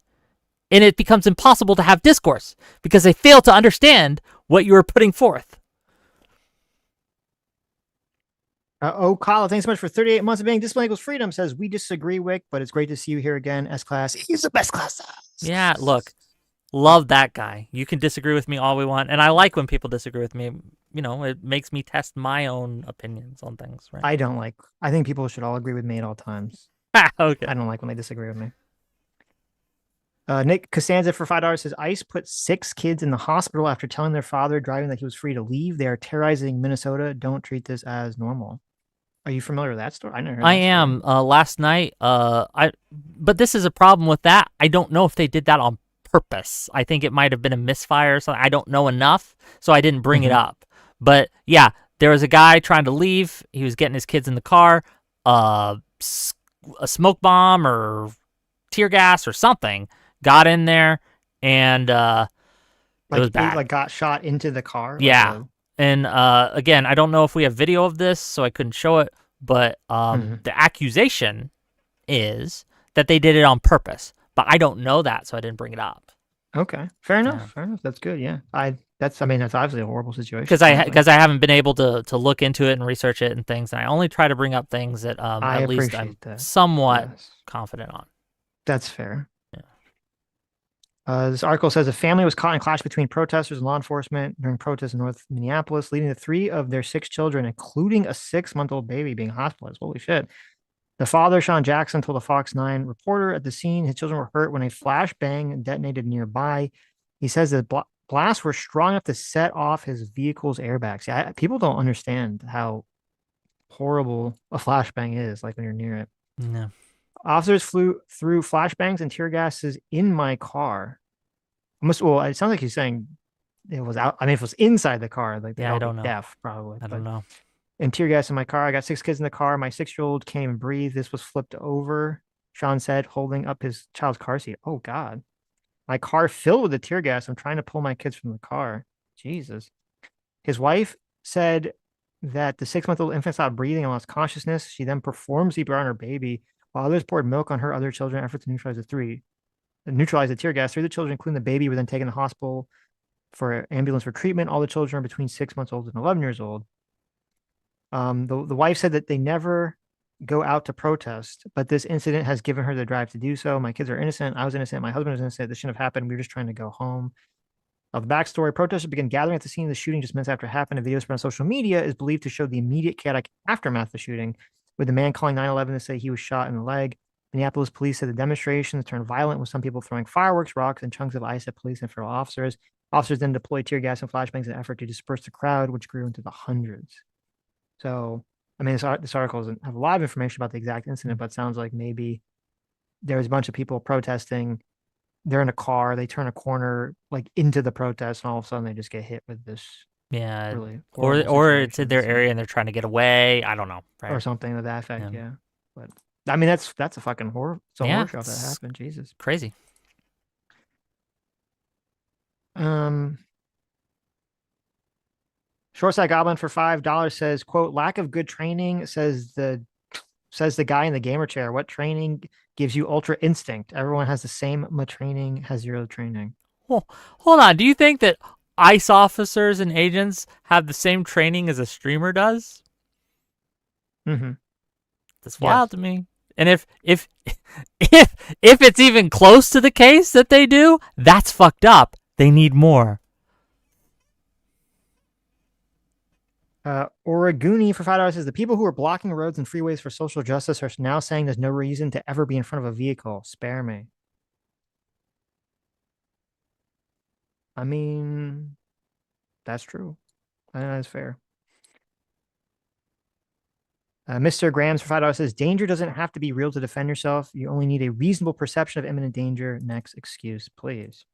And it becomes impossible to have discourse because they fail to understand what you are putting forth. Kyle, thanks so much for 38 months of being Discipline Equals Freedom. Says, we disagree, Wick, but it's great to see you here again. S-Class, he's the best class. Yeah, look, love that guy. You can disagree with me all we want, and I like when people disagree with me. You know, it makes me test my own opinions on things, right? I think people should all agree with me at all times. Okay. I don't like when they disagree with me. Nick Costanza for $5 says, ICE put 6 kids in the hospital after telling their father driving that he was free to leave. They are terrorizing Minnesota. Don't treat this as normal. Are you familiar with that story? I never heard I am. Last night, but this is a problem with that. I don't know if they did that on purpose. I think it might have been a misfire or something. I don't know enough, so I didn't bring it up. But yeah, there was a guy trying to leave. He was getting his kids in the car. A smoke bomb or tear gas or something got in there, and Like, it was bad. like got shot into the car. Yeah. And again, I don't know if we have video of this, so I couldn't show it. But the accusation is that they did it on purpose. But I don't know that, so I didn't bring it up. Okay, fair enough. Yeah. Fair enough. That's good. Yeah, that's obviously a horrible situation. Because I haven't been able to look into it and research it and things, and I only try to bring up things that at least I'm somewhat confident on. That's fair. Yeah. This article says a family was caught in a clash between protesters and law enforcement during protests in North Minneapolis, leading to 3 of their 6 children, including a 6-month-old baby, being hospitalized. Holy shit. The father, Sean Jackson, told a Fox 9 reporter at the scene his children were hurt when a flashbang detonated nearby. He says the blasts were strong enough to set off his vehicle's airbags. Yeah, people don't understand how horrible a flashbang is, like when you're near it. Yeah. Officers flew through flashbangs and tear gases in my car. Well, it sounds like he's saying it was out. I mean, if it was inside the car, like I don't know. Deaf, probably. I don't know. And tear gas in my car. I got 6 kids in the car. My 6-year-old can't even breathe. This was flipped over, Sean said, holding up his child's car seat. Oh, God. My car filled with the tear gas. I'm trying to pull my kids from the car. Jesus. His wife said that the 6-month-old infant stopped breathing and lost consciousness. She then performed CPR on her baby, while others poured milk on her other children in an effort to neutralize the tear gas. 3 of the children, including the baby, were then taken to the hospital for ambulance for treatment. All the children are between 6 months old and 11 years old. The wife said that they never go out to protest, but this incident has given her the drive to do so. My kids are innocent. I was innocent. My husband was innocent. This shouldn't have happened. We were just trying to go home. The backstory: protesters began gathering at the scene of the shooting just minutes after it happened. A video spread on social media is believed to show the immediate chaotic aftermath of the shooting, with the man calling 911 to say he was shot in the leg. Minneapolis police said the demonstrations turned violent, with some people throwing fireworks, rocks, and chunks of ice at police and federal officers. Officers then deployed tear gas and flashbangs in an effort to disperse the crowd, which grew into the hundreds. So, I mean, this article doesn't have a lot of information about the exact incident, but it sounds like maybe there was a bunch of people protesting. They're in a car, they turn a corner like into the protest, and all of a sudden they just get hit with this. Yeah, really or it's in their area and they're trying to get away. I don't know, right? Or something to that effect. Yeah. But I mean, that's a fucking horror. It's a horror show if that happened. Jesus, crazy. Shortside Goblin for $5 says, quote, lack of good training, says the guy in the gamer chair. What training gives you ultra instinct? Everyone has the same training, has 0 training. Well, hold on. Do you think that ICE officers and agents have the same training as a streamer does? Mm-hmm. That's wild to me. And if it's even close to the case that they do, that's fucked up. They need more. Oraguni for $5 says the people who are blocking roads and freeways for social justice are now saying there's no reason to ever be in front of a vehicle. Spare me. I mean, that's true. I know that's fair. Mr. Grams for $5 says danger doesn't have to be real to defend yourself. You only need a reasonable perception of imminent danger. Next excuse, please.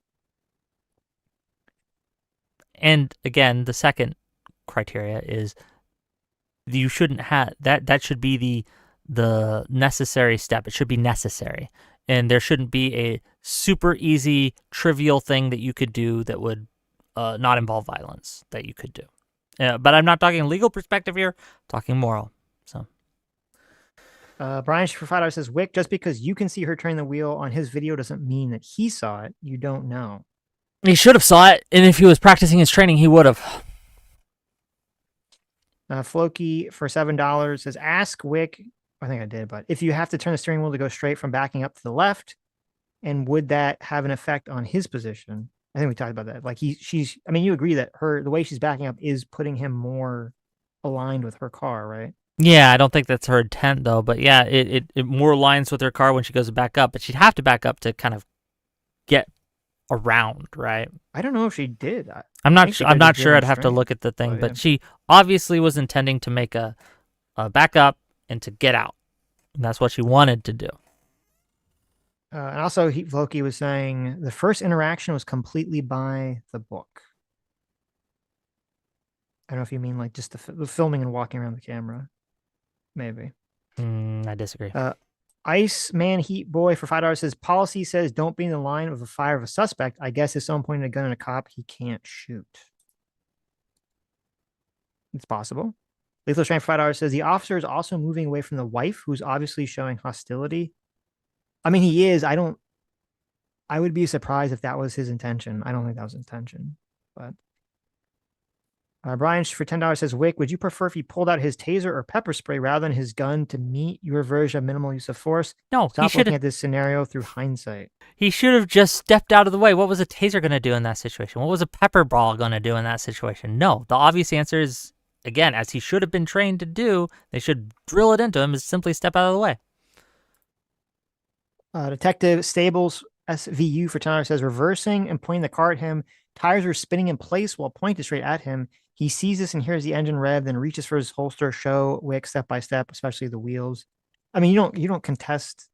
And again, the second criteria is you shouldn't have that should be the necessary step. It should be necessary, and there shouldn't be a super easy trivial thing that you could do that would not involve violence that you could do. But I'm not talking legal perspective here, I'm talking moral. So Brian for $5 says, Whick, just because you can see her turning the wheel on his video doesn't mean that he saw it. You don't know. He should have saw it, and if he was practicing his training, he would have. Floki for $7 says, ask Whick, I think I did, but if you have to turn the steering wheel to go straight from backing up to the left, and would that have an effect on his position? I think we talked about that. Like she's, I mean, you agree that the way she's backing up is putting him more aligned with her car, right? Yeah, I don't think that's her intent though, but yeah, it more aligns with her car when she goes to back up, but she'd have to back up to kind of get around, right? I don't know if she did. I'm not sure. I'd have to look at the thing, but she obviously was intending to make a back up and to get out. And that's what she wanted to do. And also, Loki was saying the first interaction was completely by the book. I don't know if you mean like just the filming and walking around the camera. Maybe. I disagree. Iceman Heat Boy for $5 says policy says don't be in the line of the fire of a suspect. I guess if someone pointed a gun at a cop, he can't shoot. It's possible. Lethal Strength for $5 says the officer is also moving away from the wife, who's obviously showing hostility. I mean, he is. I would be surprised if that was his intention. I don't think that was intention. But Brian for $10 says, Whick, would you prefer if he pulled out his taser or pepper spray rather than his gun to meet your version of minimal use of force? No, Stop looking at this scenario through hindsight. He should have just stepped out of the way. What was a taser going to do in that situation? What was a pepper ball going to do in that situation? No, the obvious answer is, again, as he should have been trained to do, they should drill it into him, is simply step out of the way. Detective Stables SVU for $10 says, reversing and pointing the car at him. Tires were spinning in place while pointed straight at him. He sees this and hears the engine rev, then reaches for his holster, show Whick step by step, especially the wheels. I mean, you don't contest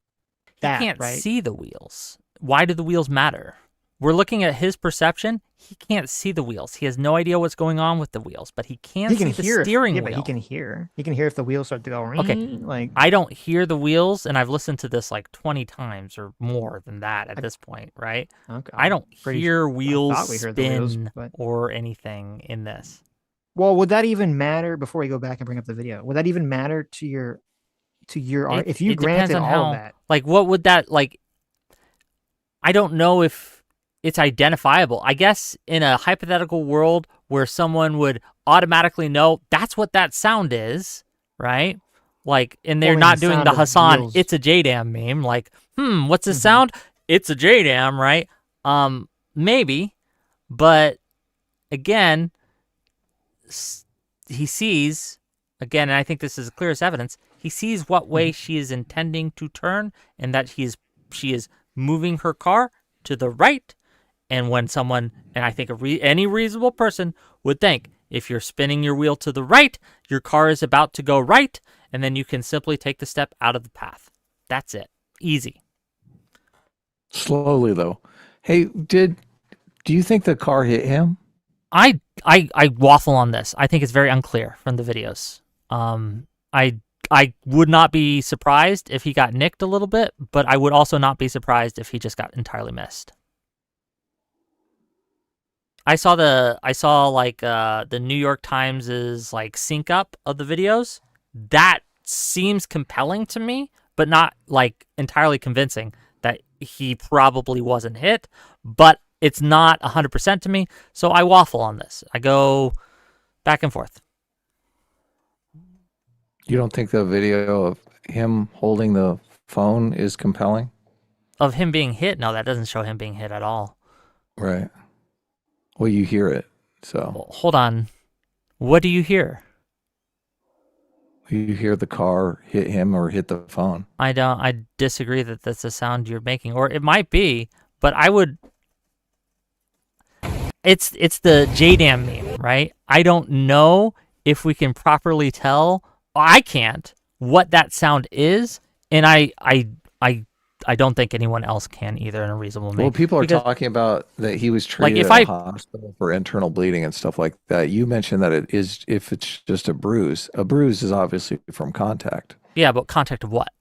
that, He can't right? see the wheels. Why do the wheels matter? We're looking at his perception. He can't see the wheels. He has no idea what's going on with the wheels, but he can see the steering wheel. But he can hear. He can hear if the wheels start to go. Okay, like I don't hear the wheels, and I've listened to this like 20 times or more than that at this point, right? Okay, I don't hear wheels heard the wheels, spin but... or anything in this. Well, would that even matter before we go back and bring up the video? Would that even matter to your if you granted all of that? Like, what would that like? I don't know if it's identifiable. I guess in a hypothetical world where someone would automatically know that's what that sound is, right? Like, and they're not doing the Hassan, wheels. It's a JDam meme. Like, what's the sound? It's a JDam, right? Maybe, but again, he sees, again, and I think this is the clearest evidence, he sees what way she is intending to turn and that she is moving her car to the right. And when someone, and I think any reasonable person would think, if you're spinning your wheel to the right, your car is about to go right, and then you can simply take the step out of the path. That's it. Easy. Slowly, though. Hey, do you think the car hit him? I waffle on this. I think it's very unclear from the videos. I would not be surprised if he got nicked a little bit, but I would also not be surprised if he just got entirely missed. I saw like the New York Times' like sync up of the videos. That seems compelling to me, but not like entirely convincing that he probably wasn't hit, but it's not 100% to me. So I waffle on this. I go back and forth. You don't think the video of him holding the phone is compelling? Of him being hit? No, that doesn't show him being hit at all. Right. Well, you hear it, so. Well, hold on. What do you hear? You hear the car hit him or hit the phone. I disagree that that's the sound you're making, or it might be, but I would. It's the JDam meme, right? I don't know if we can properly tell. I can't what that sound is, and I don't think anyone else can either in a reasonable manner. Well, people are talking about that he was treated like at a hospital for internal bleeding and stuff like that. You mentioned that it is, if it's just a bruise is obviously from contact. Yeah, but contact of what?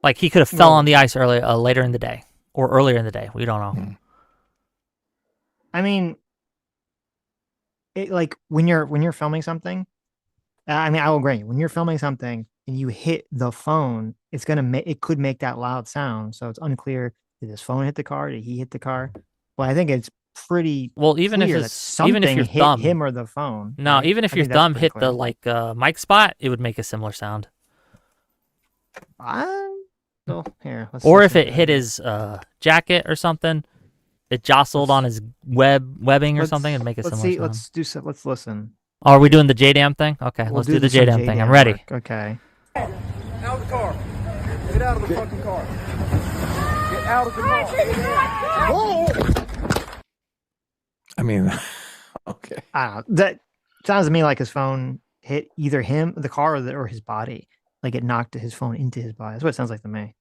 Like he could have fell on the ice later in the day or earlier in the day. We don't know. I mean, it like when you're filming something. I mean, I will agree. When you're filming something and you hit the phone, it could make that loud sound. So it's unclear, did his phone hit the car? Did he hit the car? Well, I think it's pretty even clear if your hit thumb him or the phone. No, right? even if your thumb hit the like mic spot, it would make a similar sound. So here, or if it hit his jacket or something, it jostled on his webbing or something, it'd make a similar sound. Let's listen. Oh, are we doing the JDam thing? Okay, let's do the JDam thing. I'm ready. Okay. Out of the car. Get out of the fucking car. Get out of the car. Whoa! I mean, okay. I don't know. That sounds to me like his phone hit either him, the car, or his body. Like it knocked his phone into his body. That's what it sounds like to me.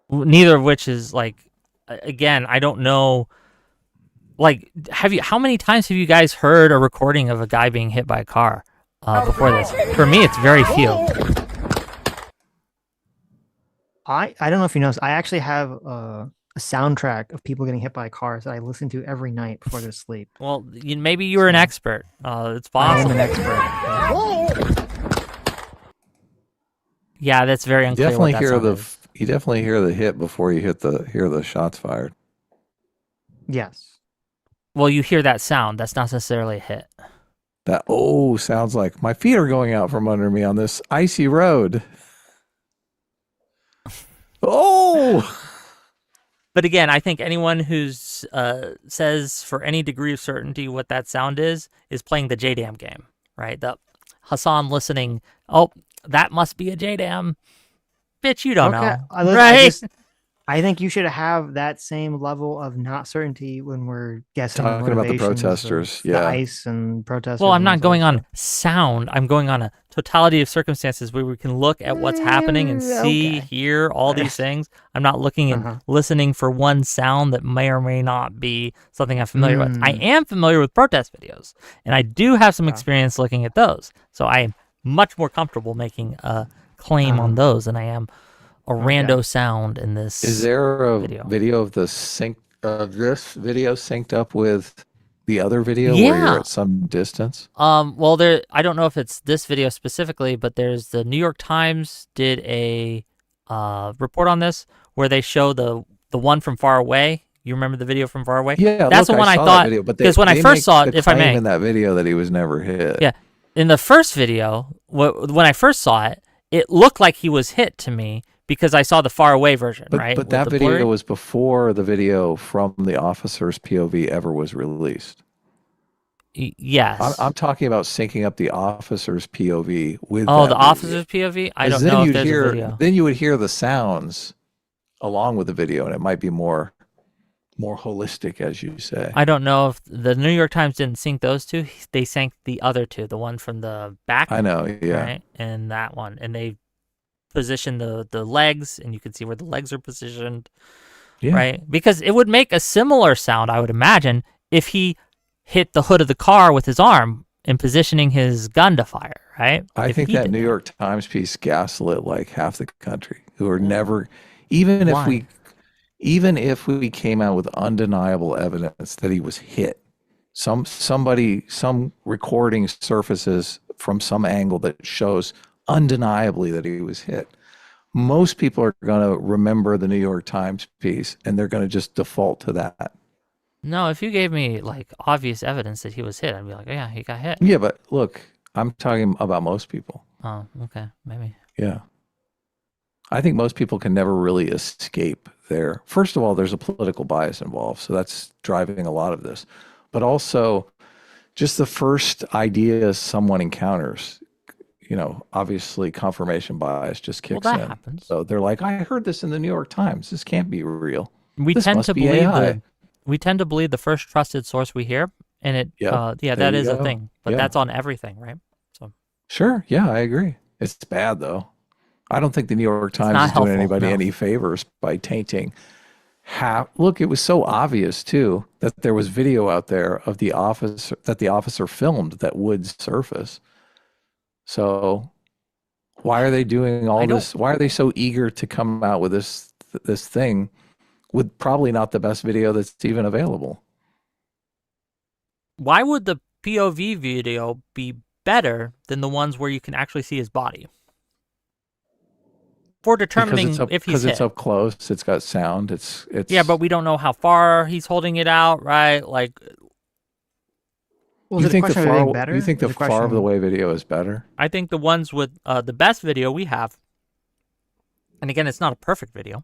Neither of which is like, again, I don't know. Like, how many times have you guys heard a recording of a guy being hit by a car before this? For me, it's very few. I don't know if you noticed, I actually have a soundtrack of people getting hit by cars that I listen to every night before they sleep. Well, maybe you're an expert. It's I am possible. an expert. Yeah, that's very unclear. Definitely what that hear sound the is. you definitely hear the hit before you hear the shots fired. Yes. Well, you hear that sound. That's not necessarily a hit. That sounds like my feet are going out from under me on this icy road. Oh. But again, I think anyone who's says for any degree of certainty what that sound is playing the JDAM game, right? The Hassan listening. Oh, that must be a JDAM. Bitch, you don't know, right? I think you should have that same level of not certainty when we're guessing Talking about the motivations protesters, of the ICE and protesters. Well, I'm and not this going other on sound. I'm going on a totality of circumstances where we can look at what's happening and see, okay. hear all these things. I'm not looking and listening for one sound that may or may not be something I'm familiar with. I am familiar with protest videos, and I do have some experience looking at those. So I am much more comfortable making a claim on those than I am a rando sound in this. Is there a video of this video synced up with the other video Yeah. where you're at some distance? Well, I don't know if it's this video specifically, but there's the New York Times did a report on this where they show the one from far away. You remember the video from far away? Yeah, that's the one I thought. Because when I first saw it, if I may, in that video that he was never hit. Yeah, in the first video, when I first saw it, it looked like he was hit to me because I saw the far away version, right? But that video was before the video from the officer's POV ever was released. Yes. I'm talking about syncing up the officer's POV with the video. officer's POV? I don't know if there's a video. Then you would hear the sounds along with the video, and it might be more holistic, as you say. I don't know if the New York Times didn't sync those two. They synced the other two, the one from the back. I know, yeah. Right? And that one. And they position the legs, and you can see where the legs are positioned, right? Because it would make a similar sound, I would imagine, if he hit the hood of the car with his arm and positioning his gun to fire, right? I think that New York Times piece gaslit like half the country who are never, even if we came out with undeniable evidence that he was hit, some recording surfaces from some angle that shows undeniably that he was hit. Most people are going to remember the New York Times piece and they're going to just default to that. No, if you gave me like obvious evidence that he was hit, I'd be like, oh, yeah, he got hit. Yeah, but look, I'm talking about most people. Oh, okay, maybe. Yeah. I think most people can never really escape there. First of all, there's a political bias involved, so that's driving a lot of this. But also, just the first idea someone encounters, obviously confirmation bias just kicks in. Happens. So they're like, I heard this in the New York Times. This can't be real. We tend to believe the first trusted source we hear, and that is a thing. But that's on everything, right? So sure, yeah, I agree. It's bad though. I don't think the New York Times is doing anybody any favors by tainting. Look, it was so obvious too that there was video out there of the officer filmed that wood surface. So why are they doing all this? Why are they so eager to come out with this thing with probably not the best video that's even available? Why would the POV video be better than the ones where you can actually see his body? For determining if he's hit. Because it's up close, it's got sound. It's yeah, but we don't know how far he's holding it out, right? Like, well, you think the far of the way video is better? I think the ones with the best video we have, and again, it's not a perfect video,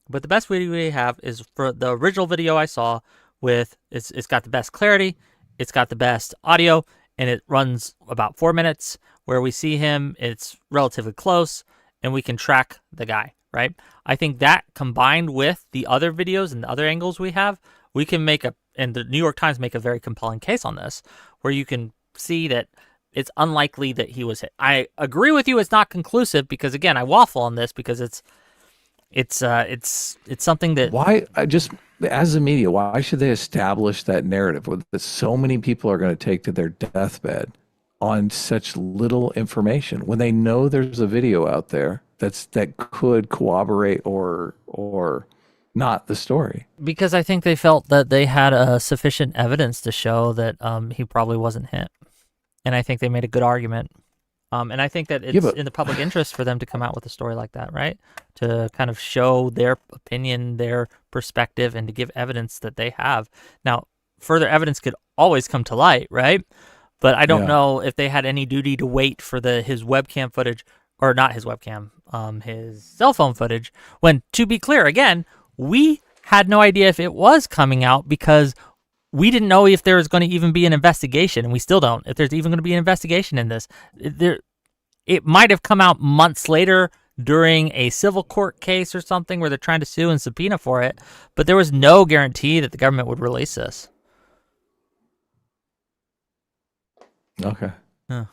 but the best video we have is for the original video I saw with it's got the best clarity, it's got the best audio, and it runs about 4 minutes where we see him. It's relatively close. And we can track the guy, right? I think that combined with the other videos and the other angles we have, we can and the New York Times make a very compelling case on this, where you can see that it's unlikely that he was hit. I agree with you; it's not conclusive because, again, I waffle on this because it's something that as a media, why should they establish that narrative that so many people are going to take to their deathbed on such little information when they know there's a video out there that could corroborate or not the story. Because I think they felt that they had sufficient evidence to show that he probably wasn't hit. And I think they made a good argument. And I think that it's in the public interest for them to come out with a story like that, right? To kind of show their opinion, their perspective, and to give evidence that they have. Now, further evidence could always come to light, right? But I don't know if they had any duty to wait for his webcam footage, or not his webcam, his cell phone footage, when, to be clear, again, we had no idea if it was coming out because we didn't know if there was going to even be an investigation, and we still don't. If there's even going to be an investigation in this, it might have come out months later during a civil court case or something where they're trying to sue and subpoena for it, but there was no guarantee that the government would release this. Okay. Yeah.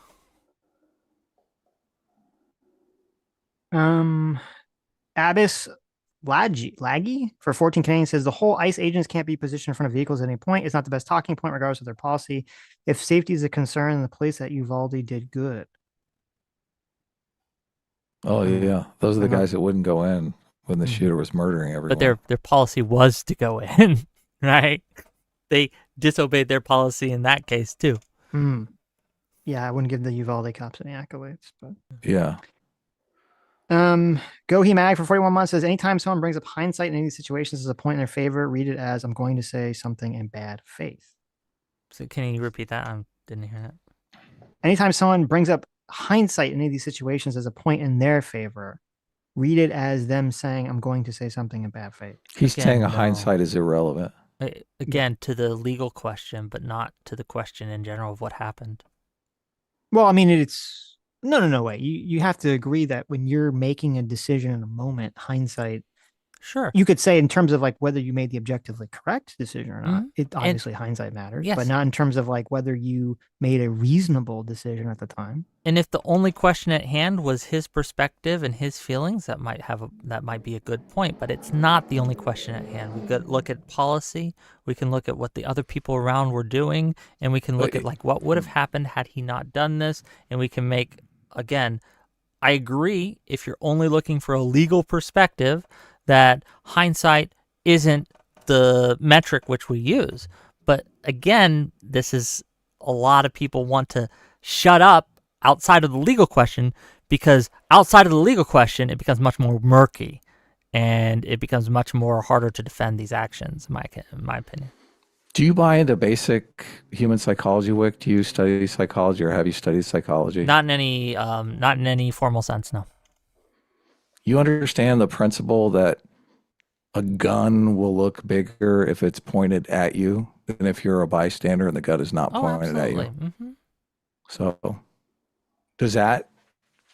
Abbas Laggy for 14 Canadian says the whole ICE agents can't be positioned in front of vehicles at any point. It's not the best talking point, regardless of their policy. If safety is a concern, then the police at Uvalde did good. Oh yeah, those are the guys that wouldn't go in when the shooter was murdering everyone. But their policy was to go in, right? They disobeyed their policy in that case too. Yeah, I wouldn't give the Uvalde cops any accolades, but yeah. Go He Mag for 41 months says anytime someone brings up hindsight in any of these situations as a point in their favor, read it as I'm going to say something in bad faith. So can you repeat that? I didn't hear that. Anytime someone brings up hindsight in any of these situations as a point in their favor, read it as them saying I'm going to say something in bad faith. He's saying hindsight is irrelevant. Again, to the legal question, but not to the question in general of what happened. Well, I mean, it's no way. You have to agree that when you're making a decision in a moment, hindsight. Sure. You could say in terms of like whether you made the objectively correct decision or not. It obviously hindsight matters, but not in terms of like whether you made a reasonable decision at the time. And if the only question at hand was his perspective and his feelings, that might be a good point. But it's not the only question at hand. We could look at policy. We can look at what the other people around were doing, and we can look at like what would have happened had he not done this, and we can make. Again, I agree if you're only looking for a legal perspective that hindsight isn't the metric which we use. But again, this is a lot of people want to shut up outside of the legal question because outside of the legal question, it becomes much more murky and it becomes much more harder to defend these actions, in my opinion. Do you buy into basic human psychology, Whick? Do you study psychology or have you studied psychology? Not in any formal sense, no. You understand the principle that a gun will look bigger if it's pointed at you than if you're a bystander and the gun is not pointed at you. Mm-hmm. So does that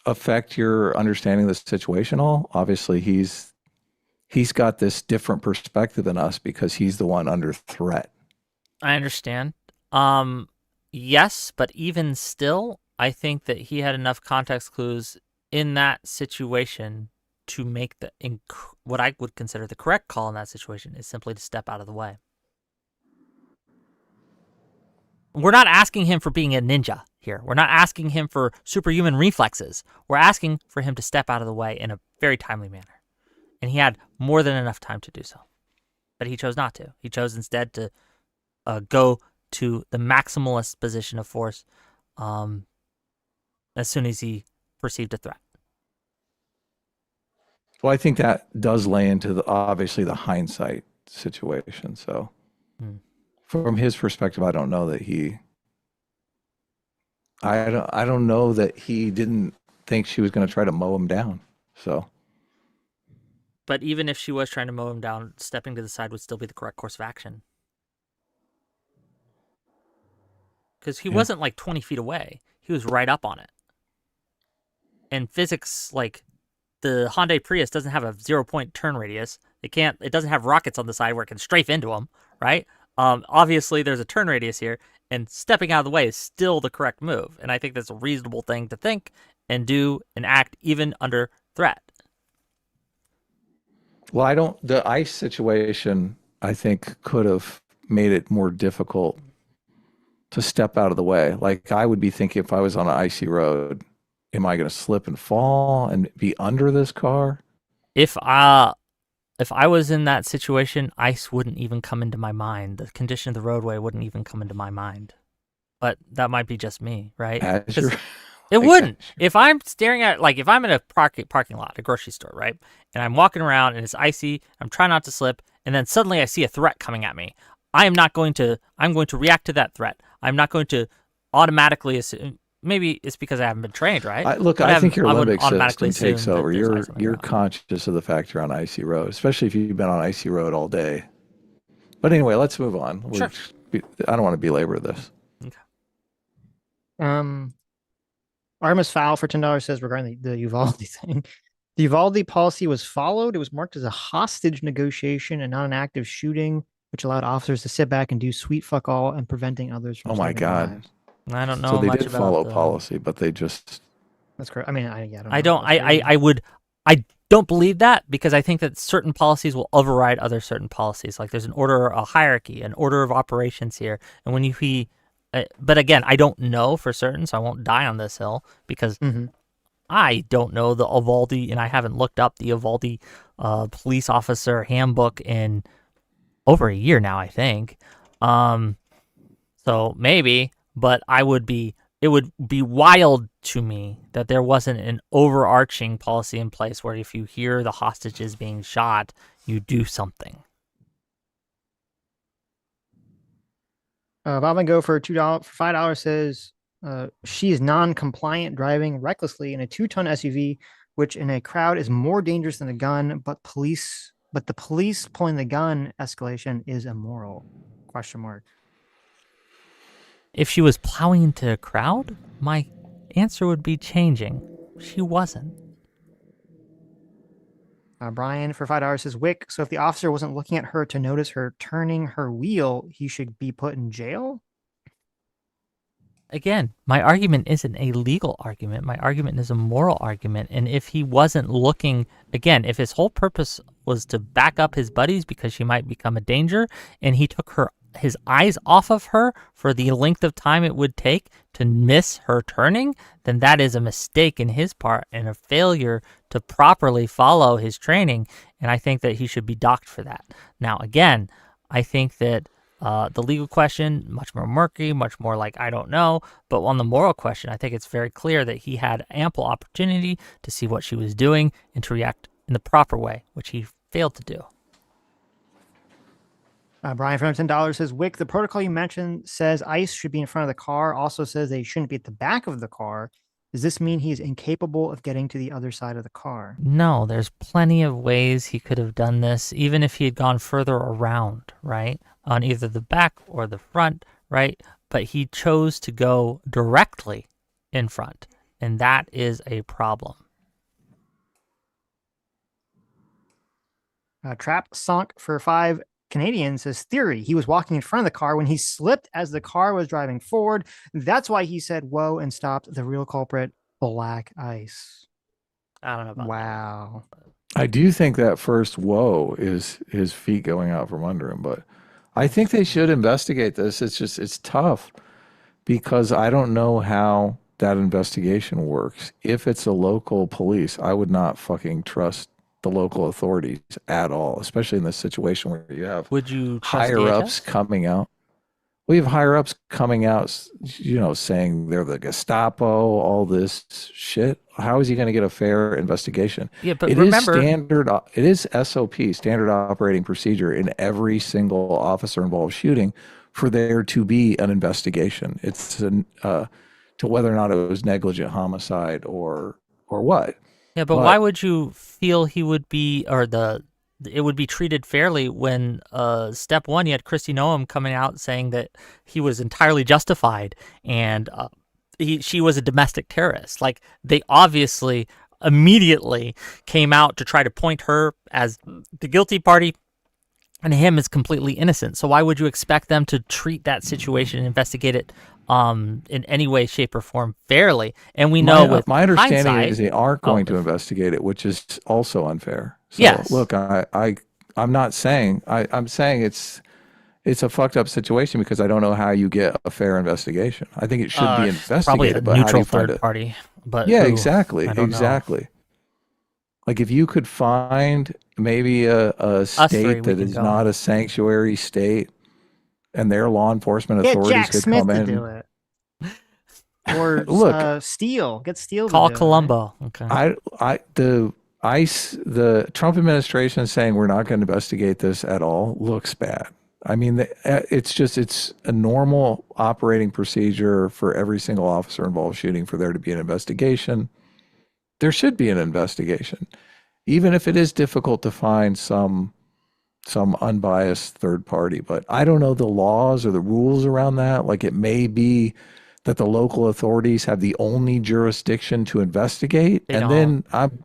affect your understanding of the situation at all? Obviously, he's got this different perspective than us because he's the one under threat. I understand. Yes, but even still, I think that he had enough context clues in that situation to make what I would consider the correct call in that situation is simply to step out of the way. We're not asking him for being a ninja here. We're not asking him for superhuman reflexes. We're asking for him to step out of the way in a very timely manner. And he had more than enough time to do so. But he chose not to. He chose instead to go to the maximalist position of force as soon as he perceived a threat. Well, I think that does lay into obviously the hindsight situation. So from his perspective, I don't know that I don't know that he didn't think she was going to try to mow him down. So. But even if she was trying to mow him down, stepping to the side would still be the correct course of action. Because he wasn't like 20 feet away. He was right up on it. And physics, like the Hyundai Prius doesn't have a 0-point turn radius. It doesn't have rockets on the side where it can strafe into them, right? Obviously, there's a turn radius here, and stepping out of the way is still the correct move. And I think that's a reasonable thing to think and do and act even under threat. Well, the ice situation, I think, could have made it more difficult to step out of the way. Like I would be thinking if I was on an icy road am I going to slip and fall and be under this car? If I was in that situation, ice wouldn't even come into my mind. The condition of the roadway wouldn't even come into my mind. But that might be just me, right? As you're- It wouldn't. If I'm staring at, like, if I'm in a parking lot, a grocery store, right, and I'm walking around and it's icy, I'm trying not to slip, and then suddenly I see a threat coming at me, I'm going to react to that threat. I'm not going to automatically assume. Maybe it's because I haven't been trained, right? I think your limbic automatically system takes assume that over. there's You're ice on the you're ground. conscious of the fact you're on icy road, especially if you've been on icy road all day. But anyway, let's move on. Sure. I don't want to belabor this. Artemis Fowl for $10 says regarding the Uvalde thing. The Uvalde policy was followed. It was marked as a hostage negotiation and not an active shooting, which allowed officers to sit back and do sweet fuck all and preventing others from Oh my saving God. lives. I don't know So they much did about follow the policy, but they just That's correct. I mean, I I don't. don't. I don't believe that, because I think that certain policies will override other certain policies. Like there's an order, a hierarchy, an order of operations here, and when but again, I don't know for certain, so I won't die on this hill because I don't know the Uvalde, and I haven't looked up the Uvalde police officer handbook in over a year now, I think. So maybe, but it would be wild to me that there wasn't an overarching policy in place where if you hear the hostages being shot, you do something. Bob and Go for $5 says she is non-compliant driving recklessly in a 2-ton SUV, which in a crowd is more dangerous than a gun. But the police pulling the gun escalation is immoral? ? If she was plowing into a crowd, my answer would be changing. She wasn't. Brian for $5 says Whick. So if the officer wasn't looking at her to notice her turning her wheel, he should be put in jail. Again, my argument isn't a legal argument. My argument is a moral argument. And if he wasn't looking, again, if his whole purpose was to back up his buddies because she might become a danger, and he took his eyes off of her for the length of time it would take to miss her turning, then that is a mistake in his part and a failure to properly follow his training. And I think that he should be docked for that. Now, again, I think that the legal question, much more murky, much more like I don't know. But on the moral question, I think it's very clear that he had ample opportunity to see what she was doing and to react in the proper way, which he failed to do. Brian from $10 says Wick, the protocol you mentioned says ICE should be in front of the car. Also says they shouldn't be at the back of the car. Does this mean he is incapable of getting to the other side of the car? No, there's plenty of ways he could have done this, even if he had gone further around, right? On either the back or the front, right? But he chose to go directly in front, and that is a problem. Trap Sunk for 5 Canadian says theory. He was walking in front of the car when he slipped as the car was driving forward. That's why he said whoa and stopped. The real culprit, black ice. I don't know about wow. I do think that first whoa is his feet going out from under him, but I think they should investigate this. It's tough because I don't know how that investigation works. If it's a local police, I would not fucking trust the local authorities at all, especially in this situation where you have Would you trust higher DHS? ups coming out. We have higher ups coming out, saying they're the Gestapo, all this shit. How is he going to get a fair investigation? Yeah, but It remember, is SOP, standard operating procedure, in every single officer involved shooting for there to be an investigation. It's to whether or not it was negligent homicide or what. yeah, but why would you feel he would be, or it would be treated fairly when step one, you had Kristi Noem coming out saying that he was entirely justified and she was a domestic terrorist. Like, they obviously immediately came out to try to point her as the guilty party and him as completely innocent. So why would you expect them to treat that situation and investigate it in any way, shape, or form fairly? And we know with my understanding hindsight, is they aren't going to investigate it, which is also unfair. So, yes. Look, I'm not saying I'm saying it's a fucked up situation because I don't know how you get a fair investigation. I think it should be investigated. Probably a but how do neutral you find third party But Yeah, who? exactly. I don't know. Exactly. Like if you could find maybe a three, state we that can is go. not a sanctuary state and their law enforcement Get authorities Jack could Smith come to in. do it. Or Look, Steele. Get Steele Call to do Columbo. Okay. the Trump administration saying we're not going to investigate this at all looks bad. I mean, it's a normal operating procedure for every single officer involved shooting for there to be an investigation. There should be an investigation, even if it is difficult to find some unbiased third party. But I don't know the laws or the rules around that. Like it may be that the local authorities have the only jurisdiction to investigate, They and don't. then I'm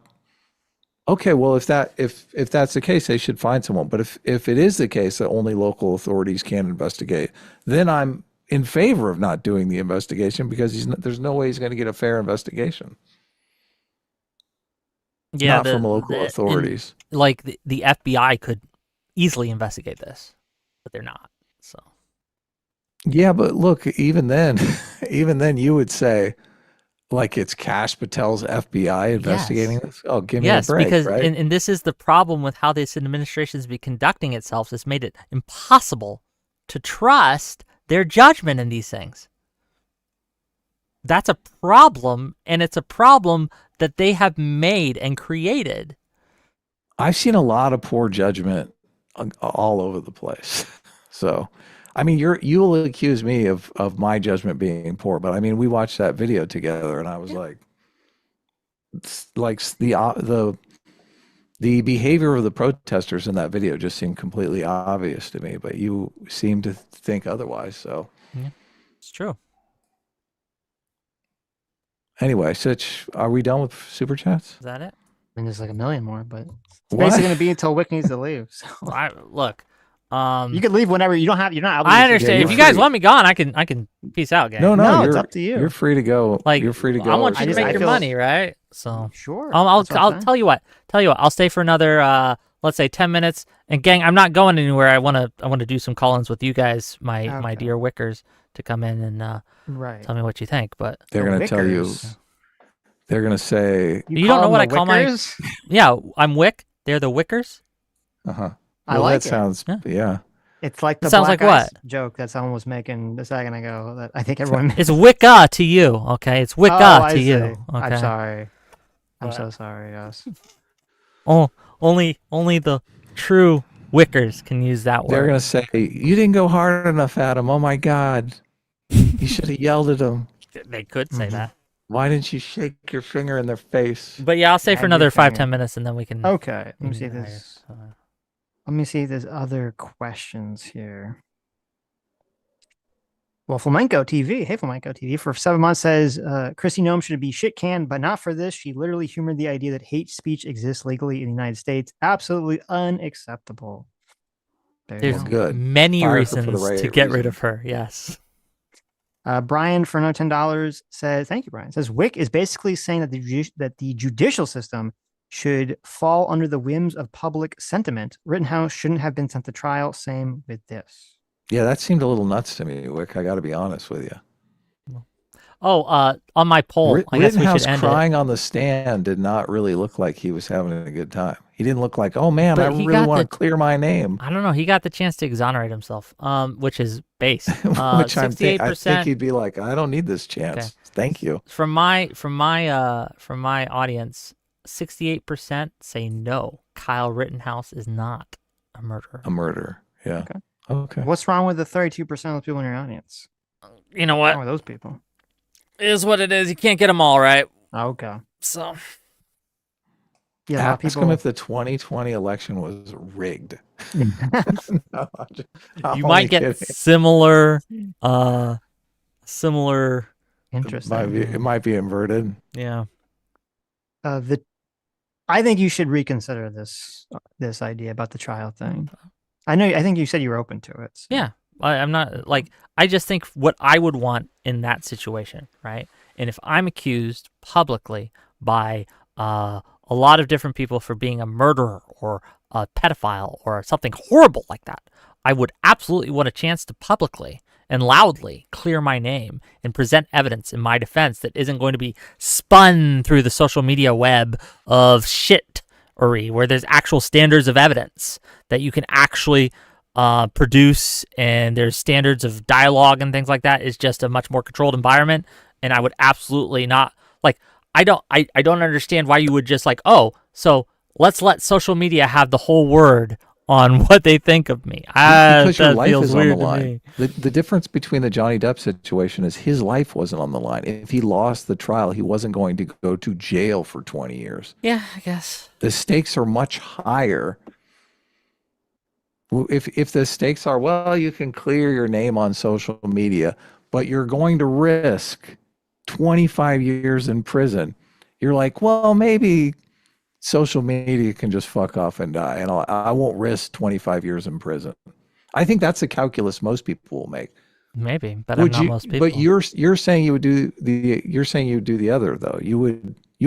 okay. Well, if that's the case, they should find someone. But if it is the case that only local authorities can investigate, then I'm in favor of not doing the investigation because there's no way he's going to get a fair investigation. Yeah, Not from local authorities. Like the FBI could easily investigate this, but they're not. So Yeah, but look, even then you would say, like it's Kash Patel's FBI investigating this. Oh, give me a break, because right? and this is the problem with how this administration has been conducting itself. It's made it impossible to trust their judgment in these things. That's a problem, and it's a problem that they have made and created. I've seen a lot of poor judgment all over the place. So, I mean, you will accuse me of my judgment being poor, but I mean, we watched that video together, and I was like the behavior of the protesters in that video just seemed completely obvious to me, but you seem to think otherwise. So, yeah, it's true. Anyway, Sitch, are we done with super chats? Is that it? I mean, there's like a million more, but it's What? basically going to be until Whick needs to leave. So Look, you could leave whenever. You don't have. You're not obligated. I understand. Yeah, if you you're guys free. want me gone, I can peace out, gang. No, it's you're up to you. You're free to go. Like, you're free to go. I want you to I make your feel- money, right? So Sure. I'll That's what I'm saying. tell you what. I'll stay for another let's say 10 minutes. And gang, I'm not going anywhere. I want to do some call-ins with you guys, my Okay. dear Wickers, to come in and Right. tell me what you think. But They're going to tell you. Wickers. They're going to say, You don't know them what the I call my- Wickers? yeah, I'm Wick. They're the Wickers. uh-huh. I Well, like that it. sounds, yeah. It's like the Sounds Black like Ice what? joke that someone was making a second ago. That I think everyone. It's Wicca to you, okay? It's Wicca Oh, I to you. see. Okay. I'm sorry. I'm What? so sorry. Yes. Oh, only the true Wickers can use that They're word. going to say, you didn't go hard enough at him. Oh, my God. You should have yelled at him. They could say Mm-hmm. that. Why didn't you shake your finger in their face? But yeah, I'll stay for another Everything. 5-10 minutes, and then we can. Okay. Let me see Yeah, this. yeah. Let me see if there's other questions here. Well, Flamenco TV, hey Flamenco TV, for 7 months says Chrissy Nome should be shit canned, but not for this. She literally humored the idea that hate speech exists legally in the United States. Absolutely unacceptable. There you There's go. Good. many Fire her for the reasons right to get rid reason. of her. Yes. Brian for another $10 says, thank you, Brian. Says Wick is basically saying that the judicial system should fall under the whims of public sentiment. Rittenhouse shouldn't have been sent to trial. Same with this. Yeah, that seemed a little nuts to me, Wick. I got to be honest with you. Oh, on my poll, I guess we Rittenhouse should end crying on the stand did not really look like he was having a good time. He didn't look like, oh man, But I he really got want the- to clear my name. it. I don't know. He got the chance to exonerate himself, which is base. Which I think 68%. he'd be like, I don't need this chance. Okay. Thank you. From my audience, 68% say no. Kyle Rittenhouse is not a murderer. A murder. Yeah. Okay. What's wrong with the 32% of the people in your audience? You know What's what? wrong with those people? It is what it is. You can't get them all right. Okay. So Yeah, a lot of Ask people. him if the 2020 election was rigged. No, I'm you only might get kidding. similar. Interesting. It might be inverted. Yeah. I think you should reconsider this idea about the trial thing. I think you said you were open to it. So. Yeah. I'm not like, I just think what I would want in that situation, right? And if I'm accused publicly by a lot of different people for being a murderer or a pedophile or something horrible like that, I would absolutely want a chance to publicly and loudly clear my name and present evidence in my defense that isn't going to be spun through the social media web of shit-ery, where there's actual standards of evidence that you can actually produce, and there's standards of dialogue and things like that. It's just a much more controlled environment, and I would absolutely not, like, I don't understand why you would just like, oh, so let's let social media have the whole word on what they think of me. Because your That life feels is on the weird to line. me. The difference between the Johnny Depp situation is his life wasn't on the line. If he lost the trial, he wasn't going to go to jail for 20 years. Yeah, I guess. The stakes are much higher. If the stakes are, well, you can clear your name on social media, but you're going to risk 25 years in prison. You're like, well, maybe social media can just fuck off and die, and I won't risk 25 years in prison. I think that's the calculus most people will make. Maybe, but I'm not most people. But you're saying you would do the other though. You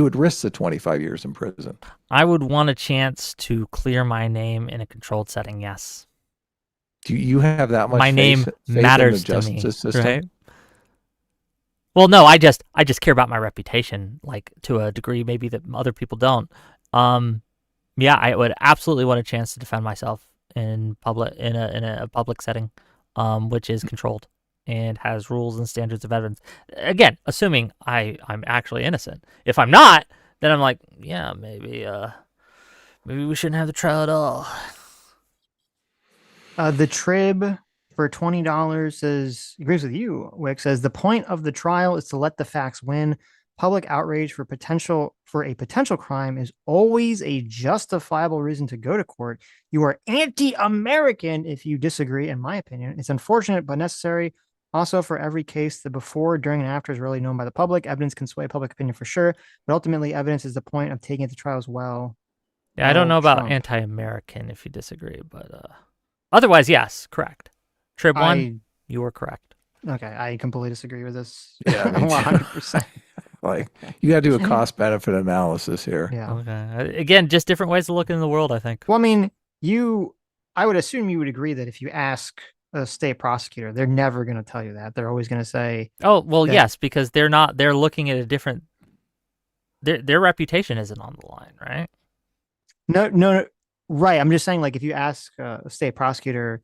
would risk the 25 years in prison. I would want a chance to clear my name in a controlled setting. Yes. Do you have that much? My name faith matters in the to me, justice system? right? Well, no, I just care about my reputation, like to a degree maybe that other people don't. Yeah, I would absolutely want a chance to defend myself in a public setting, which is controlled and has rules and standards of evidence. Again, assuming I'm actually innocent. If I'm not, then I'm like, yeah, maybe we shouldn't have the trial at all. The Trib for $20 says, agrees with you, Wick, says the point of the trial is to let the facts win. Public outrage for a potential crime is always a justifiable reason to go to court. You are anti-American if you disagree, in my opinion. It's unfortunate but necessary. Also, for every case, the before, during, and after is rarely known by the public. Evidence can sway public opinion for sure, but ultimately, evidence is the point of taking it to trial as well. Yeah, I don't know about Trump. anti-American if you disagree, but otherwise, yes, correct. Trib 1, you were correct. Okay, I completely disagree with this. Yeah, me too. 100%. Like, you got to do a cost-benefit analysis here. Yeah. Okay. Again, just different ways to look in the world, I think. Well, I mean, I would assume you would agree that if you ask a state prosecutor, they're never going to tell you that. They're always going to say, oh, well, yes, because they're looking at a different, their reputation isn't on the line, right? No, right. I'm just saying, like, if you ask a state prosecutor,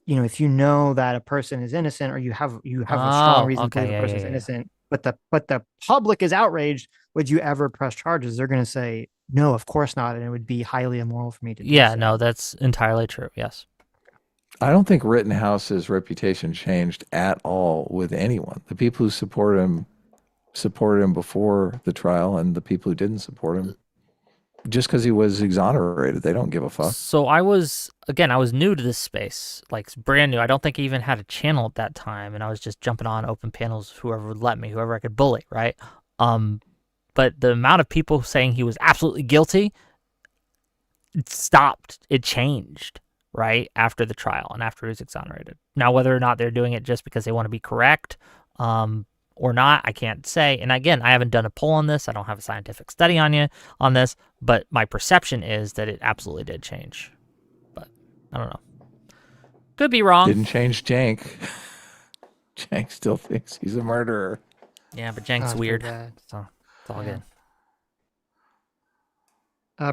if you know that a person is innocent, or you have a strong reason to believe a person is innocent, but the public is outraged, would you ever press charges? They're going to say, no, of course not, and it would be highly immoral for me to do so. No, that's entirely true. Yes. I don't think Rittenhouse's reputation changed at all with anyone. The people who supported him before the trial, and the people who didn't support him, just because he was exonerated, they don't give a fuck. So I was new to this space, like brand new. I don't think I even had a channel at that time, and I was just jumping on open panels, whoever would let me, whoever I could bully, right? But the amount of people saying he was absolutely guilty, it stopped. It changed, right, after the trial and after he was exonerated. Now, whether or not they're doing it just because they want to be correct, or not, I can't say. And again, I haven't done a poll on this. I don't have a scientific study on this, but my perception is that it absolutely did change. But I don't know. Could be wrong. Didn't change Jank. Jank still thinks he's a murderer. Yeah, but Jank's weird. So it's all good.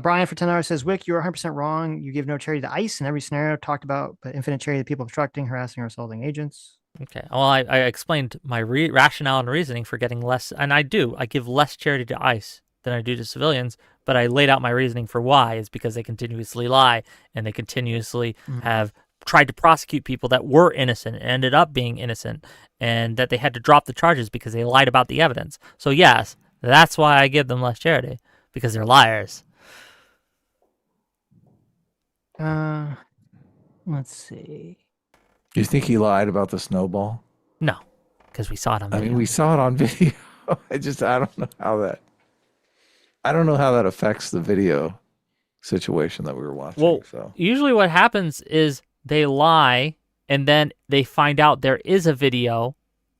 Brian for $10 says, Wick, you're 100% wrong. You give no charity to ICE in every scenario talked about, but infinite charity to people obstructing, harassing, or assaulting agents. Okay. Well, I explained my rationale and reasoning for getting less, and I give less charity to ICE than I do to civilians, but I laid out my reasoning for why is because they continuously lie, and they continuously have tried to prosecute people that were innocent and ended up being innocent, and that they had to drop the charges because they lied about the evidence. So yes, that's why I give them less charity, because they're liars. Let's see. Do you think he lied about the snowball? No, because we saw it on video. I mean, we saw it on video. I don't know how that affects the video situation that we were watching. Well, usually what happens is they lie, and then they find out there is a video,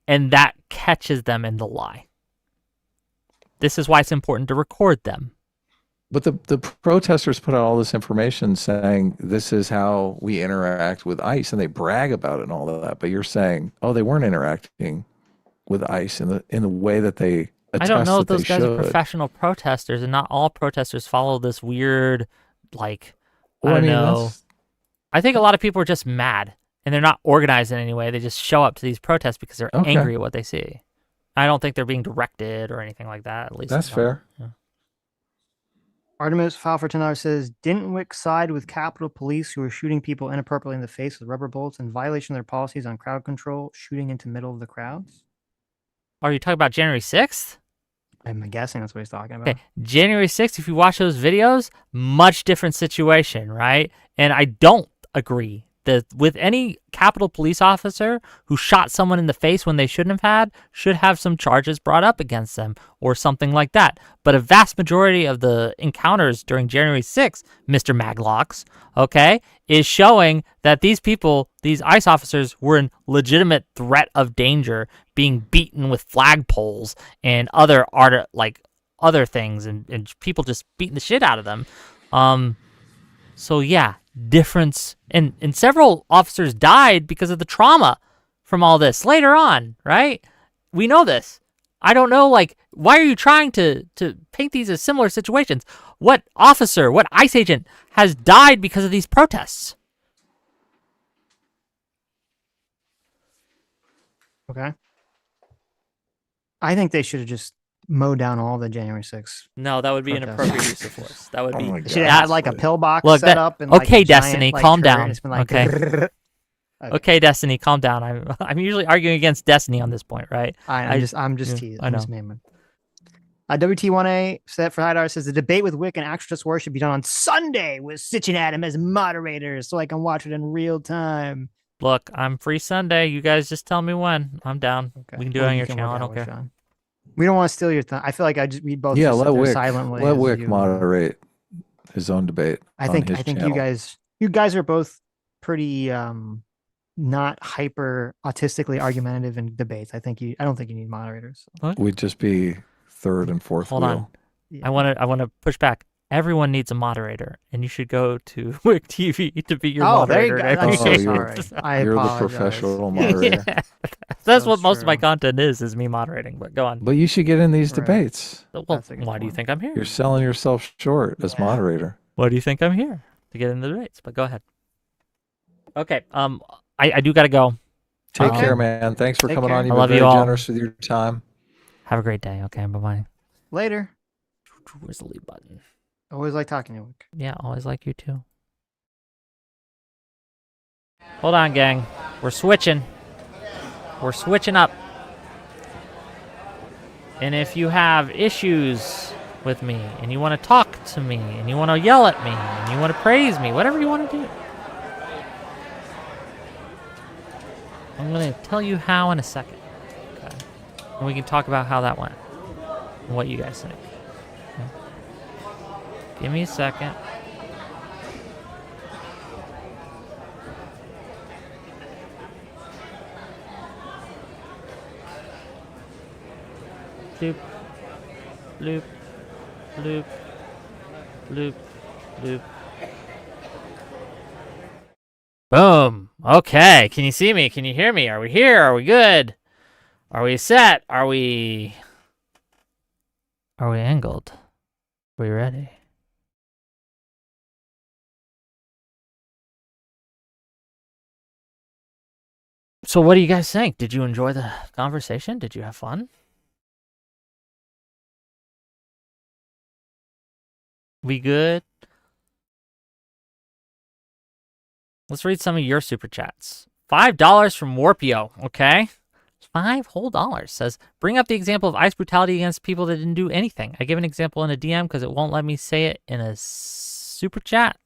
and that catches them in the lie. This is why it's important to record them. But the protesters put out all this information saying this is how we interact with ICE, and they brag about it and all of that. But you're saying, oh, they weren't interacting with ICE in the way that they attest I don't know if that those they guys are should. professional protesters, and not all protesters follow this weird, like, Well, I don't know. that's- I think a lot of people are just mad, and they're not organized in any way. They just show up to these protests because they're Okay. angry at what they see. I don't think they're being directed or anything like that. At least That's not. fair. Yeah. Artemis file for $10 says, didn't Whick side with Capitol Police who were shooting people inappropriately in the face with rubber bullets in violation of their policies on crowd control, shooting into middle of the crowds? Are you talking about January 6th? I'm guessing that's what he's talking about. Okay, January 6th, if you watch those videos, much different situation, right? And I don't agree that with any Capitol Police officer who shot someone in the face when they shouldn't have should have some charges brought up against them or something like that. But a vast majority of the encounters during January 6th, Mr. Maglocks, okay, is showing that these people, these ICE officers, were in legitimate threat of danger, being beaten with flagpoles and other other things, and people just beating the shit out of them. So yeah, difference, and several officers died because of the trauma from all this later on, right? We know this. I don't know, like, why are you trying to paint these as similar situations? What officer, what ICE agent has died because of these protests? Okay. I think they should have just mowed down all the January 6th. No, that would be an Protests. appropriate use of force. That would Oh be. my They should God. have had like a pillbox Look, set that- up. And, like, okay, a giant, Destiny, like, calm turret. down. It's been like, Okay. Okay, Destiny, calm down. I'm usually arguing against Destiny on this point, right? I'm just yeah, teasing. I I'm know. just naming. WT1A set for $5 says the debate with Wick and Actual Just War should be done on Sunday with Sitch and Adam as moderators so I can watch it in real time. Look, I'm free Sunday. You guys just tell me when. I'm down. Okay. We can do Well, it on you your can channel. I work don't out with care. Sean. We don't want to steal your time. I feel like we both Yeah, just sit let there Wick silently. let as Wick you- moderate his own debate. I on think his you channel. guys are both pretty not hyper autistically argumentative in debates. I don't think you need moderators. We'd just be third and fourth Hold wheel. on. I want to push back. Everyone needs a moderator, and you should go to Whick TV to be your Oh, there you moderator. go. I'm so you're- sorry. I You're the apologize. professional moderator. Yeah. That's So what most of my true. content is me moderating. But go on. But you should get in these Right. debates. Well, That's a good why do you point. think I'm here? You're selling yourself short as moderator. Why do you think I'm here? To get in the debates. But go ahead. Okay. I do gotta go. Take Okay. care, man. Thanks for Take coming care. on. You've I been love very you all. generous with your time. Have a great day. Okay. Bye bye. Later. Where's the leave button? Always like talking to you, Wick. Yeah, always like you too. Hold on, gang. We're switching. We're switching up. And if you have issues with me, and you want to talk to me, and you want to yell at me, and you want to praise me, whatever you want to do, I'm going to tell you how in a second. Okay? And we can talk about how that went and what you guys think. Okay? Give me a second. Bloop, bloop, bloop, bloop, bloop. Boom. Okay. Can you see me? Can you hear me? Are we here? Are we good? Are we set? Are we angled? Are we ready? So what do you guys think? Did you enjoy the conversation? Did you have fun? We good? Let's read some of your super chats. $5 from Warpio, okay? $5 whole dollars says, bring up the example of ICE brutality against people that didn't do anything. I give an example in a DM because it won't let me say it in a super chat.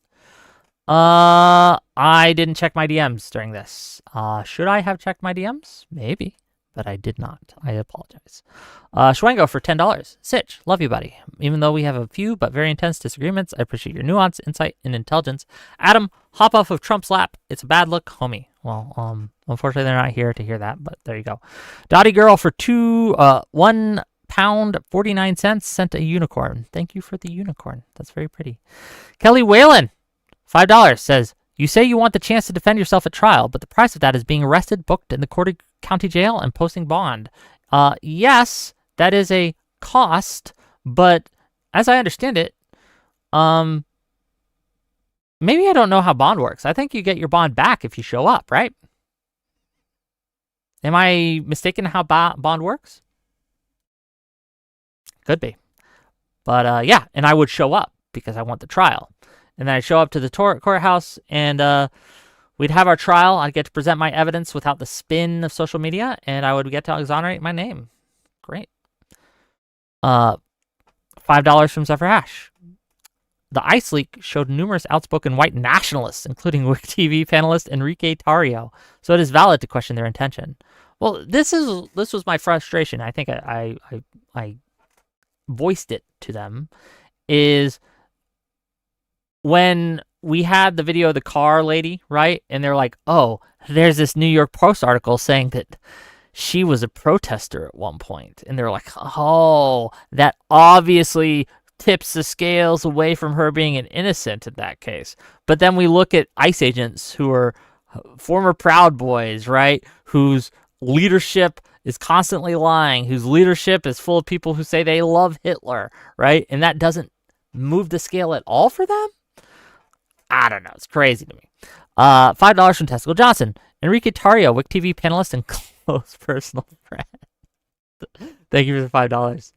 I didn't check my DMs during this. Should I have checked my DMs? Maybe, but I did not. I apologize. Schwengo for $10. Sitch, love you, buddy. Even though we have a few but very intense disagreements, I appreciate your nuance, insight, and intelligence. Adam, hop off of Trump's lap. It's a bad look, homie. Well, unfortunately, they're not here to hear that, but there you go. Dottie Girl for $1 £1.49 sent a unicorn. Thank you for the unicorn. That's very pretty. Kelly Whalen, $5 says, you say you want the chance to defend yourself at trial, but the price of that is being arrested, booked in the county jail, and posting bond. Yes, that is a cost, but as I understand it, maybe I don't know how bond works. I think you get your bond back if you show up, right? Am I mistaken how bond works? Could be. But yeah, and I would show up because I want the trial. And then I'd show up to the courthouse and we'd have our trial. I'd get to present my evidence without the spin of social media, and I would get to exonerate my name. Great. $5 from Zephyr Hash. The ICE leak showed numerous outspoken white nationalists, including Whick TV panelist Enrique Tarrio. So it is valid to question their intention. Well, this was my frustration. I think I voiced it to them. Is when we had the video of the car lady, right? And they're like, oh, there's this New York Post article saying that she was a protester at one point. And they're like, oh, that obviously tips the scales away from her being an innocent in that case. But then we look at ICE agents who are former Proud Boys, right? Whose leadership is constantly lying, whose leadership is full of people who say they love Hitler, right? And that doesn't move the scale at all for them? I don't know. It's crazy to me. $5 from Testicle Johnson. Enrique Tarrio, Wick TV panelist and close personal friend. Thank you for the $5.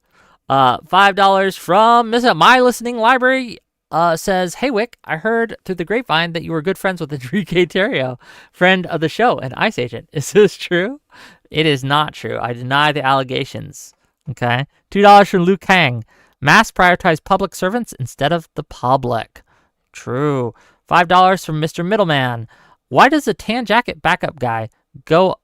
$5 from My Listening Library says, hey, Wick, I heard through the grapevine that you were good friends with Enrique Tarrio, friend of the show and ICE agent. Is this true? It is not true. I deny the allegations. Okay. $2 from Luke Kang. Mass prioritize public servants instead of the public. True. $5 from Mr. Middleman. Why does the tan jacket backup guy go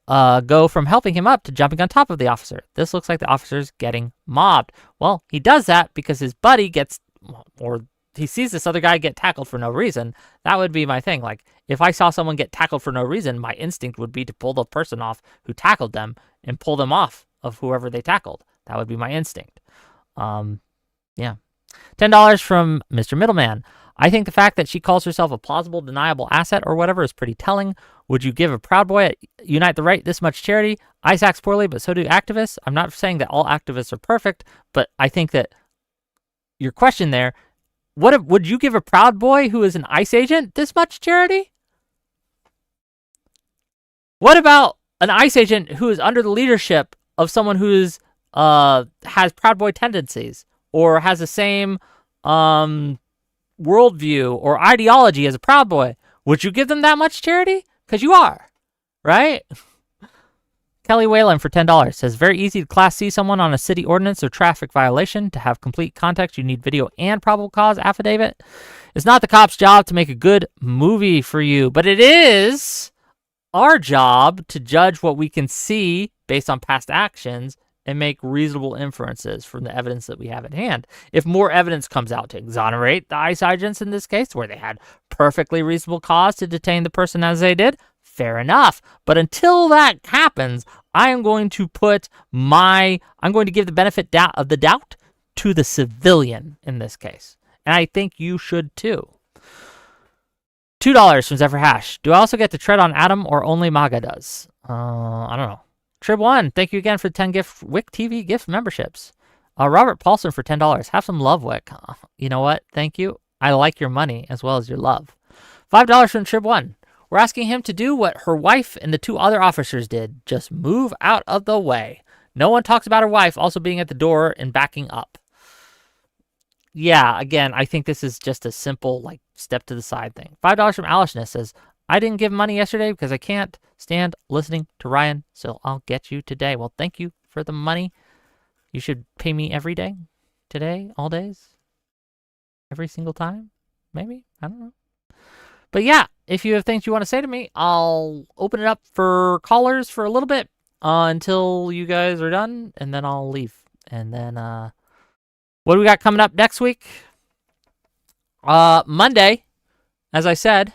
from helping him up to jumping on top of the officer? This looks like the officer's getting mobbed. Well, he does that because his buddy gets, or he sees this other guy get tackled for no reason. That would be my thing. Like, if I saw someone get tackled for no reason, my instinct would be to pull the person off who tackled them and pull them off of whoever they tackled. That would be my instinct. Yeah. $10 from Mr. Middleman. I think the fact that she calls herself a plausible deniable asset or whatever is pretty telling. Would you give a Proud Boy at Unite the Right this much charity? ICE acts poorly, but so do activists. I'm not saying that all activists are perfect, but I think that your question there, would you give a Proud Boy who is an ICE agent this much charity? What about an ICE agent who is under the leadership of someone who is has Proud Boy tendencies or has the same worldview or ideology as a Proud Boy? Would you give them that much charity? Because you are, right? Kelly Whalen for $10 says, very easy to Class C someone on a city ordinance or traffic violation. To have complete context, you need video and probable cause affidavit. It's not the cop's job to make a good movie for you, but it is our job to judge what we can see based on past actions and make reasonable inferences from the evidence that we have at hand. If more evidence comes out to exonerate the ICE agents in this case, where they had perfectly reasonable cause to detain the person as they did, fair enough. But until that happens, I'm going to give the benefit of the doubt to the civilian in this case. And I think you should too. $2 from Zephyr Hash. Do I also get to tread on Adam or only MAGA does? I don't know. Trib1, thank you again for the 10 Wick TV gift memberships. Robert Paulson for $10. Have some love, Wick. You know what? Thank you. I like your money as well as your love. $5 from Trib1. We're asking him to do what her wife and the two other officers did. Just move out of the way. No one talks about her wife also being at the door and backing up. Yeah, again, I think this is just a simple, step to the side thing. $5 from Alishness says, I didn't give money yesterday because I can't stand listening to Ryan, so I'll get you today. Well, thank you for the money. You should pay me every day, today, all days, every single time, maybe. I don't know. But yeah, if you have things you want to say to me, I'll open it up for callers for a little bit until you guys are done, and then I'll leave. And then what do we got coming up next week? Monday, as I said,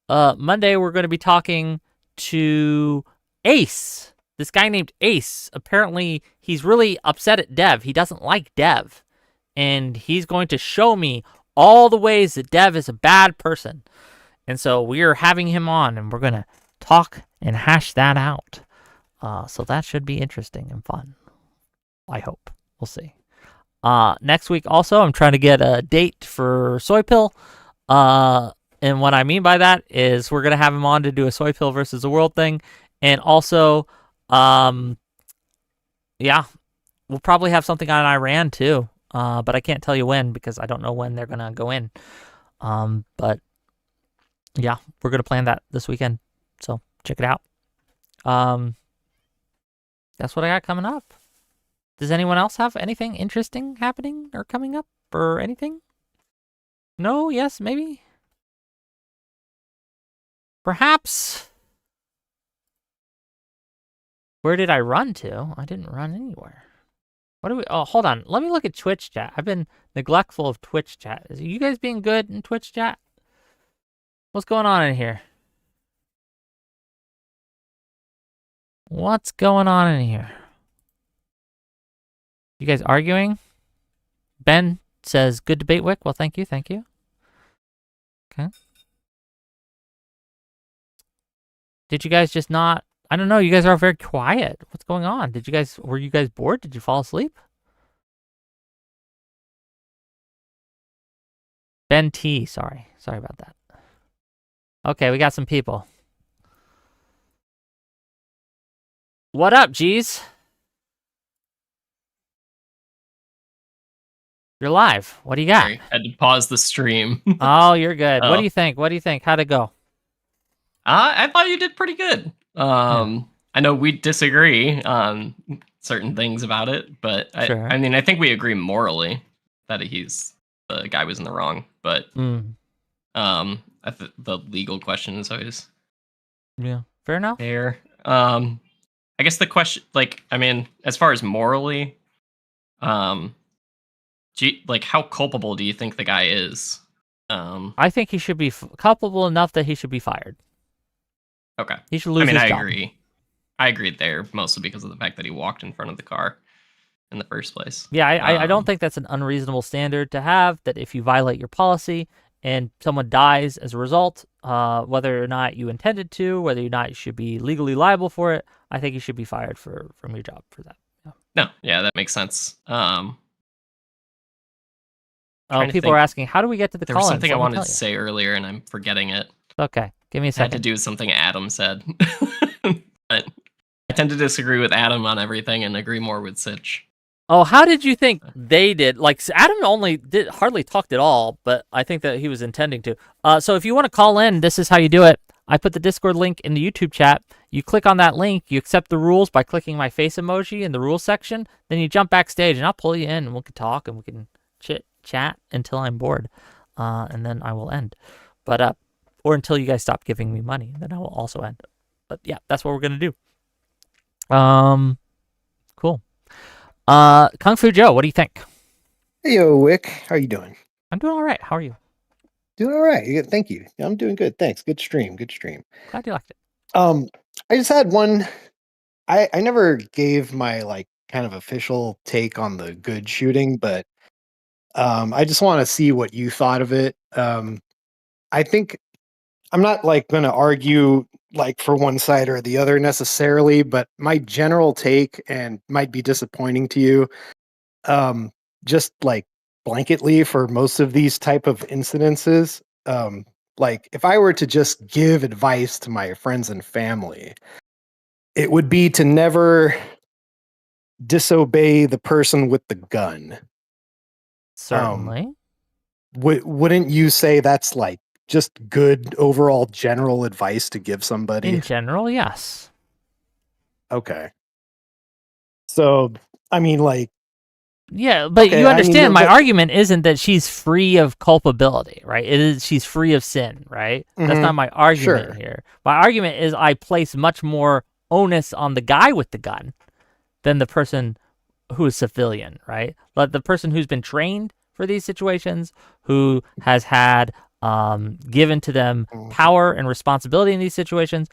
Monday we're going to be talking to Ace this guy named Ace. Apparently, he's really upset at Dev. He doesn't like Dev. And he's going to show me all the ways that Dev is a bad person. And so we're having him on, and we're going to talk and hash that out. So that should be interesting and fun. I hope. We'll see. Next week also, I'm trying to get a date for Soy Pill. And what I mean by that is we're going to have him on to do a Soy Pill versus the world thing. And also, we'll probably have something on Iran too. But I can't tell you when because I don't know when they're going to go in. But yeah, we're going to plan that this weekend. So check it out. That's what I got coming up. Does anyone else have anything interesting happening or coming up or anything? No? Yes? Maybe? Perhaps. Where did I run to? I didn't run anywhere. What do we... Oh, hold on. Let me look at Twitch chat. I've been neglectful of Twitch chat. Is you guys being good in Twitch chat? What's going on in here? What's going on in here? You guys arguing? Ben says, good debate, Whick. Well, thank you. Thank you. Okay. Did you guys just not... I don't know. You guys are very quiet. What's going on? Were you guys bored? Did you fall asleep? Ben T. Sorry about that. Okay, we got some people. What up, G's? You're live. What do you got? Sorry, had to pause the stream. Oh, you're good. Oh. What do you think? How'd it go? I thought you did pretty good. I know we disagree on certain things about it, but Sure. I mean, I think we agree morally that the guy was in the wrong. But the legal question is always fair enough. Fair. I guess the question, as far as morally, how culpable do you think the guy is? I think he should be culpable enough that he should be fired. Okay. He should lose his job. I agree there, mostly because of the fact that he walked in front of the car in the first place. Yeah, I don't think that's an unreasonable standard to have, that if you violate your policy and someone dies as a result, whether or not you intended to, whether or not you should be legally liable for it, I think you should be fired from your job for that. Yeah, that makes sense. People are asking, how do we get to the There was call-ins? something I wanted to say earlier, and I'm forgetting it. Okay, give me a It had second. to do with something Adam said. But I tend to disagree with Adam on everything and agree more with Sitch. Oh, how did you think they did? Like, Adam hardly talked at all, but I think that he was intending to. So if you want to call in, this is how you do it. I put the Discord link in the YouTube chat. You click on that link, you accept the rules by clicking my face emoji in the rules section, then you jump backstage and I'll pull you in and we can talk and we can chat until I'm bored. And then I will end. But or until you guys stop giving me money, then I will also end. But yeah, that's what we're gonna do. Cool. Kung Fu Joe, what do you think? Hey, yo, Whick. How you doing? I'm doing all right. How are you? Doing all right. Yeah, thank you. I'm doing good. Thanks. Good stream. Glad you liked it. I just had one. I never gave my kind of official take on the good shooting, but I just want to see what you thought of it. I think I'm not going to argue for one side or the other necessarily, but my general take, and might be disappointing to you, just blanketly for most of these type of incidences, if I were to just give advice to my friends and family, it would be to never disobey the person with the gun. Certainly. Wouldn't you say that's just good overall general advice to give somebody? In general, yes. Okay. So, I mean, yeah, but okay, you understand my but argument isn't that she's free of culpability, right? It is she's free of sin, right? That's not my argument here. My argument is I place much more onus on the guy with the gun than the person who is civilian, right? But the person who's been trained for these situations, who has had given to them power and responsibility in these situations,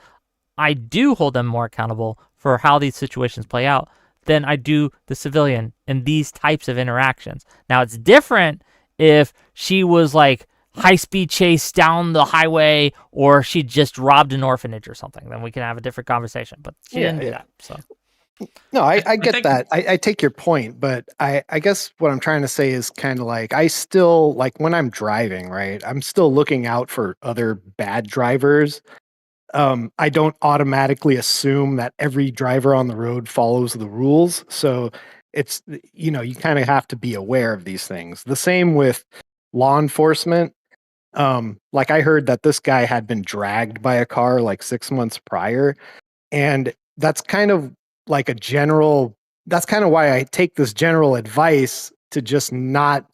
I do hold them more accountable for how these situations play out than I do the civilian in these types of interactions. Now, it's different if she was like high-speed chase down the highway or she just robbed an orphanage or something. Then we can have a different conversation. But she didn't do that. So. No, I get that. I take your point, but I guess what I'm trying to say is kind of like I still like when I'm driving, right? I'm still looking out for other bad drivers. I don't automatically assume that every driver on the road follows the rules. So it's, you kind of have to be aware of these things. The same with law enforcement. Like I heard that this guy had been dragged by a car like 6 months prior. And that's kind of like that's kind of why I take this general advice to just not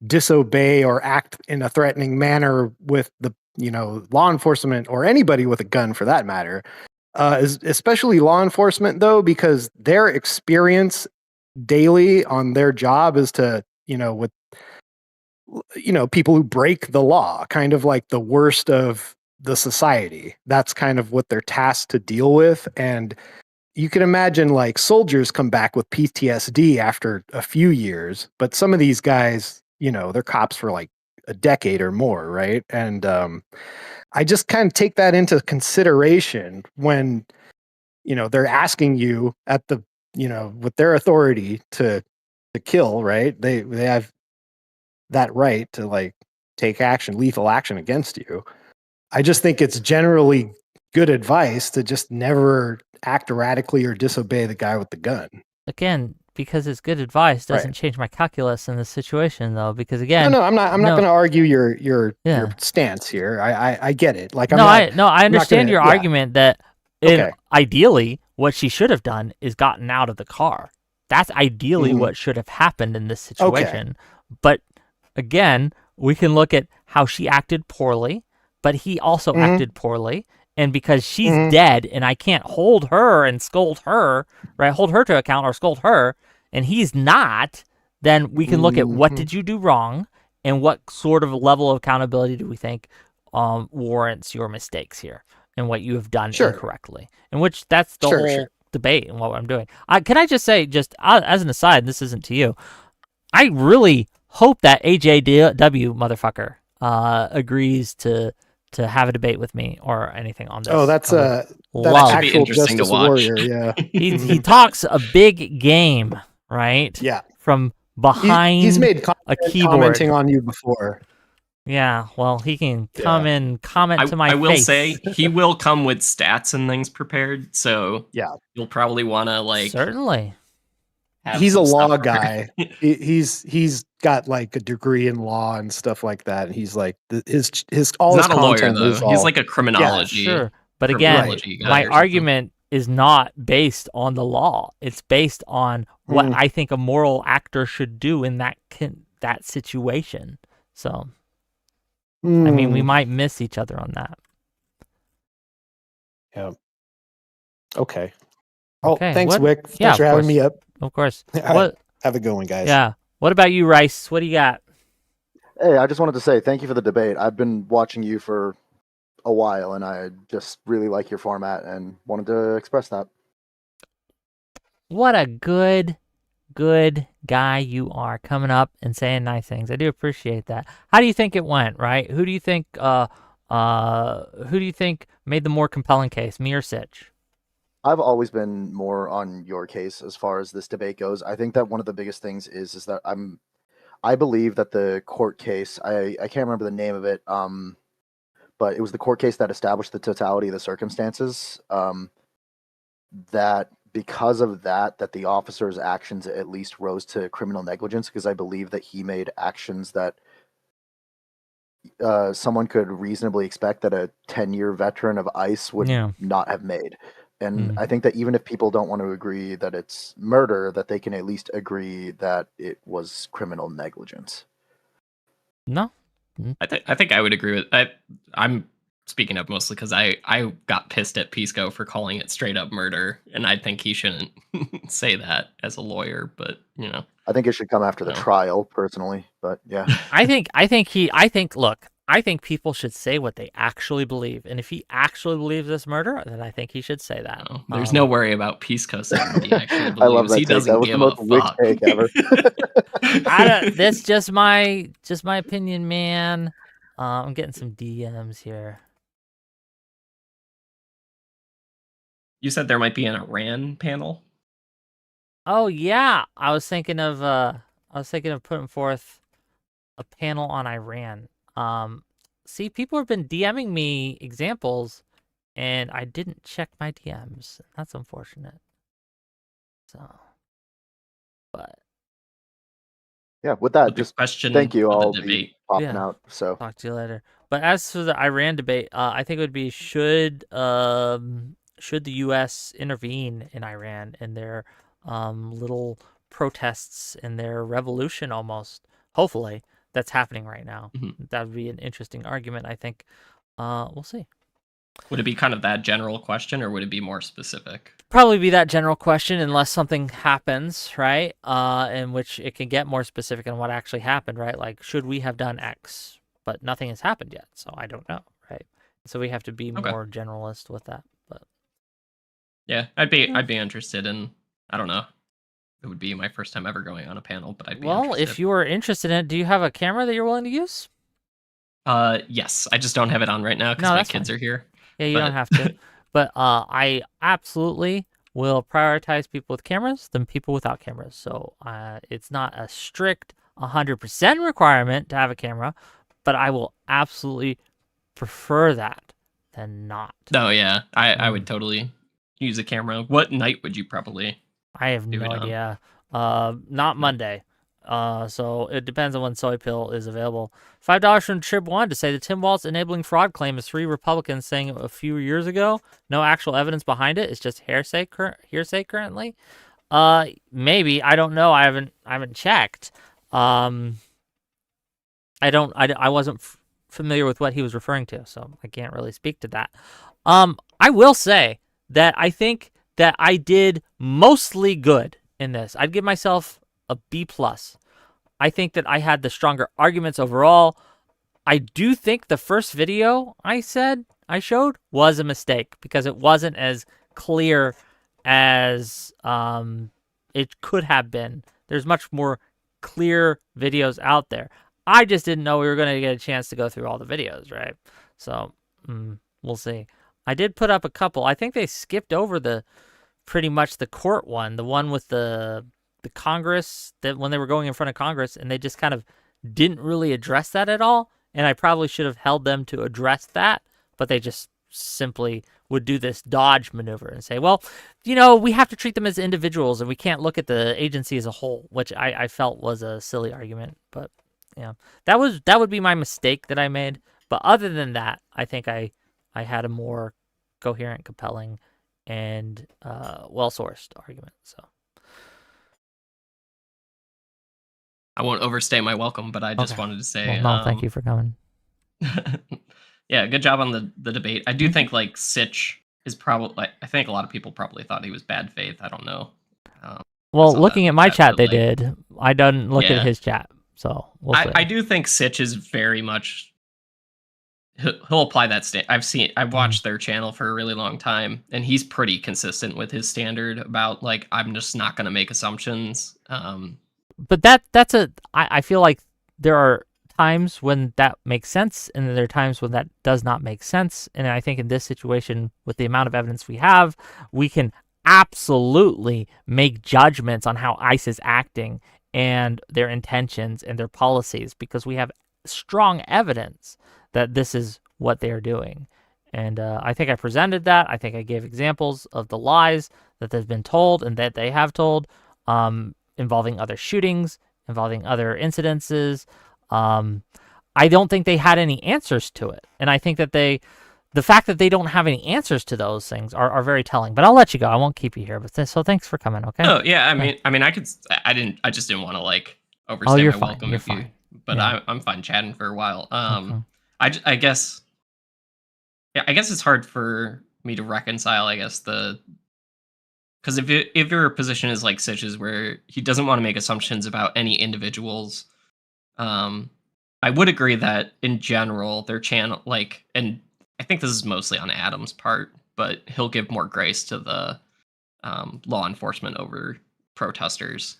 disobey or act in a threatening manner with the law enforcement or anybody with a gun for that matter, especially law enforcement though, because their experience daily on their job is to with people who break the law, kind of like the worst of the society. That's kind of what they're tasked to deal with. And you can imagine like soldiers come back with PTSD after a few years, but some of these guys, they're cops for like a decade or more, right? And I just kind of take that into consideration when they're asking you at the with their authority to kill, right? They have that right to like take action, lethal action against you. I just think it's generally good advice to just never act erratically or disobey the guy with the gun. Again, because it's good advice doesn't change my calculus in this situation, though. Because again, I'm not going to argue your stance here. I get it. Like I understand your argument that ideally what she should have done is gotten out of the car. That's ideally what should have happened in this situation. But again, we can look at how she acted poorly, but he also acted poorly. And because she's dead and I can't hold her and scold her, right? Hold her to account or scold her, and he's not, then we can look at what did you do wrong and what sort of level of accountability do we think warrants your mistakes here and what you have done incorrectly. In which that's the whole debate and what I'm doing. Can I just say, just as an aside, and this isn't to you, I really hope that AJW motherfucker agrees to have a debate with me or anything on this. Oh, that's actual Justice Warrior. Yeah, he talks a big game, right? Yeah, from behind. He's made a keyboard, commenting on you before. Yeah, well, he can come and comment to my face. I will say he will come with stats and things prepared, so you'll probably want to like certainly. He's a law guy. He's got like a degree in law and stuff like that. And he's like his all he's his not a lawyer content though. He's like a criminology. Yeah, sure, but again, my argument is not based on the law. It's based on what I think a moral actor should do in that situation. So, I mean, we might miss each other on that. Yeah. Okay. Oh, thanks, Whick. Yeah, thanks for having me up. Of course. Have a good one, guys. Yeah. What about you, Rice? What do you got? Hey, I just wanted to say thank you for the debate. I've been watching you for a while, and I just really like your format and wanted to express that. What a good guy you are, coming up and saying nice things. I do appreciate that. How do you think it went, right? Who do you think made the more compelling case, me or Sitch? I've always been more on your case as far as this debate goes. I think that one of the biggest things is that I believe that the court case, I can't remember the name of it, but it was the court case that established the totality of the circumstances, that because of that the officer's actions at least rose to criminal negligence, because I believe that he made actions that someone could reasonably expect that a 10-year veteran of ICE would not have made. And I think that even if people don't want to agree that it's murder, that they can at least agree that it was criminal negligence. No, I think I would agree with. I'm speaking up mostly because I got pissed at Pisco for calling it straight up murder, and I think he shouldn't say that as a lawyer. But I think it should come after the trial, personally. But yeah, I think. Look, I think people should say what they actually believe. And if he actually believes this murder, then I think he should say that. No, there's no worry about Pisco saying what he actually believes. I love that He take. doesn't That was give the most a Whick fuck. take ever. That's just my opinion, man. I'm getting some DMs here. You said there might be an Iran panel. Oh yeah, I was thinking of putting forth a panel on Iran. See, people have been DMing me examples, and I didn't check my DMs. That's unfortunate. So, but Yeah, with that, The just question thank you. of the I'll be debate. popping Yeah. out. So talk to you later. But as for the Iran debate, I think it would be should the U.S. intervene in Iran in their little protests and their revolution almost? Hopefully, that's happening right now. That would be an interesting argument. I think. We'll see. Would it be kind of that general question, or would it be more specific? Probably be that general question unless something happens, right? In which it can get more specific on what actually happened, right? Like, should we have done X? But nothing has happened yet, so I don't know, right? So we have to be more generalist with that. But yeah, I'd be interested in. I don't know. It would be my first time ever going on a panel, but I'd be interested. if you are interested in it, do you have a camera that you're willing to use? Yes, I just don't have it on right now because my kids are here. Yeah, you don't have to. But I absolutely will prioritize people with cameras than people without cameras. So it's not a strict 100% requirement to have a camera, but I will absolutely prefer that than not. Oh yeah, I would totally use a camera. What night would you probably? I have no idea. Not Monday. So it depends on when Soy Pill is available. $5 from Trib1 to say the Tim Walz enabling fraud claim is 3 Republicans saying a few years ago. No actual evidence behind it. It's just hearsay currently. Maybe, I don't know. I haven't checked. I wasn't familiar with what he was referring to, so I can't really speak to that. I will say that I think that I did mostly good in this. I'd give myself a B+. I think that I had the stronger arguments overall. I do think the first video I showed was a mistake because it wasn't as clear as it could have been. There's much more clear videos out there. I just didn't know we were going to get a chance to go through all the videos, right? So we'll see. I did put up a couple. I think they skipped over pretty much the court one, the one with the Congress, that when they were going in front of Congress, and they just kind of didn't really address that at all. And I probably should have held them to address that, but they just simply would do this dodge maneuver and say, well, we have to treat them as individuals and we can't look at the agency as a whole, which I felt was a silly argument. But yeah, that would be my mistake that I made. But other than that, I think I had a more coherent, compelling, and well-sourced argument. So I won't overstay my welcome, but I just wanted to say, well, no, thank you for coming. Yeah, good job on the debate. I do think like Sitch is probably. I think a lot of people probably thought he was bad faith. I don't know. Well, looking at my chat, they did. I didn't look at his chat, so we'll see. I do think Sitch is very much. He'll apply that I've watched their channel for a really long time, and he's pretty consistent with his standard about like I'm just not going to make assumptions. But I feel like there are times when that makes sense, and then there are times when that does not make sense. And I think in this situation, with the amount of evidence we have, we can absolutely make judgments on how ICE is acting and their intentions and their policies, because we have strong evidence that this is what they're doing. And I think I presented that. I think I gave examples of the lies that they've been told and that they have told, involving other shootings, involving other incidences. I don't think they had any answers to it. And I think that the fact that they don't have any answers to those things are very telling. But I'll let you go. I won't keep you here. But so thanks for coming, okay? Oh, yeah. I just didn't want to like overstay my welcome You're fine. But Yeah. I'm fine chatting for a while. Okay. I guess it's hard for me to reconcile, because if your position is like Sitch's, where he doesn't want to make assumptions about any individuals, I I would agree that in general their channel, like, and I think this is mostly on Adam's part, but he'll give more grace to the law enforcement over protesters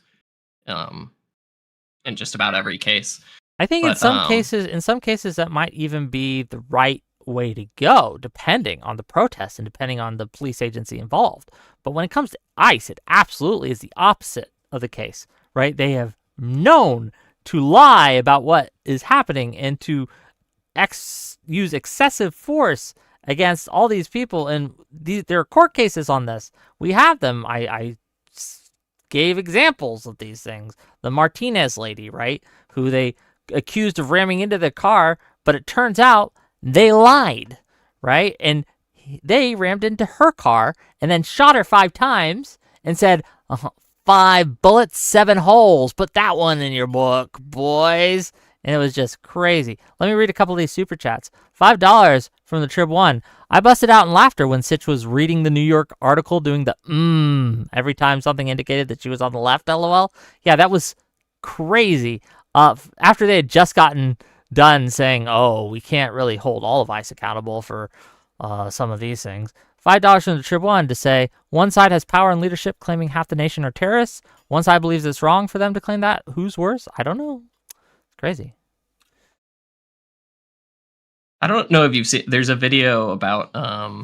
in just about every case. I think in But, some cases that might even be the right way to go, depending on the protest and depending on the police agency involved. But when it comes to ICE, it absolutely is the opposite of the case, right? They have known to lie about what is happening and to use excessive force against all these people. And there are court cases on this. We have them. I gave examples of these things. The Martinez lady, right, who they accused of ramming into the car, but it turns out they lied, right? And they rammed into her car and then shot her 5 times and said, 5 bullets, 7 holes. Put that one in your book, boys. And it was just crazy. Let me read a couple of these super chats. $5 from the Trib 1. I busted out in laughter when Sitch was reading the New York article doing the every time something indicated that she was on the left, LOL. Yeah, that was crazy. After they had just gotten done saying, oh, we can't really hold all of ICE accountable for some of these things. $5 from the Trib 1 to say, one side has power and leadership claiming half the nation are terrorists. One side believes it's wrong for them to claim that. Who's worse? I don't know. It's crazy. I don't know if you've seen, there's a video about I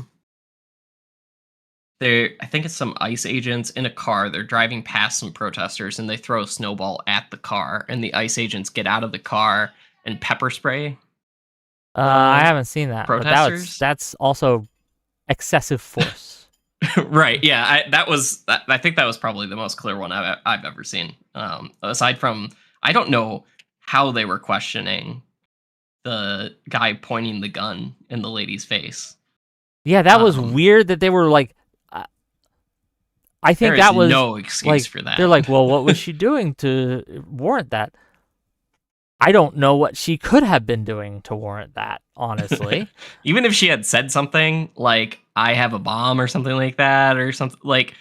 think it's some ICE agents in a car. They're driving past some protesters and they throw a snowball at the car, and the ICE agents get out of the car and pepper spray. I haven't seen that. Protesters. But that's also excessive force. Right. Yeah. I think that was probably the most clear one I've ever seen. Aside from, I don't know how they were questioning the guy pointing the gun in the lady's face. Yeah, that was weird that they were like, I think that was no excuse like, for that. They're like, well, what was she doing to warrant that? I don't know what she could have been doing to warrant that, honestly. Even if she had said something like, I have a bomb or something like that, or something like,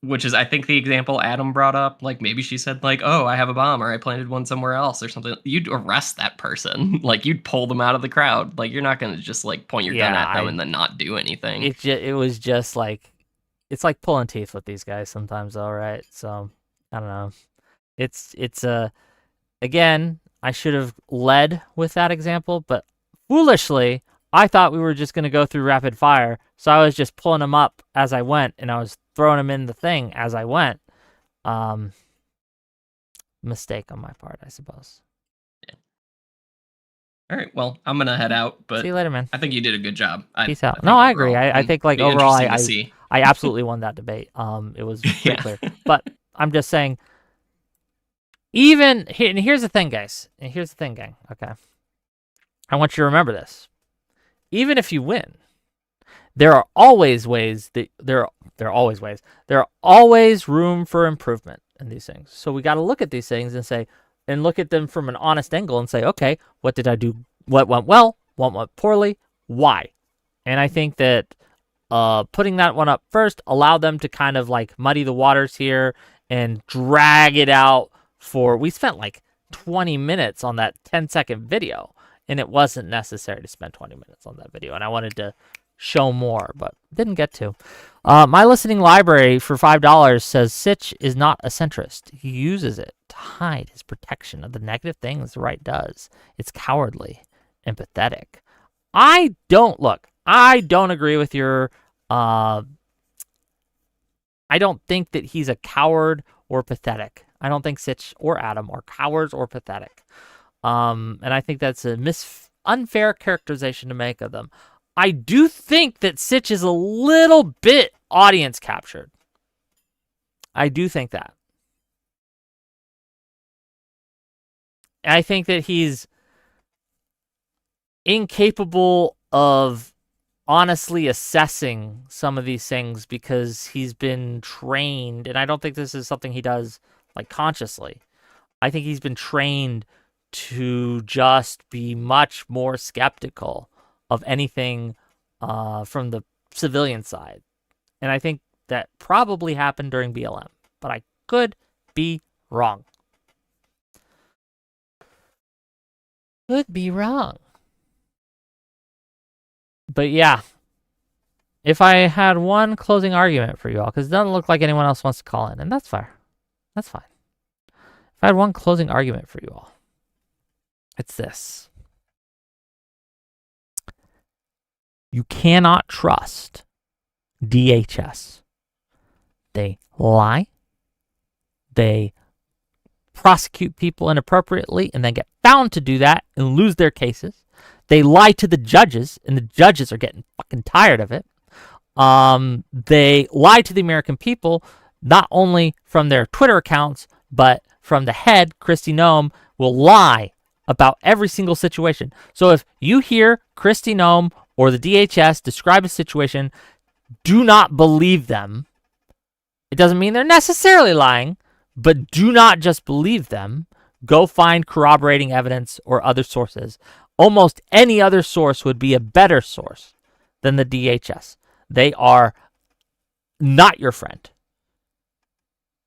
which is, I think, the example Adam brought up. Like, maybe she said, like, oh, I have a bomb, or I planted one somewhere else, or something. You'd arrest that person. Like, you'd pull them out of the crowd. Like, you're not going to just, like, point your gun at them and then not do anything. It was just like, it's like pulling teeth with these guys sometimes, though, right? So, I don't know. It's again, I should have led with that example, but foolishly, I thought we were just going to go through rapid fire, so I was just pulling them up as I went, and I was throwing them in the thing as I went. Mistake on my part, I suppose. Yeah. All right, well, I'm going to head out, but see you later, man. I think you did a good job. Peace out. No, I agree. I think, like, overall, I absolutely won that debate. It was pretty clear. But I'm just saying, and here's the thing, guys. And here's the thing, gang. Okay. I want you to remember this. Even if you win, there are always ways there are always room for improvement in these things. So we got to look at these things and look at them from an honest angle and say, okay, what did I do? What went well? What went poorly? Why? And I think that putting that one up first allowed them to kind of like muddy the waters here and drag it out we spent like 20 minutes on that 10-second video, and it wasn't necessary to spend 20 minutes on that video, and I wanted to show more, but didn't get to. My listening library for $5 says Sitch is not a centrist. He uses it to hide his protection of the negative things the right does. It's cowardly and pathetic. I don't agree with your I don't think that he's a coward or pathetic. I don't think Sitch or Adam are cowards or pathetic. And I think that's a unfair characterization to make of them. I do think that Sitch is a little bit audience captured. I do think that. I think that he's incapable of honestly assessing some of these things because he's been trained, and I don't think this is something he does like consciously. I think he's been trained to just be much more skeptical of anything from the civilian side. And I think that probably happened during BLM, but I could be wrong. Could be wrong. But yeah, if I had one closing argument for you all, because it doesn't look like anyone else wants to call in, and that's fair. That's fine. If I had one closing argument for you all, it's this. You cannot trust DHS. They lie. They prosecute people inappropriately and then get found to do that and lose their cases. They lie to the judges, and the judges are getting fucking tired of it. They lie to the American people, not only from their Twitter accounts, but from the head, Kristi Noem, will lie about every single situation. So if you hear Kristi Noem or the DHS describe a situation, do not believe them. It doesn't mean they're necessarily lying, but do not just believe them. Go find corroborating evidence or other sources. Almost any other source would be a better source than the DHS. They are not your friend.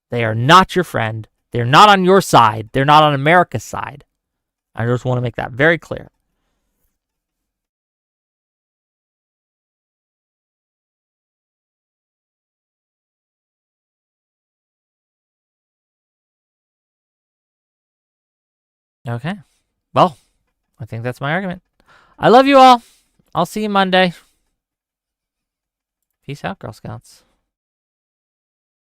They are not your friend. They're not on your side. They're not on America's side. I just want to make that very clear. Okay. Well, I think that's my argument. I love you all. I'll see you Monday. Peace out, Girl Scouts.